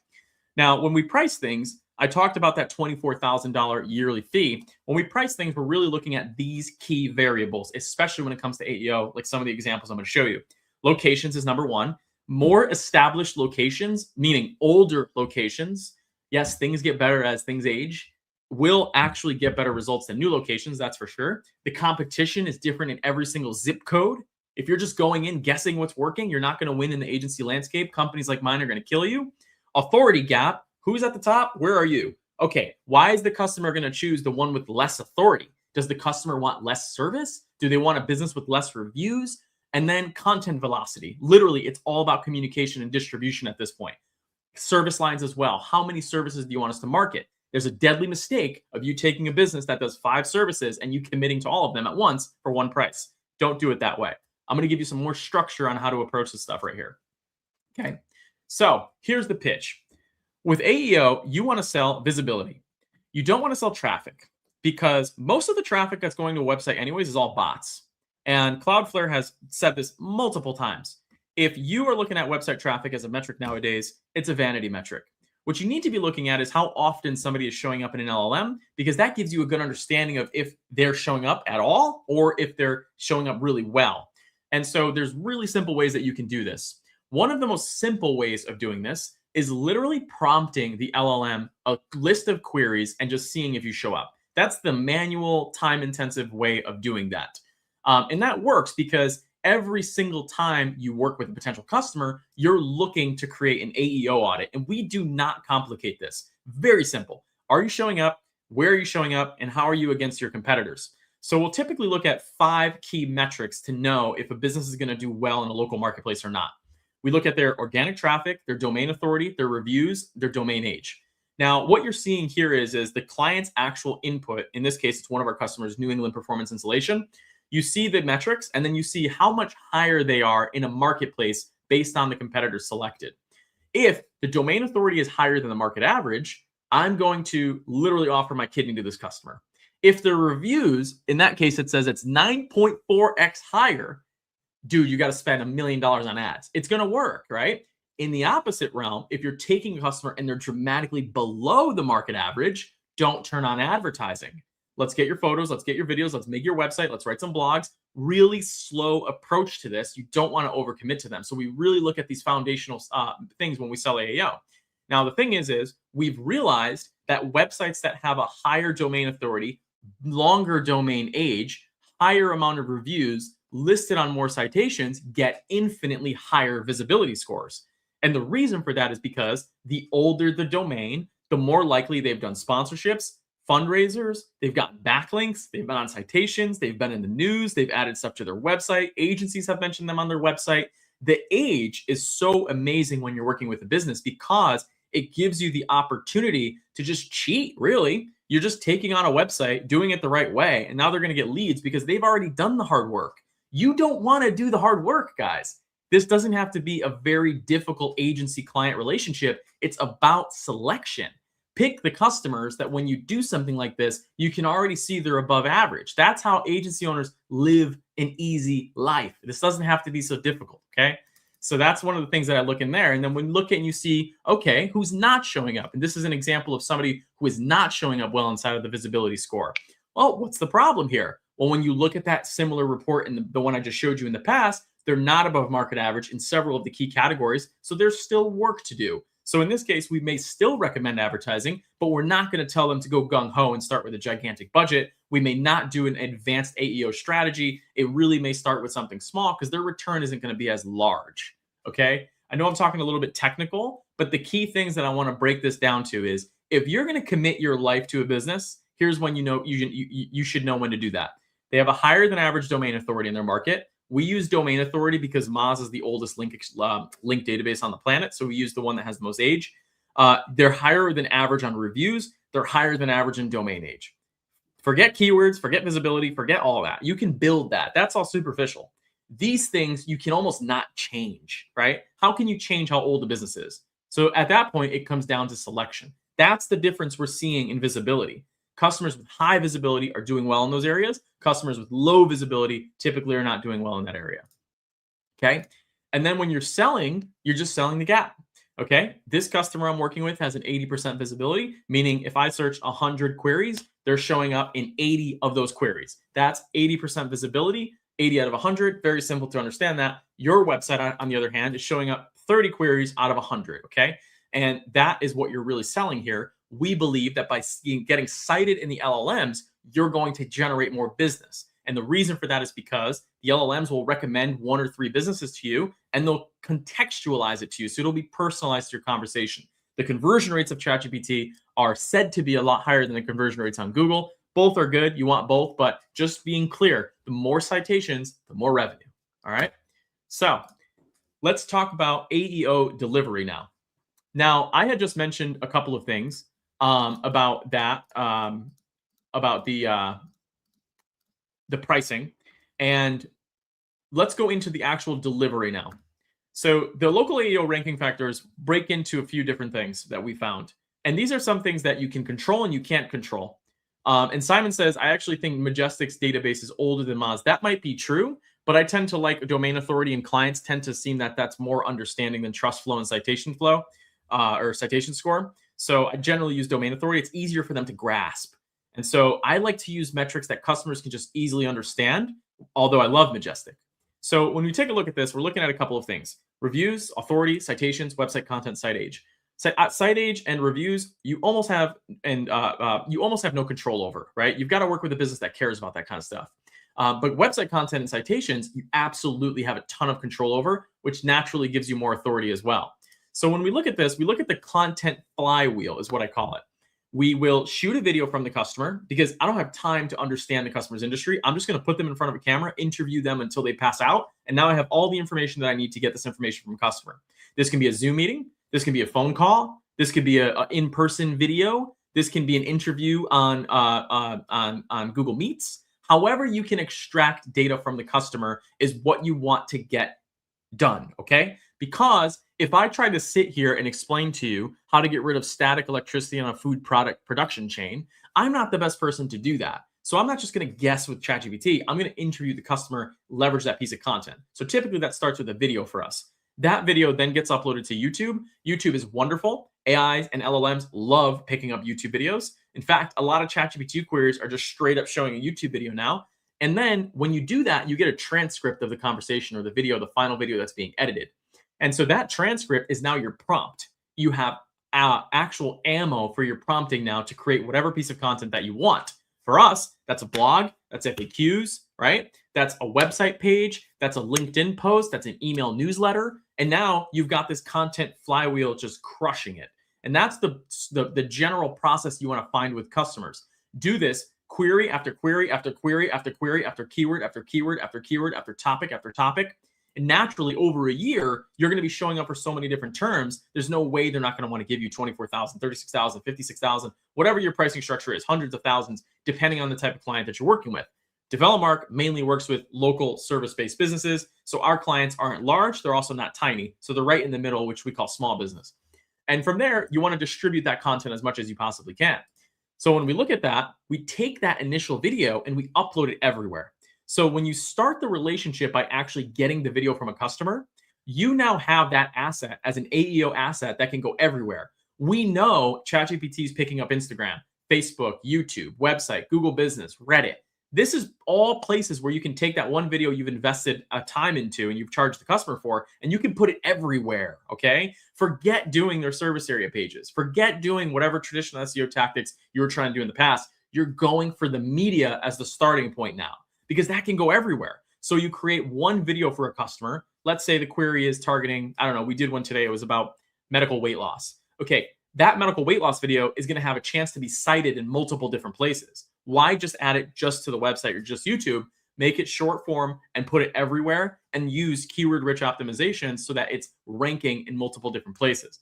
Now, when we price things, I talked about that $24,000 yearly fee. When we price things, we're really looking at these key variables, especially when it comes to AEO, like some of the examples I'm going to show you. Locations is number one. More established locations, meaning older locations, yes, things get better as things age, will actually get better results than new locations, that's for sure. The competition is different in every single zip code. If you're just going in guessing what's working, you're not going to win in the agency landscape. Companies like mine are going to kill you. Authority gap, who's at the top? Where are you? Okay, why is the customer going to choose the one with less authority? Does the customer want less service? Do they want a business with less reviews? And then content velocity. Literally, it's all about communication and distribution at this point. Service lines as well. How many services do you want us to market? There's a deadly mistake of you taking a business that does 5 services and you committing to all of them at once for one price. Don't do it that way. I'm going to give you some more structure on how to approach this stuff right here. Okay, so here's the pitch. With AEO, you want to sell visibility. You don't want to sell traffic because most of the traffic that's going to a website anyways is all bots. And Cloudflare has said this multiple times. If you are looking at website traffic as a metric nowadays, it's a vanity metric. What you need to be looking at is how often somebody is showing up in an LLM, because that gives you a good understanding of if they're showing up at all or if they're showing up really well. And so there's really simple ways that you can do this. One of the most simple ways of doing this is literally prompting the LLM a list of queries and just seeing if you show up. That's the manual, time-intensive way of doing that. And that works because every single time you work with a potential customer, you're looking to create an AEO audit. And we do not complicate this. Very simple. Are you showing up? Where are you showing up? And how are you against your competitors? So we'll typically look at 5 key metrics to know if a business is going to do well in a local marketplace or not. We look at their organic traffic, their domain authority, their reviews, their domain age. Now, what you're seeing here is the client's actual input. In this case, it's one of our customers, New England Performance Insulation. You see the metrics, and then you see how much higher they are in a marketplace based on the competitors selected. If the domain authority is higher than the market average, I'm going to literally offer my kidney to this customer. If the reviews, in that case, it says it's 9.4x higher, dude, you got to spend $1 million on ads. It's going to work, right? In the opposite realm, if you're taking a customer and they're dramatically below the market average, don't turn on advertising. Let's get your photos. Let's get your videos. Let's make your website. Let's write some blogs. Really slow approach to this. You don't want to overcommit to them. So we really look at these foundational things when we sell AEO. Now, the thing is we've realized that websites that have a higher domain authority, longer domain age, higher amount of reviews, listed on more citations, get infinitely higher visibility scores. And the reason for that is because the older the domain, the more likely they've done sponsorships, fundraisers, they've gotten backlinks, they've been on citations, they've been in the news, they've added stuff to their website, agencies have mentioned them on their website. The age is so amazing when you're working with a business because it gives you the opportunity to just cheat, really. You're just taking on a website, doing it the right way, and now they're going to get leads because they've already done the hard work. You don't want to do the hard work, guys. This doesn't have to be a very difficult agency-client relationship. It's about selection. Pick the customers that when you do something like this, you can already see they're above average. That's how agency owners live an easy life. This doesn't have to be so difficult, okay? So that's one of the things that I look in there. And then when you look at and you see, okay, who's not showing up? And this is an example of somebody who is not showing up well inside of the visibility score. Well, what's the problem here? Well, when you look at that similar report and the one I just showed you in the past, they're not above market average in several of the key categories. So there's still work to do. So in this case, we may still recommend advertising, but we're not going to tell them to go gung-ho and start with a gigantic budget. We may not do an advanced AEO strategy. It really may start with something small because their return isn't going to be as large, okay? I know I'm talking a little bit technical, but the key things that I want to break this down to is if you're going to commit your life to a business, here's when you should know when to do that. They have a higher than average domain authority in their market. We use domain authority because Moz is the oldest link database on the planet. So we use the one that has the most age. They're higher than average on reviews. They're higher than average in domain age. Forget keywords, forget visibility, forget all that. You can build that. That's all superficial. These things you can almost not change, right? How can you change how old the business is? So at that point, it comes down to selection. That's the difference we're seeing in visibility. Customers with high visibility are doing well in those areas. Customers with low visibility typically are not doing well in that area. Okay. And then when you're selling, you're just selling the gap. Okay. This customer I'm working with has an 80% visibility, meaning if I search 100 queries, they're showing up in 80 of those queries. That's 80% visibility, 80 out of 100. Very simple to understand that. Your website, on the other hand, is showing up 30 queries out of 100. Okay. And that is what you're really selling here. We believe that by getting cited in the LLMs, you're going to generate more business. And the reason for that is because the LLMs will recommend 1 or 3 businesses to you, and they'll contextualize it to you. So it'll be personalized to your conversation. The conversion rates of ChatGPT are said to be a lot higher than the conversion rates on Google. Both are good. You want both, but just being clear, the more citations, the more revenue. All right. So let's talk about AEO delivery now. Now, I had just mentioned a couple of things about that, about the pricing, and let's go into the actual delivery now. So the local AEO ranking factors break into a few different things that we found, and these are some things that you can control and you can't control. And Simon says, I actually think Majestic's database is older than Moz. That might be true, but I tend to like domain authority, and clients tend to seem that that's more understanding than trust flow and citation flow or citation score. So I generally use domain authority. It's easier for them to grasp. And so I like to use metrics that customers can just easily understand, although I love Majestic. So when we take a look at this, we're looking at a couple of things: reviews, authority, citations, website content, site age. Site age and reviews, you almost have no control over, right? You've got to work with a business that cares about that kind of stuff. But website content and citations, you absolutely have a ton of control over, which naturally gives you more authority as well. So when we look at this, we look at the content flywheel is what I call it. We will shoot a video from the customer because I don't have time to understand the customer's industry. I'm just going to put them in front of a camera, interview them until they pass out. And now I have all the information that I need to get this information from a customer. This can be a Zoom meeting. This can be a phone call. This could be an in-person video. This can be an interview on Google Meets. However you can extract data from the customer is what you want to get done, okay? Because if I try to sit here and explain to you how to get rid of static electricity on a food product production chain, I'm not the best person to do that. So I'm not just going to guess with ChatGPT. I'm going to interview the customer, leverage that piece of content. So typically that starts with a video for us. That video then gets uploaded to YouTube. YouTube is wonderful. AIs and LLMs love picking up YouTube videos. In fact, a lot of ChatGPT queries are just straight up showing a YouTube video now. And then when you do that, you get a transcript of the conversation or the video, the final video that's being edited. And so that transcript is now your prompt. You have actual ammo for your prompting now to create whatever piece of content that you want. For us, that's a blog, that's FAQs, right? That's a website page, that's a LinkedIn post, that's an email newsletter. And now you've got this content flywheel just crushing it. And that's the general process you want to find with customers. Do this query after query after query after query after keyword after keyword after keyword after topic after topic. And naturally, over a year, you're going to be showing up for so many different terms. There's no way they're not going to want to give you 24,000, 36,000, 56,000, whatever your pricing structure is, hundreds of thousands, depending on the type of client that you're working with. DevelopMark mainly works with local service-based businesses. So our clients aren't large. They're also not tiny. So they're right in the middle, which we call small business. And from there, you want to distribute that content as much as you possibly can. So when we look at that, we take that initial video and we upload it everywhere. So when you start the relationship by actually getting the video from a customer, you now have that asset as an AEO asset that can go everywhere. We know ChatGPT is picking up Instagram, Facebook, YouTube, website, Google Business, Reddit. This is all places where you can take that one video you've invested a time into and you've charged the customer for, and you can put it everywhere, okay? Forget doing their service area pages. Forget doing whatever traditional SEO tactics you were trying to do in the past. You're going for the media as the starting point now, because that can go everywhere. So you create one video for a customer. Let's say the query is targeting, I don't know, we did one today. It was about medical weight loss. Okay, that medical weight loss video is going to have a chance to be cited in multiple different places. Why just add it just to the website or just YouTube? Make it short form and put it everywhere and use keyword-rich optimization so that it's ranking in multiple different places.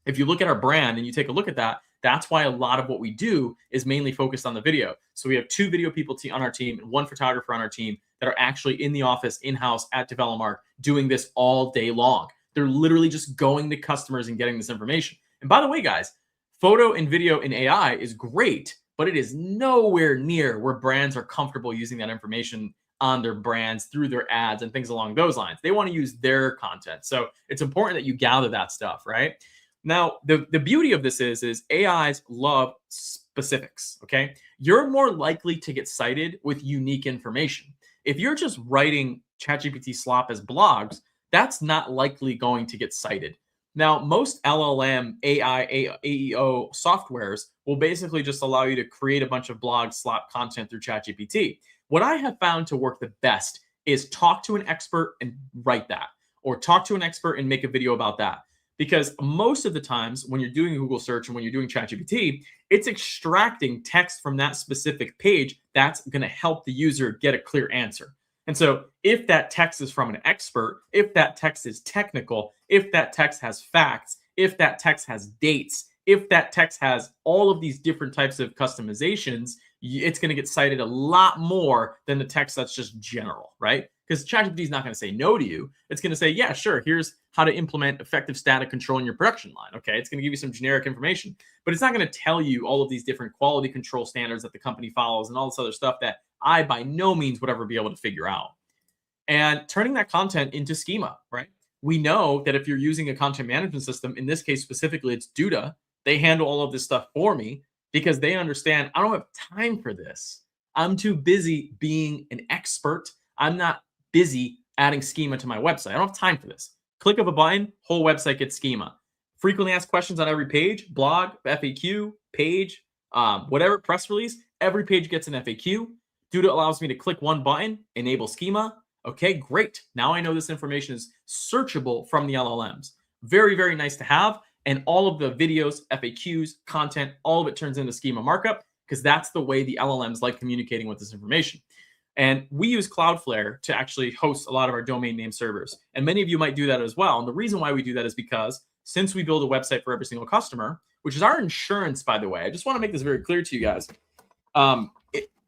If you look at our brand and you take a look at that, that's why a lot of what we do is mainly focused on the video. So we have 2 video people on our team and 1 photographer on our team that are actually in the office, in-house at DevelopMark doing this all day long. They're literally just going to customers and getting this information. And by the way, guys, photo and video in AI is great, but it is nowhere near where brands are comfortable using that information on their brands through their ads and things along those lines. They want to use their content. So it's important that you gather that stuff, right? Now, the beauty of this is AIs love specifics, okay? You're more likely to get cited with unique information. If you're just writing ChatGPT slop as blogs, that's not likely going to get cited. Now, most LLM, AI, AEO softwares will basically just allow you to create a bunch of blog slop content through ChatGPT. What I have found to work the best is talk to an expert and write that, or talk to an expert and make a video about that. Because most of the times when you're doing a Google search and when you're doing ChatGPT, it's extracting text from that specific page that's going to help the user get a clear answer. And so if that text is from an expert, if that text is technical, if that text has facts, if that text has dates, if that text has all of these different types of customizations, it's going to get cited a lot more than the text that's just general, right? Because ChatGPT is not going to say no to you. It's going to say, yeah, sure, here's how to implement effective static control in your production line. Okay, it's going to give you some generic information, but it's not going to tell you all of these different quality control standards that the company follows and all this other stuff that I by no means would ever be able to figure out. And turning that content into schema, right? We know that if you're using a content management system, in this case specifically, it's Duda, they handle all of this stuff for me because they understand I don't have time for this. I'm too busy being an expert. I'm not busy adding schema to my website. I don't have time for this. Click of a button, whole website gets schema. Frequently asked questions on every page, blog, FAQ, page, whatever, press release, every page gets an FAQ. Duda allows me to click one button, enable schema. Okay, great. Now I know this information is searchable from the LLMs. Very, very nice to have. And all of the videos, FAQs, content, all of it turns into schema markup because that's the way the LLMs like communicating with this information. And we use Cloudflare to actually host a lot of our domain name servers. And many of you might do that as well. And the reason why we do that is because since we build a website for every single customer, which is our insurance, by the way, I just want to make this very clear to you guys.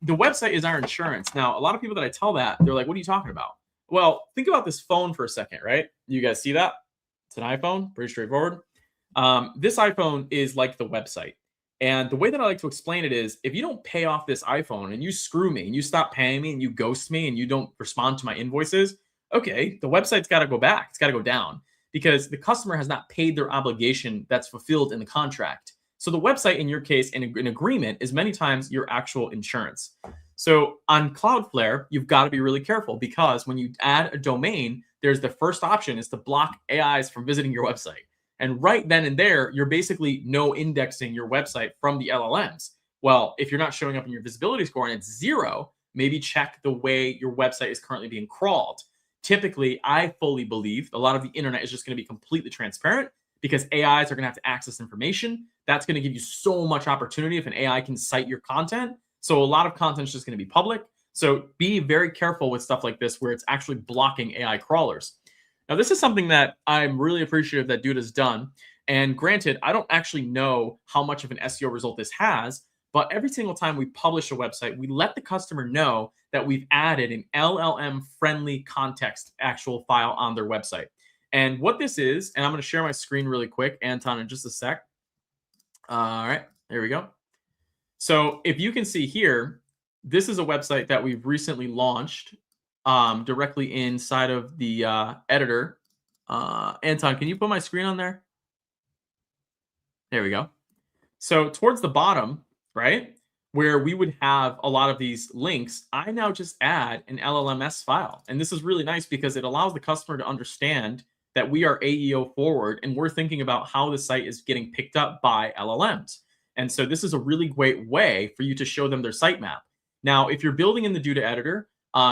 The website is our insurance. Now, a lot of people that I tell that, they're like, what are you talking about? Well, think about this phone for a second, right? You guys see that? It's an iPhone, pretty straightforward. This iPhone is like the website. And the way that I like to explain it is if you don't pay off this iPhone and you screw me and you stop paying me and you ghost me and you don't respond to my invoices, okay, the website's got to go back. It's got to go down because the customer has not paid their obligation that's fulfilled in the contract. So the website, in your case, in an agreement is many times your actual insurance. So on Cloudflare, you've got to be really careful because when you add a domain, there's the first option is to block AIs from visiting your website. And right then and there, you're basically no indexing your website from the LLMs. Well, if you're not showing up in your visibility score and it's 0, maybe check the way your website is currently being crawled. typically, I fully believe a lot of the internet is just going to be completely transparent because AIs are going to have to access information. That's going to give you so much opportunity if an AI can cite your content. So a lot of content is just going to be public. So be very careful with stuff like this where it's actually blocking AI crawlers. Now, this is something that I'm really appreciative that Dude has done. And granted, I don't actually know how much of an SEO result this has, but every single time we publish a website, we let the customer know that we've added an LLM-friendly context actual file on their website. And what this is, and I'm going to share my screen really quick, Anton, in just a sec. All right, there we go. So if you can see here, this is a website that we've recently launched directly inside of the editor. Anton, can you put my screen on there? There we go. So towards the bottom, right, where we would have a lot of these links, I now just add an LLMS file. And this is really nice because it allows the customer to understand that we are AEO forward and we're thinking about how the site is getting picked up by LLMs. And so this is a really great way for you to show them their sitemap. Now, if you're building in the Duda editor,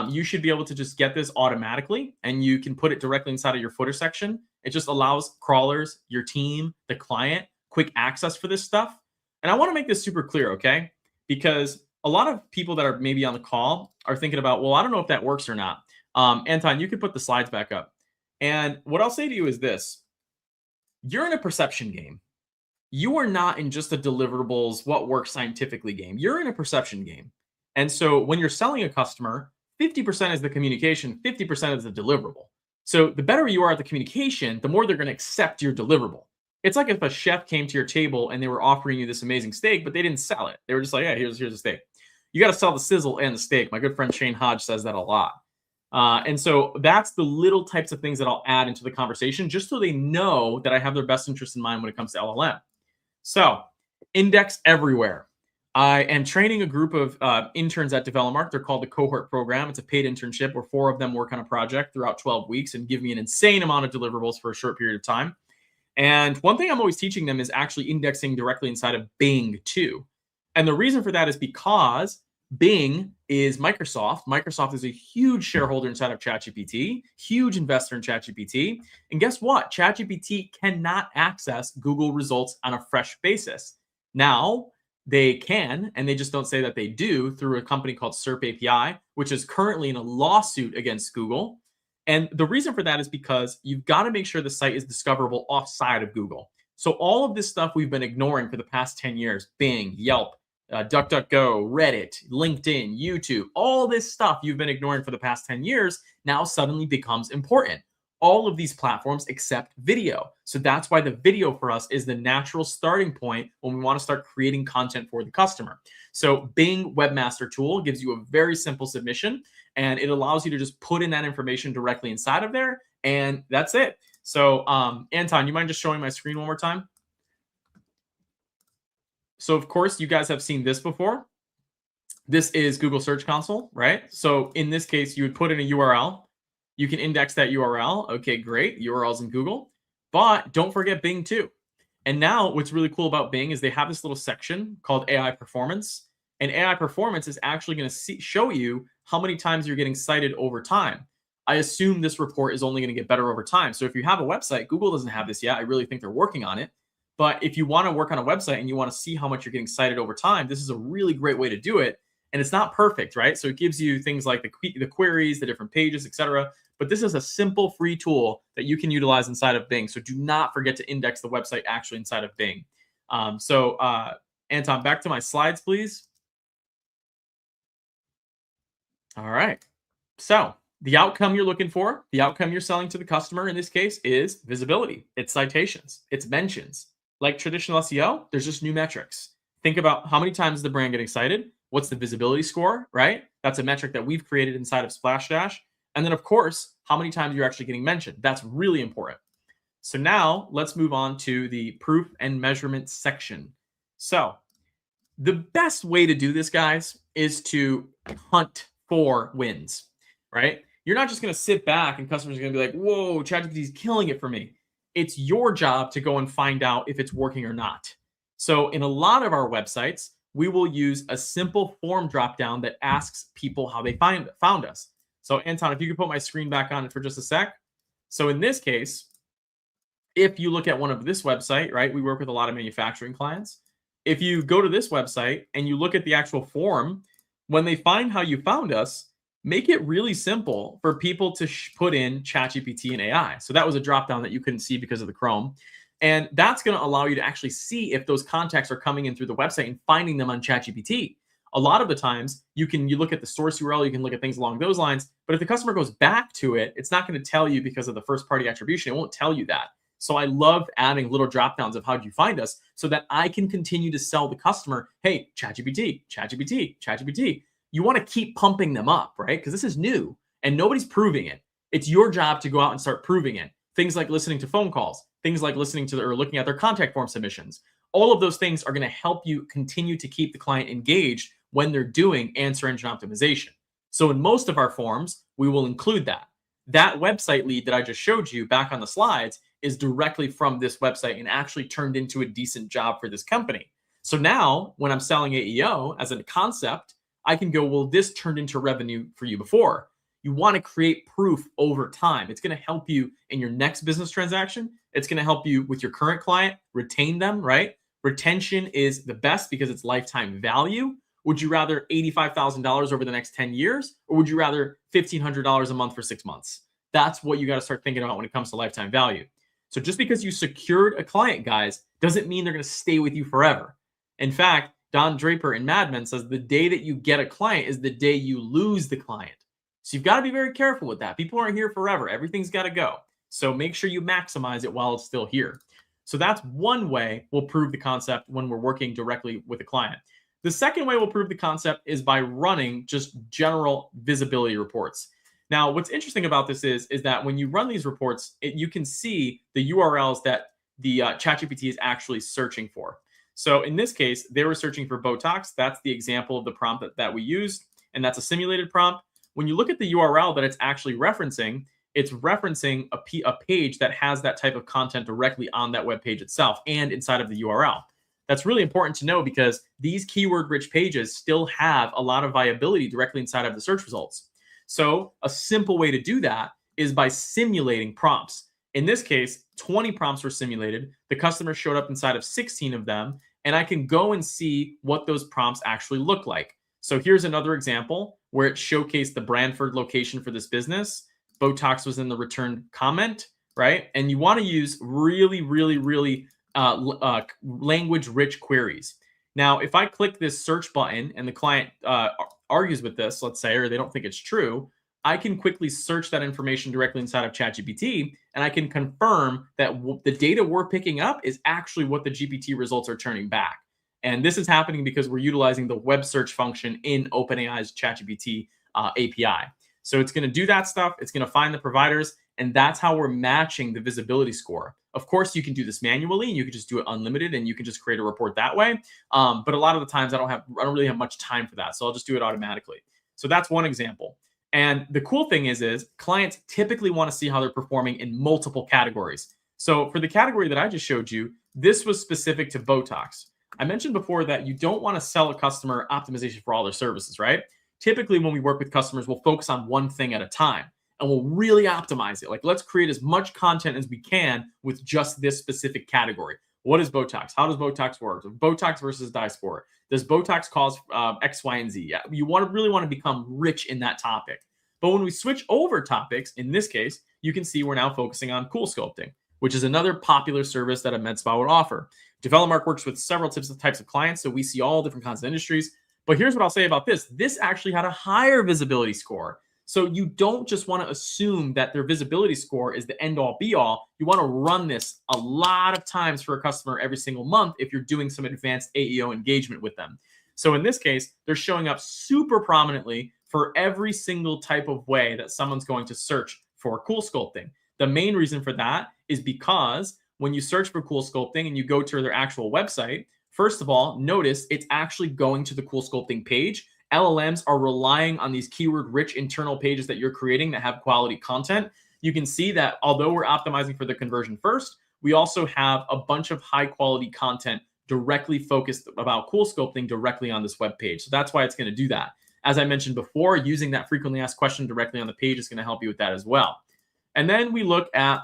you should be able to just get this automatically and you can put it directly inside of your footer section. It just allows crawlers, your team, the client, quick access for this stuff. And I want to make this super clear, okay? Because a lot of people that are maybe on the call are thinking about, well, I don't know if that works or not. Anton, you can put the slides back up. And what I'll say to you is this. You're in a perception game. You are not in just a deliverables, what works scientifically game. You're in a perception game. And so when you're selling a customer, 50% is the communication, 50% is the deliverable. So the better you are at the communication, the more they're going to accept your deliverable. It's like if a chef came to your table and they were offering you this amazing steak, but they didn't sell it. They were just like, yeah, here's a steak. You got to sell the sizzle and the steak. My good friend Shane Hodge says that a lot. And so that's the little types of things that I'll add into the conversation just so they know that I have their best interest in mind when it comes to LLM. So index everywhere. I am training a group of interns at DevelopMark. They're called the Cohort Program. It's a paid internship where 4 of them work on a project throughout 12 weeks and give me an insane amount of deliverables for a short period of time. And one thing I'm always teaching them is actually indexing directly inside of Bing too. And the reason for that is because Bing is Microsoft. Microsoft is a huge shareholder inside of ChatGPT, huge investor in ChatGPT. And guess what? ChatGPT cannot access Google results on a fresh basis. Now, they can, and they just don't say that they do, through a company called SERP API, which is currently in a lawsuit against Google. And the reason for that is because you've got to make sure the site is discoverable offside of Google. So all of this stuff we've been ignoring for the past 10 years, Bing, Yelp, DuckDuckGo, Reddit, LinkedIn, YouTube, all this stuff you've been ignoring for the past 10 years now suddenly becomes important. All of these platforms accept video. So that's why the video for us is the natural starting point when we want to start creating content for the customer. So Bing Webmaster Tool gives you a very simple submission, and it allows you to just put in that information directly inside of there, and that's it. So Anton, you mind just showing my screen one more time? So of course, you guys have seen this before. This is Google Search Console, right? So in this case, you would put in a URL. You can index that URL. Okay, great. URLs in Google. But don't forget Bing too. And now what's really cool about Bing is they have this little section called AI Performance. And AI Performance is actually going to show you how many times you're getting cited over time. I assume this report is only going to get better over time. So if you have a website, Google doesn't have this yet. I really think they're working on it. But if you want to work on a website and you want to see how much you're getting cited over time, this is a really great way to do it. And it's not perfect, right? So it gives you things like the queries, the different pages, etc. But this is a simple free tool that you can utilize inside of Bing. So do not forget to index the website actually inside of Bing. Anton, back to my slides, please. All right. So the outcome you're looking for, the outcome you're selling to the customer in this case is visibility. It's citations. It's mentions. Like traditional SEO, there's just new metrics. Think about how many times is the brand getting cited? What's the visibility score, right? That's a metric that we've created inside of Splashdsh. And then, of course, how many times you're actually getting mentioned. That's really important. So now let's move on to the proof and measurement section. So the best way to do this, guys, is to hunt for wins, right? You're not just going to sit back and customers are going to be like, whoa, ChatGPT is killing it for me. It's your job to go and find out if it's working or not. So in a lot of our websites, we will use a simple form dropdown that asks people how they found us. So Anton, if you could put my screen back on for just a sec. So in this case, if you look at one of this website, right, we work with a lot of manufacturing clients. If you go to this website and you look at the actual form, when they find how you found us, make it really simple for people to put in ChatGPT and AI. So that was a dropdown that you couldn't see because of the Chrome. And that's going to allow you to actually see if those contacts are coming in through the website and finding them on ChatGPT. A lot of the times you look at the source URL, you can look at things along those lines. But if the customer goes back to it, it's not going to tell you because of the first party attribution. It won't tell you that. So I love adding little drop downs of how do you find us so that I can continue to sell the customer, hey, ChatGPT, ChatGPT, ChatGPT. You want to keep pumping them up, right? Because this is new and nobody's proving it. It's your job to go out and start proving it. Things like listening to phone calls, things like listening to or looking at their contact form submissions. All of those things are going to help you continue to keep the client engaged when they're doing answer engine optimization. So in most of our forms, we will include that. That website lead that I just showed you back on the slides is directly from this website and actually turned into a decent job for this company. So now when I'm selling AEO as a concept, I can go, well, this turned into revenue for you before. You want to create proof over time. It's going to help you in your next business transaction. It's going to help you with your current client, retain them, right? Retention is the best because it's lifetime value. Would you rather $85,000 over the next 10 years, or would you rather $1,500 a month for 6 months? That's what you got to start thinking about when it comes to lifetime value. So just because you secured a client, guys, doesn't mean they're going to stay with you forever. In fact, Don Draper in Mad Men says the day that you get a client is the day you lose the client. So you've got to be very careful with that. People aren't here forever. Everything's got to go. So make sure you maximize it while it's still here. So that's one way we'll prove the concept when we're working directly with a client. The second way we'll prove the concept is by running just general visibility reports. Now, what's interesting about this is that when you run these reports, you can see the URLs that the ChatGPT is actually searching for. So in this case, they were searching for Botox. That's the example of the prompt that we used, and that's a simulated prompt. When you look at the URL that it's actually referencing, it's referencing a page that has that type of content directly on that web page itself and inside of the URL. That's really important to know because these keyword-rich pages still have a lot of viability directly inside of the search results. So a simple way to do that is by simulating prompts. In this case, 20 prompts were simulated. The customer showed up inside of 16 of them, and I can go and see what those prompts actually look like. So here's another example where it showcased the Brantford location for this business. Botox was in the return comment, right? And you want to use really, really, really language-rich queries. Now, if I click this search button and the client argues with this, let's say, or they don't think it's true, I can quickly search that information directly inside of ChatGPT, and I can confirm that the data we're picking up is actually what the GPT results are turning back. And this is happening because we're utilizing the web search function in OpenAI's ChatGPT API. So it's going to do that stuff. It's going to find the providers, and that's how we're matching the visibility score. Of course, you can do this manually, and you can just do it unlimited, and you can just create a report that way. But a lot of the times, I don't really have much time for that, so I'll just do it automatically. So that's one example. And the cool thing is clients typically want to see how they're performing in multiple categories. So for the category that I just showed you, this was specific to Botox. I mentioned before that you don't want to sell a customer optimization for all their services, right? Typically, when we work with customers, we'll focus on one thing at a time, and we'll really optimize it. Like, let's create as much content as we can with just this specific category. What is Botox? How does Botox work? Botox versus Dysport. Does Botox cause X, Y, and Z? Yeah, you really want to become rich in that topic. But when we switch over topics, in this case, you can see we're now focusing on cool sculpting, which is another popular service that a med spa would offer. DevelopMark works with several types of clients, so we see all different kinds of industries. But here's what I'll say about this. This actually had a higher visibility score. So you don't just want to assume that their visibility score is the end-all be-all. You want to run this a lot of times for a customer every single month if you're doing some advanced AEO engagement with them. So in this case, they're showing up super prominently for every single type of way that someone's going to search for cool sculpting. The main reason for that is because when you search for cool sculpting and you go to their actual website, first of all, notice it's actually going to the cool sculpting page. LLMs are relying on these keyword-rich internal pages that you're creating that have quality content. You can see that although we're optimizing for the conversion first, we also have a bunch of high-quality content directly focused about cool sculpting directly on this web page. So that's why it's going to do that. As I mentioned before, using that frequently asked question directly on the page is going to help you with that as well. And then we look at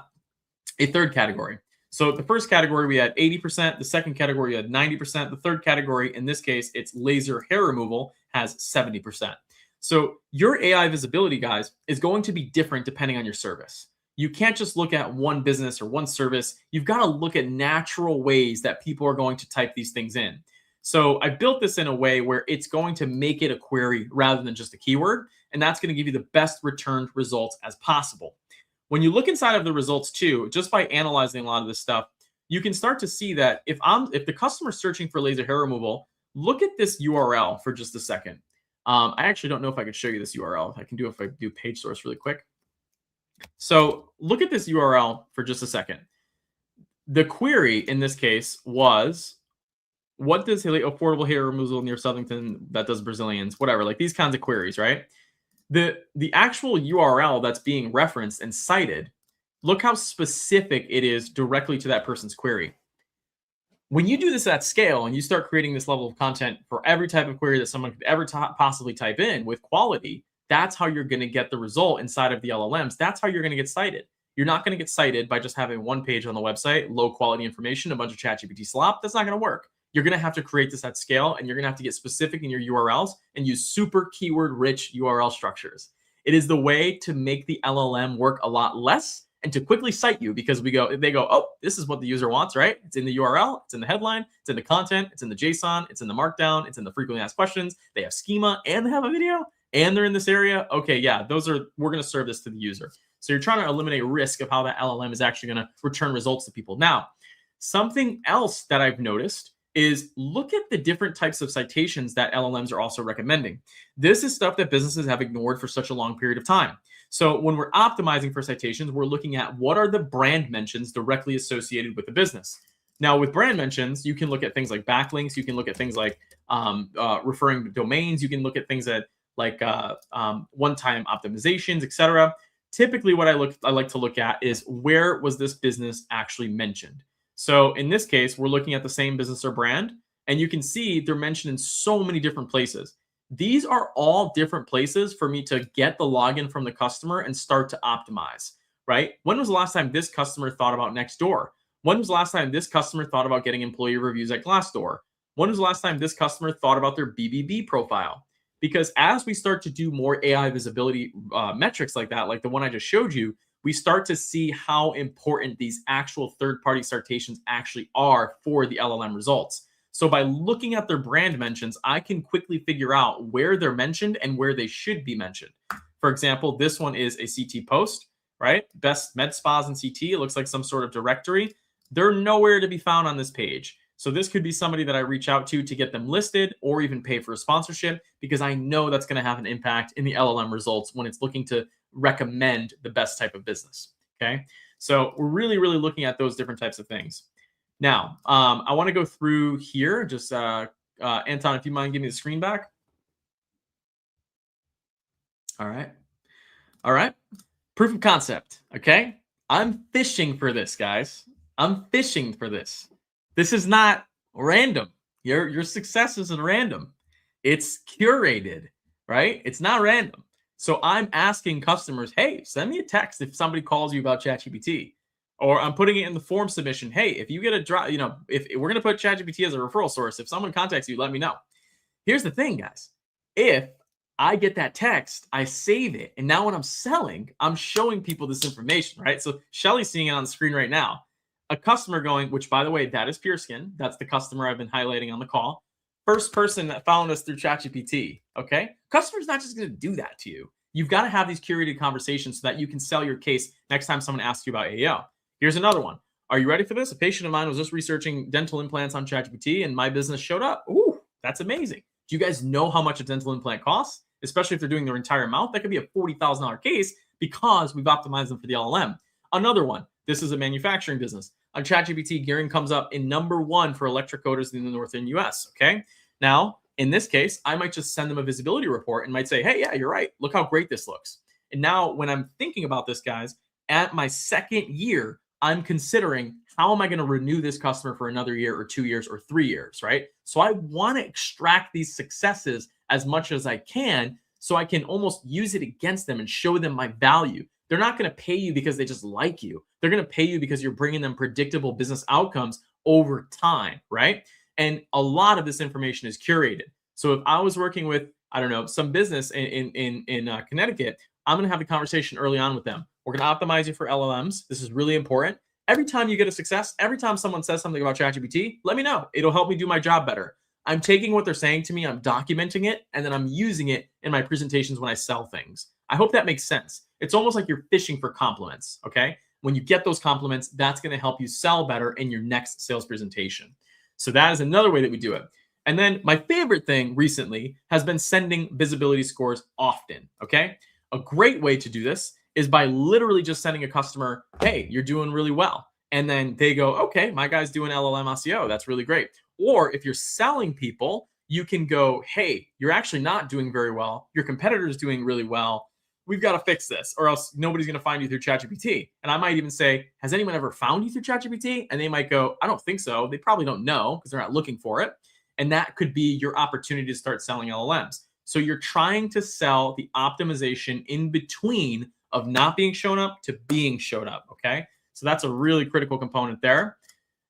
a third category. So the first category, we had 80%. The second category, we had 90%. The third category, in this case, it's laser hair removal, has 70%. So your AI visibility, guys, is going to be different depending on your service. You can't just look at one business or one service. You've got to look at natural ways that people are going to type these things in. So I built this in a way where it's going to make it a query rather than just a keyword. And that's going to give you the best returned results as possible. When you look inside of the results too, just by analyzing a lot of this stuff, you can start to see that if the customer's searching for laser hair removal, look at this URL for just a second. I actually don't know if I could show you this URL. I can do it if I do page source really quick. So look at this URL for just a second. The query in this case was, what does affordable hair removal near Southington that does Brazilians, whatever, like these kinds of queries, right? The actual URL that's being referenced and cited, look how specific it is directly to that person's query. When you do this at scale and you start creating this level of content for every type of query that someone could ever possibly type in with quality, that's how you're going to get the result inside of the LLMs. That's how you're going to get cited. You're not going to get cited by just having one page on the website, low quality information, a bunch of ChatGPT slop. That's not going to work. You're going to have to create this at scale, and you're going to have to get specific in your URLs and use super keyword rich URL structures. It is the way to make the LLM work a lot less and to quickly cite you, because they go, oh, this is what the user wants, right? It's in the URL, it's in the headline, it's in the content, it's in the JSON, it's in the markdown, it's in the frequently asked questions. They have schema and they have a video and they're in this area. Okay, yeah, we're going to serve this to the user. So you're trying to eliminate risk of how that LLM is actually going to return results to people. Now, something else that I've noticed is look at the different types of citations that LLMs are also recommending. This is stuff that businesses have ignored for such a long period of time. So when we're optimizing for citations, we're looking at what are the brand mentions directly associated with the business. Now, with brand mentions, you can look at things like backlinks. You can look at things like referring to domains. You can look at things that like one-time optimizations, etc. Typically, what I like to look at is where was this business actually mentioned. So in this case, we're looking at the same business or brand, and you can see they're mentioned in so many different places. These are all different places for me to get the login from the customer and start to optimize, right? When was the last time this customer thought about Nextdoor? When was the last time this customer thought about getting employee reviews at Glassdoor? When was the last time this customer thought about their BBB profile? Because as we start to do more AI visibility metrics like that, like the one I just showed you, we start to see how important these actual third-party citations actually are for the LLM results. So by looking at their brand mentions, I can quickly figure out where they're mentioned and where they should be mentioned. For example, this one is a CT post, right? Best med spas in CT. It looks like some sort of directory. They're nowhere to be found on this page. So this could be somebody that I reach out to get them listed or even pay for a sponsorship, because I know that's going to have an impact in the LLM results when it's looking to recommend the best type of business. Okay. So we're really, really looking at those different types of things. Now, I want to go through here. Just Anton, if you mind, give me the screen back. All right. All right. Proof of concept. Okay. I'm fishing for this, guys. I'm fishing for this. This is not random. Your success isn't random. It's curated, right? It's not random. So I'm asking customers, hey, send me a text if somebody calls you about ChatGPT. Or I'm putting it in the form submission. Hey, if you get a drop, if we're going to put ChatGPT as a referral source, if someone contacts you, let me know. Here's the thing, guys. If I get that text, I save it. And now when I'm selling, I'm showing people this information, right? So Shelley's seeing it on the screen right now. A customer going, which by the way, that is Pure Skin. That's the customer I've been highlighting on the call. First person that found us through ChatGPT, okay? Customer's not just going to do that to you. You've got to have these curated conversations so that you can sell your case next time someone asks you about AEO. Here's another one. Are you ready for this? A patient of mine was just researching dental implants on ChatGPT and my business showed up. Ooh, that's amazing. Do you guys know how much a dental implant costs? Especially if they're doing their entire mouth. That could be a $40,000 case because we've optimized them for the LLM. Another one. This is a manufacturing business. On ChatGPT, Gerry comes up in #1 for electric coaters in the northern US, okay? Now, in this case, I might just send them a visibility report and might say, hey, yeah, you're right. Look how great this looks. And now when I'm thinking about this, guys, at my second year, I'm considering how am I going to renew this customer for another year or 2 years or 3 years, right? So I want to extract these successes as much as I can so I can almost use it against them and show them my value. They're not going to pay you because they just like you. They're going to pay you because you're bringing them predictable business outcomes over time, right? And a lot of this information is curated. So if I was working with, I don't know, some business in Connecticut, I'm going to have a conversation early on with them. We're going to optimize you for LLMs. This is really important. Every time you get a success, every time someone says something about ChatGPT, let me know. It'll help me do my job better. I'm taking what they're saying to me, I'm documenting it, and then I'm using it in my presentations when I sell things. I hope that makes sense. It's almost like you're fishing for compliments, okay? When you get those compliments, that's going to help you sell better in your next sales presentation. So that is another way that we do it. And then my favorite thing recently has been sending visibility scores often, okay? A great way to do this is by literally just sending a customer, hey, you're doing really well. And then they go, okay, my guy's doing LLM SEO. That's really great. Or if you're selling people, you can go, hey, you're actually not doing very well. Your competitor is doing really well. We've got to fix this or else nobody's going to find you through ChatGPT. And I might even say, has anyone ever found you through ChatGPT? And they might go, I don't think so. They probably don't know because they're not looking for it. And that could be your opportunity to start selling LLMs. So you're trying to sell the optimization in between of not being shown up to being shown up, okay? So that's a really critical component there.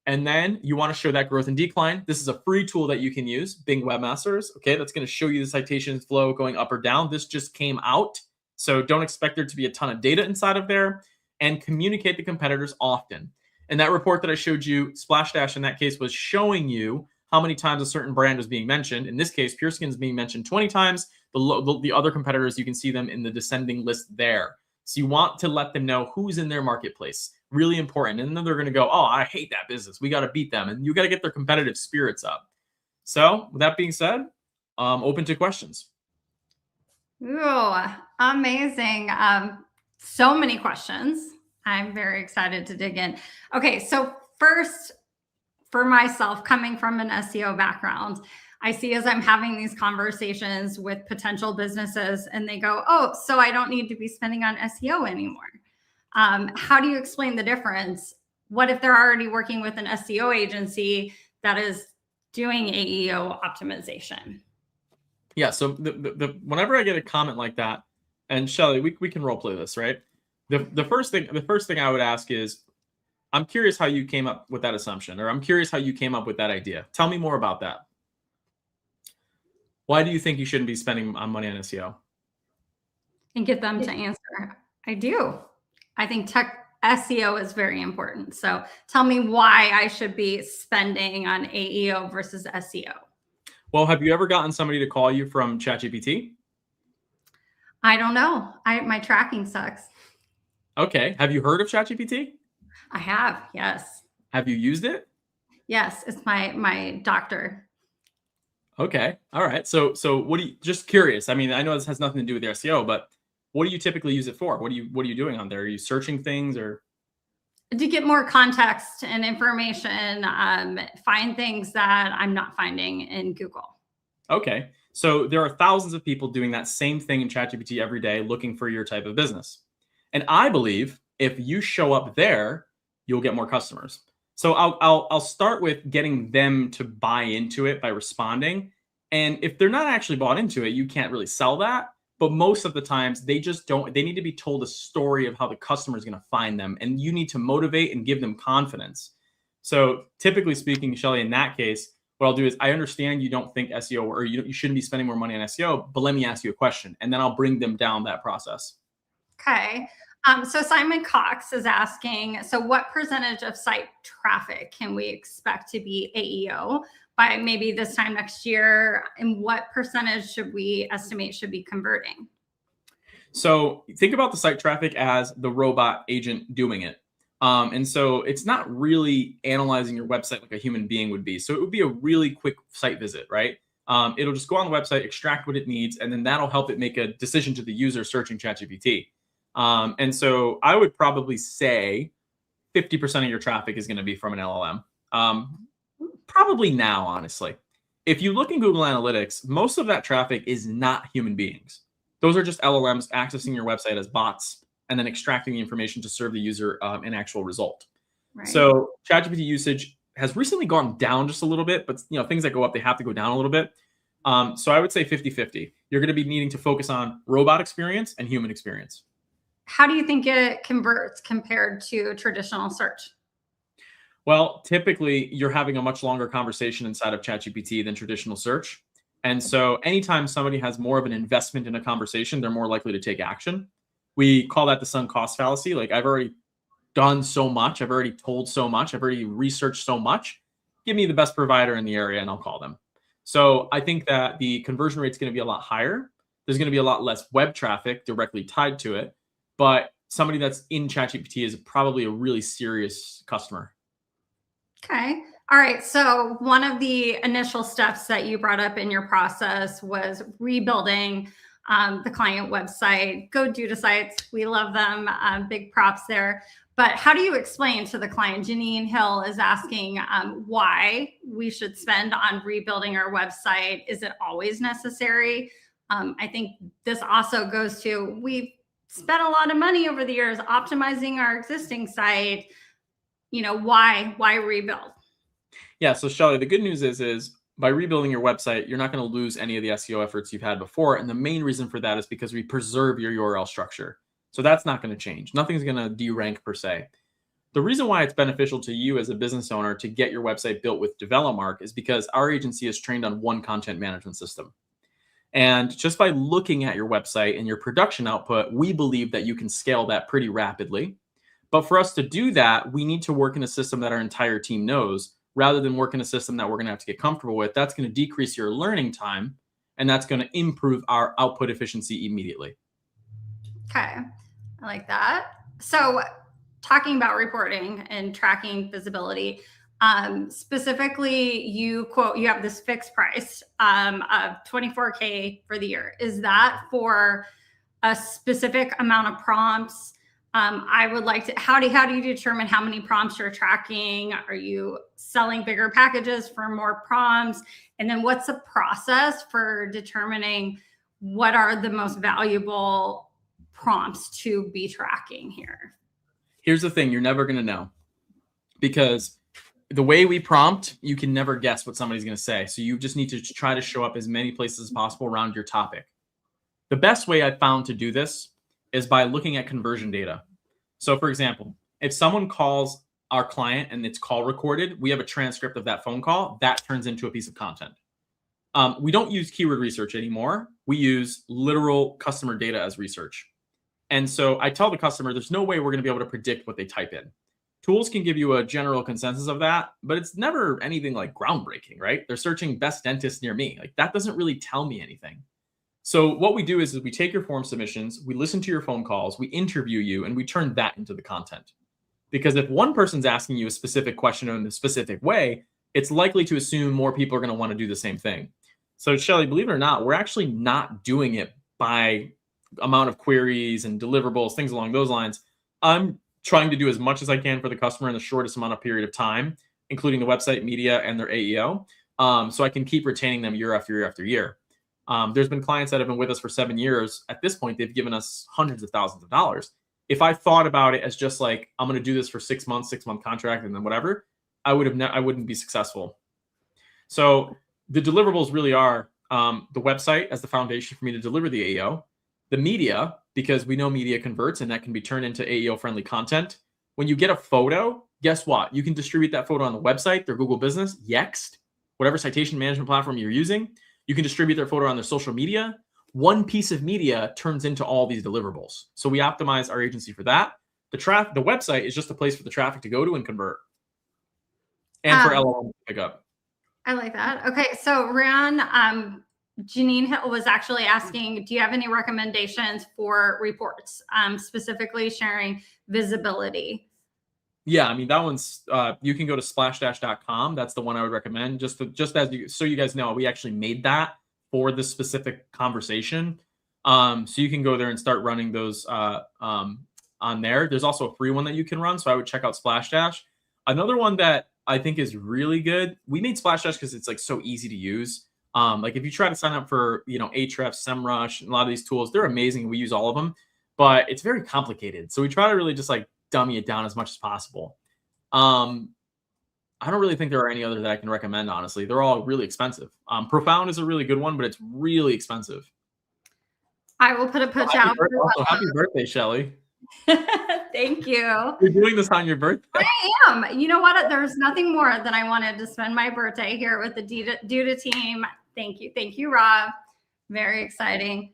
And then you want to show that growth and decline. This is a free tool that you can use, Bing Webmasters, okay? That's going to show you the citations flow going up or down. This just came out, so don't expect there to be a ton of data inside of there, and communicate the competitors often. And that report that I showed you, Splash Dash in that case, was showing you how many times a certain brand was being mentioned. In this case, Pure Skin is being mentioned 20 times. The other competitors, you can see them in the descending list there. So you want to let them know who's in their marketplace. Really important. And then they're going to go, oh, I hate that business. We got to beat them. And you got to get their competitive spirits up. So with that being said, open to questions. Ooh, amazing. So many questions. I'm very excited to dig in. Okay, so first, for myself, coming from an SEO background, I see as I'm having these conversations with potential businesses and they go, oh, so I don't need to be spending on SEO anymore. How do you explain the difference? What if they're already working with an SEO agency that is doing AEO optimization? Yeah, so whenever I get a comment like that, and Shelley, we can role play this, right? The first thing I would ask is, I'm curious how you came up with that assumption, or I'm curious how you came up with that idea. Tell me more about that. Why do you think you shouldn't be spending money on SEO? And get them to answer. I do. I think SEO is very important. So tell me why I should be spending on AEO versus SEO. Well, have you ever gotten somebody to call you from ChatGPT? I don't know. My tracking sucks. Okay. Have you heard of ChatGPT? I have, yes. Have you used it? Yes, it's my doctor. Okay. All right. So what do you, just curious. I mean, I know this has nothing to do with your SEO, but what do you typically use it for? What are you doing on there? Are you searching things or? To get more context and information, find things that I'm not finding in Google. Okay. So there are thousands of people doing that same thing in ChatGPT every day, looking for your type of business. And I believe if you show up there, you'll get more customers. So I'll start with getting them to buy into it by responding. And if they're not actually bought into it, you can't really sell that. But most of the times they just don't, they need to be told a story of how the customer is going to find them. And you need to motivate and give them confidence. So typically speaking, Shelley, in that case, what I'll do is I understand you don't think SEO or you shouldn't be spending more money on SEO, but let me ask you a question and then I'll bring them down that process. Okay. So Simon Cox is asking, so what percentage of site traffic can we expect to be AEO by maybe this time next year? And what percentage should we estimate should be converting? So think about the site traffic as the robot agent doing it. And so it's not really analyzing your website like a human being would be. So it would be a really quick site visit, right? It'll just go on the website, extract what it needs, and then that'll help it make a decision to the user searching ChatGPT. And so I would probably say 50% of your traffic is going to be from an LLM. Probably now, honestly. If you look in Google Analytics, most of that traffic is not human beings. Those are just LLMs accessing your website as bots and then extracting the information to serve the user an actual result. Right. So ChatGPT usage has recently gone down just a little bit, but things that go up, they have to go down a little bit. So I would say 50-50. You're going to be needing to focus on robot experience and human experience. How do you think it converts compared to traditional search? Well, typically you're having a much longer conversation inside of ChatGPT than traditional search. And so anytime somebody has more of an investment in a conversation, they're more likely to take action. We call that the sunk cost fallacy. Like, I've already done so much. I've already told so much. I've already researched so much. Give me the best provider in the area and I'll call them. So I think that the conversion rate is going to be a lot higher. There's going to be a lot less web traffic directly tied to it. But somebody that's in ChatGPT is probably a really serious customer. Okay. All right. So one of the initial steps that you brought up in your process was rebuilding the client website. Go Duda sites. We love them. Big props there. But how do you explain to the client? Janine Hill is asking why we should spend on rebuilding our website. Is it always necessary? I think this also goes to, we've spent a lot of money over the years optimizing our existing site. You know, why rebuild? Yeah. So Shelley, the good news is by rebuilding your website, you're not going to lose any of the SEO efforts you've had before. And the main reason for that is because we preserve your URL structure. So that's not going to change. Nothing's going to derank per se. The reason why it's beneficial to you as a business owner to get your website built with DevelopMark is because our agency is trained on one content management system. And just by looking at your website and your production output, we believe that you can scale that pretty rapidly. But for us to do that, we need to work in a system that our entire team knows, rather than work in a system that we're going to have to get comfortable with. That's going to decrease your learning time, and that's going to improve our output efficiency immediately. Okay, I like that. So talking about reporting and tracking visibility, specifically you have this fixed price of $24K for the year. Is that for a specific amount of prompts? I would like to, how do you determine how many prompts you're tracking? Are you selling bigger packages for more prompts? And then what's the process for determining what are the most valuable prompts to be tracking here? Here's the thing, you're never going to know, because the way we prompt, you can never guess what somebody's going to say. So you just need to try to show up as many places as possible around your topic. The best way I've found to do this is by looking at conversion data. So for example, if someone calls our client and it's call recorded, we have a transcript of that phone call that turns into a piece of content. We don't use keyword research anymore. We use literal customer data as research. And so I tell the customer, there's no way we're going to be able to predict what they type in. Tools can give you a general consensus of that, but it's never anything like groundbreaking, right? They're searching best dentist near me. Like, that doesn't really tell me anything. So what we do is we take your form submissions, we listen to your phone calls, we interview you, and we turn that into the content. Because if one person's asking you a specific question in a specific way, it's likely to assume more people are going to want to do the same thing. So Shelley, believe it or not, we're actually not doing it by amount of queries and deliverables, things along those lines. I'm trying to do as much as I can for the customer in the shortest amount of period of time, including the website, media, and their AEO, so I can keep retaining them year after year after year. There's been clients that have been with us for 7 years. At this point, they've given us hundreds of thousands of dollars. If I thought about it as just like, I'm going to do this for 6 months, 6-month contract, and then whatever, I wouldn't be successful. So the deliverables really are the website as the foundation for me to deliver the AEO, the media, because we know media converts and that can be turned into AEO friendly content. When you get a photo, guess what? You can distribute that photo on the website, their Google Business, Yext, whatever citation management platform you're using. You can distribute their photo on their social media. One piece of media turns into all these deliverables. So we optimize our agency for that. The website is just a place for the traffic to go to and convert, and for LLM to pick up. I like that. Okay, so Ruan, Janine Hill was actually asking, do you have any recommendations for reports, specifically sharing visibility? Yeah, I mean, that one's, you can go to splashddash.com. That's the one I would recommend. So you guys know, we actually made that for this specific conversation. So you can go there and start running those on there. There's also a free one that you can run. So I would check out Splashddash. Another one that I think is really good, we made Splashddash because it's like so easy to use. Like if you try to sign up for, Ahrefs, SEMrush, and a lot of these tools, they're amazing. We use all of them, but it's very complicated. So we try to really just like dummy it down as much as possible. I don't really think there are any other that I can recommend, honestly. They're all really expensive. Profound is a really good one, but it's really expensive. I will put a push out. Also, happy birthday, Shelley. Thank you. You're doing this on your birthday. I am. You know what? There's nothing more than I wanted to spend my birthday here with the Duda team. Thank you. Thank you, Rob. Very exciting.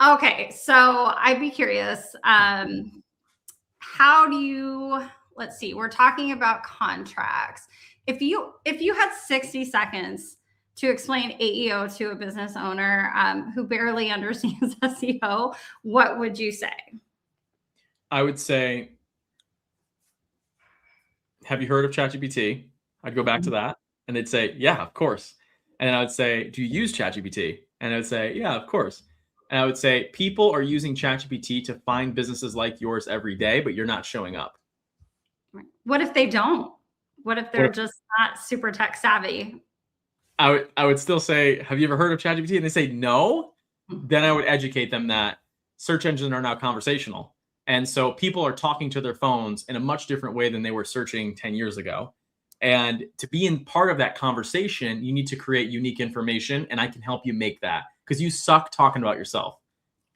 Okay, so I'd be curious. How do you, let's see, we're talking about contracts. If you had 60 seconds to explain AEO to a business owner who barely understands SEO, what would you say? I would say, have you heard of ChatGPT? I'd go back to that and they'd say, yeah, of course. And then I would say, do you use ChatGPT? And I would say, yeah, of course. And I would say, people are using ChatGPT to find businesses like yours every day, but you're not showing up. What if they don't? What if they're just not super tech savvy? I would still say, have you ever heard of ChatGPT? And they say no. Then I would educate them that search engines are now conversational. And so people are talking to their phones in a much different way than they were searching 10 years ago. And to be in part of that conversation, you need to create unique information. And I can help you make that, because you suck talking about yourself.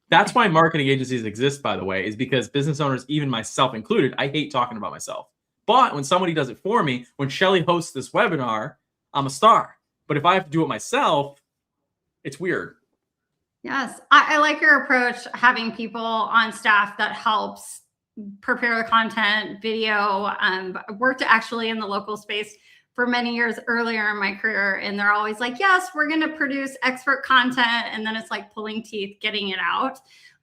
That's why marketing agencies exist, by the way, is because business owners, even myself included, I hate talking about myself. But when somebody does it for me, when Shelley hosts this webinar, I'm a star. But if I have to do it myself, it's weird. Yes, I like your approach, having people on staff that helps prepare the content, video. I worked actually in the local space for many years earlier in my career, and they're always like, yes, we're going to produce expert content. And then it's like pulling teeth, getting it out.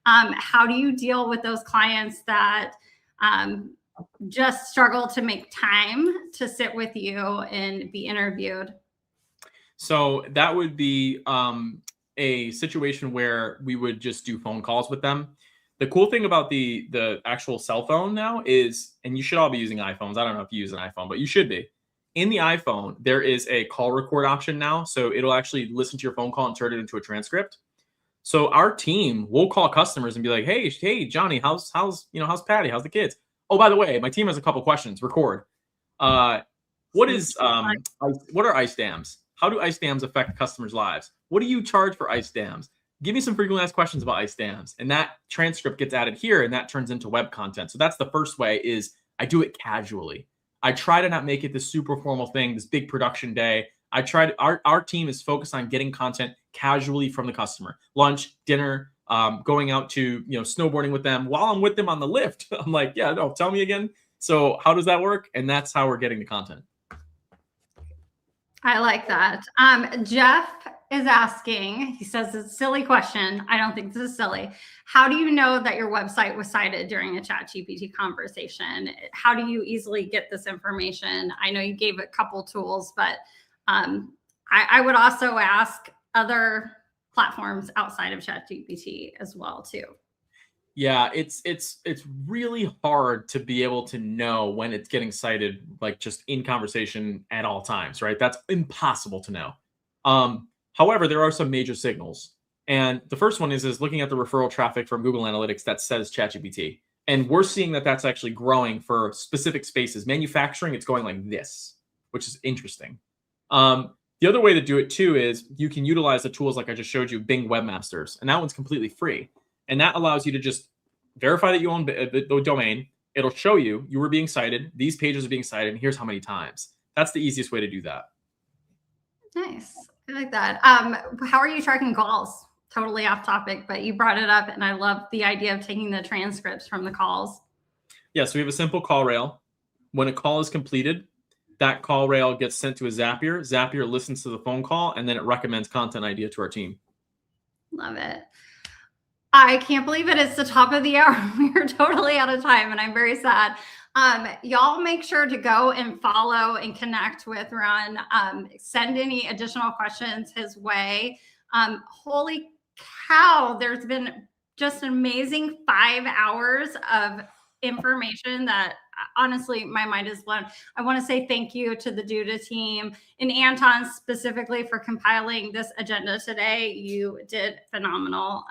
How do you deal with those clients that just struggle to make time to sit with you and be interviewed? So that would be a situation where we would just do phone calls with them. The cool thing about the actual cell phone now is, and you should all be using iPhones. I don't know if you use an iPhone, but you should be. In the iPhone, there is a call record option now. So it'll actually listen to your phone call and turn it into a transcript. So our team will call customers and be like, hey, Johnny, how's Patty? How's the kids? Oh, by the way, my team has a couple questions. Record. What are ice dams? How do ice dams affect customers' lives? What do you charge for ice dams? Give me some frequently asked questions about ice dams. And that transcript gets added here, and that turns into web content. So that's the first way, is I do it casually. I try to not make it this super formal thing, this big production day. I try to, our team is focused on getting content casually from the customer. Lunch, dinner, going out to, snowboarding with them. While I'm with them on the lift, I'm like, yeah, no, tell me again. So how does that work? And that's how we're getting the content. I like that. Jeff is asking, he says it's a silly question. I don't think this is silly. How do you know that your website was cited during a ChatGPT conversation? How do you easily get this information? I know you gave a couple tools, but I would also ask other platforms outside of ChatGPT as well too. Yeah, it's really hard to be able to know when it's getting cited, like just in conversation at all times, right? That's impossible to know. However, there are some major signals. And the first one is looking at the referral traffic from Google Analytics that says ChatGPT. And we're seeing that that's actually growing for specific spaces. Manufacturing, it's going like this, which is interesting. The other way to do it too is you can utilize the tools like I just showed you, Bing Webmasters, and that one's completely free. And that allows you to just verify that you own the domain. It'll show you were being cited. These pages are being cited, and here's how many times. That's the easiest way to do that. Nice. I like that. How are you tracking calls? Totally off topic, but you brought it up, and I love the idea of taking the transcripts from the calls. Yeah, so we have a simple call rail. When a call is completed, that call rail gets sent to a Zapier. Zapier listens to the phone call, and then it recommends content idea to our team. Love it. I can't believe it. It's the top of the hour. We're totally out of time, and I'm very sad. Y'all make sure to go and follow and connect with Ruan. Send any additional questions his way. Holy cow, there's been just an amazing 5 hours of information that honestly, my mind is blown. I want to say thank you to the Duda team and Anton specifically for compiling this agenda today. You did phenomenal.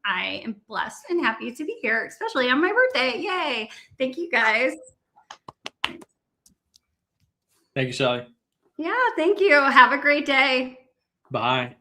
I am blessed and happy to be here, especially on my birthday. Yay. Thank you guys. Thank you, Shelley. Yeah, thank you. Have a great day. Bye.